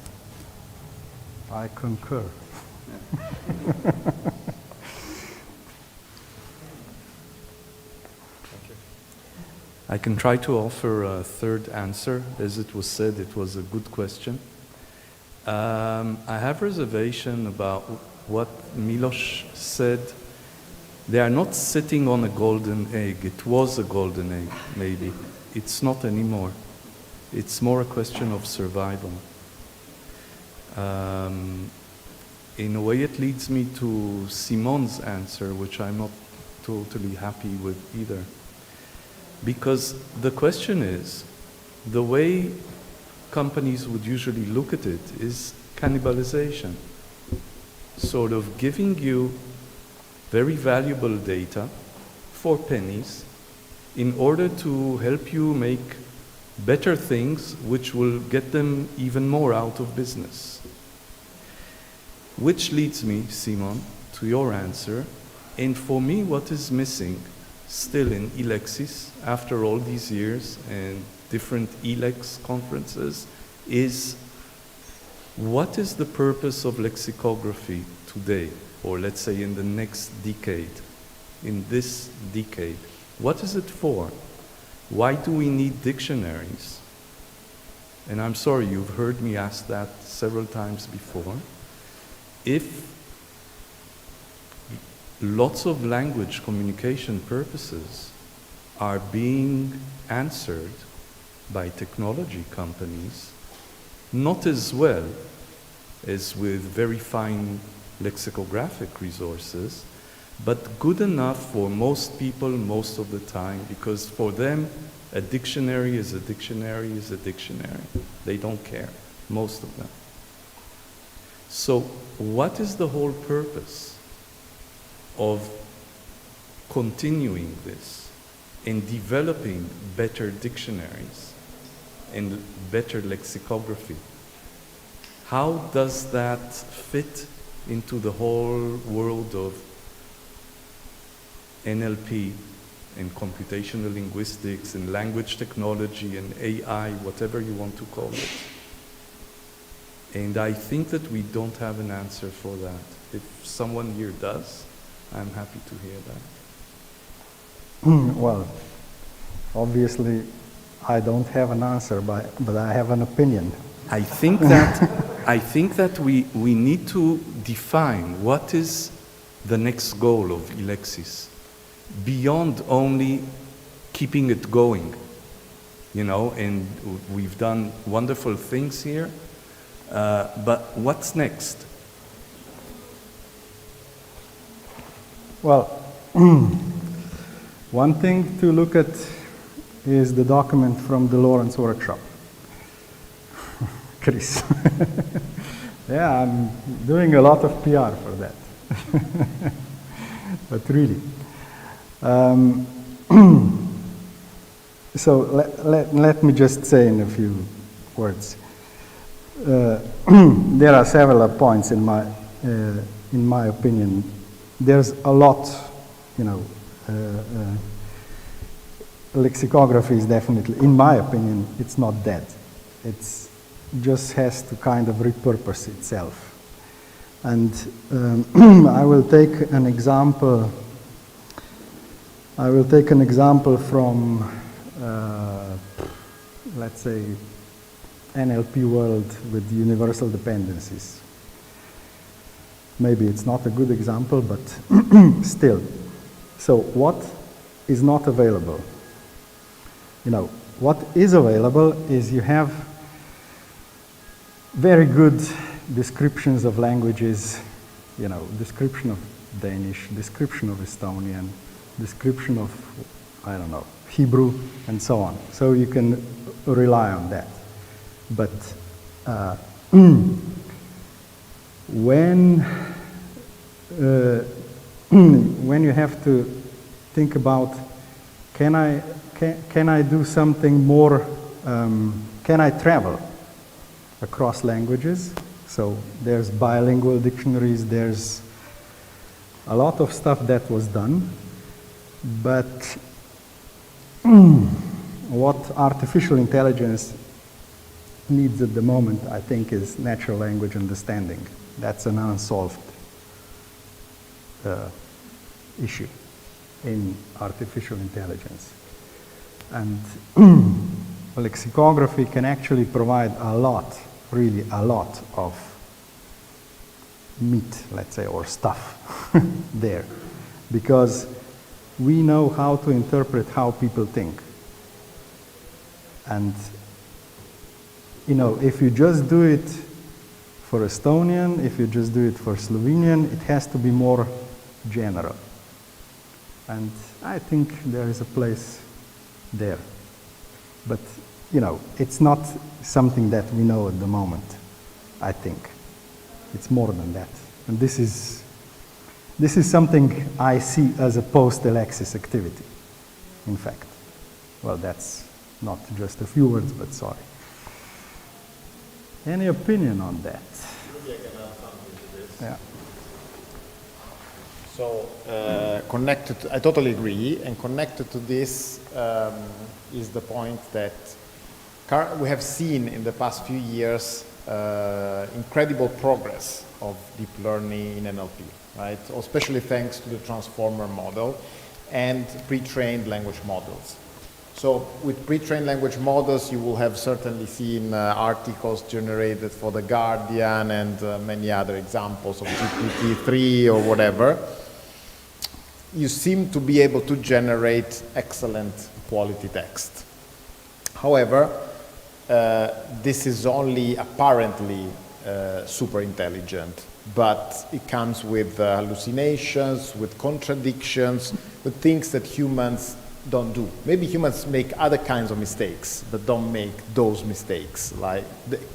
I concur. I can try to offer a third answer. As it was said, it was a good question. I have reservation about what Milos said. They are not sitting on a golden egg. It was a golden egg, maybe. It's not anymore. It's more a question of survival. In a way, it leads me to Simon's answer, which I'm not totally happy with either. Because the question is, the way companies would usually look at it is cannibalization. Sort of giving you very valuable data for pennies in order to help you make better things which will get them even more out of business. Which leads me, Simon, to your answer. And for me, what is missing still in ELEXIS, after all these years and different ELEX conferences, is what is the purpose of lexicography today, or let's say in the next decade, in this decade? What is it for? Why do we need dictionaries? And I'm sorry, you've heard me ask that several times before. If lots of language communication purposes are being answered by technology companies, not as well as with very fine lexicographic resources, but good enough for most people most of the time, because for them, a dictionary is a dictionary is a dictionary. They don't care, most of them. So what is the whole purpose of continuing this and developing better dictionaries and better lexicography? How does that fit into the whole world of NLP and computational linguistics and language technology and AI, whatever you want to call it? And I think that we don't have an answer for that. If someone here does, I'm happy to hear that. Well, obviously, I don't have an answer, but I have an opinion. I think that we need to define what is the next goal of ELEXIS, beyond only keeping it going, you know, and we've done wonderful things here, but what's next? Well, one thing to look at is the document from the Lawrence workshop. Chris. Yeah, I'm doing a lot of PR for that. But really. So let me just say in a few words. There are several points in my opinion. There's a lot, you know, lexicography is definitely, in my opinion, it's not dead. It's just has to kind of repurpose itself. And I will take an example. From, let's say, NLP world with universal dependencies. Maybe it's not a good example, but still. So what is not available? You know, what is available is you have very good descriptions of languages, you know, description of Danish, description of Estonian, description of, I don't know, Hebrew, and so on. So you can rely on that. But when you have to think about, can I do something more, can I travel across languages? So there's bilingual dictionaries, there's a lot of stuff that was done, but what artificial intelligence needs at the moment, I think, is natural language understanding. That's an unsolved issue in artificial intelligence. And lexicography can actually provide a lot, really a lot of meat, let's say, or stuff there. Because we know how to interpret how people think. And, you know, if you just do it for Estonian, if you just do it for Slovenian, it has to be more general. And I think there is a place there. But, you know, it's not something that we know at the moment, I think. It's more than that. And this is something I see as a post-Elexis activity, in fact. Well, that's not just a few words, but sorry. Any opinion on that? Maybe I can add something to this. Yeah. So, I totally agree, and connected to this is the point that we have seen in the past few years incredible progress of deep learning in NLP, right? Especially thanks to the transformer model and pre-trained language models. So with pre-trained language models, you will have certainly seen articles generated for The Guardian and many other examples of GPT-3 or whatever. You seem to be able to generate excellent quality text. However, this is only apparently super intelligent, but it comes with hallucinations, with contradictions, with things that humans don't do. Maybe humans make other kinds of mistakes, but don't make those mistakes,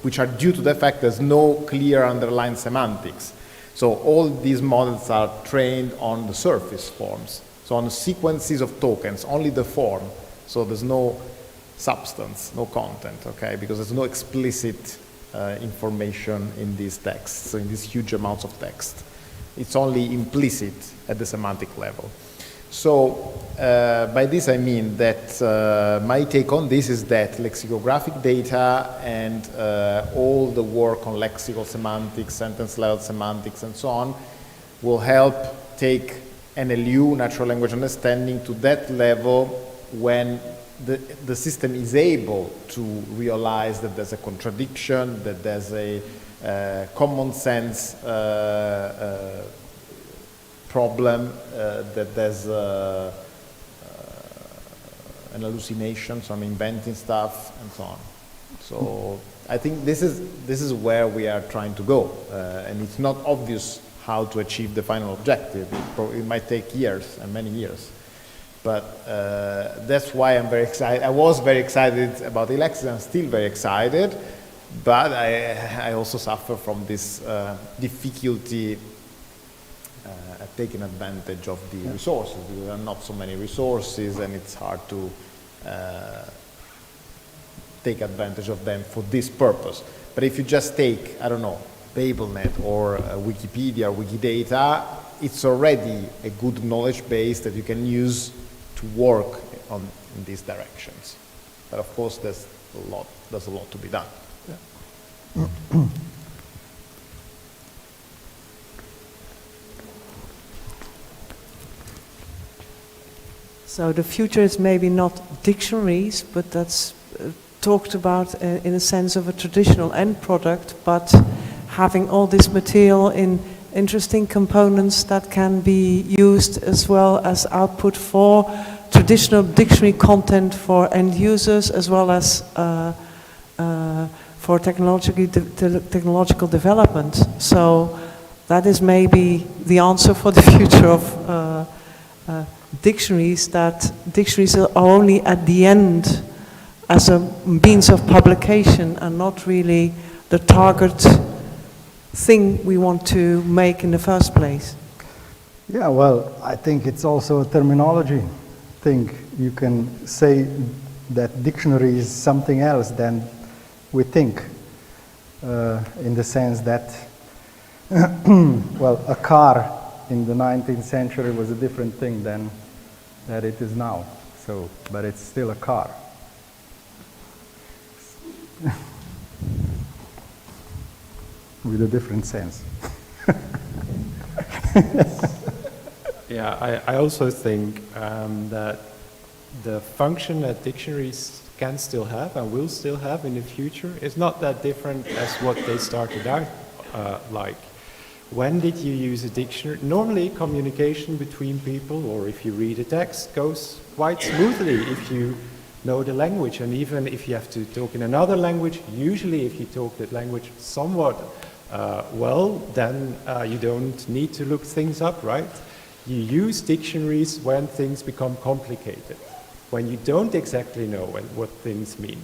which are due to the fact there's no clear underlying semantics. So all these models are trained on the surface forms, so on the sequences of tokens, only the form. So there's no substance, no content, okay? Because there's no explicit information in these texts, so in these huge amounts of text. It's only implicit at the semantic level. So by this I mean that my take on this is that lexicographic data and all the work on lexical semantics, sentence level semantics and so on will help take NLU, natural language understanding, to that level when the system is able to realize that there's a contradiction, that there's a common sense problem, that there's an hallucination, so I'm inventing stuff and so on. So I think this is where we are trying to go, and it's not obvious how to achieve the final objective. It might take years and many years. But that's why I'm very excited. I was very excited about Elexis. I'm still very excited, but I also suffer from this difficulty at taking advantage of the resources, because there are not so many resources, and it's hard to take advantage of them for this purpose. But if you just take, I don't know, BabelNet or Wikipedia or Wikidata, it's already a good knowledge base that you can use to work in these directions. But of course, there's a lot to be done. Yeah. So the future is maybe not dictionaries, but that's talked about in a sense of a traditional end product, but having all this material in interesting components that can be used as well as output for traditional dictionary content for end users, as well as for technological development. So that is maybe the answer for the future of dictionaries, that dictionaries are only at the end as a means of publication and not really the target thing we want to make in the first place. Yeah, well, I think it's also a terminology thing. You can say that dictionary is something else than we think, in the sense that, well, a car in the 19th century was a different thing than that it is now. So, but it's still a car. With a different sense. Yeah, I also think that the function that dictionaries can still have and will still have in the future is not that different as what they started out like. When did you use a dictionary? Normally communication between people, or if you read a text, goes quite smoothly if you know the language, and even if you have to talk in another language, usually if you talk that language somewhat well, then you don't need to look things up, right? You use dictionaries when things become complicated, when you don't exactly know what things mean.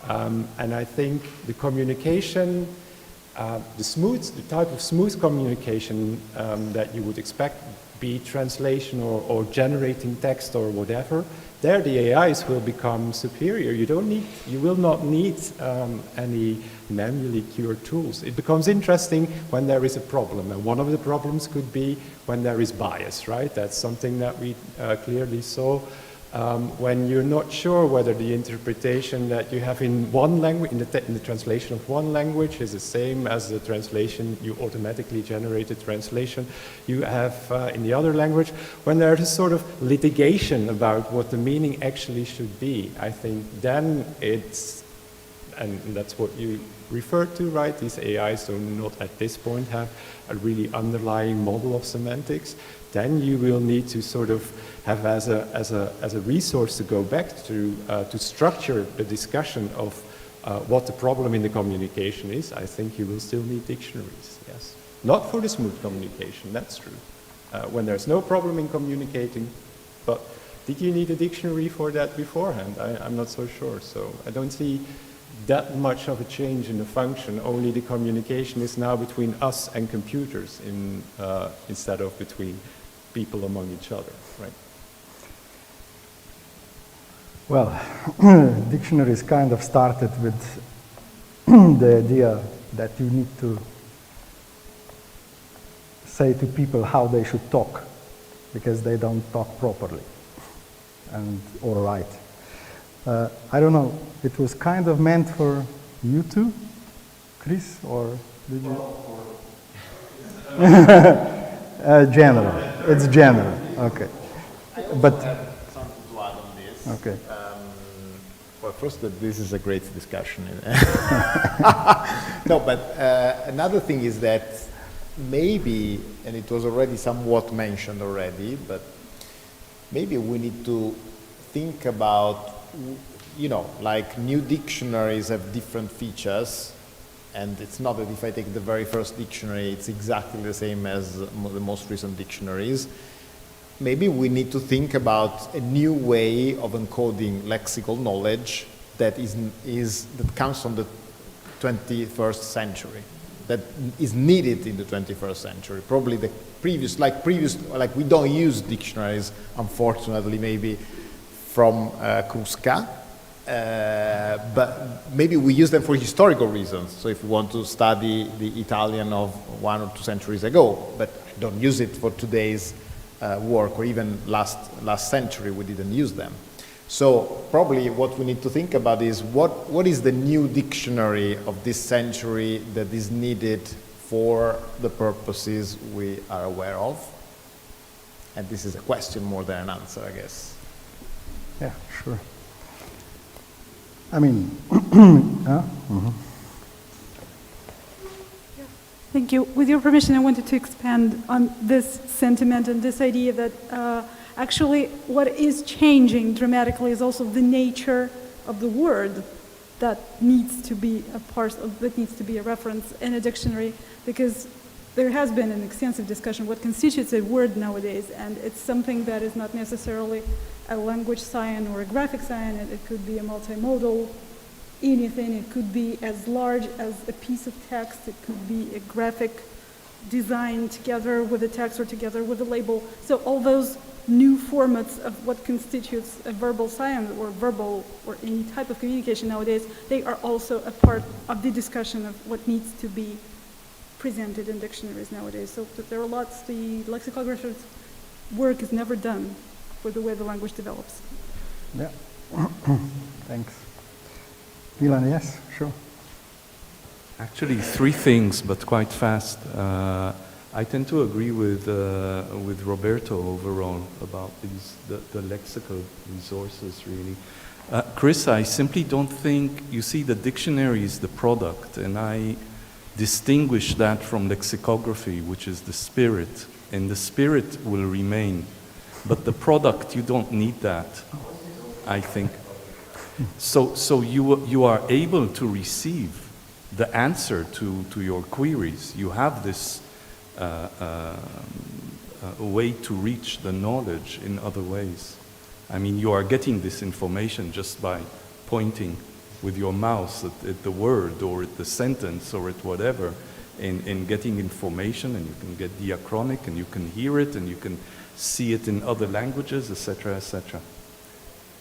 And I think the communication, the type of smooth communication that you would expect, be it translation or generating text or whatever, there the AIs will become superior. You will not need any manually cured tools. It becomes interesting when there is a problem, and one of the problems could be when there is bias, right? That's something that we clearly saw. When you're not sure whether the interpretation that you have in one language, in the translation of one language, is the same as the translation, you automatically generated translation you have in the other language, when there's a sort of litigation about what the meaning actually should be, I think then it's, and that's what you referred to, right? These AIs do not at this point have a really underlying model of semantics. Then you will need to sort of have as a resource to go back to structure the discussion of what the problem in the communication is. I think you will still need dictionaries, yes. Not for the smooth communication, that's true. When there's no problem in communicating, but did you need a dictionary for that beforehand? I'm not so sure, so I don't see that much of a change in the function. Only the communication is now between us and computers instead of between people among each other, right? Well, dictionaries kind of started with the idea that you need to say to people how they should talk, because they don't talk properly or write. I don't know, it was kind of meant for you two, Chris, or did you? General, it's general, okay. But something to add on this. Okay. Well, first, that this is a great discussion. No, but another thing is that maybe, and it was already somewhat mentioned already, but maybe we need to think about, you know, like new dictionaries have different features, and it's not that if I take the very first dictionary, it's exactly the same as the most recent dictionaries. Maybe we need to think about a new way of encoding lexical knowledge that that comes from the 21st century, that is needed in the 21st century. Probably the previous, like we don't use dictionaries, unfortunately, maybe from Crusca, but maybe we use them for historical reasons. So if we want to study the Italian of 1 or 2 centuries ago, but don't use it for today's work, or even last century we didn't use them. So probably what we need to think about is what is the new dictionary of this century that is needed for the purposes we are aware of? And this is a question more than an answer, I guess. yeah, sure. I mean, mm-hmm. Thank you. With your permission, I wanted to expand on this sentiment and this idea that actually what is changing dramatically is also the nature of the word. that needs to be a parcel, that needs to be a reference in a dictionary, because there has been an extensive discussion what constitutes a word nowadays, and it's something that is not necessarily a language sign or a graphic sign. It could be a multimodal, anything. It could be as large as a piece of text. It could be a graphic design together with a text or together with a label. So all those new formats of what constitutes a verbal sign or verbal or any type of communication nowadays, they are also a part of the discussion of what needs to be presented in dictionaries nowadays. So there are lots, the lexicographer's work is never done for the way the language develops. Yeah, thanks. Milan, yes, sure. Actually, three things, but quite fast. I tend to agree with Roberto overall about the lexical resources, really. Chris, I simply don't think, you see, the dictionary is the product, and I distinguish that from lexicography, which is the spirit, and the spirit will remain. But the product, you don't need that, I think. So you are able to receive the answer to your queries. You have this way to reach the knowledge in other ways. I mean, you are getting this information just by pointing with your mouse at the word or at the sentence or at whatever, and getting information, and you can get diachronic, and you can hear it, and you can see it in other languages, etc., etc.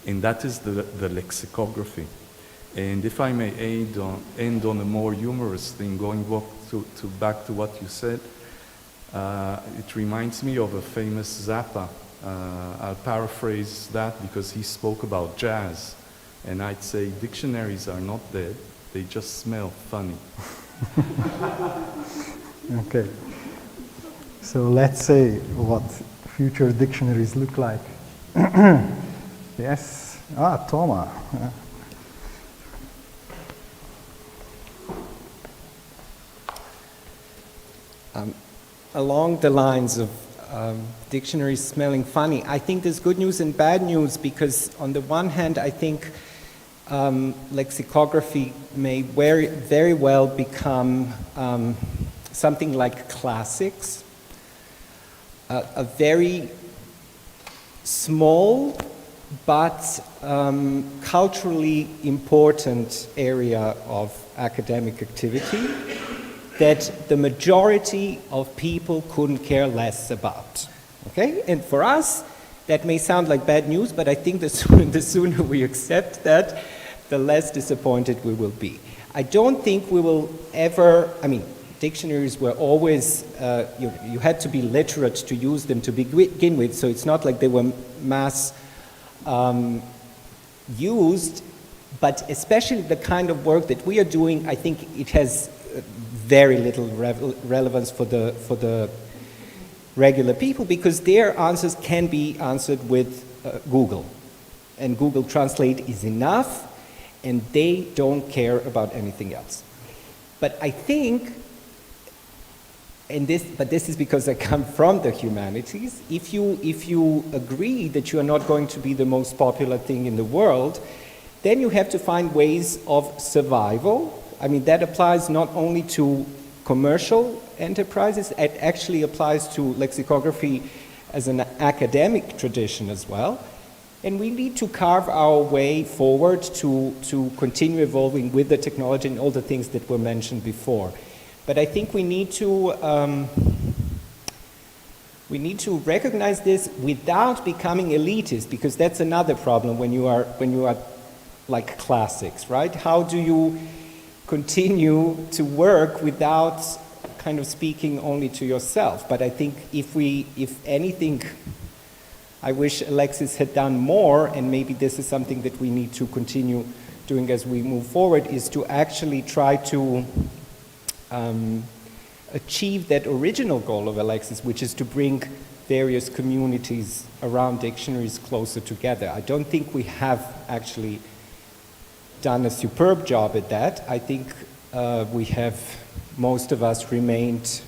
And that is the lexicography. And if I may end on a more humorous thing, going back to what you said, it reminds me of a famous Zappa. I'll paraphrase that because he spoke about jazz. And I'd say dictionaries are not dead, they just smell funny. Okay. So let's say what future dictionaries look like. Yes. Toma. Along the lines of dictionaries smelling funny, I think there's good news and bad news, because on the one hand, I think lexicography may very well become something like classics, a very small but culturally important area of academic activity that the majority of people couldn't care less about. Okay? And for us, that may sound like bad news, but I think the sooner we accept that, the less disappointed we will be. I don't think we will ever, I mean, dictionaries were always, you had to be literate to use them to begin with, so it's not like they were mass used, but especially the kind of work that we are doing, I think it has very little relevance for the regular people, because their answers can be answered with Google. And Google Translate is enough, and they don't care about anything else. But I think, but this is because I come from the humanities, if you agree that you are not going to be the most popular thing in the world, then you have to find ways of survival. I mean, that applies not only to commercial enterprises, it actually applies to lexicography as an academic tradition as well. And we need to carve our way forward to continue evolving with the technology and all the things that were mentioned before. But I think we need to recognize this without becoming elitist, because that's another problem when you are like classics, right? How do you continue to work without kind of speaking only to yourself? But I think if anything, I wish Elexis had done more, and maybe this is something that we need to continue doing as we move forward, is to actually try to achieve that original goal of Elexis, which is to bring various communities around dictionaries closer together. I don't think we have actually done a superb job at that. I think we have, most of us, remained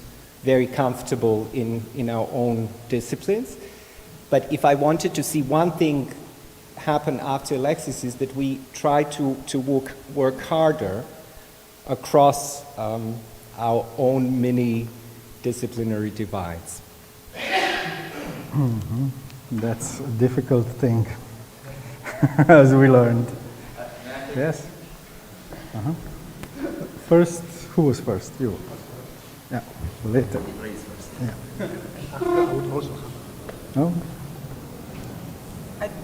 very comfortable in our own disciplines. But if I wanted to see one thing happen after Elexis is that we try to work harder across our own mini-disciplinary divides. Mm-hmm. That's a difficult thing, as we learned. Yes? Uh-huh. First, who was first? You. Yeah, later. Yeah. No?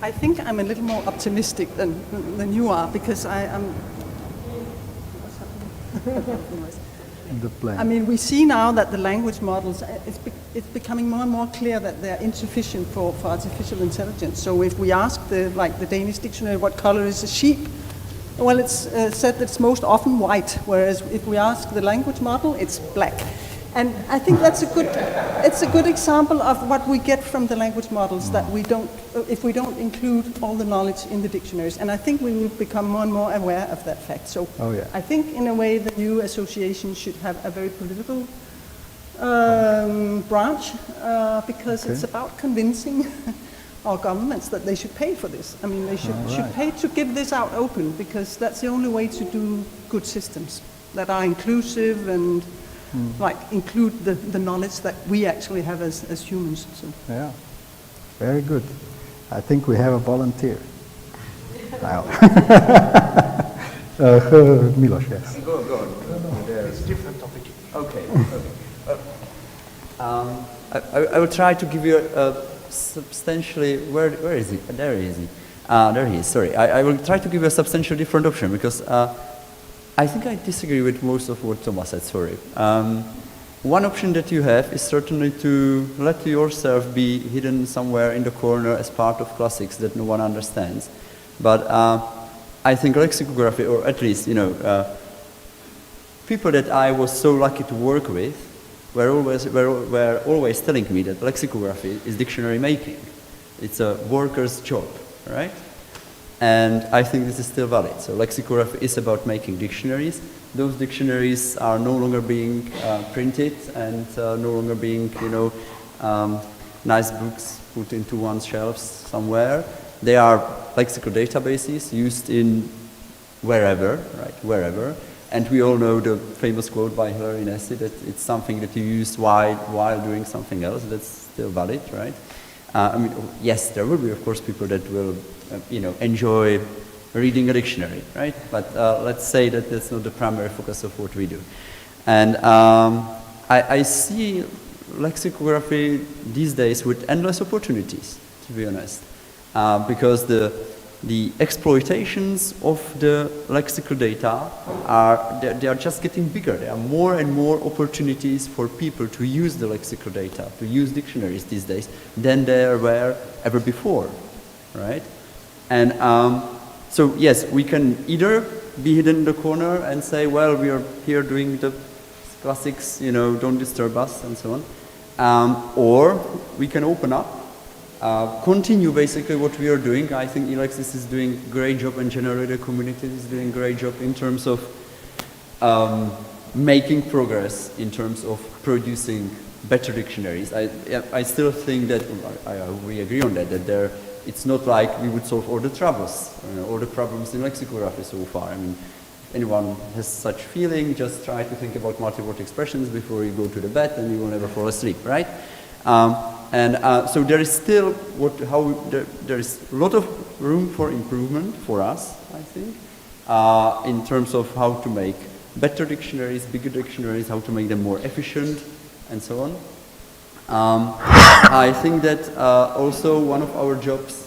I think I'm a little more optimistic than you are, because I'm... The plan. I mean, we see now that the language models, it's becoming more and more clear that they're insufficient for artificial intelligence. So if we ask the Danish dictionary, what color is a sheep? Well, it's said that it's most often white, whereas if we ask the language model, it's black. And I think that's it's a good example of what we get from the language models, that we don't, if we don't include all the knowledge in the dictionaries. And I think we will become more and more aware of that fact. So I think in a way the new association should have a very political branch, because it's about convincing our governments that they should pay for this. I mean, they should pay to give this out open, because that's the only way to do good systems that are inclusive and include the knowledge that we actually have as humans. So. Yeah, very good. I think we have a volunteer. Now. Milos, yes. Go on. It's a different topic. Okay. I will try to give you a substantially, where is he? There he is. There he is, sorry. I will try to give you a substantially different option, because I think I disagree with most of what Thomas said, sorry. One option that you have is certainly to let yourself be hidden somewhere in the corner as part of classics that no one understands. But I think lexicography, or at least, people that I was so lucky to work with were always telling me that lexicography is dictionary making. It's a worker's job, right? And I think this is still valid. So lexicography is about making dictionaries. Those dictionaries are no longer being printed and no longer being, nice books put into one's shelves somewhere. They are lexical databases used in wherever, right, wherever. And we all know the famous quote by Hilary Nessie that it's something that you use while doing something else. That's still valid, right? I mean, yes, there will be, of course, people that will, enjoy reading a dictionary, right? But let's say that that's not the primary focus of what we do. And I see lexicography these days with endless opportunities, to be honest, because the exploitations of the lexical data they are just getting bigger. There are more and more opportunities for people to use the lexical data, to use dictionaries these days than there were ever before, right? And so yes, we can either be hidden in the corner and say, well, we are here doing the classics, don't disturb us and so on, or we can open up. Continue basically what we are doing. I think Elexis is doing a great job, and generally the community is doing a great job in terms of making progress, in terms of producing better dictionaries. I still think that, we agree on that it's not like we would solve all the troubles, all the problems in lexicography so far. I mean, if anyone has such feeling, just try to think about multi-word expressions before you go to the bed and you will never fall asleep, right? So there is still there is a lot of room for improvement for us, I think, in terms of how to make better dictionaries, bigger dictionaries, how to make them more efficient, and so on. I think that also one of our jobs,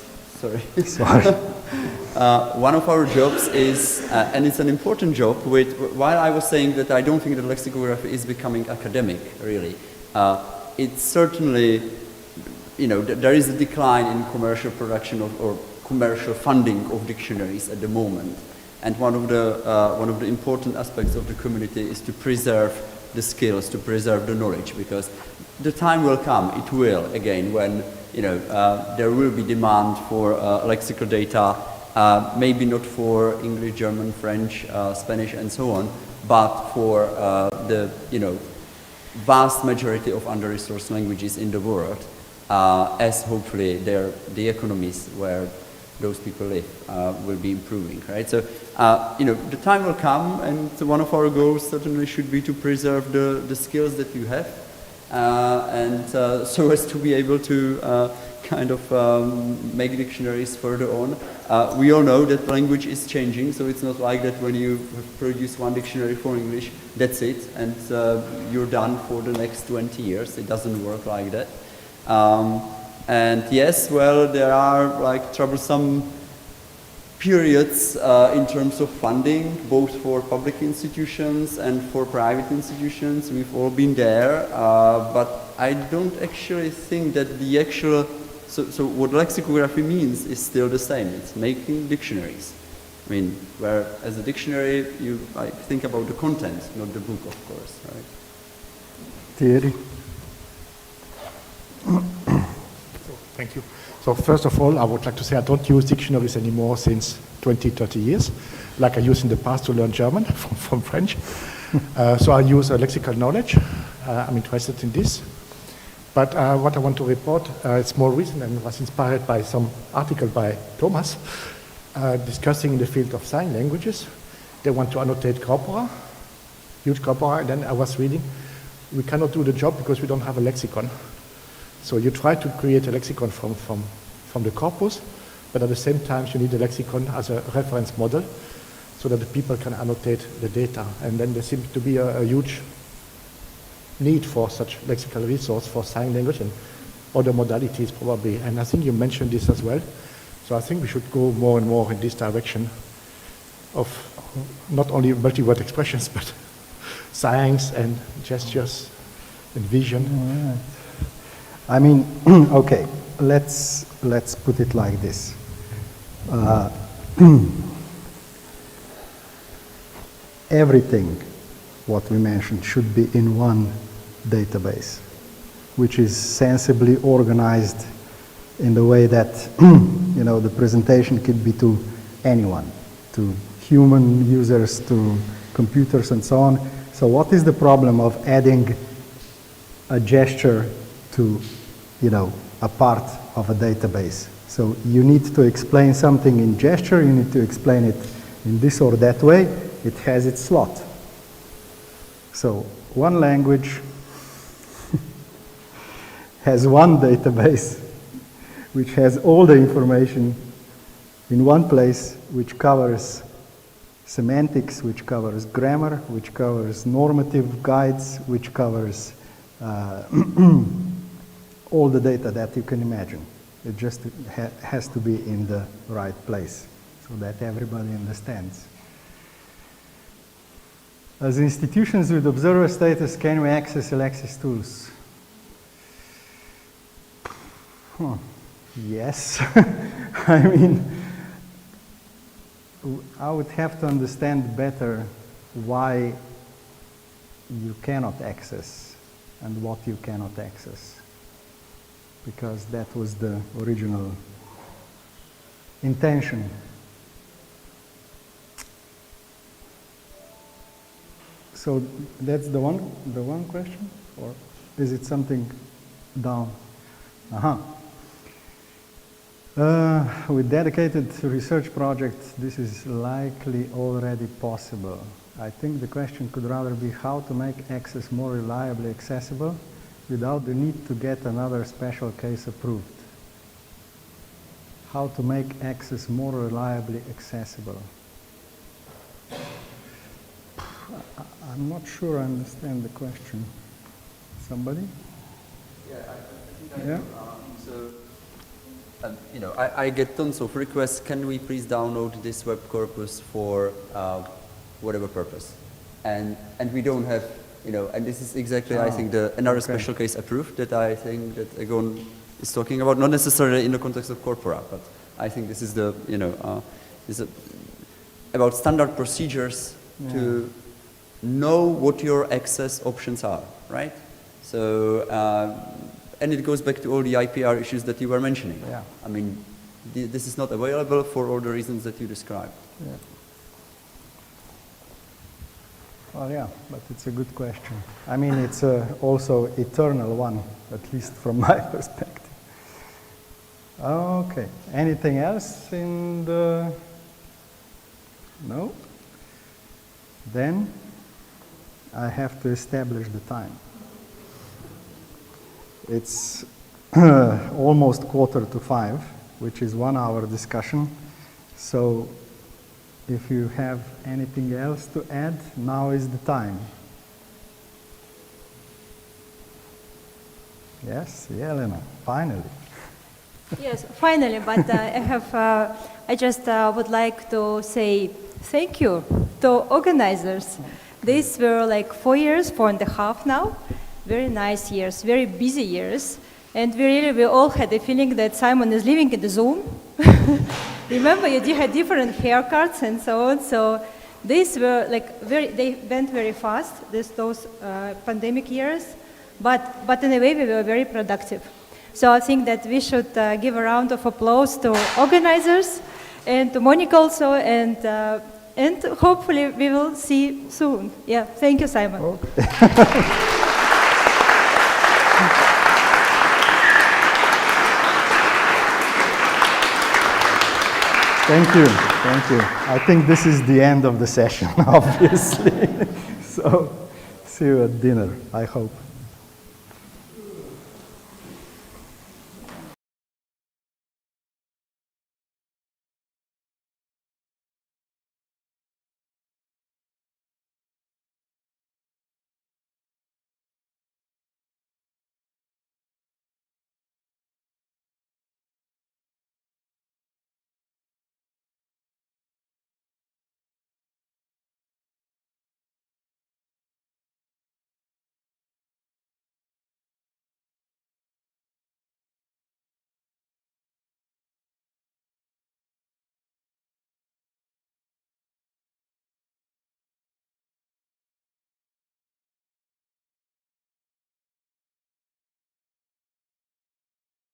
one of our jobs is, and it's an important job, while I was saying that I don't think that lexicography is becoming academic, really, it's certainly, there is a decline in commercial production or commercial funding of dictionaries at the moment. And one of the important aspects of the community is to preserve the skills, to preserve the knowledge, because the time will come, it will, again, when, there will be demand for lexical data, maybe not for English, German, French, Spanish, and so on, but for the, vast majority of under-resourced languages in the world, as hopefully the economies where those people live will be improving, right? So, the time will come, and one of our goals certainly should be to preserve the skills that you have, and so as to be able to make dictionaries further on. We all know that language is changing, so it's not like that when you produce one dictionary for English, that's it, and you're done for the next 20 years. It doesn't work like that. And yes, well, there are like troublesome periods in terms of funding, both for public institutions and for private institutions. We've all been there, but I don't actually think that the actual, so what lexicography means is still the same. It's making dictionaries. I mean, where as a dictionary, you think about the content, not the book, of course, right? Thierry. Thank you. So first of all, I would like to say I don't use dictionaries anymore since 20, 30 years, like I used in the past to learn German from French. So I use lexical knowledge. I'm interested in this. But what I want to report, it's more recent and was inspired by some article by Thomas discussing in the field of sign languages. They want to annotate corpora, huge corpora, and then I was reading, we cannot do the job because we don't have a lexicon. So you try to create a lexicon from the corpus, but at the same time you need a lexicon as a reference model so that the people can annotate the data. And then there seems to be a huge need for such lexical resource for sign language and other modalities probably. And I think you mentioned this as well. So I think we should go more and more in this direction of not only multi-word expressions, but signs and gestures and vision. All right. I mean, okay, let's put it like this. Everything what we mentioned should be in one database, which is sensibly organized in the way that the presentation could be to anyone, to human users, to computers and so on. So what is the problem of adding a gesture to a part of a database? So you need to explain something in gesture, you need to explain it in this or that way, it has its slot. So one language has one database which has all the information in one place, which covers semantics, which covers grammar, which covers normative guides, which covers all the data that you can imagine. It just has to be in the right place so that everybody understands. As institutions with observer status, can we access Elexis tools? Yes. I mean, I would have to understand better why you cannot access and what you cannot access, because that was the original intention. So that's the one question, or is it something down? With dedicated research projects, this is likely already possible. I think the question could rather be how to make access more reliably accessible without the need to get another special case approved. How to make access more reliably accessible. I'm not sure I understand the question. Somebody? Yeah, I think I do. So, I get tons of requests. Can we please download this web corpus for whatever purpose? And we don't have, and this is exactly, I think, another special case approved that I think that Egon is talking about, not necessarily in the context of corpora, but I think this is the, about standard procedures to know what your access options are, right? So, and it goes back to all the IPR issues that you were mentioning. Yeah. I mean, this is not available for all the reasons that you described. Yeah. Well, yeah, but it's a good question. I mean, it's also eternal one, at least from my perspective. Okay. Anything else in the... No? Then I have to establish the time. It's almost 4:45, which is 1 hour discussion. So if you have anything else to add, now is the time. Yes, Jelena, finally. Yes, finally, but I just would like to say thank you to organizers. These were like 4 years, 4.5 now. Very nice years, very busy years. And we all had the feeling that Simon is living in the Zoom. Remember, you had different haircuts and so on. So these were like they went very fast, those pandemic years. But in a way, we were very productive. So I think that we should give a round of applause to organizers and to Monica also, and hopefully we will see soon. Yeah, thank you, Simon. Okay. Thank you, thank you. I think this is the end of the session, obviously. So, see you at dinner, I hope.